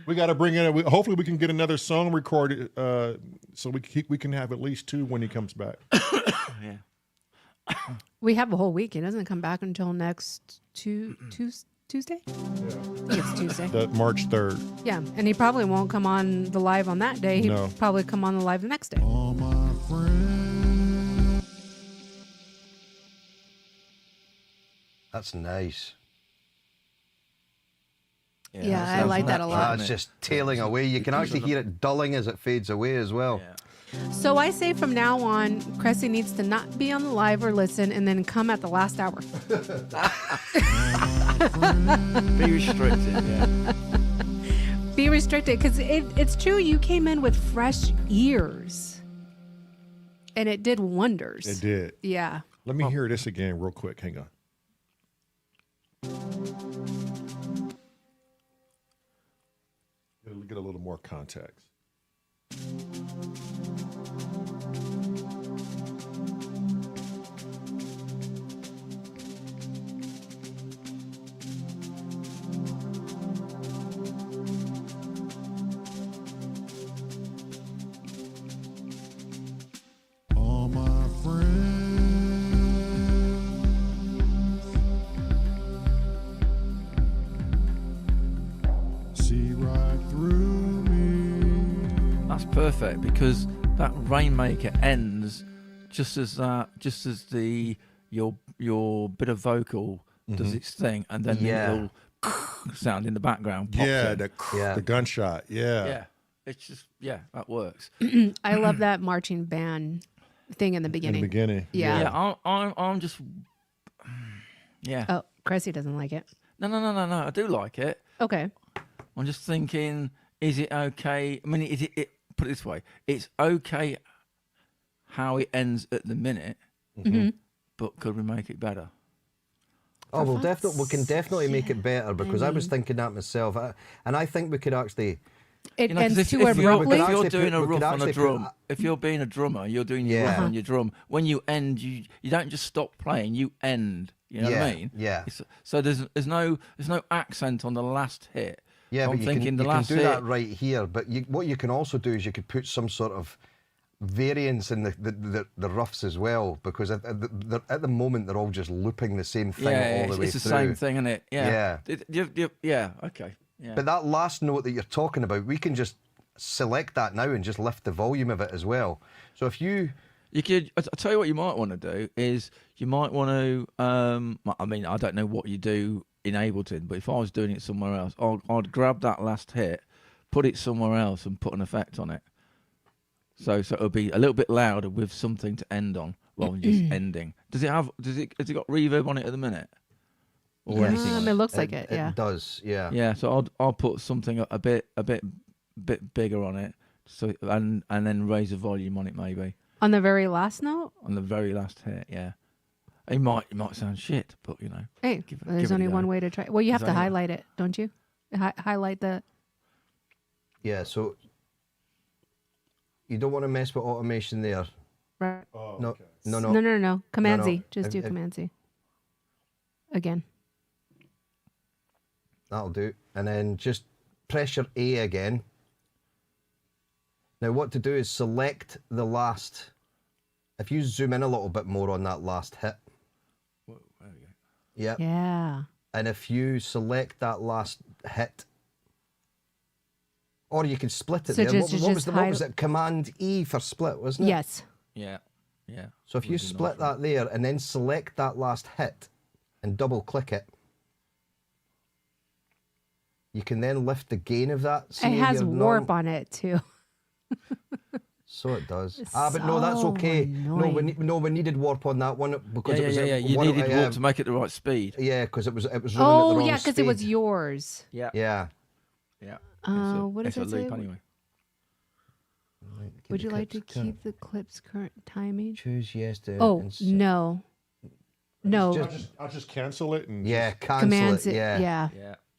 We got to bring in. Hopefully, we can get another song recorded, so we can have at least 2 when he comes back. Yeah. We have a whole week. He doesn't come back until next Tuesday. I think it's Tuesday. The March 3rd. Yeah, and he probably won't come on the live on that day. He'll No. probably come on the live the next day. All my friends. That's nice. Yeah, I like that a lot. It's just tailing away. You can actually hear it dulling as it fades away as well. Yeah. So I say from now on, Cressy needs to not be on the live or listen, and then come at the last hour. Be restricted. Yeah. Be restricted, because it's true. You came in with fresh ears, and it did wonders. It did. Yeah. Let me hear this again real quick. Hang on. Get a little more context. All my friends. See right through me. That's perfect because that Rainmaker ends just as the your bit of vocal does its thing, and then Yeah. the little sound in the background pops Yeah, in. the gunshot. Yeah. Yeah, it's just that works. I love that marching band thing in the In the beginning. beginning. Yeah. Yeah, I'm just Oh, Cressy doesn't like it. no. I do like it. Okay. I'm just thinking, is it okay? I mean, it put it this way, it's okay how it ends at the minute, but could we make it better? Oh, For we fuck's can definitely make it better because I was mean- thinking that myself. And I think we could actually. It You know, 'cause ends too if you're, abruptly. if you're actually doing put- a we could riff on a actually put- drum, if you're being a drummer, you're doing your riff Yeah. on your drum. When you end, you don't just stop playing, you end. You know what I mean? Yeah. So there's no accent on the last hit. Yeah, So but I'm you thinking can, the you can last do hit. that right here. But what you can also do is you could put some sort of variance in the roughs as well, because at the moment they're all just looping the same thing all the way it's the through. same thing, isn't it? Yeah. Yeah. Yeah. Okay. Yeah. But that last note that you're talking about, we can just select that now and just lift the volume of it as well. So if you could. I'll tell you what you might want to do is you might want to. I mean, I don't know what you do in Ableton, but if I was doing it somewhere else, I'd grab that last hit, put it somewhere else, and put an effect on it. So it'll be a little bit louder with something to end on rather than just ending. Has it got reverb on it at the minute? Or Yes. anything on It it? looks like it. Yeah. It does, yeah. Yeah, so I'll put something a bit bigger on it, so and then raise the volume on it maybe On the very last note. on the very last hit. Yeah, it might Oh, sound shit, but you know. Hey, Give it- there's give it a only go. one way to try. Well, you have to There's only- highlight it, don't you? Highlight the. Yeah, so you don't want to mess with automation there. Right. Oh, No, okay. No. Command No, Z. no. Just do If- Command Z. Again. That'll do. And then just press your A again. Now what to do is select the last. If you zoom in a little bit more on that last hit. Whoa, there we go. Yep. Yeah. And if you select that last hit, or you can split it So there. just- What was just it? Command E for split, wasn't it? Yes. Yeah. So if you Would be split nice. that there and then select that last hit and double click it, you can then lift the gain of that. See It has your warp on it too. So it does. It's But no, that's so okay. annoying. We needed warp on that one because Yeah, it was. You one needed of- warp to make it the right speed. Yeah, because it was running at the Oh wrong yeah, because speed. it was yours. Yeah. Yeah. What does it's a it say? loop anyway. Would you like to keep the clip's current timing? Choose yes to. Oh ins- no. No. I'll just cancel it and Yeah, cancel Commands it. it. Yeah. Yeah.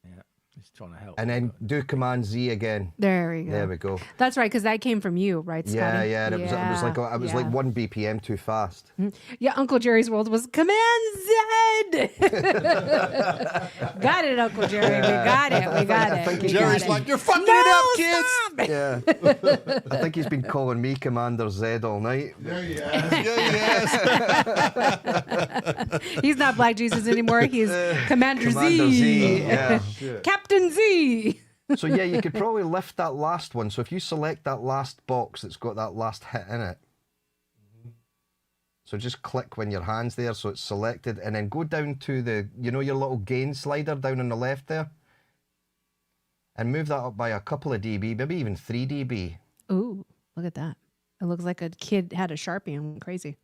Yeah. He's trying to help. And then do Command Z again. There we go. There we go. That's right, because that came from you, right, Scotty? Yeah, yeah. And it was like yeah. 1 BPM too fast. Yeah, Uncle Jerry's world was Command Z. Got it, Uncle Jerry. We got it. We got it. We Jerry's got it. like, you're fucking it up, kids. Stop. Yeah. I think he's been calling me Commander Z all night. There he is. Yeah, he is. He's not Black Jesus anymore. He's Commander Commander Z. Yeah. Captain Z. So yeah, you could probably lift that last one. So if you select that last box that's got that last hit in it, so just click when your hand's there so it's selected, and then go down to the, you know, your little gain slider down on the left there, and move that up by a couple of dB, maybe even 3 dB. Ooh, look at that. It looks like a kid had a Sharpie and went crazy.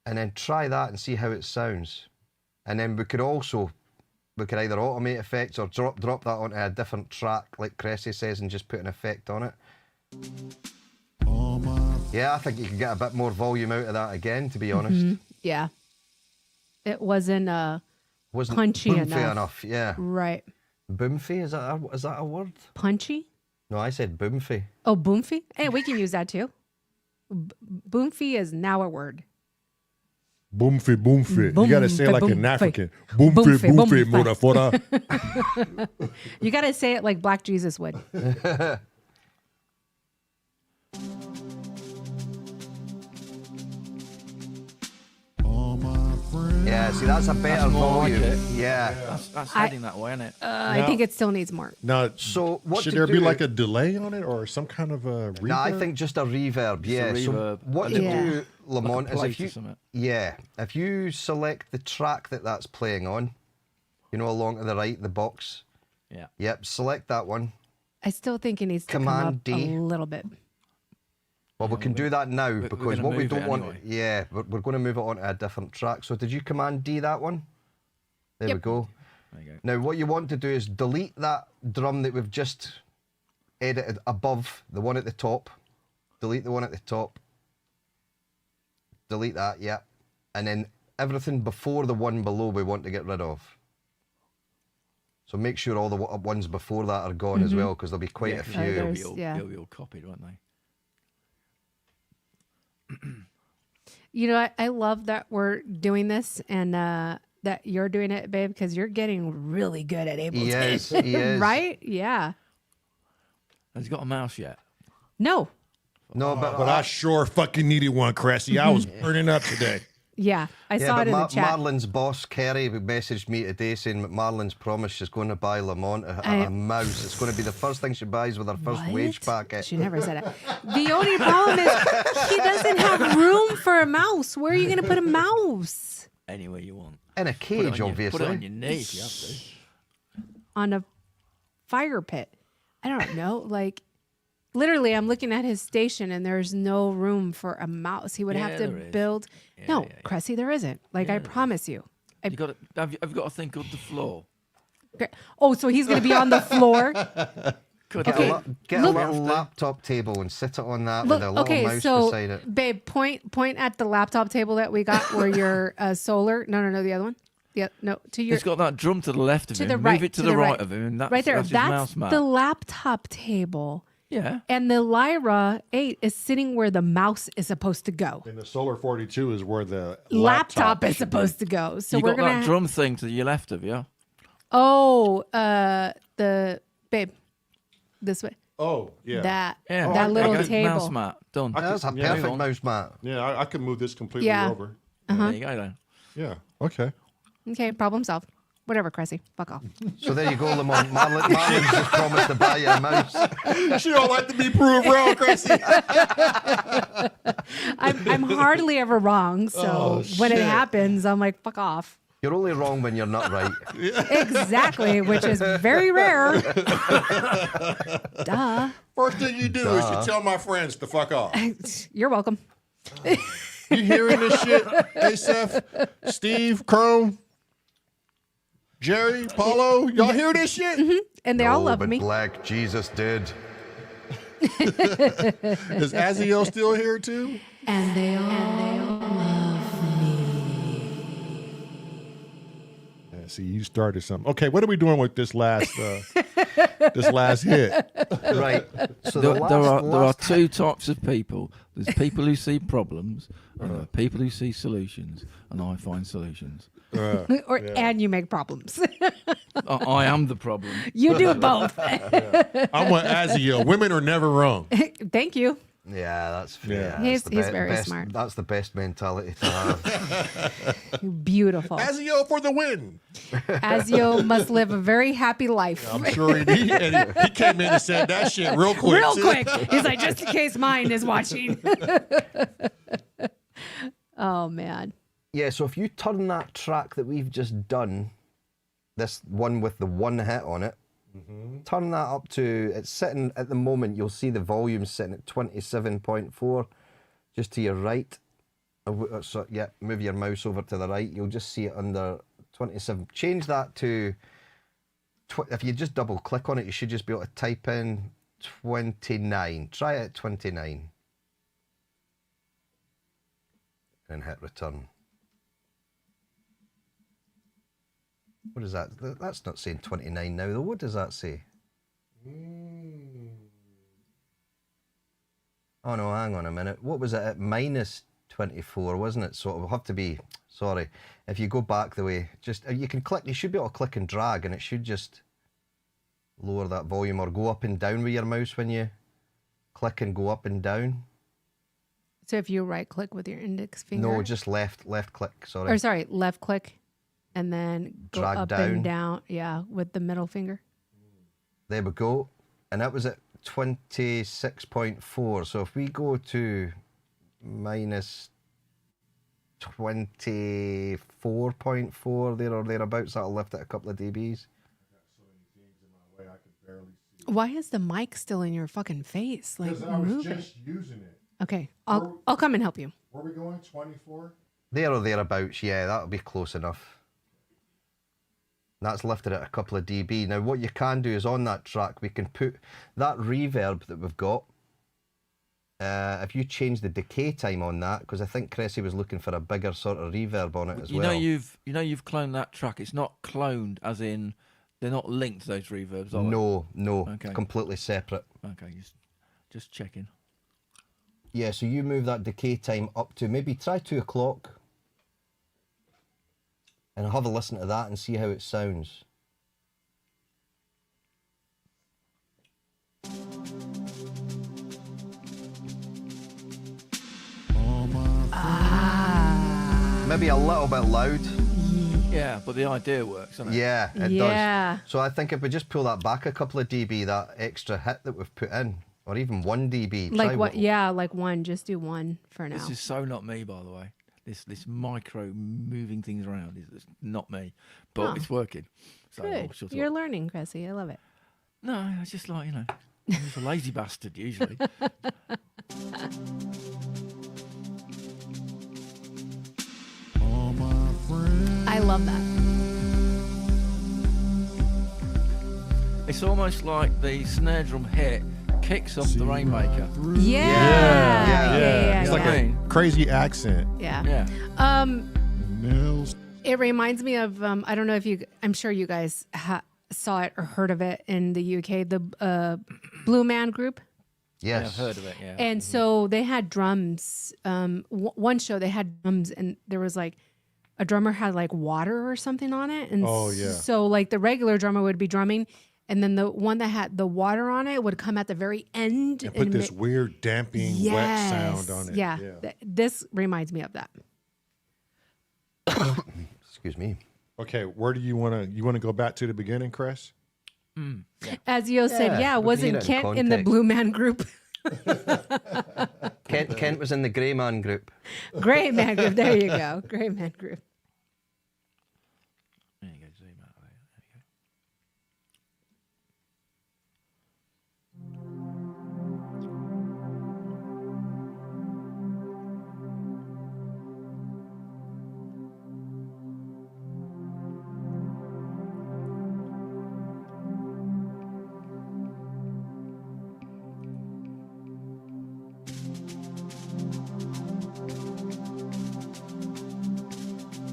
And then try that and see how it sounds. And then we could either automate effects or drop that onto a different track, like Cressy says, and just put an effect on it. Yeah, I think you can get a bit more volume out of that again, to be honest. Yeah. It wasn't punchy boomfy enough. Yeah. Right. Boomfy, is that a word? Punchy? No, I said boomfy. Oh, boomfy? Hey, we can use that too. Boomfy is now a word. Boomfy, boomfy. You gotta say it like an African. Boomfy, boomfy, motherfucker. You gotta say it like Black Jesus would. Yeah, see, that's a better more like volume. it. Yeah. That's heading that way, isn't it? I think it still needs more. Now, So what should to there be do- like a delay on it or some kind of a reverb? No, I think just a reverb. Yeah. a So reverb. what to Yeah. do, Lamont, Like a is if plate or you something. if you select the track that's playing on, you know, along to the right, the box. Yeah. Yep. Select that one. I still think it needs to come Command up D. a little bit. Well, we can do that now we're because gonna what we move don't it want, anyway. yeah, we're going to move it onto a different track. So did you Command D that one? There we Yep. go. There you go. Now what you want to do is delete that drum that we've just edited above, the one at the top. Delete the one at the top. Delete that, yeah. And then everything before the one below we want to get rid of. So make sure all the ones before that are gone as well, because there'll be quite a 'cause few. there's- They'll yeah. be all copied, won't they? You know, I love that we're doing this and that you're doing it, babe, because you're getting really good at Ableton. He is, he is. Right? Yeah. Has he got a mouse yet? No. No, but I sure fucking needed one, Cressy. I was burning up today. Yeah. I saw it in the chat. Marlon's boss, Kerry, messaged me today saying Marlon's promised she's going to buy Lamont a I- mouse. It's going to be the first thing she buys with her first wage What? packet. She never said it. The only problem is he doesn't have room for a mouse. Where are you going to put a mouse? Anywhere you want. In a Put it cage, on obviously. Put it on your knee if you have to. On a fire pit. I don't know. Like, literally, I'm looking at his station and there's no room for a mouse. He would Yeah, have to there is. build. Yeah, No, yeah, yeah. Cressy, there isn't. Like, I promise you. You got to, have you got a thing called the floor? Oh, so he's going to be on the floor? Could Get, Okay, get look- a little laptop table and sit it on that with a little okay, mouse so beside it. babe, point at the laptop table that we got where your solar. No, the other one. Yeah, no, to your He's got that drum to the left of to him. the Move right. it to the right of him, and that's right there. That's his That's mouse mat. the laptop table, Yeah. and the Lyra 8 is sitting where the mouse is supposed to go. And the Solar 42 is where the Laptop is should be. supposed to go. So You we're got gonna. that drum thing to your left of you. Oh, the babe, this way. Oh, yeah. That Yeah. that there little you go. table. Mouse mat. Done. That's a yeah, perfect on. mouse mat. Yeah, I could move this completely Yeah. over. There you go then. Yeah, okay. Okay, problem solved. Whatever, Cressy. Fuck off. So there you go, Lamont. Marlon's just promised to buy you a mouse. She don't like to be proved wrong, Cressy. I'm hardly ever wrong. So Oh, when it shit. happens, I'm like, fuck off. You're only wrong when you're not right. Exactly, which is very rare. Duh. First thing you do is you tell my friends to fuck off. You're welcome. You hearing this shit, Asaph, Steve, Chrome, Jerry, Paulo? Y'all hear this shit? And they all Oh, love but me. Black Jesus did. Is Aziel still here too? And they all love me. Yeah, see, you started something. Okay, what are we doing with this last? This last hit. Right. So There are two types of people. There's people who see problems, and there are people who see solutions, and I find solutions. And you make problems. I am the problem. You do both. I'm with Azio. Women are never wrong. Thank you. Yeah, that's Yeah. He's that's the very best, smart. That's the best mentality to have. Beautiful. Azio for the win. Azio must live a very happy life. I'm sure he did. And he came in and said that shit real quick. Real quick. He's like, just in case mine is watching. Oh, man. Yeah, so if you turn that track that we've just done, this one with the one hit on it, turn that up to, it's sitting at the moment, you'll see the volume sitting at 27.4, just to your right. So, yeah, move your mouse over to the right, you'll just see it under 27. Change that to, if you just double click on it, you should just be able to type in 29. Try it at 29. And hit return. What is that? That's not saying 29 now, though. What does that say? Oh, no, hang on a minute. What was it at minus 24, wasn't it? So it'll have to be, sorry, if you go back the way, just, you can click, you should be able to click and drag, and it should just lower that volume, or go up and down with your mouse when you click and go up and down. So if you right click with your index finger. No, just left click, sorry. Or sorry, left click and then go Drag up down. and down. Yeah, with the middle finger. There we go. And that was at 26.4. So if we go to minus 24.4 there or thereabouts, that'll lift it a couple of dBs. Why is the mic still in your fucking face? Like, Because I was move it. just using it. Okay, I'll come and help you. Where are we going? 24? There or thereabouts, yeah, that'll be close enough. That's lifted it a couple of dB. Now what you can do is on that track, we can put that reverb that we've got. If you change the decay time on that, because I think Cressy was looking for a bigger sort of reverb on it as well. You've cloned that track. It's not cloned as in they're not linked, those reverbs, are No, Okay. completely separate. they? Okay, just checking. Yeah, so you move that decay time up to maybe try 2 o'clock. And have a listen to that and see how it sounds. Maybe a little bit loud. Yeah, but the idea works, doesn't it? Yeah, it Yeah. does. So I think if we just pull that back a couple of dB, that extra hit that we've put in, or even 1 dB. Like try what? Yeah, like one. Just do one for now. This is so not me, by the way. This micro moving things around is not me, but Oh. it's working. So Good. what's your You're thought? learning, Cressy. I love it. No, I just like, I'm just a lazy bastard usually. I love that. It's almost like the snare drum hit kicks off the Rainmaker. Yeah. Yeah. It's like a crazy accent. Yeah. Yeah. Nails. It reminds me of I don't know if I'm sure you guys saw it or heard of it in the UK, the Blue Man Group. Yeah, Yes. I've heard of it, yeah. And so they had drums. One show they had drums, and there was like a drummer had like water or something on it. And Oh, yeah. so like the regular drummer would be drumming, and then the one that had the water on it would come at the very end And put this weird damping wet sound on it. Yeah. This reminds me of that. Excuse me. Okay, where do you want to go back to the beginning, Chris? As Yo said, Yeah, we can wasn't hear it in Kent in the context. Blue Man Group? Kent was in the Grey Man group. Gray Man Group. There you go. Gray Man Group. There you go, zoom out there. There you go.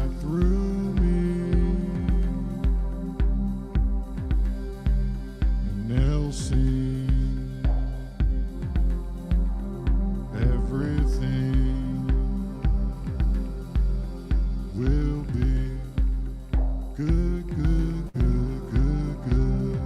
right through me. And they'll see everything will be good, good, good, good, good.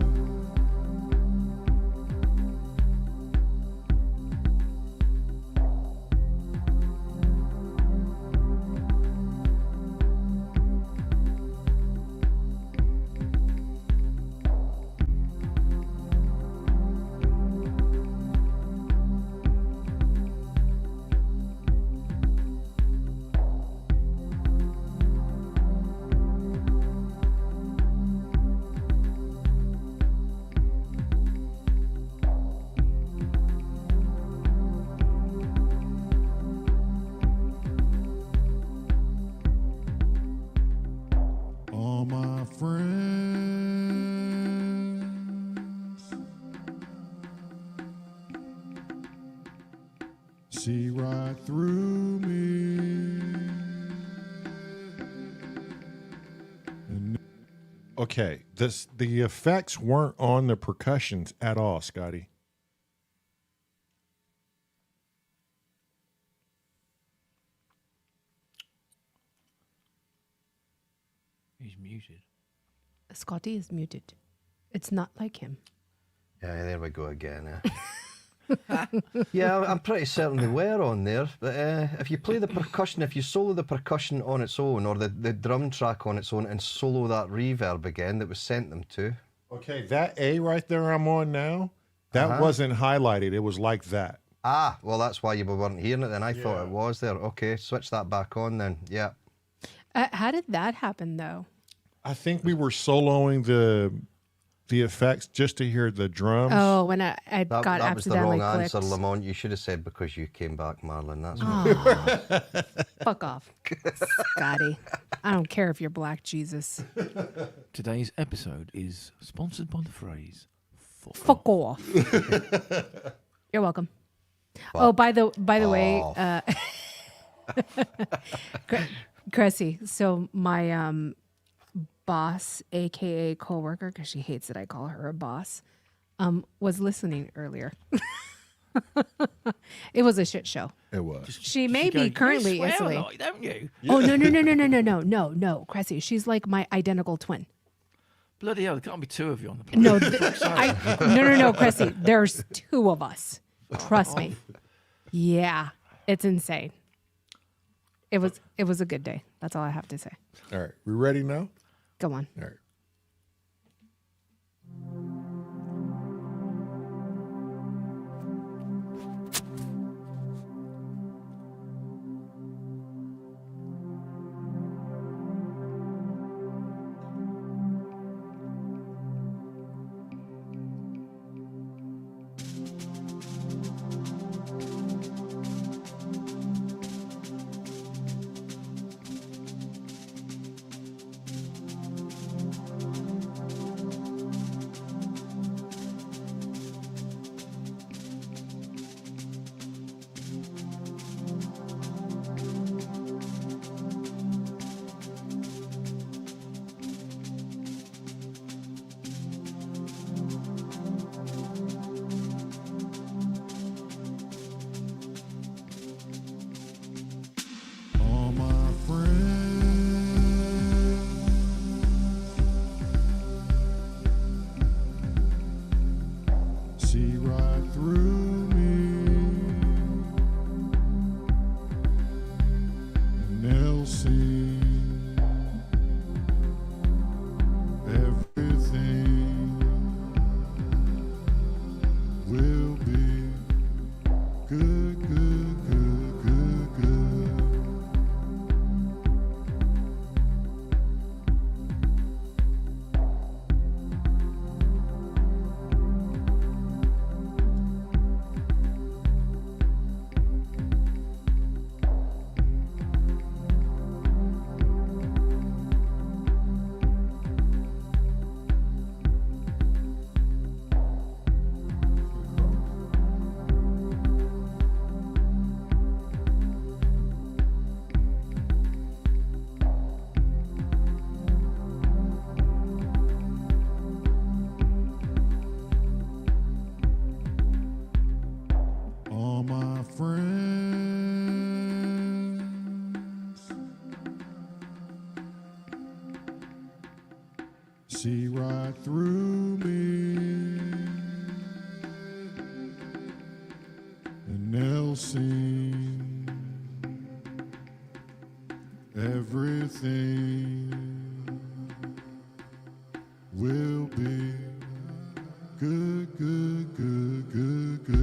All my friends see right through me. And Okay, the effects weren't on the percussions at all, Scotty. He's muted. Scotty is muted. It's not like him. Yeah, there we go again. Yeah, I'm pretty certain they were on there. But if you play the percussion, if you solo the percussion on its own, or the drum track on its own, and solo that reverb again that was sent them to. Okay, that A right there I'm on now, that wasn't highlighted. It was like that. Ah, well, that's why you weren't hearing it then. I thought it was there. Okay, switch that back on then. Yeah. How did that happen, though? I think we were soloing the effects just to hear the drums. Oh, when I got That was the accidentally wrong clicked. answer, Lamont. You should have said because you came back, Marlon. That's Fuck off, Scotty. I don't care if you're Black Jesus. Today's episode is sponsored by the phrase Fuck off. You're welcome. Oh, by the way, Cressy. So my boss, aka coworker, because she hates that I call her a boss, was listening earlier. It was a shit show. It was. She may be currently you swear a Italy. lot, don't you? Oh no, Cressy. She's like my identical twin. Bloody hell, there can't be two of you on the planet. No, no, Cressy. There's two of us. Trust me. Yeah, it's insane. It was a good day. That's all I have to say. All right, we ready now? Go on. All right. See right through me, and they'll sing everything will be good, good, good, good, good.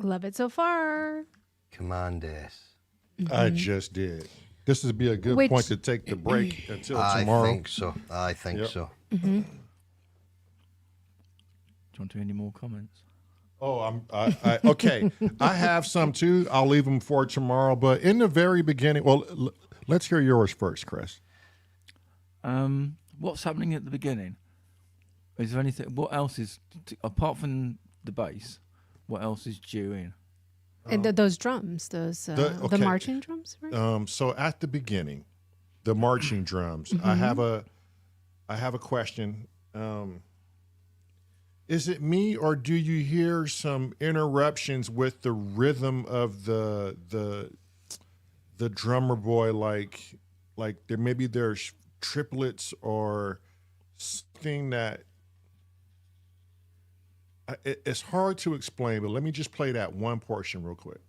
Love it so far. Command S. I just did. This would be a good point to take the break until tomorrow. I think so. I think so. Do you want to hear any more comments? Oh, okay. I have some too. I'll leave them for tomorrow. But in the very beginning, well, let's hear yours first, Chris. What's happening at the beginning? Is there anything? What else is apart from the bass? What else is due in? And those drums, the marching drums, right? So at the beginning, the marching drums. I have a question. Is it me, or do you hear some interruptions with the rhythm of the drummer boy? Like there's triplets or something that. It's hard to explain, but let me just play that one portion real quick.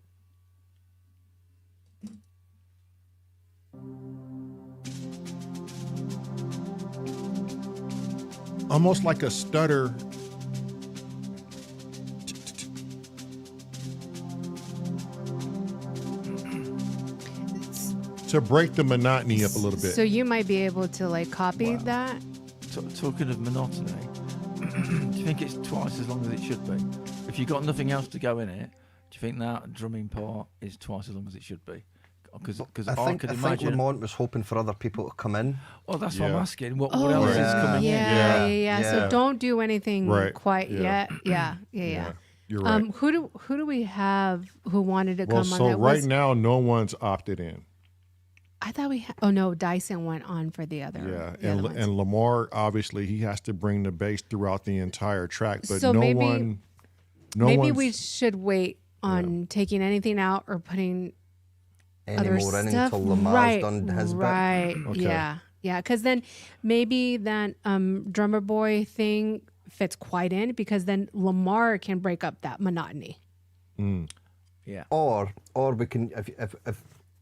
Almost like a stutter. To break the monotony up a little bit. So you might be able to like copy that. Talking of monotony. Do you think it's twice as long as it should be? If you've got nothing else to go in it, do you think that drumming part is twice as long as it should be? Because I think Lamont was hoping for other people to come in. Well, that's what I'm asking. What else is coming in? Yeah. So don't do anything quite yet. Yeah. You're right. Who do we have who wanted to come on? So right now, no one's opted in. I thought we had. Oh no, Dyson went on for the other. Yeah, and Lamar, obviously he has to bring the bass throughout the entire track, but so maybe maybe we should wait on taking anything out or putting any other more in stuff. until Lamar's done his bit. Right. Okay. Yeah. Because then maybe that drummer boy thing fits quite in, because then Lamar can break up that monotony. Yeah. Or we can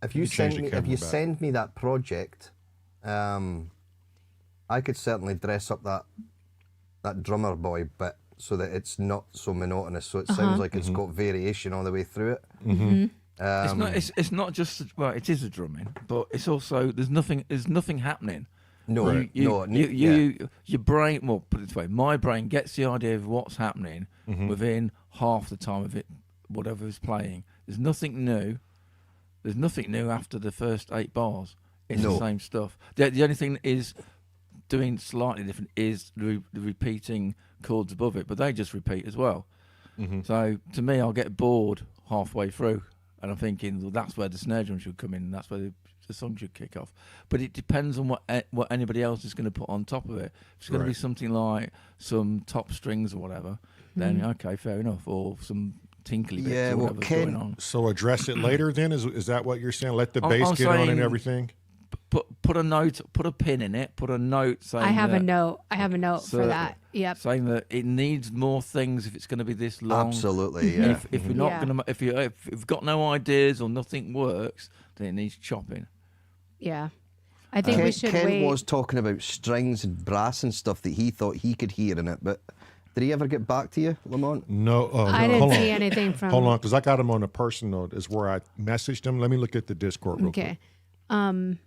if you send me that project, I could certainly dress up that drummer boy bit so that it's not so monotonous. So it sounds like it's got variation all the way through it. It's not just it is a drumming, but it's also there's nothing happening. No, your brain. Well, put it this way, my brain gets the idea of what's happening within half the time of it, whatever is playing. There's nothing new. There's nothing new after the first 8 bars. It's the same stuff. The only thing is doing slightly different is the repeating chords above it, but they just repeat as well. So to me, I'll get bored halfway through, and I'm thinking, well, that's where the snare drum should come in, and that's where the song should kick off. But it depends on what anybody else is going to put on top of it. If it's going to be something like some top strings or whatever, then okay, fair enough, or some tinkly bits or whatever's going on. So address it later then? Is that what you're saying? Let the bass I'm get on and saying everything? Put a note, put a pin in it, put a note saying I have that, a note. I have a note for that. Yep. saying that it needs more things if it's going to be this long. Absolutely, yeah. If you're not going to, if you've got no ideas or nothing works, then it needs chopping. Yeah. I think we should Ken wait. was talking about strings and brass and stuff that he thought he could hear in it, but did he ever get back to you, Lamont? No. I no. didn't Hold see on. anything from. Hold on, because I got him on a personal. Is where I messaged him. Let me look at the Discord real quick. Okay.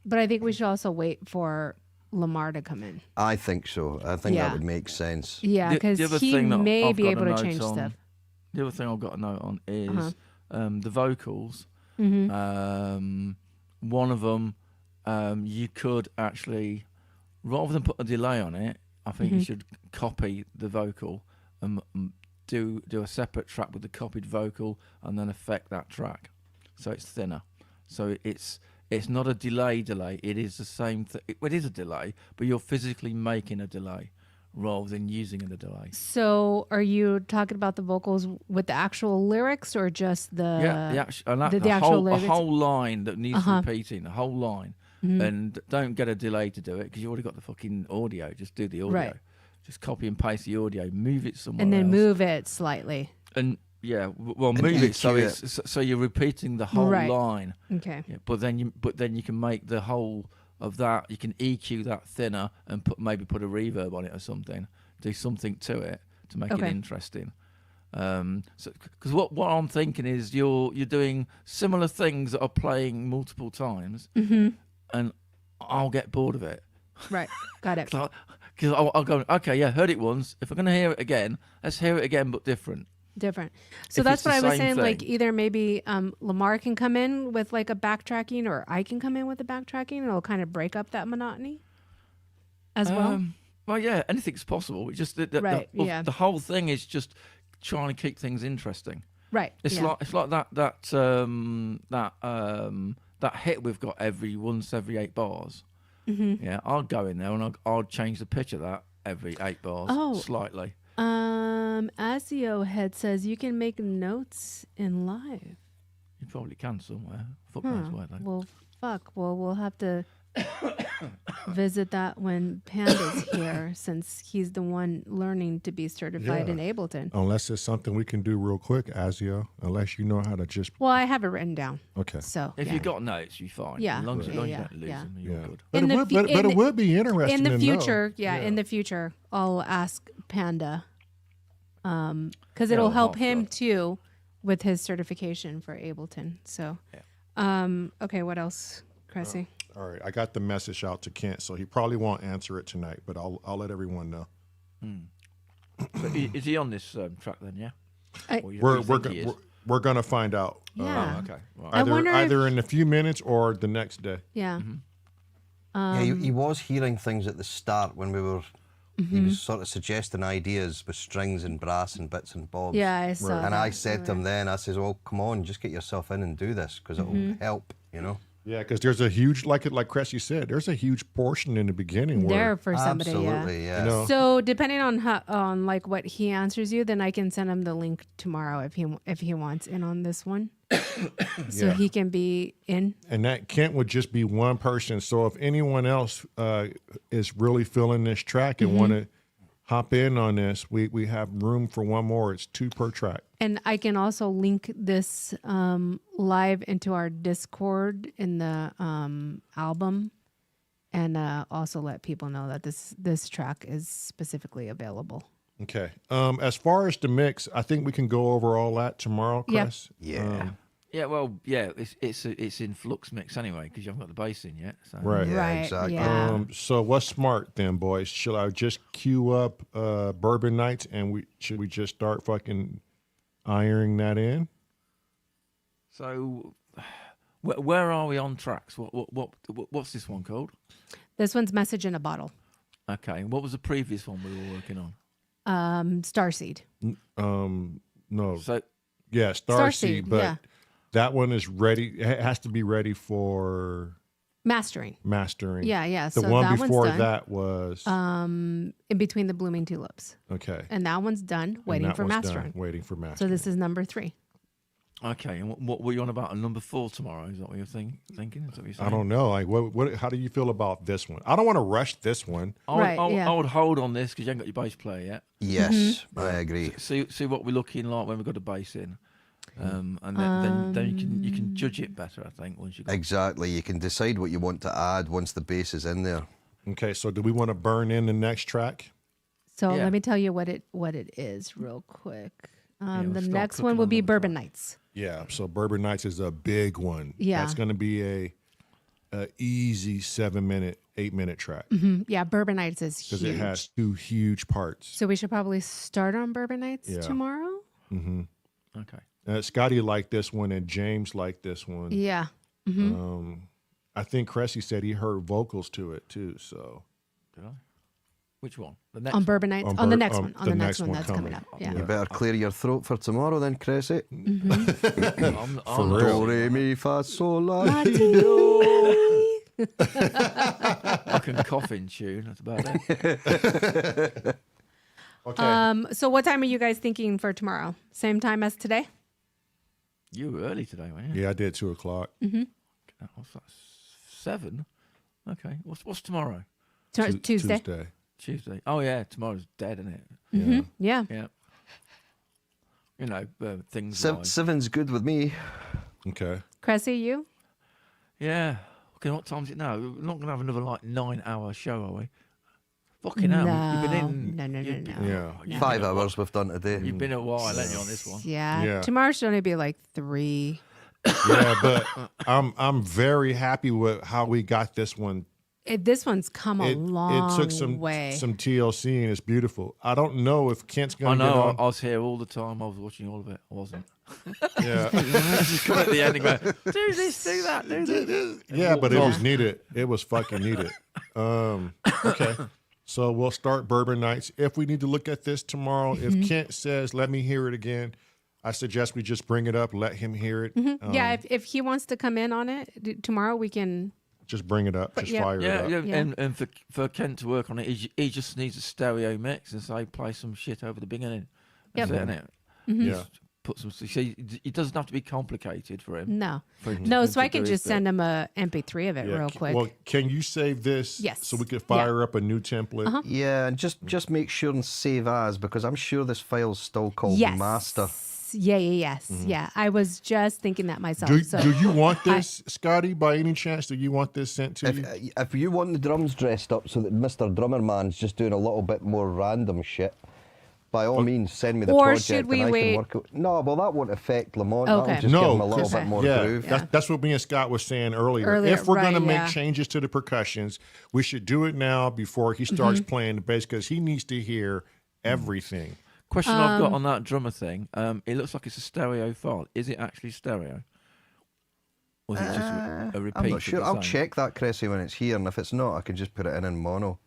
But I think we should also wait for Lamar to come in. I think so. I think Yeah. that would make sense. Yeah, The because other he thing that may I've be got able a to note change on- stuff. The other thing I've got a note on is the vocals. One of them, you could actually, rather than put a delay on it, I think you should copy the vocal and do a separate track with the copied vocal and then affect that track, so it's thinner. So it's not a delay. It is the same thing. It is a delay, but you're physically making a delay rather than using a delay. So, are you talking about the vocals with the actual lyrics or just the? The actual whole, a lyrics? whole line that needs repeating, the whole line, and don't get a delay to do it because you already got the fucking audio. Just do the audio. Right. Just copy and paste the audio, move it somewhere And then else. move it slightly. And move it so EQ it's so you're repeating the whole Right. line. Okay. Yeah, but then you can make the whole of that. You can EQ that thinner and maybe put a reverb on it or something. Do something to it to make it Okay. interesting. So because what I'm thinking is you're doing similar things that are playing multiple times, and I'll get bored of it. Right. Got it. Because I'll go, okay, yeah, heard it once. If I'm going to hear it again, let's hear it again, but different. Different. So If that's it's what I the was same saying. Like thing. either maybe Lamar can come in with like a backtracking, or I can come in with a backtracking, and it'll kind of break up that monotony as well. Well, yeah, anything's possible. It's just Right, yeah. the whole thing is just trying to keep things interesting. Right. It's yeah. like that hit we've got once every 8 bars. Yeah, I'll go in there and I'll change the pitch of that every 8 bars slightly. Asio Head says you can make notes in live. You probably can somewhere. Footnotes, weren't they? Well, fuck. Well, we'll have to visit that when Panda's here, since he's the one learning to be certified in Ableton. Unless it's something we can do real quick, Asio. Unless you know how to just. Well, I have it written down. Okay. So If yeah. you got notes, you're fine. Yeah, As long as, yeah, you yeah, don't lose yeah. them, you're good. But, In it the would, fu- but in it the- would be interesting in the to future, know. in the future, I'll ask Panda, because it'll well, help half him got. too with his certification for Ableton. So, okay, what else, Cressy? All right, I got the message out to Kent, so he probably won't answer it tonight, but I'll let everyone know. So is he on this track then? Yeah. Or you We're think he is? we're gonna find out. Yeah. Oh, okay. Right. I wonder if- Either in a few minutes or the next day. Yeah. Yeah, he was hearing things at the start when we were. He was sort of suggesting ideas with strings and brass and bits and bobs. Yeah, I saw And that. I said to him then, I says, "Well, come on, just get yourself in and do this because it'll help, you know." Yeah, because there's a huge, like Cressy said, there's a huge portion in the beginning There where for somebody, Absolutely, yeah. you know, So depending on on like what he answers you, then I can send him the link tomorrow if he wants in on this one, so Yeah. he can be in. and that Kent would just be one person. So if anyone else is really feeling this track and want to hop in on this, we have room for one more. It's 2 per track. And I can also link this live into our Discord in the album, and also let people know that this track is specifically available. Okay. As far as the mix, I think we can go over all that tomorrow, Yep. Chris. Yeah. Yeah, well, yeah, it's in flux mix anyway because you haven't got the bass in yet. So. Right. Yeah, Right, exactly. yeah. So what's smart then, boys? Should I just queue up Bourbon Nights and should we just start fucking ironing that in? So, where are we on tracks? What's this one called? This one's Message in a Bottle. Okay. And what was the previous one we were working on? Starseed. No. So Yeah, Starseed, Starseed, but yeah. that one is ready. It has to be ready for Mastering. mastering. Yeah, yeah. The so one that before one's done. that was In Between the Blooming Tulips. okay. And that one's done, And waiting that for one's done, mastering. waiting for So mastering. this is number 3. okay. And what were you on about? Number 4 tomorrow? Is that what you're thinking? Is that what you're saying? I don't know. Like, what? How do you feel about this one? I don't want to rush this one. Right, yeah. I would hold on this because you haven't got your bass player yet. Yes, I agree. See what we're looking like when we've got a bass in, and then you can judge it better. I think once you got Exactly. You can decide what you want to add once the bass is in there. Okay, so do we want to burn in the next track? So Yeah. let me tell you what it is real quick. we'll The start next cooking one will on be number Bourbon 5. Nights. Yeah. So Bourbon Nights is a big one. Yeah. That's going to be a easy 7-minute, 8-minute track Yeah, Bourbon Nights is because huge. it has 2 huge parts. So we should probably start on Bourbon Nights Yeah. tomorrow. Okay. Scotty liked this one and James liked this one. Yeah. I think Cressy said he heard vocals to it too. So Did I? Which one? The next On one? Bourbon Nights. On On the Bur- next on one. On the the next next one one that's coming coming. up. Yeah. You better clear your throat for tomorrow then, Cressy. I'm real. Do, re, mi, fa, sol, la, ti, Martini. do. I can cough in tune. That's about it. okay. So what time are you guys thinking for tomorrow? Same time as today? You were early today, weren't you? Yeah, I did 2 o'clock. What's that? 7. Okay. What's tomorrow? Tuesday. Tuesday. Oh yeah, tomorrow's dead, isn't it? Yeah. Yeah. You know, things. Sev- like, Seven's good with me. Okay. Cressy, you? yeah. Okay, what time's it now? We're not gonna have another 9-hour show, are we? Fucking hell! You've been in. No. Yeah. You've 5 been a hours we've done today. You've been a while, ain't you, on this one? Yeah. Yeah. Tomorrow should only be like 3. Yeah, but I'm very happy with how we got this one. This one's come a long it took some way. TLC and it's beautiful. I don't know if Kent's I gonna get know. on. I was here all the time. I was watching all of it. I wasn't. Yeah. Just come at the end and go, do this, do that, do this. Yeah, but it Yeah. was needed. It was fucking needed. Okay. So we'll start Bourbon Nights. If we need to look at this tomorrow, if Kent says, let me hear it again, I suggest we just bring it up, let him hear it. Yeah, if he wants to come in on it tomorrow, we can. Just bring it up. Just yeah. fire it Yeah, up. yeah, Yeah. and for Kent to work on it, he just needs a stereo mix and say play some shit over the beginning. That's Yep. it, innit? Yeah. Put some. See, it doesn't have to be complicated for him. No. For him No, to so I can do just his bit. send him a MP3 of it Yeah. real quick. Well, can you save this Yes. so we could Yeah. fire up a new template? Yeah, and just make sure and save as, because I'm sure this file's still called yes. master. Yes. Yeah. I was just thinking that myself. Do, so do you want this, Scotty, by any chance? Do you want this sent to you? If you want the drums dressed up so that Mr. Drummer Man's just doing a little bit more random shit, by all means, send me the Or project should we and I wait- can work it. No, well, that won't affect Lamont. Okay. That'll just No, give him a little okay. bit more Yeah, groove. that's what me and Scott was saying earlier. Earlier, If we're going to right, make yeah. changes to the percussions, we should do it now before he starts Mm-hmm. playing the bass because he needs to hear everything. Question I've got on that drummer thing. It looks like it's a stereo file. Is it actually stereo? Or is it just a repeat? I'm not of sure. the I'll same? check that, Cressy, when it's here, and if it's not, I can just put it in mono.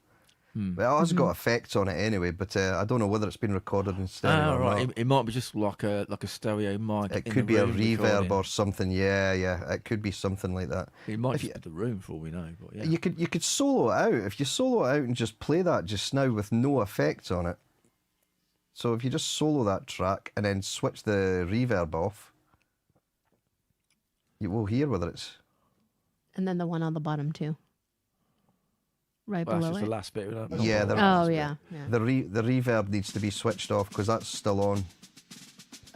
But it has Mm-hmm. got effects on it anyway, but I don't know whether it's been recorded in stereo or right. not. It might be just like a stereo mic. It in could the be a room reverb recording. or something. Yeah. It could be something like that. It might if just be the room for all we know. But yeah. You could solo it out. If you solo it out and just play that just now with no effects on it. So if you just solo that track and then switch the reverb off, you will hear whether it's... and then the one on the bottom too. Right Well, that's below just the it. last bit. We don't- Yeah, not- the- Oh yeah. The reverb needs to be switched off because that's still on.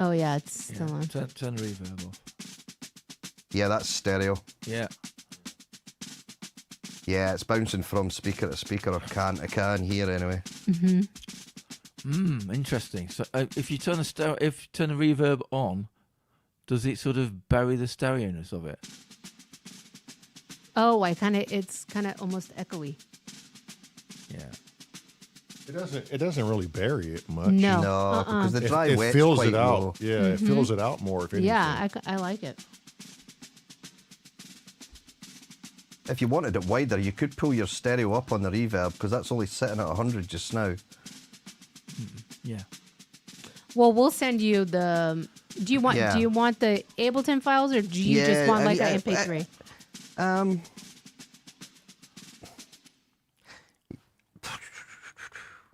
Oh yeah, it's still on. Turn the reverb off. Yeah, that's stereo. Yeah. Yeah, it's bouncing from speaker to speaker or can to can here anyway. Interesting. So if you turn the reverb on, does it sort of bury the stereo-ness of it? Oh, it's kind of almost echoey. Yeah. It doesn't really bury it much. No. No, because the It, dry it wet's fills quite it out. low. Yeah, it fills it out more. If anything. Yeah, I like it. If you wanted it wider, you could pull your stereo up on the reverb because that's only sitting at 100 just now. Yeah. Well, we'll send you the. Do you want Yeah. the Ableton files, or do you just want like an MP3?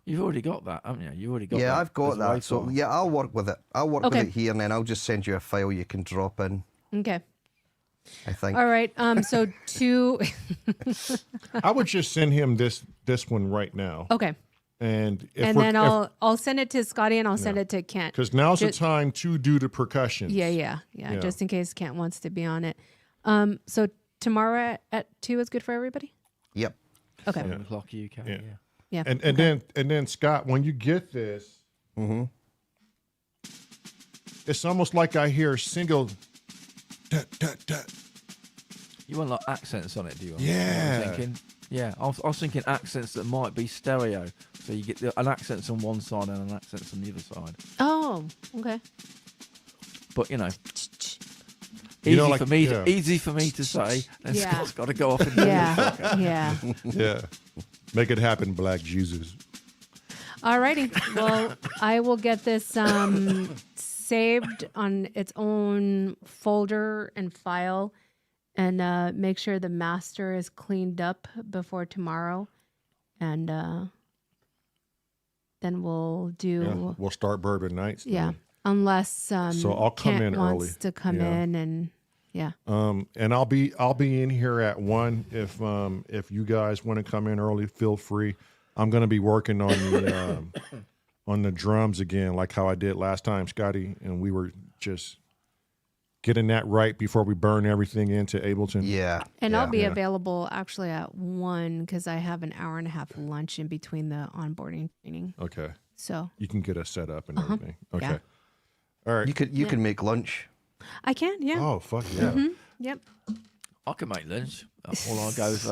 You've already got that, haven't you? You already got that. Yeah, I've got as a that. So waveform. yeah, I'll work with it. I'll work Okay. with it here, and then I'll just send you a file you can drop in. Okay. I think. All right. So two. I would just send him this one right now. Okay. And if And then I'll send it to Scotty and I'll send it to Kent. because now's the Just- time to do the percussion. Yeah. Just in case Kent wants to be on it. So tomorrow at 2 is good for everybody. Yep. Okay. 7 o'clock UK. Yeah. Yeah. And then Scott, when you get this, it's almost like I hear a single. Dut, dut, dut. You want like accents on it, do you? Yeah. I was thinking, yeah, I was thinking accents that might be stereo. So you get an accent on one side and an accent on the other side. Oh, okay. But, you know, You easy, know, like- for me yeah. easy for me to say, and Yeah. Scott's got to go off and do it. Yeah. Yeah. Make it happen, Black Jesus. Alrighty. Well, I will get this saved on its own folder and file, and make sure the master is cleaned up before tomorrow, and then we'll do. Yeah. We'll start Bourbon Nights. then. Yeah, unless So I'll come Kent in wants early. to come Yeah. in, and yeah. And I'll be in here at 1. If you guys want to come in early, feel free. I'm going to be working on the on the drums again, like how I did last time, Scotty, and we were just getting that right before we burn everything into Ableton. Yeah. And yeah. I'll be available actually at 1 because I have an hour and a half lunch in between the onboarding training. Okay. So You can get us set up and everything. Okay. Yeah. All right. You can make lunch. I can, yeah. Oh, fuck yeah. Yep. I can make lunch. All I go is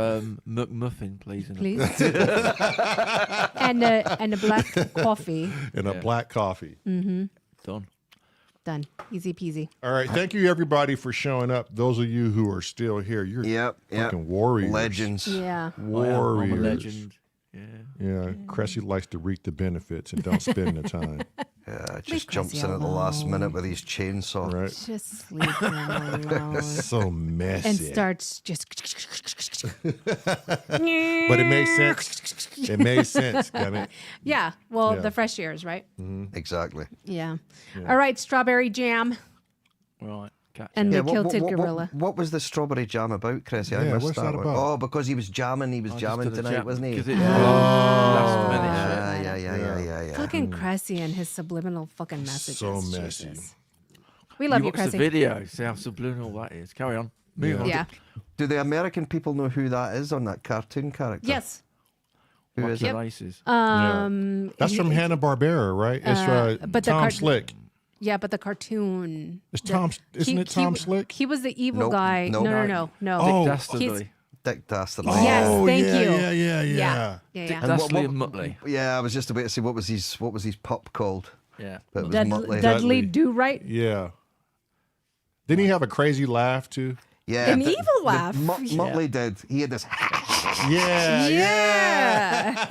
McMuffin, please. and a- Please. and a black coffee. And a black coffee. Done. Done. Easy peasy. All right. Thank you, everybody, for showing up. Those of you who are still here, you're Yep. fucking warriors. Legends. Yeah. Warriors. I'm a legend. Yeah. Yeah, Cressy likes to reap the benefits and don't spend the time. Yeah, just Leave jumps Cressy in at the last alone. minute with his chainsaw. Right? Just leave him alone. So messy. And starts just. But it made sense. It made sense, damn it. Yeah. Well, Yeah. the fresh ears, right? Exactly. Yeah. All right. Strawberry jam Right. Catch and ya. the kilted gorilla. What was the strawberry jam about, Cressy? I Yeah, missed what's that one. about? Oh, because he was jamming. He was I just jamming did a tonight, jam- wasn't he? 'cause it's yeah. last minute Yeah. Fucking Cressy and his subliminal fucking messages. So messy. Jesus. We love you, watch the Cressy. video. See how subliminal that is. Carry on. Move on. Yeah. Do the American people know who that is on that cartoon character? Yes. Who Watch is the it? races. That's from Hanna-Barbera, right? It's but the Tom cart- Slick. Yeah, but the cartoon. It's Tom, isn't it Tom Slick? He was the evil Nope. guy. Nope. No. Oh, Dick Dastardly. Dick Dastardly. Yes, oh, thank yeah, you. Yeah. Yeah. Dick And Dastardly and Muttley. Yeah, I was just about to say what was his pup called? Yeah. But it was Dudley, Muttley. Dudley Do Right. Yeah. Didn't he have a crazy laugh, too? Yeah, An evil laugh. Muttley did. He had this. Yeah. Yeah.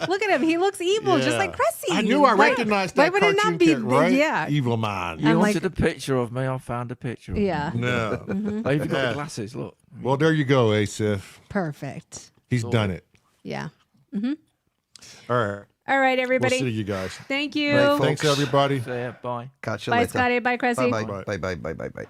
Look at him. He looks evil, just Yeah. like Cressy. I knew I Why- recognized why that would it cartoon not be? character, right? Yeah. Evil man. You I'm wanted like- a picture of me. I found a picture of Yeah. No. me. I even got Yeah. the glasses. Look. Well, there you go, Asif. Perfect. He's done it. Yeah. All right. All right, We'll everybody. see you guys. Thank you. Right, folks. Thanks, everybody. So, yeah, bye. Catch you Bye, later. Scotty. Bye, Cressy. Bye.